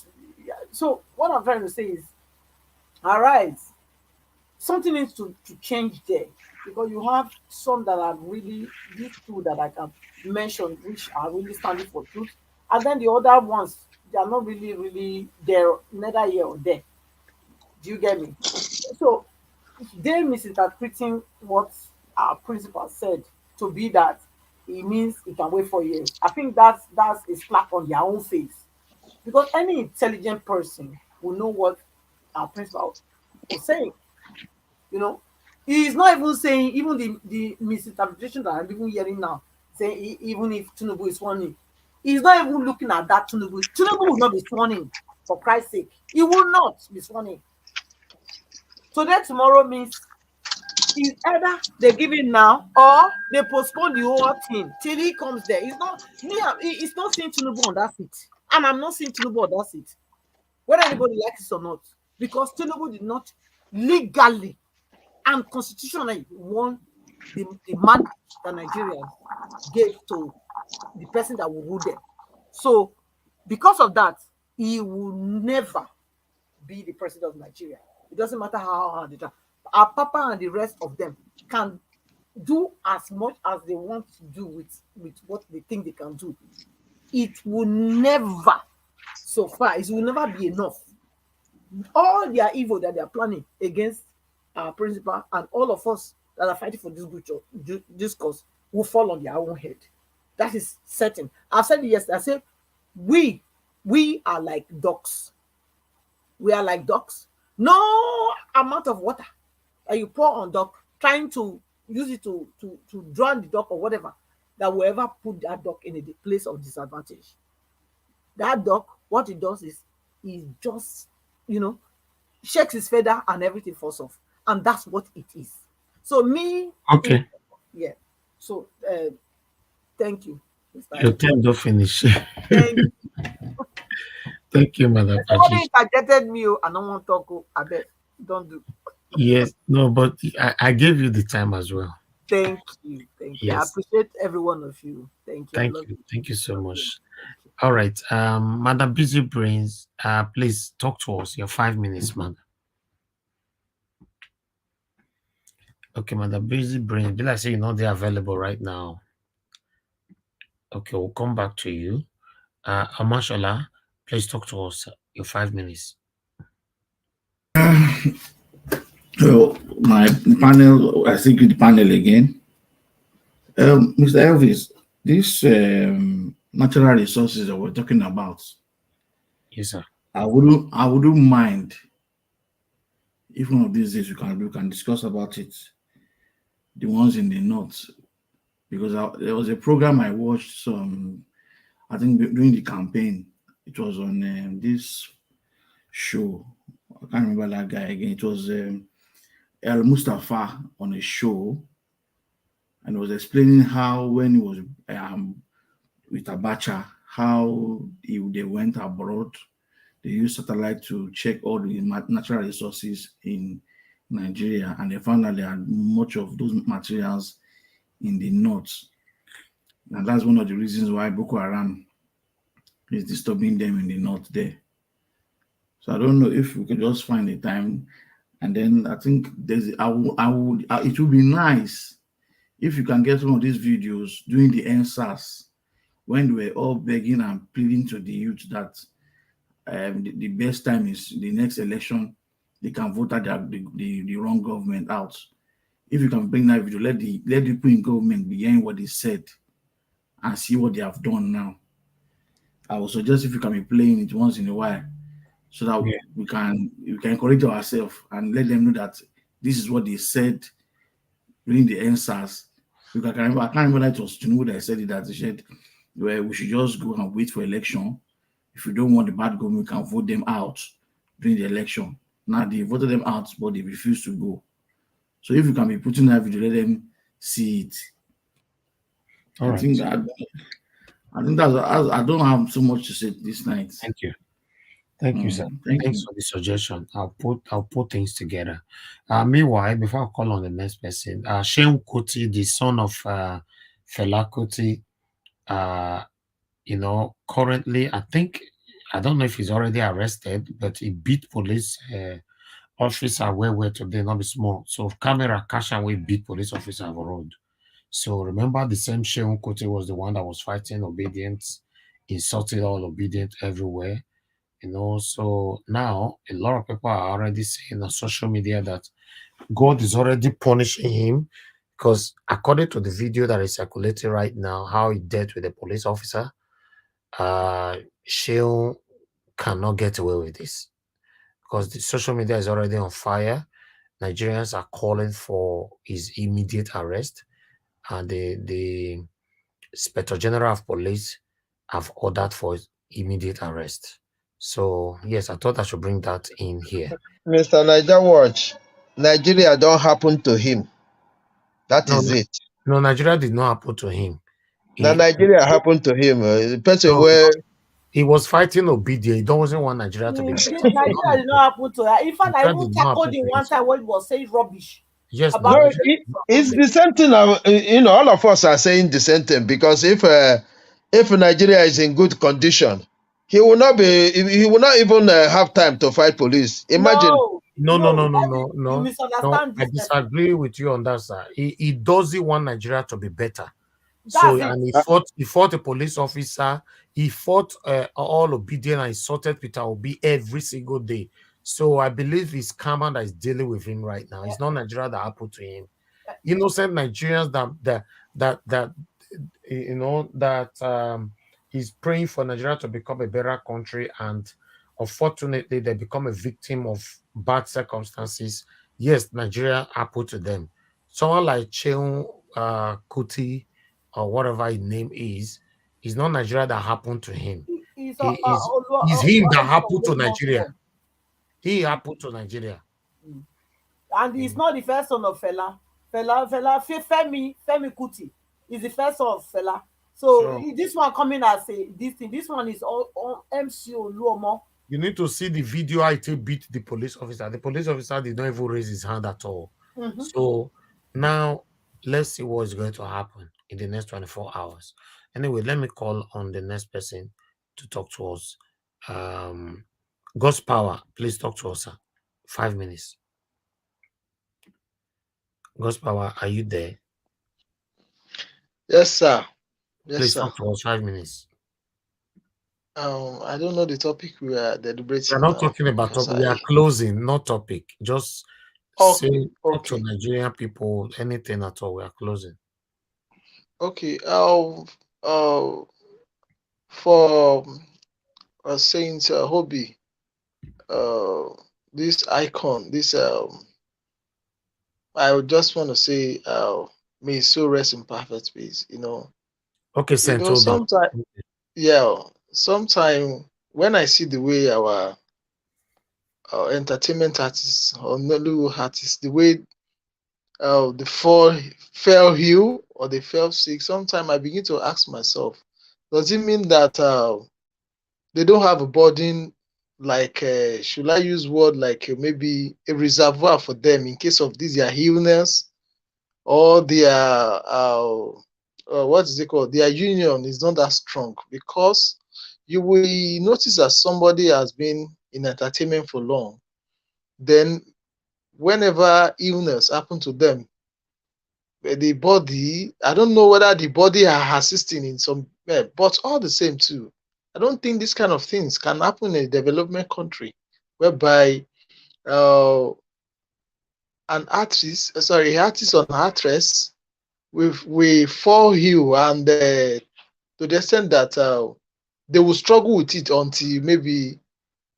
So what I'm trying to say is, Arise, something needs to change there, because you have some that are really, these two that I can mention, which are really standing for truth, and then the other ones, they are not really, really there, neither here or there. Do you get me? So they misinterpreting what our principal said to be that it means it can wait 4 years. I think that's a slap on their own face, because any intelligent person will know what our principal was saying. You know, he's not even saying, even the misinterpretation that I'm even hearing now, saying even if Tinubu is sworn in, he's not even looking at that Tinubu. Tinubu will not be sworn in, for Christ's sake. He will not be sworn in. Today, tomorrow means is either they give it now or they postpone the whole thing till he comes there. It's not me. It's not seeing Tinubu on that seat, and I'm not seeing Tinubu on that seat, whether anybody likes it or not, because Tinubu did not legally and constitutionally won the mandate that Nigeria gave to the person that will rule them. So, because of that, he will never be the president of Nigeria. It doesn't matter how hard they try. Our Papa and the rest of them can do as much as they want to do with what they think they can do. It will never suffice. It will never be enough. All their evil that they are planning against our principal and all of us that are fighting for this good discourse will fall on their own head. That is certain. I've said it yesterday. I said we are like ducks. We are like ducks. No amount of water that you pour on duck, trying to use it to drown the duck or whatever, that will ever put that duck in a place of disadvantage. That duck, what it does is it just, you know, shakes his feather and everything falls off. And that's what it is. So me, okay. Yeah. So thank you. Your time don't finish. Thank you. Thank you, Madam Somebody interjected me. I don't want to talk. I bet. Don't do. Yes, no, but I gave you the time as well. Thank you. Thank you. Yes. I appreciate every one of you. Thank you. Thank you. Thank you so much. All right. Madam Busy Brains, please talk to us. Your 5 minutes, madam. Okay, Madam Busy Brains. Be like say you're not there available right now. Okay, we'll come back to you. Amashola, please talk to us. Your 5 minutes. So my panel, I think the panel again. Mr. Elvis, these natural resources that we're talking about. Yes, sir. I wouldn't mind if one of these days we can discuss about it. The ones in the north, because there was a program I watched I think during the campaign. It was on this show. I can't remember that guy again. It was El Mustafa on a show, and was explaining how when he was with Abacha, how they went abroad, they used satellite to check all the natural resources in Nigeria, and they found that they had much of those materials in the north. And that's one of the reasons why Boko Haram is disturbing them in the north there. So I don't know if we could just find a time, and then I think it would be nice if you can get some of these videos during the NSAS, when they were all begging and pleading to the youth that the best time is the next election, they can vote out the wrong government out. If you can bring that video, let the people in government begin what they said and see what they have done now. I would suggest if you can be playing it once in a while, so that we can encourage ourselves and let them know that this is what they said during the NSAS. I can't remember that it was Tinubu that said it, that they said where we should just go and wait for election. If you don't want the bad government, we can vote them out during the election. Now they voted them out, but they refused to go. So if you can be putting that video, let them see it. I think that's. I don't have so much to say this night. Thank you. Thank you, sir. Thanks for the suggestion. I'll put things together. Meanwhile, before I call on the next person, Shehu Kuti, the son of Fela Kuti, currently, I don't know if he's already arrested, but he beat police officer where today, not be small. So camera cash away beat police officer on the road. So remember, the same Shehu Kuti was the one that was fighting obedience, insulted all obedient everywhere. So now a lot of people are already saying on social media that God is already punishing him, because according to the video that is circulating right now, how he dealt with the police officer, Shehu cannot get away with this, because the social media is already on fire. Nigerians are calling for his immediate arrest, and the Inspector General of Police have ordered for his immediate arrest. So yes, I thought I should bring that in here. Mr. Niger Watch, Nigeria don't happen to him. That is it. No, Nigeria did not happen to him. Nigeria happened to him. The person where he was fighting obedience. He doesn't want Nigeria to be better. Nigeria did not happen to her. In fact, I even tackled him one time when he was saying rubbish. Yes, it's the same thing. All of us are saying the same thing, because if Nigeria is in good condition, he will not even have time to fight police. Imagine. No. I disagree with you on that, sir. He doesn't want Nigeria to be better. He fought a police officer. He fought all obedient and insulted Peter Obi every single day. So I believe it's karma that is dealing with him right now. It's not Nigeria that happened to him. Innocent Nigerians that he's praying for Nigeria to become a better country, and unfortunately they become a victim of bad circumstances. Yes, Nigeria happened to them. Someone like Shehu Kuti, or whatever his name is not Nigeria that happened to him. He's him that happened to Nigeria. He happened to Nigeria. And he's not the first son of Fela. Femi Kuti is the first son of Fela. So this one coming as this one is all MC Oluomo. You need to see the video how he beat the police officer. The police officer did not even raise his hand at all. So now let's see what is going to happen in the next 24 hours. Anyway, let me call on the next person to talk to us. God's power, please talk to us, sir. 5 minutes. God's power, are you there? Yes, sir. Yes, please sir. Talk to us. 5 minutes. I don't know the topic we are deliberating. We're not talking about topic. We are closing, not topic. Just say talk to Nigerian people, anything at all. We are closing. Okay. For Saint Hobby, this icon, I would just want to say, may his soul rest in perfect peace. Okay, Saint Hobby. Sometimes when I see the way our entertainment artists or Nollywood artists, the way they fell ill or they fell sick, sometimes I begin to ask myself, does it mean that they don't have a burden, like should I use word like maybe a reservoir for them in case of this their illness, or their what is it called, their union is not that strong? Because you will notice that somebody has been in entertainment for long, then whenever illness happen to them, the body. I don't know whether the body are assisting in some, but all the same too. I don't think this kind of things can happen in a development country, whereby an artist, artist or an actress, we fall ill, and to the extent that they will struggle with it until maybe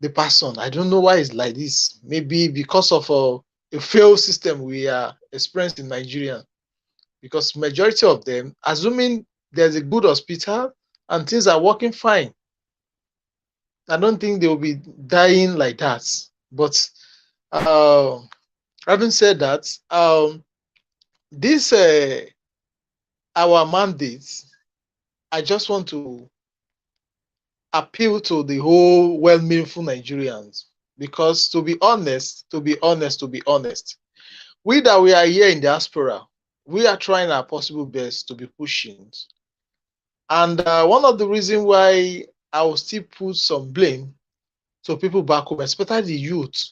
the person. I don't know why it's like this. Maybe because of a failed system we are experiencing in Nigeria. Because majority of them, assuming there's a good hospital and things are working fine, I don't think they will be dying like that. But having said that, this our mandate, I just want to appeal to the whole well-meaningful Nigerians, because to be honest, we that we are here in diaspora, we are trying our possible best to be pushing. And one of the reasons why I will still put some blame to people back home, especially the youth,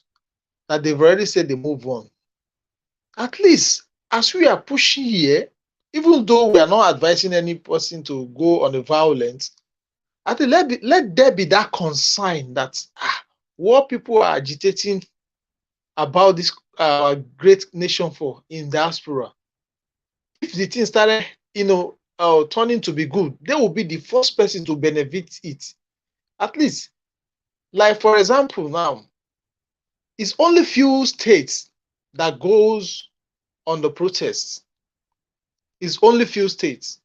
that they've already said they move on. At least as we are pushing here, even though we are not advising any person to go on a violence, I think let there be that concern that what people are agitating about this great nation for in diaspora. If the thing started, turning to be good, they will be the first person to benefit it. At least, like for example, now it's only few states that goes on the protests. It's only few states.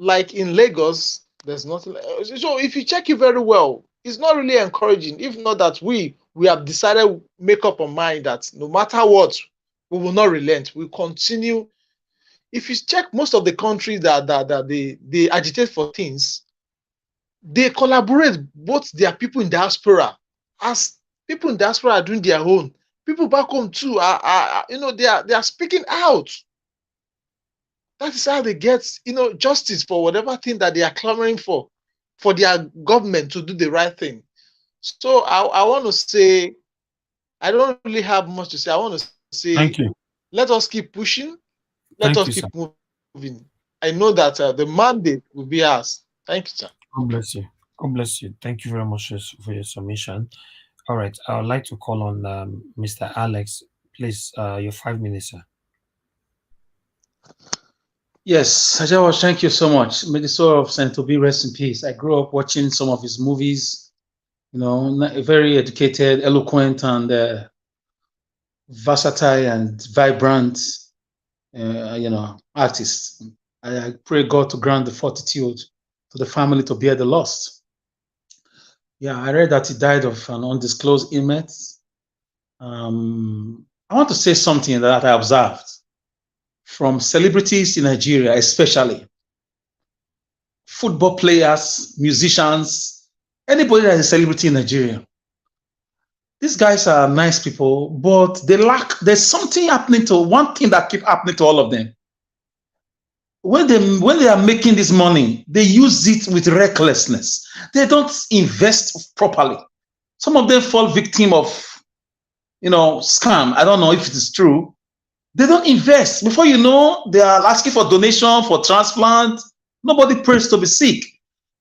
Like in Lagos, there's nothing. So if you check it very well, it's not really encouraging. If not that we have decided, make up our mind that no matter what, we will not relent. We continue. If you check most of the countries that they agitate for things, they collaborate. Both their people in diaspora, as people in diaspora are doing their own. People back home too they are speaking out. That is how they get, justice for whatever thing that they are clamoring for their government to do the right thing. So I want to say, I don't really have much to say. I want to say, thank you. Let us keep pushing. Let us keep moving. I know that the mandate will be ours. Thank you, sir. God bless you. God bless you. Thank you very much for your submission. All right. I would like to call on Mr. Alex. Please, your 5 minutes, sir. Yes, Sajawa, thank you so much. May the soul of Saint Obi rest in peace. I grew up watching some of his movies, very educated, eloquent, and versatile and vibrant, artist. I pray God to grant the fortitude to the family to bear the loss. Yeah, I read that he died of an undisclosed illness. I want to say something that I observed from celebrities in Nigeria, especially football players, musicians, anybody that is a celebrity in Nigeria. These guys are nice people, but there's something happening to one thing that keeps happening to all of them. When they are making this money, they use it with recklessness. They don't invest properly. Some of them fall victim of, scam. I don't know if it is true. They don't invest. Before you know, they are asking for donation, for transplant. Nobody prays to be sick.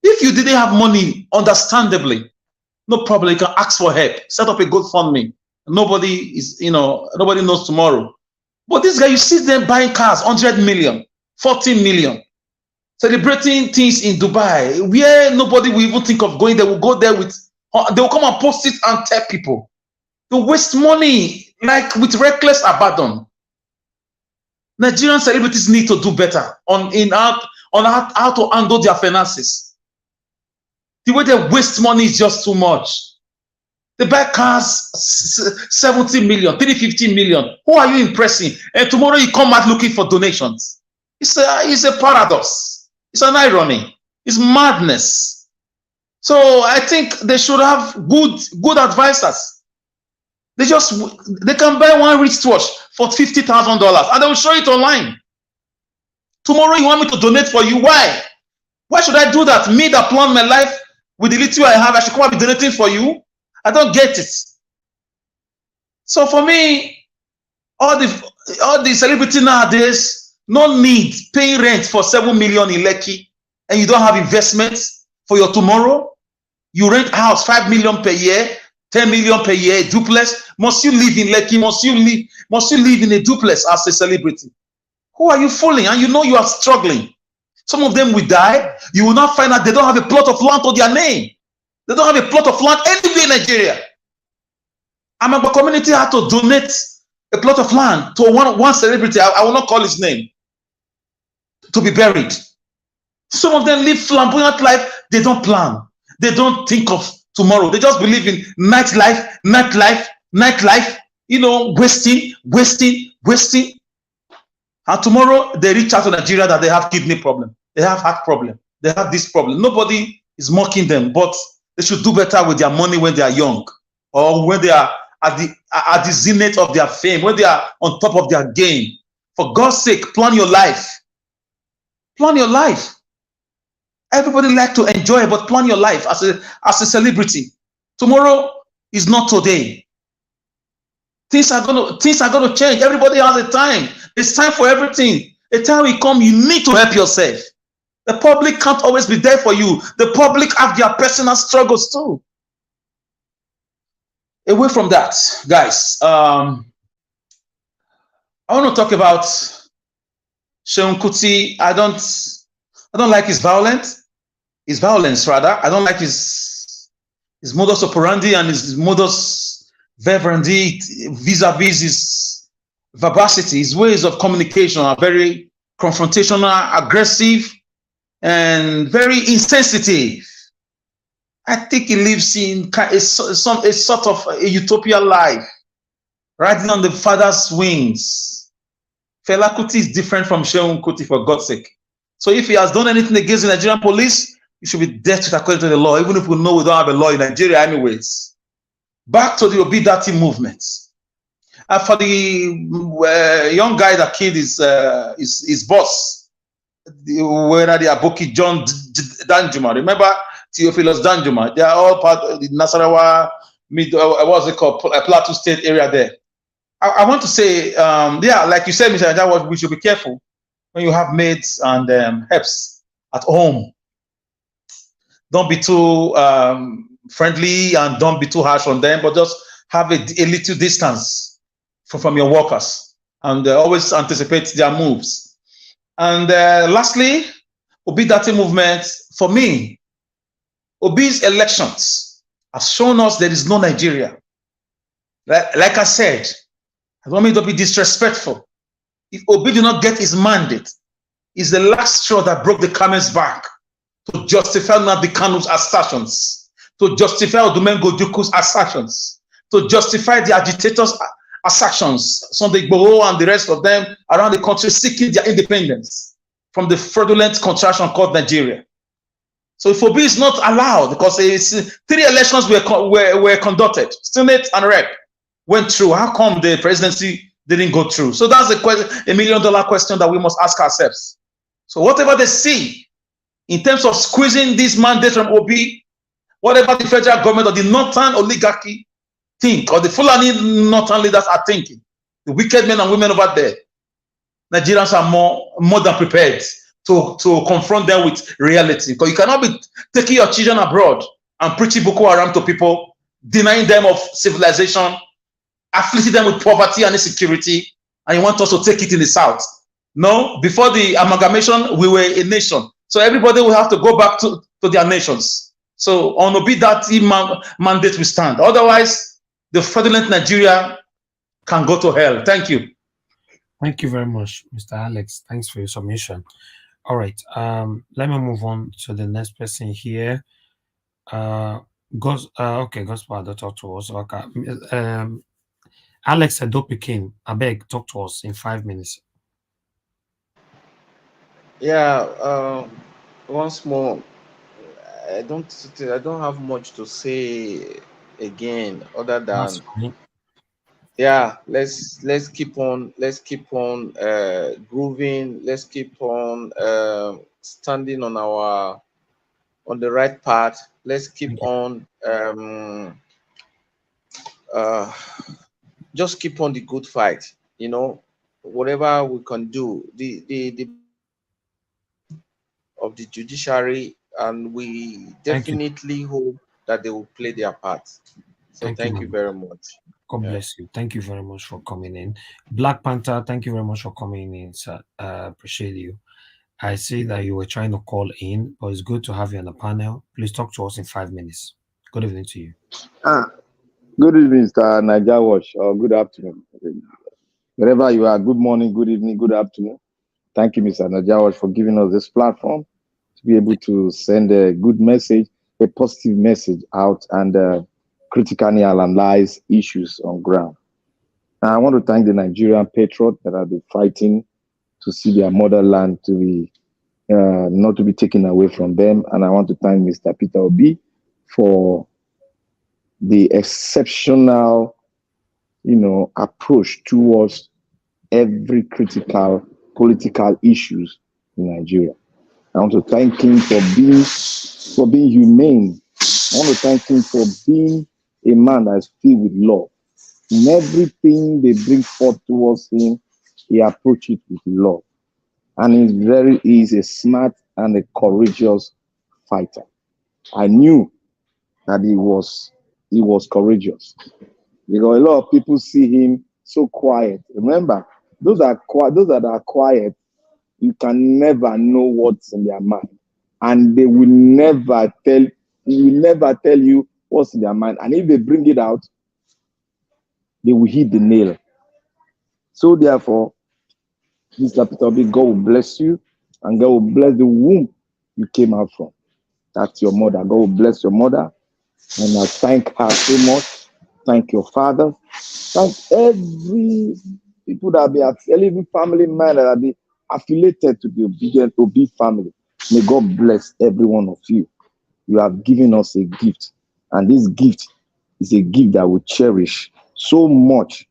If you didn't have money, understandably, no problem. You can ask for help. Set up a GoFundMe. Nobody knows tomorrow. But this guy, you see them buying cars, 100 million, 14 million, celebrating things in Dubai, where nobody will even think of going. They will go there they will come and post it and tell people. They waste money, like with reckless abandon. Nigerian celebrities need to do better on how to handle their finances. The way they waste money is just too much. They buy cars 70 million, 350 million. Who are you impressing? And tomorrow you come out looking for donations. It's a paradox. It's an irony. It's madness. So I think they should have good advisors. They can buy one wristwatch for $50,000 and they will show it online. Tomorrow you want me to donate for you? Why? Why should I do that? Me that plan my life with the little I have, I should come and be donating for you? I don't get it. So for me, all the all the celebrity nowadays, no need paying rent for 7 million in Lekki, and you don't have investments for your tomorrow. You rent house 5 million per year, 10 million per year, duplex. Must you live in Lekki? Must you live in a duplex as a celebrity? Who are you fooling? And you know you are struggling. Some of them will die. You will not find out they don't have a plot of land to their name. They don't have a plot of land anywhere in Nigeria. Amagba community had to donate a plot of land to one celebrity. I will not call his name, to be buried. Some of them live flamboyant life. They don't plan. They don't think of tomorrow. They just believe in nightlife. You know, wasting. And tomorrow they reach out to Nigeria that they have kidney problem, they have heart problem, they have this problem. Nobody is mocking them, but they should do better with their money when they are young, or when they are at the zenith of their fame, when they are on top of their game. For God's sake, plan your life. Plan your life. Everybody like to enjoy, but plan your life as a celebrity. Tomorrow is not today. Things are gonna change. Everybody has a time. It's time for everything. A time will come, you need to help yourself. The public can't always be there for you. The public have their personal struggles too. Away from that, guys, I want to talk about Seun Kuti. I don't like his violence rather. I don't like his modus operandi and his modus vivendi vis-a-vis his verbosity. His ways of communication are very confrontational, aggressive, and very insensitive. I think he lives in a sort of a utopia life, riding on the father's wings. Fela Kuti is different from Seun Kuti, for God's sake. So if he has done anything against the Nigerian police, he should be dealt with according to the law, even if we know we don't have a law in Nigeria anyways. Back to the Obidati movement. And for the young guy that killed his boss, whether they are Boki John Danjuma, remember Theophilus Danjuma, they are all part of the Nasarawa, what's it called, Plateau State area there. I want to say, yeah, like you said, Mr. Ajay, we should be careful when you have maids and helps at home. Don't be too friendly and don't be too harsh on them, but just have a little distance from your workers and always anticipate their moves. And lastly, Obidati movement, for me, Obi's elections have shown us there is no Nigeria. Like I said, I don't mean to be disrespectful. If Obi did not get his mandate, it's the last straw that broke the camel's back to justify Nnamdi Kanu's assertions, to justify Odumengo Juku's assertions, to justify the agitators' assertions, Sunday Igboho and the rest of them around the country seeking their independence from the fraudulent contraction called Nigeria. So if Obi is not allowed, because 3 elections were conducted, Senate and Rep went through, how come the presidency didn't go through? So that's $1 million question that we must ask ourselves. So whatever they see in terms of squeezing this mandate from Obi, whatever the federal government or the northern oligarchy think, or the Fulani northern leaders are thinking, the wicked men and women over there, Nigerians are more than prepared to confront them with reality. Because you cannot be taking your children abroad and preaching Boko Haram to people, denying them of civilization, afflicting them with poverty and insecurity, and you want us to take it in the south. No, before the amalgamation, we were a nation. So everybody will have to go back to their nations. So on Obidati mandate we stand. Otherwise, the fraudulent Nigeria can go to hell. Thank you. Thank you very much, Mr. Alex. Thanks for your submission. All right. Let me move on to the next person here. Okay, Gospel, talk to us. Okay. Alex Adopikin, I beg, talk to us in 5 minutes. Yeah, once more, I don't have much to say again, other than yeah, let's keep on grooving. Let's keep on standing on the right path. Let's keep on just keep on the good fight. You know, whatever we can do, the of the judiciary, and we definitely hope that they will play their part. So thank you very much. God bless you. Thank you very much for coming in. Black Panther, thank you very much for coming in, sir. Appreciate you. I see that you were trying to call in, but it's good to have you on the panel. Please talk to us in 5 minutes. Good evening to you. Good evening, Mr. Naija Wash, or good afternoon. Wherever you are, good morning, good evening, good afternoon. Thank you, Mr. Naija Wash, for giving us this platform to be able to send a good message, a positive message out, and critically analyze issues on ground. Now, I want to thank the Nigerian patriots that have been fighting to see their motherland to be not to be taken away from them. And I want to thank Mr. Peter Obi for the exceptional, approach towards every critical political issues in Nigeria. I want to thank him for being humane. I want to thank him for being a man that is filled with love. In everything they bring forth towards him, he approaches it with love. And he's a smart and a courageous fighter. I knew that he was courageous, because a lot of people see him so quiet. Remember, those that are quiet, you can never know what's in their mind, and they will never tell you what's in their mind. And if they bring it out, they will hit the nail. So therefore, Mr. Peter Obi, God will bless you, and God will bless the womb you came out from. That's your mother. God will bless your mother, and I thank her so much. Thank your father. Thank every people that be every family man that be affiliated to the obedient Obi family. May God bless every one of you. You have given us a gift, and this gift is a gift that we cherish so much,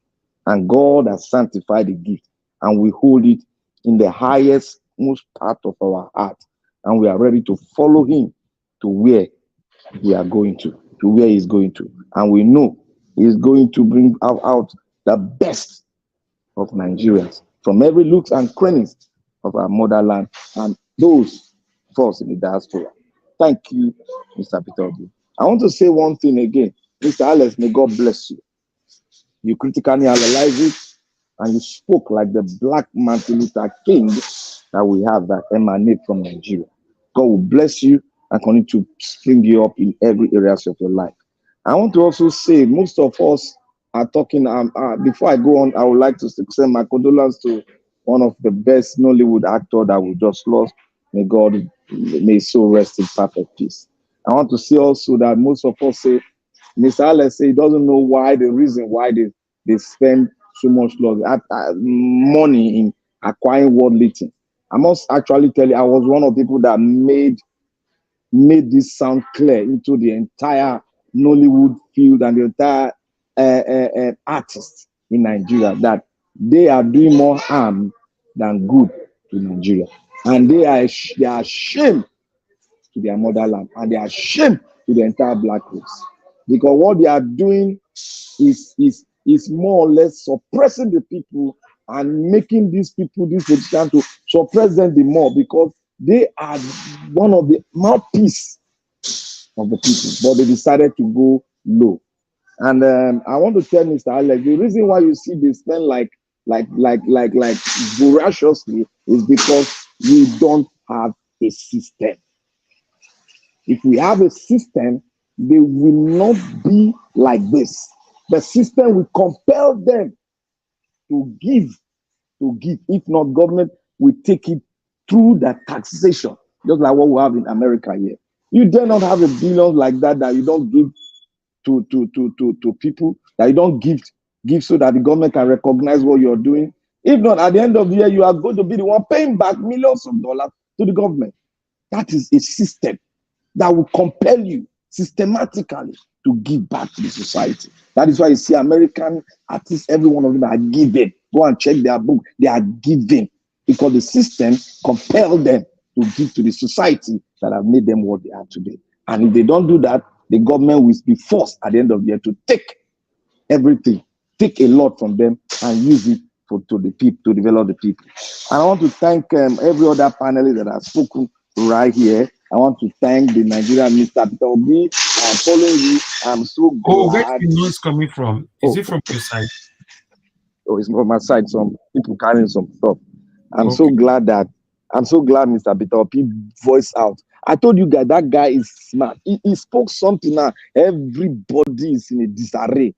and God has sanctified the gift, and we hold it in the highest most part of our heart, and we are ready to follow him to where we are going to where he's going to, and we know he's going to bring out the best of Nigerians from every nooks and crannies of our motherland and those of us in the diaspora. Thank you, Mr. Peter Obi. I want to say one thing again. Mr. Alex, may God bless you. You critically analyze it, and you spoke like the Black Martin Luther King that we have that emanate from Nigeria. God will bless you and continue to spring you up in every areas of your life. I want to also say, most of us are talking. Before I go on, I would like to send my condolences to one of the best Nollywood actor that we just lost. May God may so rest in perfect peace. I want to say also that most of us say, Mr. Alex say he doesn't know why, the reason why they spend so much money in acquiring worldly things. I must actually tell you, I was one of the people that made this sound clear into the entire Nollywood field and the entire artists in Nigeria, that they are doing more harm than good to Nigeria, and they are ashamed to their motherland, and they are ashamed to the entire black race, because what they are doing is more or less suppressing the people and making these people this position to suppress them the more, because they are one of the mouthpiece of the people, but they decided to go low. And I want to tell Mr. Alex, the reason why you see they spend like voraciously is because we don't have a system. If we have a system, they will not be like this. The system will compel them to give. If not, government will take it through the taxation, just like what we have in America here. You dare not have a billion like that you don't give to people, that you don't give so that the government can recognize what you're doing. If not, at the end of the year, you are going to be the one paying back millions of dollars to the government. That is a system that will compel you systematically to give back to the society. That is why you see American artists, every one of them are giving. Go and check their book. They are giving because the system compels them to give to the society that have made them what they are today. And if they don't do that, the government will be forced at the end of the year to take everything, take a lot from them and use it to the people, to develop the people. And I want to thank every other panelist that has spoken right here. I want to thank the Nigerian Mr. Peter Obi. I'm following you. I'm so Oh, where's glad. the noise coming from? Is it from your side? Oh, it's from my side. Some people carrying some stuff. I'm Okay. so glad Mr. Peter Obi voiced out. I told you guys that guy is smart. He spoke something now. Everybody is in a disarray.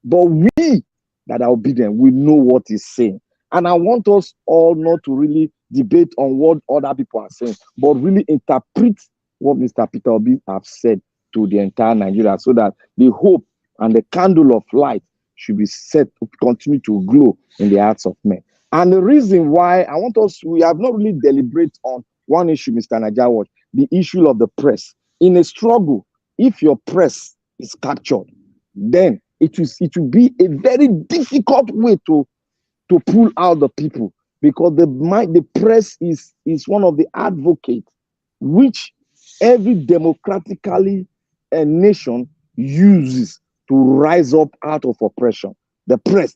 But we that are obedient, we know what he's saying. And I want us all not to really debate on what other people are saying, but really interpret what Mr. Peter Obi have said to the entire Nigeria, so that the hope and the candle of light should be set to continue to glow in the hearts of men. And the reason why we have not really deliberated on one issue, Mr. Najawash, the issue of the press. In a struggle, if your press is captured, then it will be a very difficult way to pull out the people, because the press is one of the advocates which every democratically nation uses to rise up out of oppression. The press,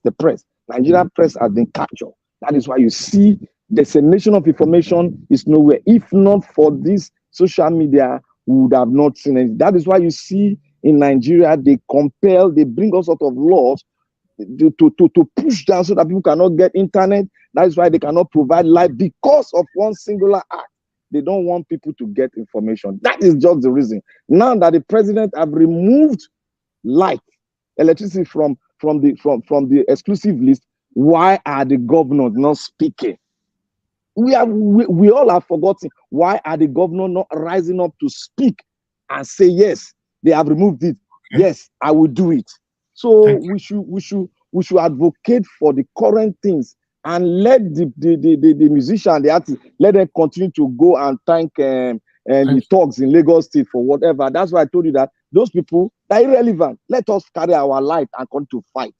Nigerian press has been captured. That is why you see dissemination of information is nowhere. If not for this social media, we would have not seen it. That is why you see in Nigeria, they bring all sorts of laws to push down so that people cannot get internet. That is why they cannot provide light, because of one singular act. They don't want people to get information. That is just the reason. Now that the president have removed electricity from the exclusive list, why are the governors not speaking? We all have forgotten. Why are the governors not rising up to speak and say, yes, they have removed it. Yes, I will do it. So we should advocate for the current things, and let the musician, the artist, let them continue to go and thank the thugs in Lagos State for whatever. That's why I told you that those people are irrelevant. Let us carry our light and continue to fight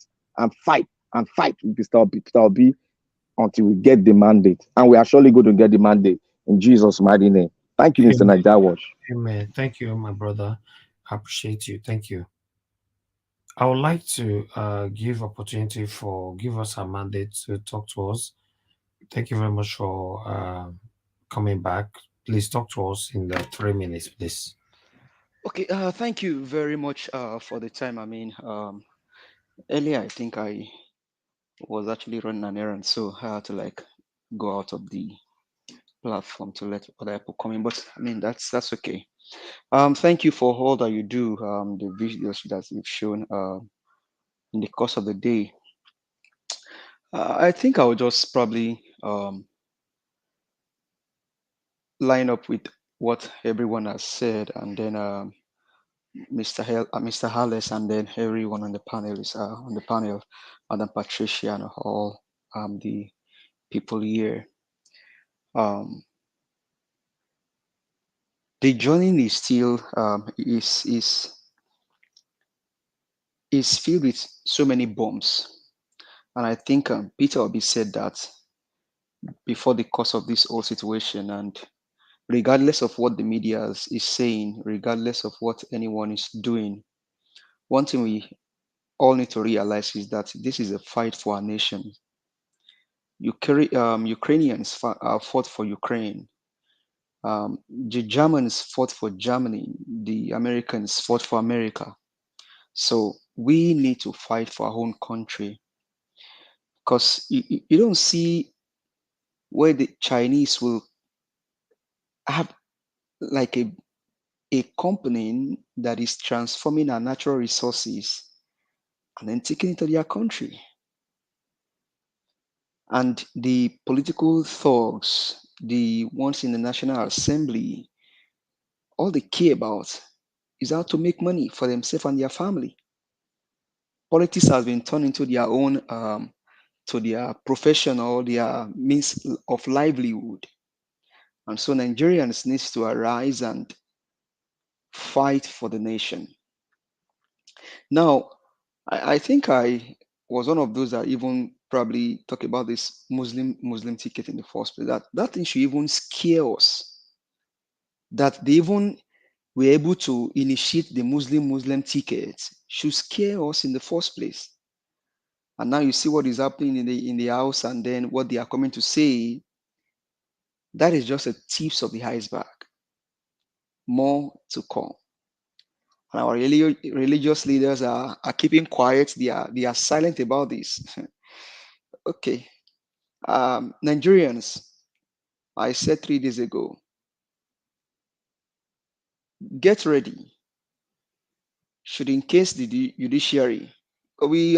with Mr. Obi until we get the mandate. And we are surely going to get the mandate in Jesus' mighty name. Thank you, Mr. Najawash. Amen. Thank you, my brother. I appreciate you. Thank you. I would like to give us a mandate to talk to us. Thank you very much for coming back. Please talk to us in the 3 minutes, please. Okay, thank you very much for the time. I mean, earlier I think I was actually running an errand, so I had to go out of the platform to let other people come in. But I mean, that's okay. Thank you for all that you do, the videos that you've shown in the course of the day. I think I will just probably line up with what everyone has said, and then Mr. Harles, and then everyone on the panel, Madam Patricia, and all the people here. The journey is still is filled with so many bombs, and I think Peter Obi said that before the course of this whole situation, and regardless of what the media is saying, regardless of what anyone is doing, one thing we all need to realize is that this is a fight for our nation. Ukrainians fought for Ukraine. The Germans fought for Germany. The Americans fought for America. So we need to fight for our own country, because you don't see where the Chinese will have like a company that is transforming our natural resources and then taking it to their country. And the political thugs, the ones in the National Assembly, all they care about is how to make money for themselves and their family. Politics has been turned into their own, to their profession or their means of livelihood. And so Nigerians need to arise and fight for the nation. Now, I think I was one of those that even probably talk about this Muslim ticket in the first place. That thing should even scare us. That they even were able to initiate the Muslim ticket should scare us in the first place. And now you see what is happening in the house, and then what they are coming to say. That is just a tips of the iceberg. More to come. And our religious leaders are keeping quiet. They are silent about this. Okay. Nigerians, I said 3 days ago, get ready. Should in case the judiciary, we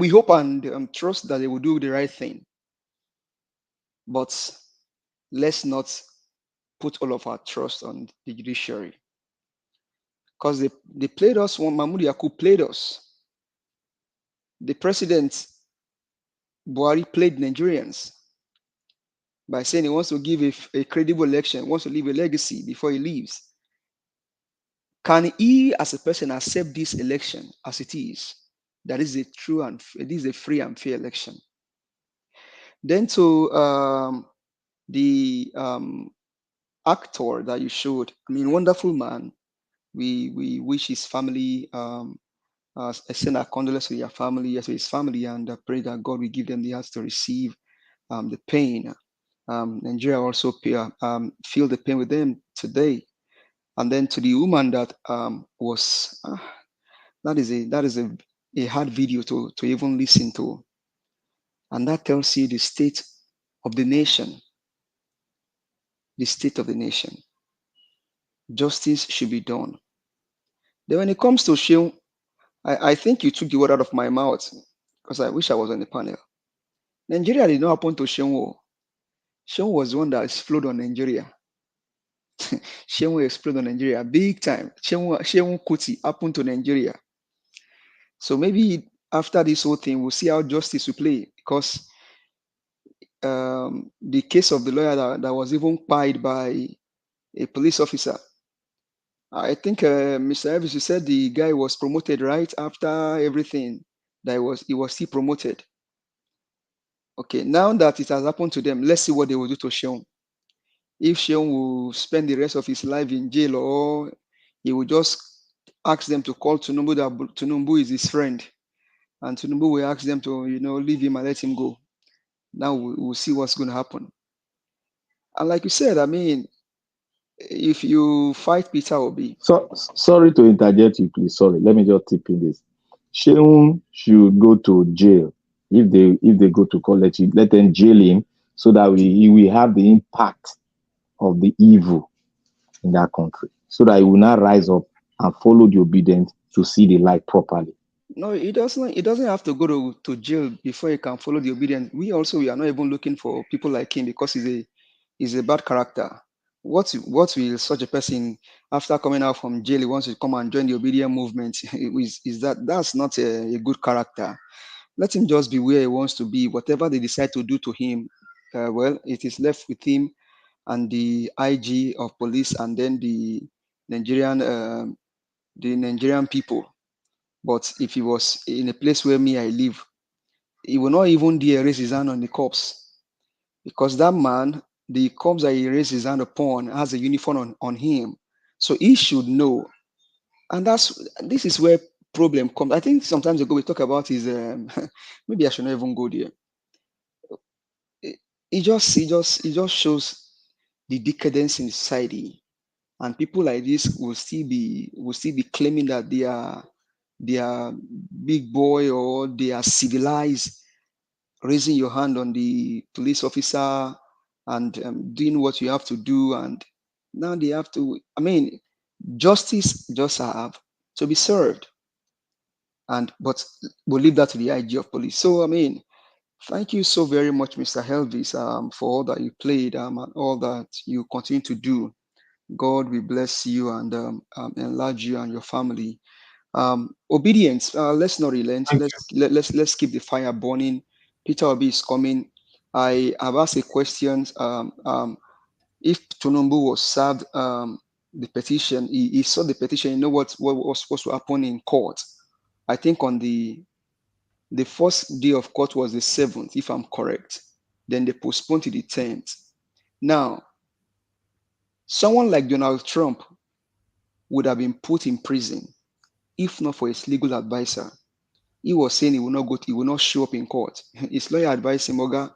hope and trust that they will do the right thing. But let's not put all of our trust on the judiciary, because they played us. Mahmoud Yakub played us. The president Buhari played Nigerians by saying he wants to give a credible election, wants to leave a legacy before he leaves. Can he, as a person, accept this election as it is? That is it is a free and fair election. Then to the actor that you showed, I mean, wonderful man. We wish his family, send our condolences to your family, yes, to his family, and pray that God will give them the heart to receive the pain. Nigeria also feel the pain with them today. And then to the woman that was, that is a hard video to even listen to. And that tells you the state of the nation. The state of the nation. Justice should be done. Then when it comes to Sheung, I think you took the word out of my mouth, because I wish I was on the panel. Nigeria did not happen to Sheung. Sheung was the one that exploded on Nigeria. Sheung exploded on Nigeria big time. Sheung Kuti happened to Nigeria. So maybe after this whole thing, we'll see how justice will play, because the case of the lawyer that was even pied by a police officer. I think Mr. Evans, you said the guy was promoted right after everything. He was still promoted. Okay, now that it has happened to them, let's see what they will do to Sheung. If Sheung will spend the rest of his life in jail, or he will just ask them to call Tinubu, that Tinubu is his friend, and Tinubu will ask them to, leave him and let him go. Now we'll see what's going to happen. And like you said, I mean, if you fight Peter Obi. So sorry to interject you, please. Sorry, let me just tip in this. Sheung should go to jail. If they go to college, let them jail him, so that he will have the impact of the evil in that country, so that he will not rise up and follow the obedient to see the light properly. No, it doesn't have to go to jail before he can follow the obedient. We are not even looking for people like him, because he's a bad character. What will such a person, after coming out from jail, he wants to come and join the obedient movement? That's not a good character. Let him just be where he wants to be. Whatever they decide to do to him, well, it is left with him and the IG of police, and then the Nigerian people. But if he was in a place where I live, he will not even dare raise his hand on the cops, because that man, the cops that he raised his hand upon, has a uniform on him. So he should know. And this is where problem comes. I think sometimes ago we talk about his, maybe I should not even go there. It just shows the decadence in society. And people like this will still be claiming that they are big boy, or they are civilized, raising your hand on the police officer and doing what you have to do. And now they have to, I mean, justice just have to be served. But we'll leave that to the IG of police. So, I mean, thank you so very much, Mr. Helvis, for all that you played and all that you continue to do. God will bless you and enlarge you and your family. Obedience. Let's not relent. Let's keep the fire burning. Peter Obi is coming. I have asked a question. If Tinubu was served the petition, he saw the petition. You know what was supposed to happen in court? I think on the first day of court was the 7th, if I'm correct. Then they postponed to the 10th. Now, someone like Donald Trump would have been put in prison if not for his legal advisor. He was saying he will not show up in court. His lawyer advised him, Oga,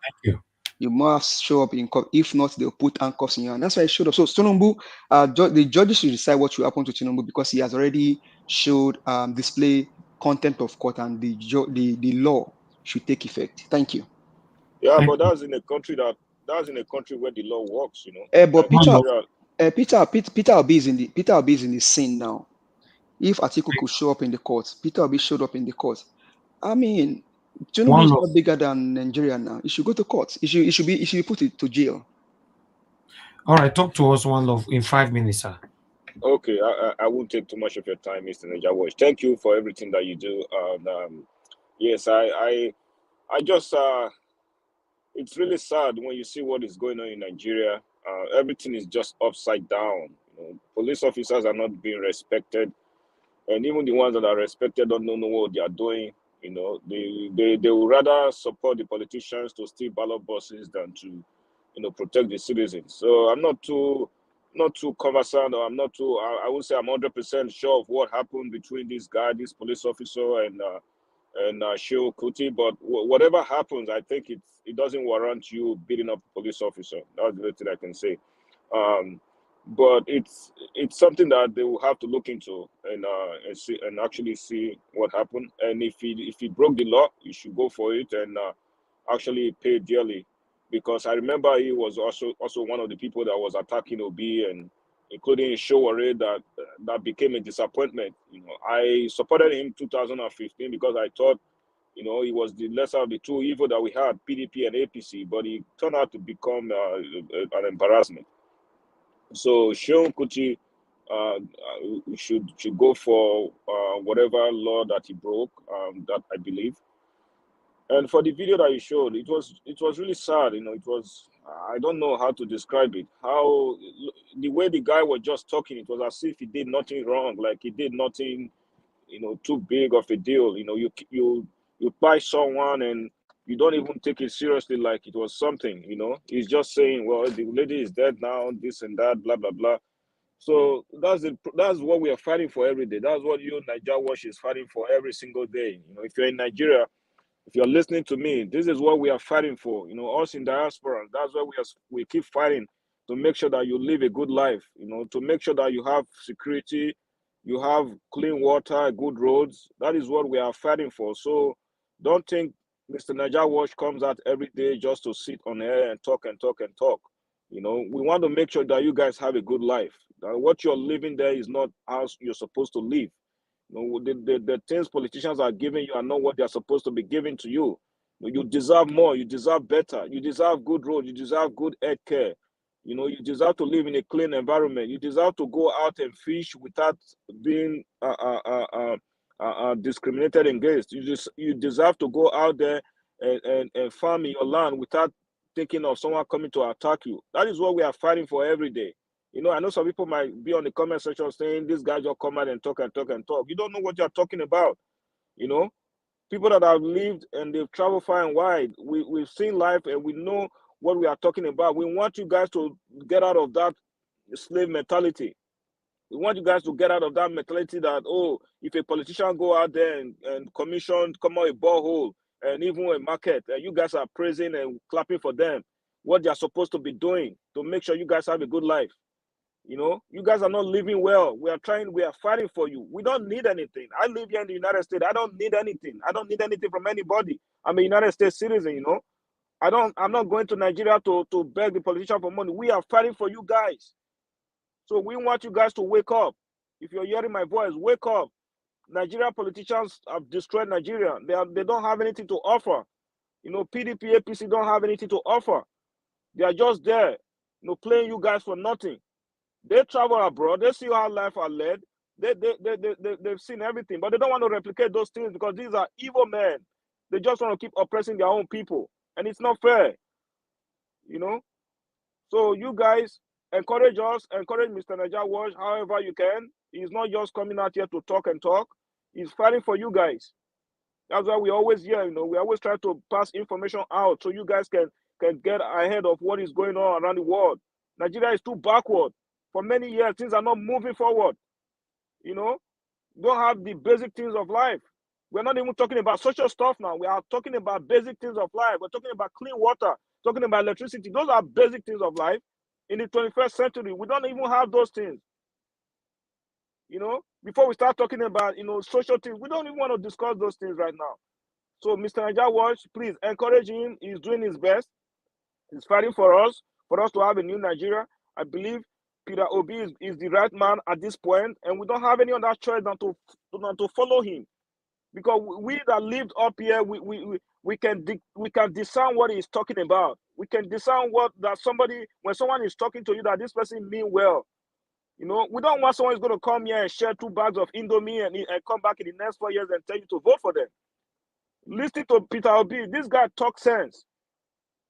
you must show up in court. If not, they'll put handcuffs in you. And that's why he showed up. So Tinubu, the judges should decide what will happen to Tinubu because he has already showed display contempt of court, and the law should take effect. Thank you. Yeah, but that's in a country where the law works, Peter Obi is in the scene now. If Atiku could show up in the court, Peter Obi showed up in the court. I mean, Tinubu is not bigger than Nigeria now. He should go to court. He should be put to jail. All right, talk to us, One Love, in 5 minutes, sir. Okay, I won't take too much of your time, Mr. Najawash. Thank you for everything that you do. And yes, I just it's really sad when you see what is going on in Nigeria. Everything is just upside down. Police officers are not being respected, and even the ones that are respected don't know what they are doing. They will rather support the politicians to steal ballot boxes than to, protect the citizens. So I'm not too conversant, or I would say I'm 100% sure of what happened between this guy, this police officer, and Shehu Kuti. But whatever happens, I think it doesn't warrant you beating up a police officer. That's the only thing I can say. But it's something that they will have to look into and actually see what happened. And if he broke the law, he should go for it and actually pay dearly. Because I remember he was also one of the people that was attacking Obi, and including Showore, that became a disappointment. I supported him in 2015 because I thought, he was the lesser of the two evil that we had, PDP and APC, but he turned out to become an embarrassment. So Shehu Kuti should go for whatever law that he broke, that I believe. And for the video that you showed, it was really sad. It was, I don't know how to describe it. How the way the guy was just talking, it was as if he did nothing wrong, like he did nothing, too big of a deal. You buy someone and you don't even take it seriously like it was something. He's just saying, well, the lady is dead now, this and that, blah blah blah. So that's what we are fighting for every day. That's what Najawash is fighting for every single day. If you're in Nigeria, if you're listening to me, this is what we are fighting for. Us in diaspora, that's why we keep fighting to make sure that you live a good life, to make sure that you have security, you have clean water, good roads. That is what we are fighting for. So don't think Mr. Najawash comes out every day just to sit on air and talk and talk and talk. We want to make sure that you guys have a good life. That what you're living there is not how you're supposed to live. The things politicians are giving you are not what they're supposed to be giving to you. You deserve more. You deserve better. You deserve good roads. You deserve good health care. You deserve to live in a clean environment. You deserve to go out and fish without being discriminated against. You deserve to go out there and farm in your land without thinking of someone coming to attack you. That is what we are fighting for every day. I know some people might be on the comment section saying this guy just come out and talk and talk and talk. You don't know what you're talking about. People that have lived and they've traveled far and wide, we've seen life and we know what we are talking about. We want you guys to get out of that slave mentality. We want you guys to get out of that mentality that, if a politician go out there and come out a borehole and even a market, you guys are praising and clapping for them, what they are supposed to be doing to make sure you guys have a good life. You guys are not living well. We are fighting for you. We don't need anything. I live here in the United States. I don't need anything. I don't need anything from anybody. I'm a United States citizen, I'm not going to Nigeria to beg the politician for money. We are fighting for you guys. So we want you guys to wake up. If you're hearing my voice, wake up. Nigerian politicians have destroyed Nigeria. They don't have anything to offer. PDP, APC don't have anything to offer. They are just there, playing you guys for nothing. They travel abroad. They see how life are led. They've seen everything, but they don't want to replicate those things because these are evil men. They just want to keep oppressing their own people, and it's not fair. So you guys encourage us, encourage Mr. Najawash however you can. He's not just coming out here to talk and talk. He's fighting for you guys. That's why we always hear, we always try to pass information out so you guys can get ahead of what is going on around the world. Nigeria is too backward. For many years, things are not moving forward. Don't have the basic things of life. We're not even talking about social stuff now. We are talking about basic things of life. We're talking about clean water, talking about electricity. Those are basic things of life. In the 21st century, we don't even have those things. Before we start talking about, social things, we don't even want to discuss those things right now. So Mr. Naija Watch, please encourage him. He's doing his best. He's fighting for us to have a new Nigeria. I believe Peter Obi is the right man at this point, and we don't have any other choice than to follow him. Because we that lived up here, we can discern what he's talking about. We can discern when someone is talking to you, that this person mean well. We don't want someone who's going to come here and share 2 bags of Indomie and come back in the next 4 years and tell you to vote for them. Listen to Peter Obi. This guy talks sense.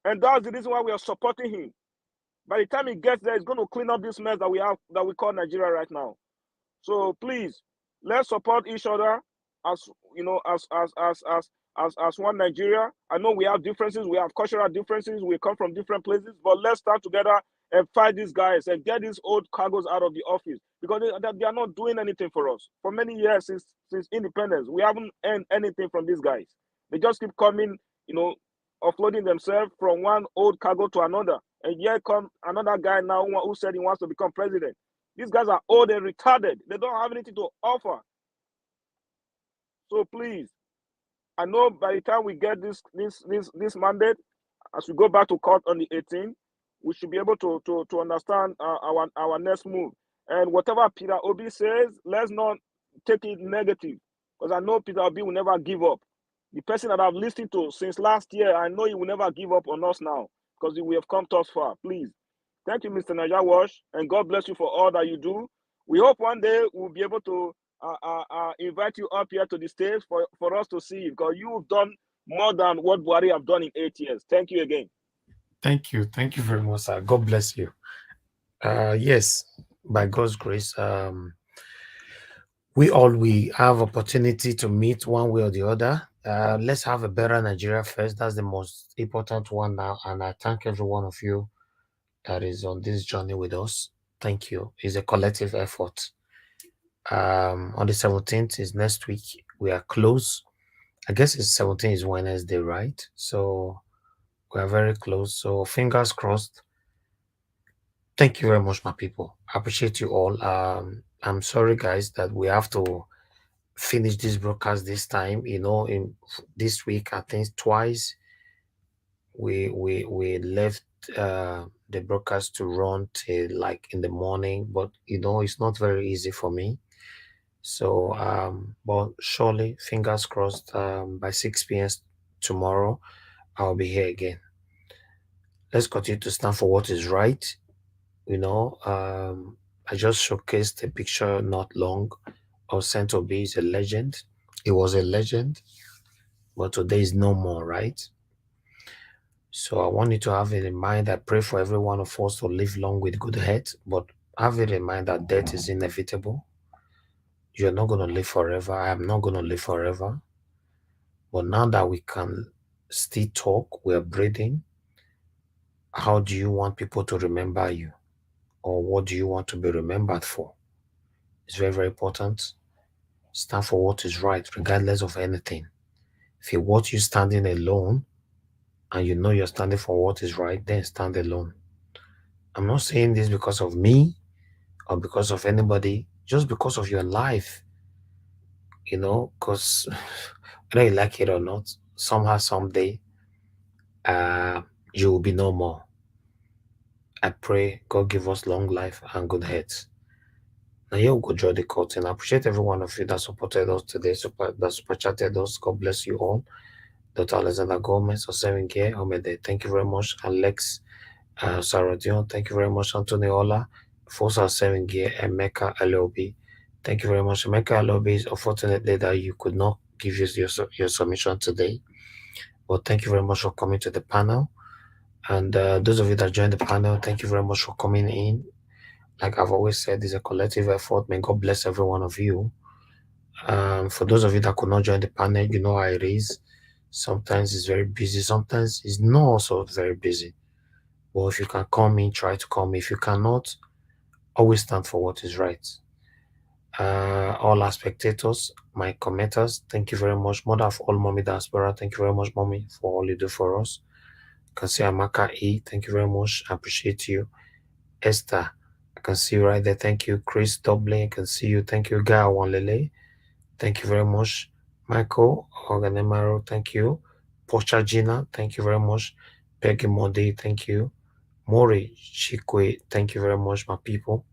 And that's the reason why we are supporting him. By the time he gets there, he's going to clean up this mess that we call Nigeria right now. So please, let's support each other as one Nigeria. I know we have differences, we have cultural differences, we come from different places, but let's stand together and fight these guys and get these old cargoes out of the office, because they are not doing anything for us. For many years since independence, we haven't earned anything from these guys. They just keep coming, offloading themselves from one old cargo to another. And here come another guy now who said he wants to become president. These guys are old and retarded. They don't have anything to offer. So please, I know by the time we get this mandate, as we go back to court on the 18th, we should be able to understand our next move. And whatever Peter Obi says, let's not take it negative, because I know Peter Obi will never give up. The person that I've listened to since last year, I know he will never give up on us now, because we have come thus far. Please. Thank you, Mr. Naija Watch, and God bless you for all that you do. We hope one day we'll be able to invite you up here to the stage for us to see, because you've done more than what Buhari have done in 8 years. Thank you again. Thank you very much, sir. God bless you. Yes, by God's grace, we have opportunity to meet one way or the other. Let's have a better Nigeria first. That's the most important one now, and I thank every one of you that is on this journey with us. Thank you. It's a collective effort. On the 17th is next week. We are close. I guess it's 17th is Wednesday, right? So we are very close. So fingers crossed. Thank you very much, my people. I appreciate you all. I'm sorry, guys, that we have to finish this broadcast this time. In this week, I think twice we left the broadcast to run till like in the morning, but it's not very easy for me. So but surely, fingers crossed, by 6 p.m. tomorrow I'll be here again. Let's continue to stand for what is right. I just showcased a picture not long of Saint Obi. Is a legend. He was a legend, but today is no more, right? So I want you to have it in mind. I pray for every one of us to live long with good health, but have it in mind that death is inevitable. You're not going to live forever. I am not going to live forever. But now that we can still talk, we're breathing, how do you want people to remember you? Or what do you want to be remembered for? It's very, very important. Stand for what is right, regardless of anything. If you want you standing alone, and you know you're standing for what is right, then stand alone. I'm not saying this because of me or because of anybody, just because of your life. Because whether you like it or not, somehow, someday, you will be no more. I pray God give us long life and good health. Now you go draw the curtain. I appreciate every one of you that supported us today, that super chatted us. God bless you all. Dr. Alexander Gomez, Osevenge, Omede, thank you very much. Alex Saradion, thank you very much. Antonio Ola, Fosa Osevenge, Emeka Alobi, thank you very much. Emeka Alobi, is unfortunately that you could not give your submission today, but thank you very much for coming to the panel. And those of you that joined the panel, thank you very much for coming in. Like I've always said, it's a collective effort. May God bless every one of you. For those of you that could not join the panel, you know how it is. Sometimes it's very busy. Sometimes it's not also very busy. But if you can come in, try to come. If you cannot, always stand for what is right. all our spectators, my commenters, thank you very much. Mother of all Mommy Diaspora, thank you very much, Mommy, for all you do for us. I can see Amaka E, thank you very much. I appreciate you. Esther, I can see you right there. Thank you. Chris Dublin, I can see you. Thank you. Guy Wanlele, thank you very much. Michael Oganemaro, thank you. Pocha Gina, thank you very much. Peggy Modi, thank you. Mori Chikwe, thank you very much, my people.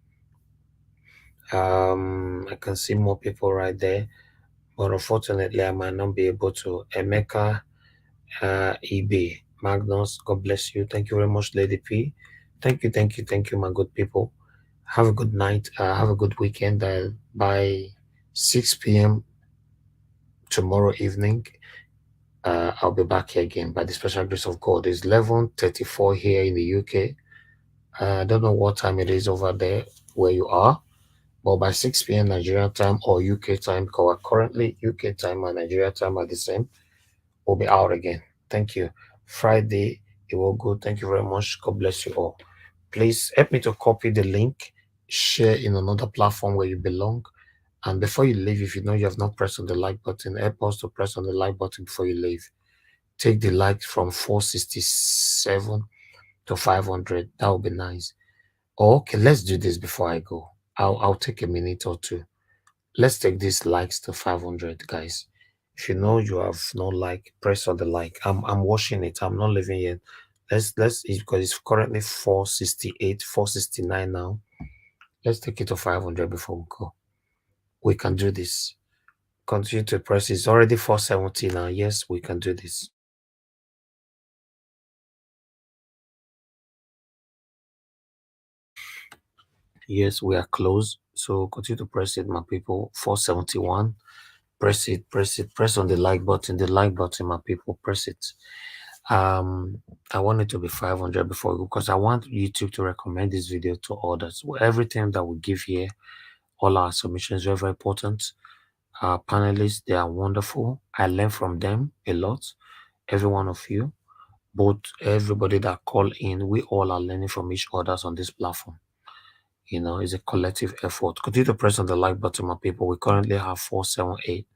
I can see more people right there, but unfortunately, I might not be able to. Emeka, EB, Magnus, God bless you. Thank you very much, Lady P. Thank you, my good people. Have a good night. Have a good weekend. By 6 p.m. tomorrow evening, I'll be back here again by the special grace of God. It's 11:34 here in the UK. I don't know what time it is over there where you are, but by 6 p.m. Nigerian time or UK time, because currently UK time and Nigeria time are the same, we'll be out again. Thank you. Friday, it will go. Thank you very much. God bless you all. Please help me to copy the link, share in another platform where you belong. And before you leave, if you know you have not pressed on the like button, help us to press on the like button before you leave. Take the like from 467 to 500. That would be nice. Okay, let's do this before I go. I'll take a minute or two. Let's take these likes to 500, guys. If you know you have no like, press on the like. I'm watching it. I'm not leaving yet. Let's because it's currently 468, 469 now. Let's take it to 500 before we go. We can do this. Continue to press. It's already 470 now. Yes, we can do this. Yes, we are close. So continue to press it, my people. 471. Press it, press on the like button, my people, press it. I want it to be 500 before, because I want YouTube to recommend this video to others. Everything that we give here, all our submissions, very, very important. Our panelists, they are wonderful. I learn from them a lot. Every one of you, both everybody that call in, we all are learning from each others on this platform. You know, it's a collective effort. Continue to press on the like button, my people. We currently have 478.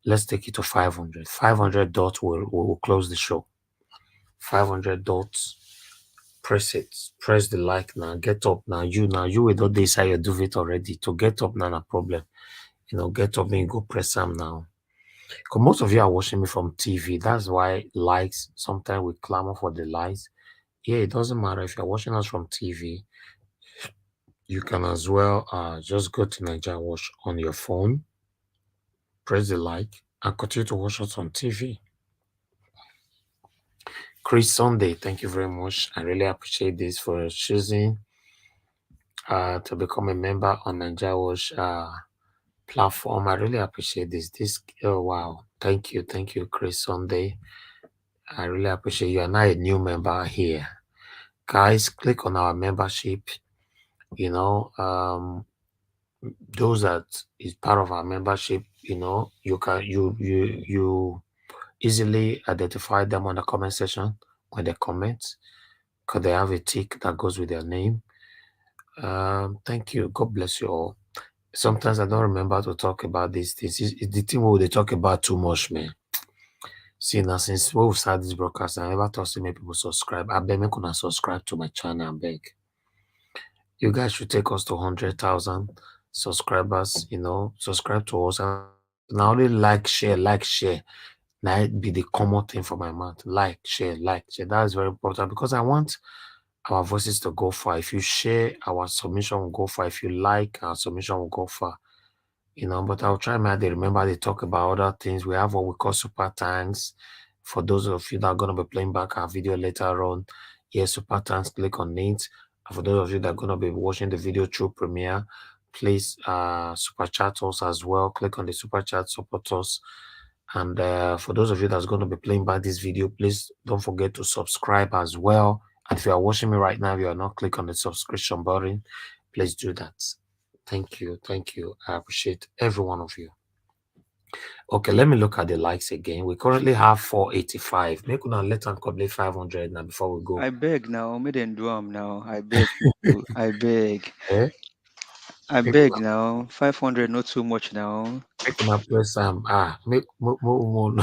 Let's take it to 500. 500 dots will close the show. 500 dots. Press it. Press the like now. Get up now. You will not decide you do it already. To get up now, no problem. You know, get up and you go press them now. Because most of you are watching me from TV. That's why likes, sometimes we clamor for the likes. Yeah, it doesn't matter if you're watching us from TV. You can as well just go to Nigeria Watch on your phone. Press the like and continue to watch us on TV. Chris Sunday, thank you very much. I really appreciate this for choosing to become a member on Nigeria Watch platform. I really appreciate this. Oh wow, thank you, Chris Sunday. I really appreciate you. Are now a new member here, guys. Click on our membership. You know, those that is part of our membership. You know, you can you easily identify them on the comment section when they comment, because they have a tick that goes with their name. Thank you. God bless you all. Sometimes I don't remember to talk about these things. It's the thing where they talk about too much, man. See, now since we've started this broadcast, I never thought to make people subscribe. I beg me could not subscribe to my channel. I beg. You guys should take us to 100,000 subscribers. You know, subscribe to us. And now only like, share. Now it be the common thing for my mouth. Like, share. That is very important, because I want our voices to go far. If you share, our submission will go far. If you like, our submission will go far. You know, but I'll try my to remember they talk about other things. We have what we call super thanks. For those of you that are going to be playing back our video later on, yes, super thanks, click on it. And for those of you that are going to be watching the video through Premiere, please super chat us as well. Click on the super chat, support us. And for those of you that's going to be playing back this video, please don't forget to subscribe as well. And if you are watching me right now, you are not click on the subscription button, please do that. Thank you. I appreciate every one of you. Okay, let me look at the likes again. We currently have 485. Make una let them complete 500 now before we go. I beg now, me then do now. I beg people. I beg. Eh? I Make beg una, now. 500, not too much now. make una press make more.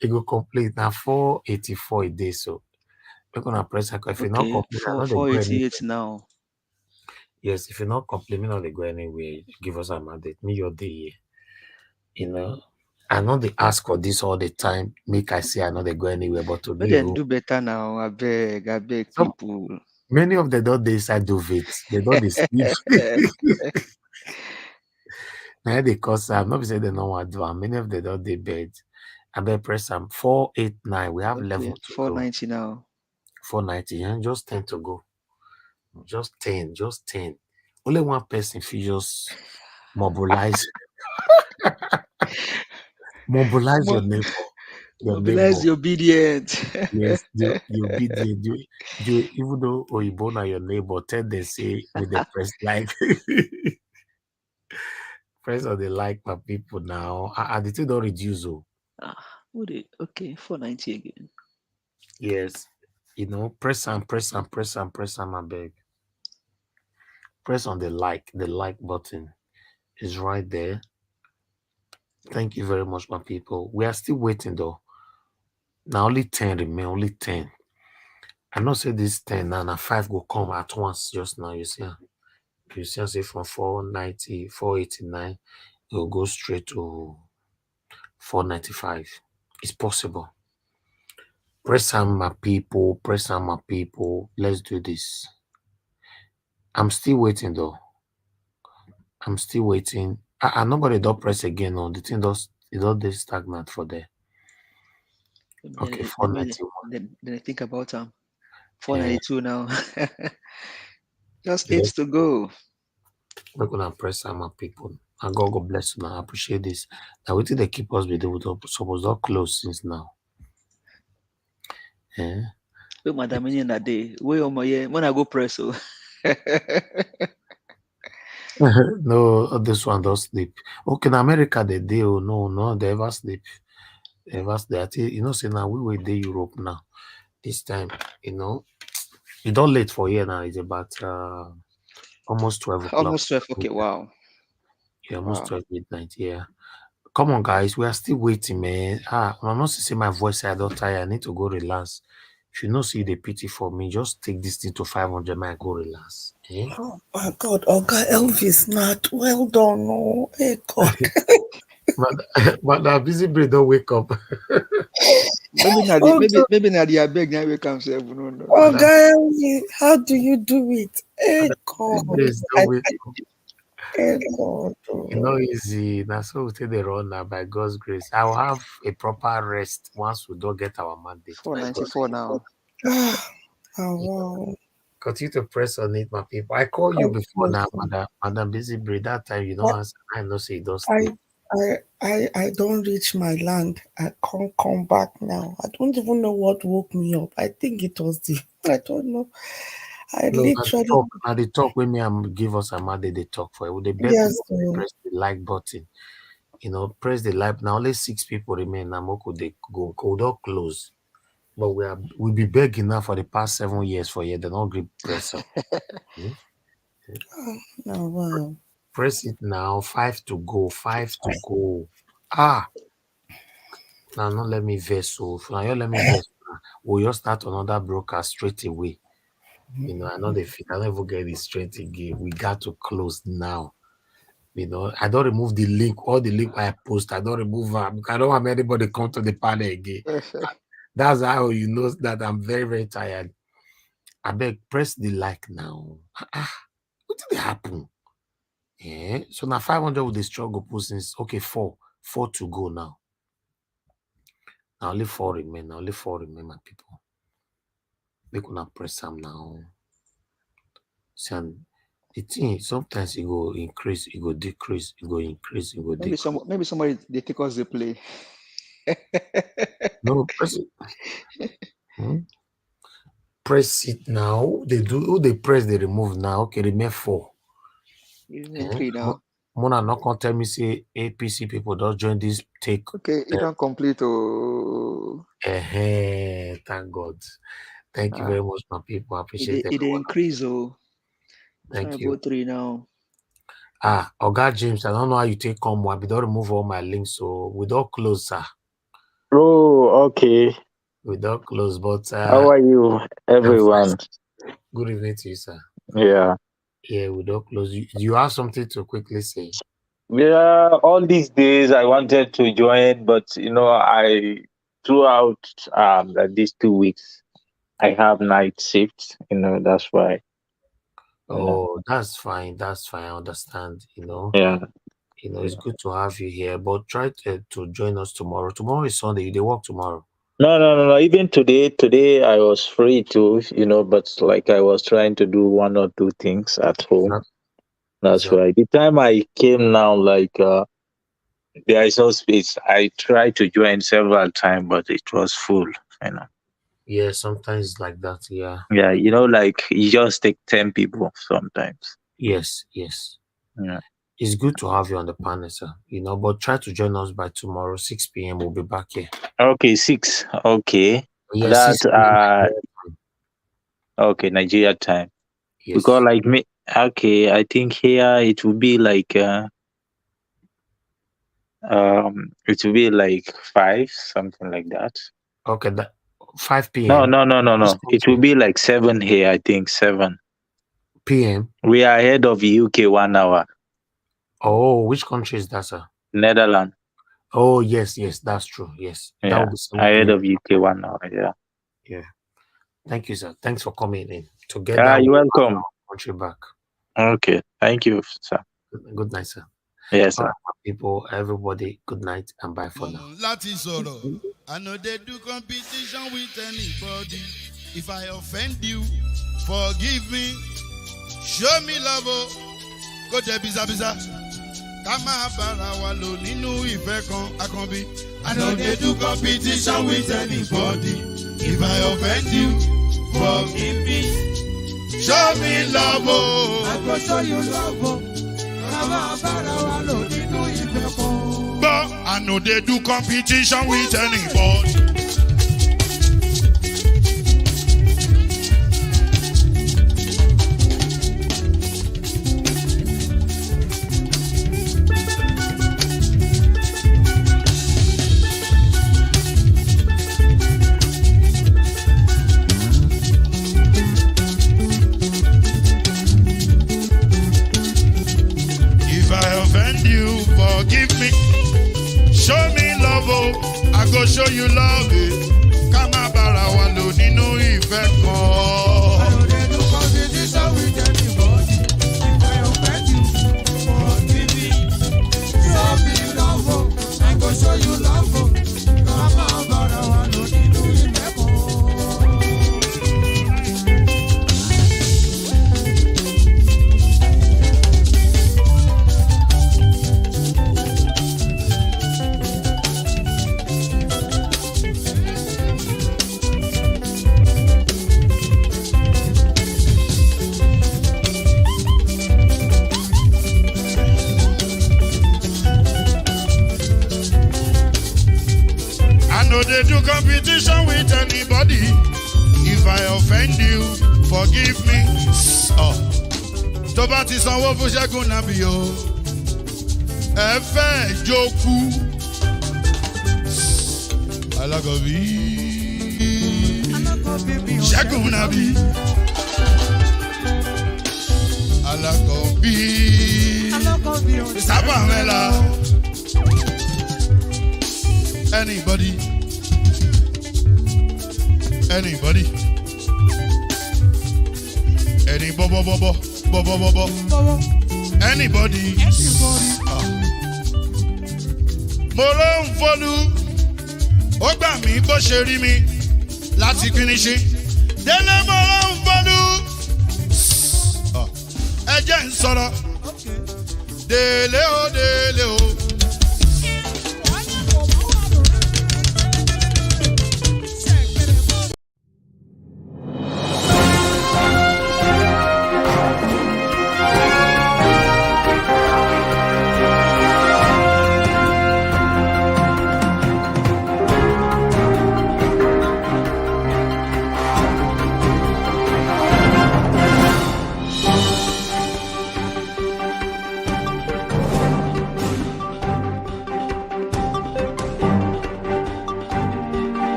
It go complete now 484 a day. So make una press if you not Okay, complete, I know they go anywhere. 488 now. Yes, if you not complete, me not they go anywhere. Give us a mandate. Me your day. You know. I know they ask for this all the time. Make I say I know they go anywhere, but But today then do better now. I beg some people. many of the don't they inside do it. They don't they sleep. Now they cause I'm not saying they don't want to do. Many of them don't they bed. I bet press some 489. We have Okay, 11 to go. 490 now. 490. Yeah, just 10 to go. Just 10. Just 10. Only one person feel just mobilize. Mobilize your neighbor. Your Mobilize neighbor. the obedient. Yes, the obedient. You even though Oyibo na your neighbor, tell they say with the press like press on the like my people now. The thing don't reduce. Oh. Okay, 490 again. Yes. You know, press and I beg. Press on the like button is right there. Thank you very much, my people. We are still waiting though. Now only 10 remain, only 10. I know say this 10 now 5 will come at once just now. You see. You see, say from 490, 489, it will go straight to 495. It's possible. Press on my people, press on my people. Let's do this. I'm still waiting though. I'm still waiting. I'm not gonna do press again on the thing does it all stagnant for there. Okay, 491. Then I think about 492 now. Just 8 Yes. to go. We're gonna press on my people. And God bless you. I appreciate this. Now we think they keep us with supposed to close since now. Yeah. Oh, madam, in that day. Wait on my when I go press. So. No, this one don't sleep. Okay, in America they do. No, they ever sleep. They ever sleep. You know, say now we were in Europe now. This time, you know, it's not late for here now. It's about almost 12 o'clock. Almost 12. Okay, wow. Yeah, almost 12 midnight. Yeah. Come on, guys. We are still waiting, man. I'm not to say my voice. I don't tire. I need to go relax. If you not see the pity for me, just take this thing to 500. Man, go relax. Eh? Oh my God, Oga Elvis, not well done. Oh, hey God. but that busy brain don't wake up. Maybe not the beg now wake up. No. Oga Elvis, how do you do it? Hey God. Hey God. It's not easy. That's how we take the run now by God's grace. I'll have a proper rest once we don't get our mandate. 494 now. Oh, wow. Continue to press on it, my people. I call you before now, Madam Busy Brain. That time you don't answer. I know say you don't sleep. I don't reach my land. I can't come back now. I don't even know what woke me up. I think it was I don't know. Now they talk when me and give us a mandate, they talk for it. They bet press the like button. You know, press the like. Now only 6 people remain. Namoko they go cold or close. But we'll be begging now for the past 7 years for you. They don't agree press up. Oh, wow. Press it now. 5 to go. 5 to go. Now not let me verse. So now you let me verse. We'll just start another broadcast straight away. You know, I know the fit. I don't even get it straight again. We got to close now. You know, I don't remove the link. All the link I post, I don't remove them because I don't want anybody come to the panel again. That's how you know that I'm very, very tired. I beg, press the like now. What did happen? Yeah. So now 500 with the struggle postings. Okay, 4 to go now. Now only 4 remain. My people. We could not press them now. See, and the thing sometimes it go increase, it go decrease, it go increase, it go decrease. Maybe somebody they take us the play. No, press it. Press it now. They do who they press, they remove now. Okay, remain 4. Now. Mona not gonna tell me say APC people don't join this take. Okay, it don't complete. Thank God. Thank you very much, my people. I appreciate it. It increase. Thank you. 503 now. Oga James, I don't know how you take come. I don't remove all my links, so we don't close, sir. Oh, okay. We don't close, but How are you, everyone? Good evening to you, sir. Yeah. Yeah, we don't close. Do you have something to quickly say? Yeah, all these days I wanted to join, but I throughout these 2 weeks I have night shifts. That's why. Oh, that's fine. That's fine. I understand. Yeah. It's good to have you here, but try to join us tomorrow. Tomorrow is Sunday. They work tomorrow. No. Even today I was free too, but like I was trying to do one or two things at home. That's why. The time I came now, like there is no space. I tried to join several times, but it was full. Yeah, sometimes like that. Yeah. Yeah, like you just take 10 people sometimes. Yes. Yeah. It's good to have you on the panel, sir. But try to join us by tomorrow, 6 p.m. We'll be back here. Okay, 6. Okay. Yes, okay, Nigeria time. Yes. Because like me, okay, I think here it will be like it will be like 5, something like that. Okay, 5 p.m. No. It will be like 7 here, I think 7 p.m. We are ahead of the UK 1 hour. Oh, which country is that, sir? Netherlands. Oh, yes, that's true. Yes. Yeah. That would be 7 ahead p.m. of UK 1 hour, yeah. Yeah. Thank you, sir. Thanks for coming in. Together, you're welcome. Country back. Okay. Thank you, sir. Good night, sir. Yes, sir. All right, people, everybody, good night and bye for now. I know they do competition with anybody. If I offend you, forgive me. Show me love. Go there, biza. Kama bara wa lo ninu ife kan akanbi. I know they do competition with anybody. If I offend you, forgive me. Show me love. I go show you love. Kama bara wa lo ninu ife kan. But I know they do competition with anybody. Forgive me, show me love, I go show you love. Kama bara wa lo nínú ìfẹ́ kan. I know they do competition with anybody. If I offend you, forgive me. Show me love, I go show you love. Kama bara wa lo nínú ìfẹ́ kan. No, they do competition with anybody. If I offend you, forgive me. Tó bá ti sanwó fún Ṣẹ́gun nàbí o, ẹ fẹ́ jókù. Alákọ̀bí Ṣẹ́gun nàbí. Alákọ̀bí sábà mẹ́la. Anybody? Any bo. Anybody? Mo ló ń fọlú, ó gbà mí bó ṣe rí mi láti kíníṣí. Délé mo ló ń fọlú, ẹ jẹ́ ń sọ̀rọ̀. Délé o.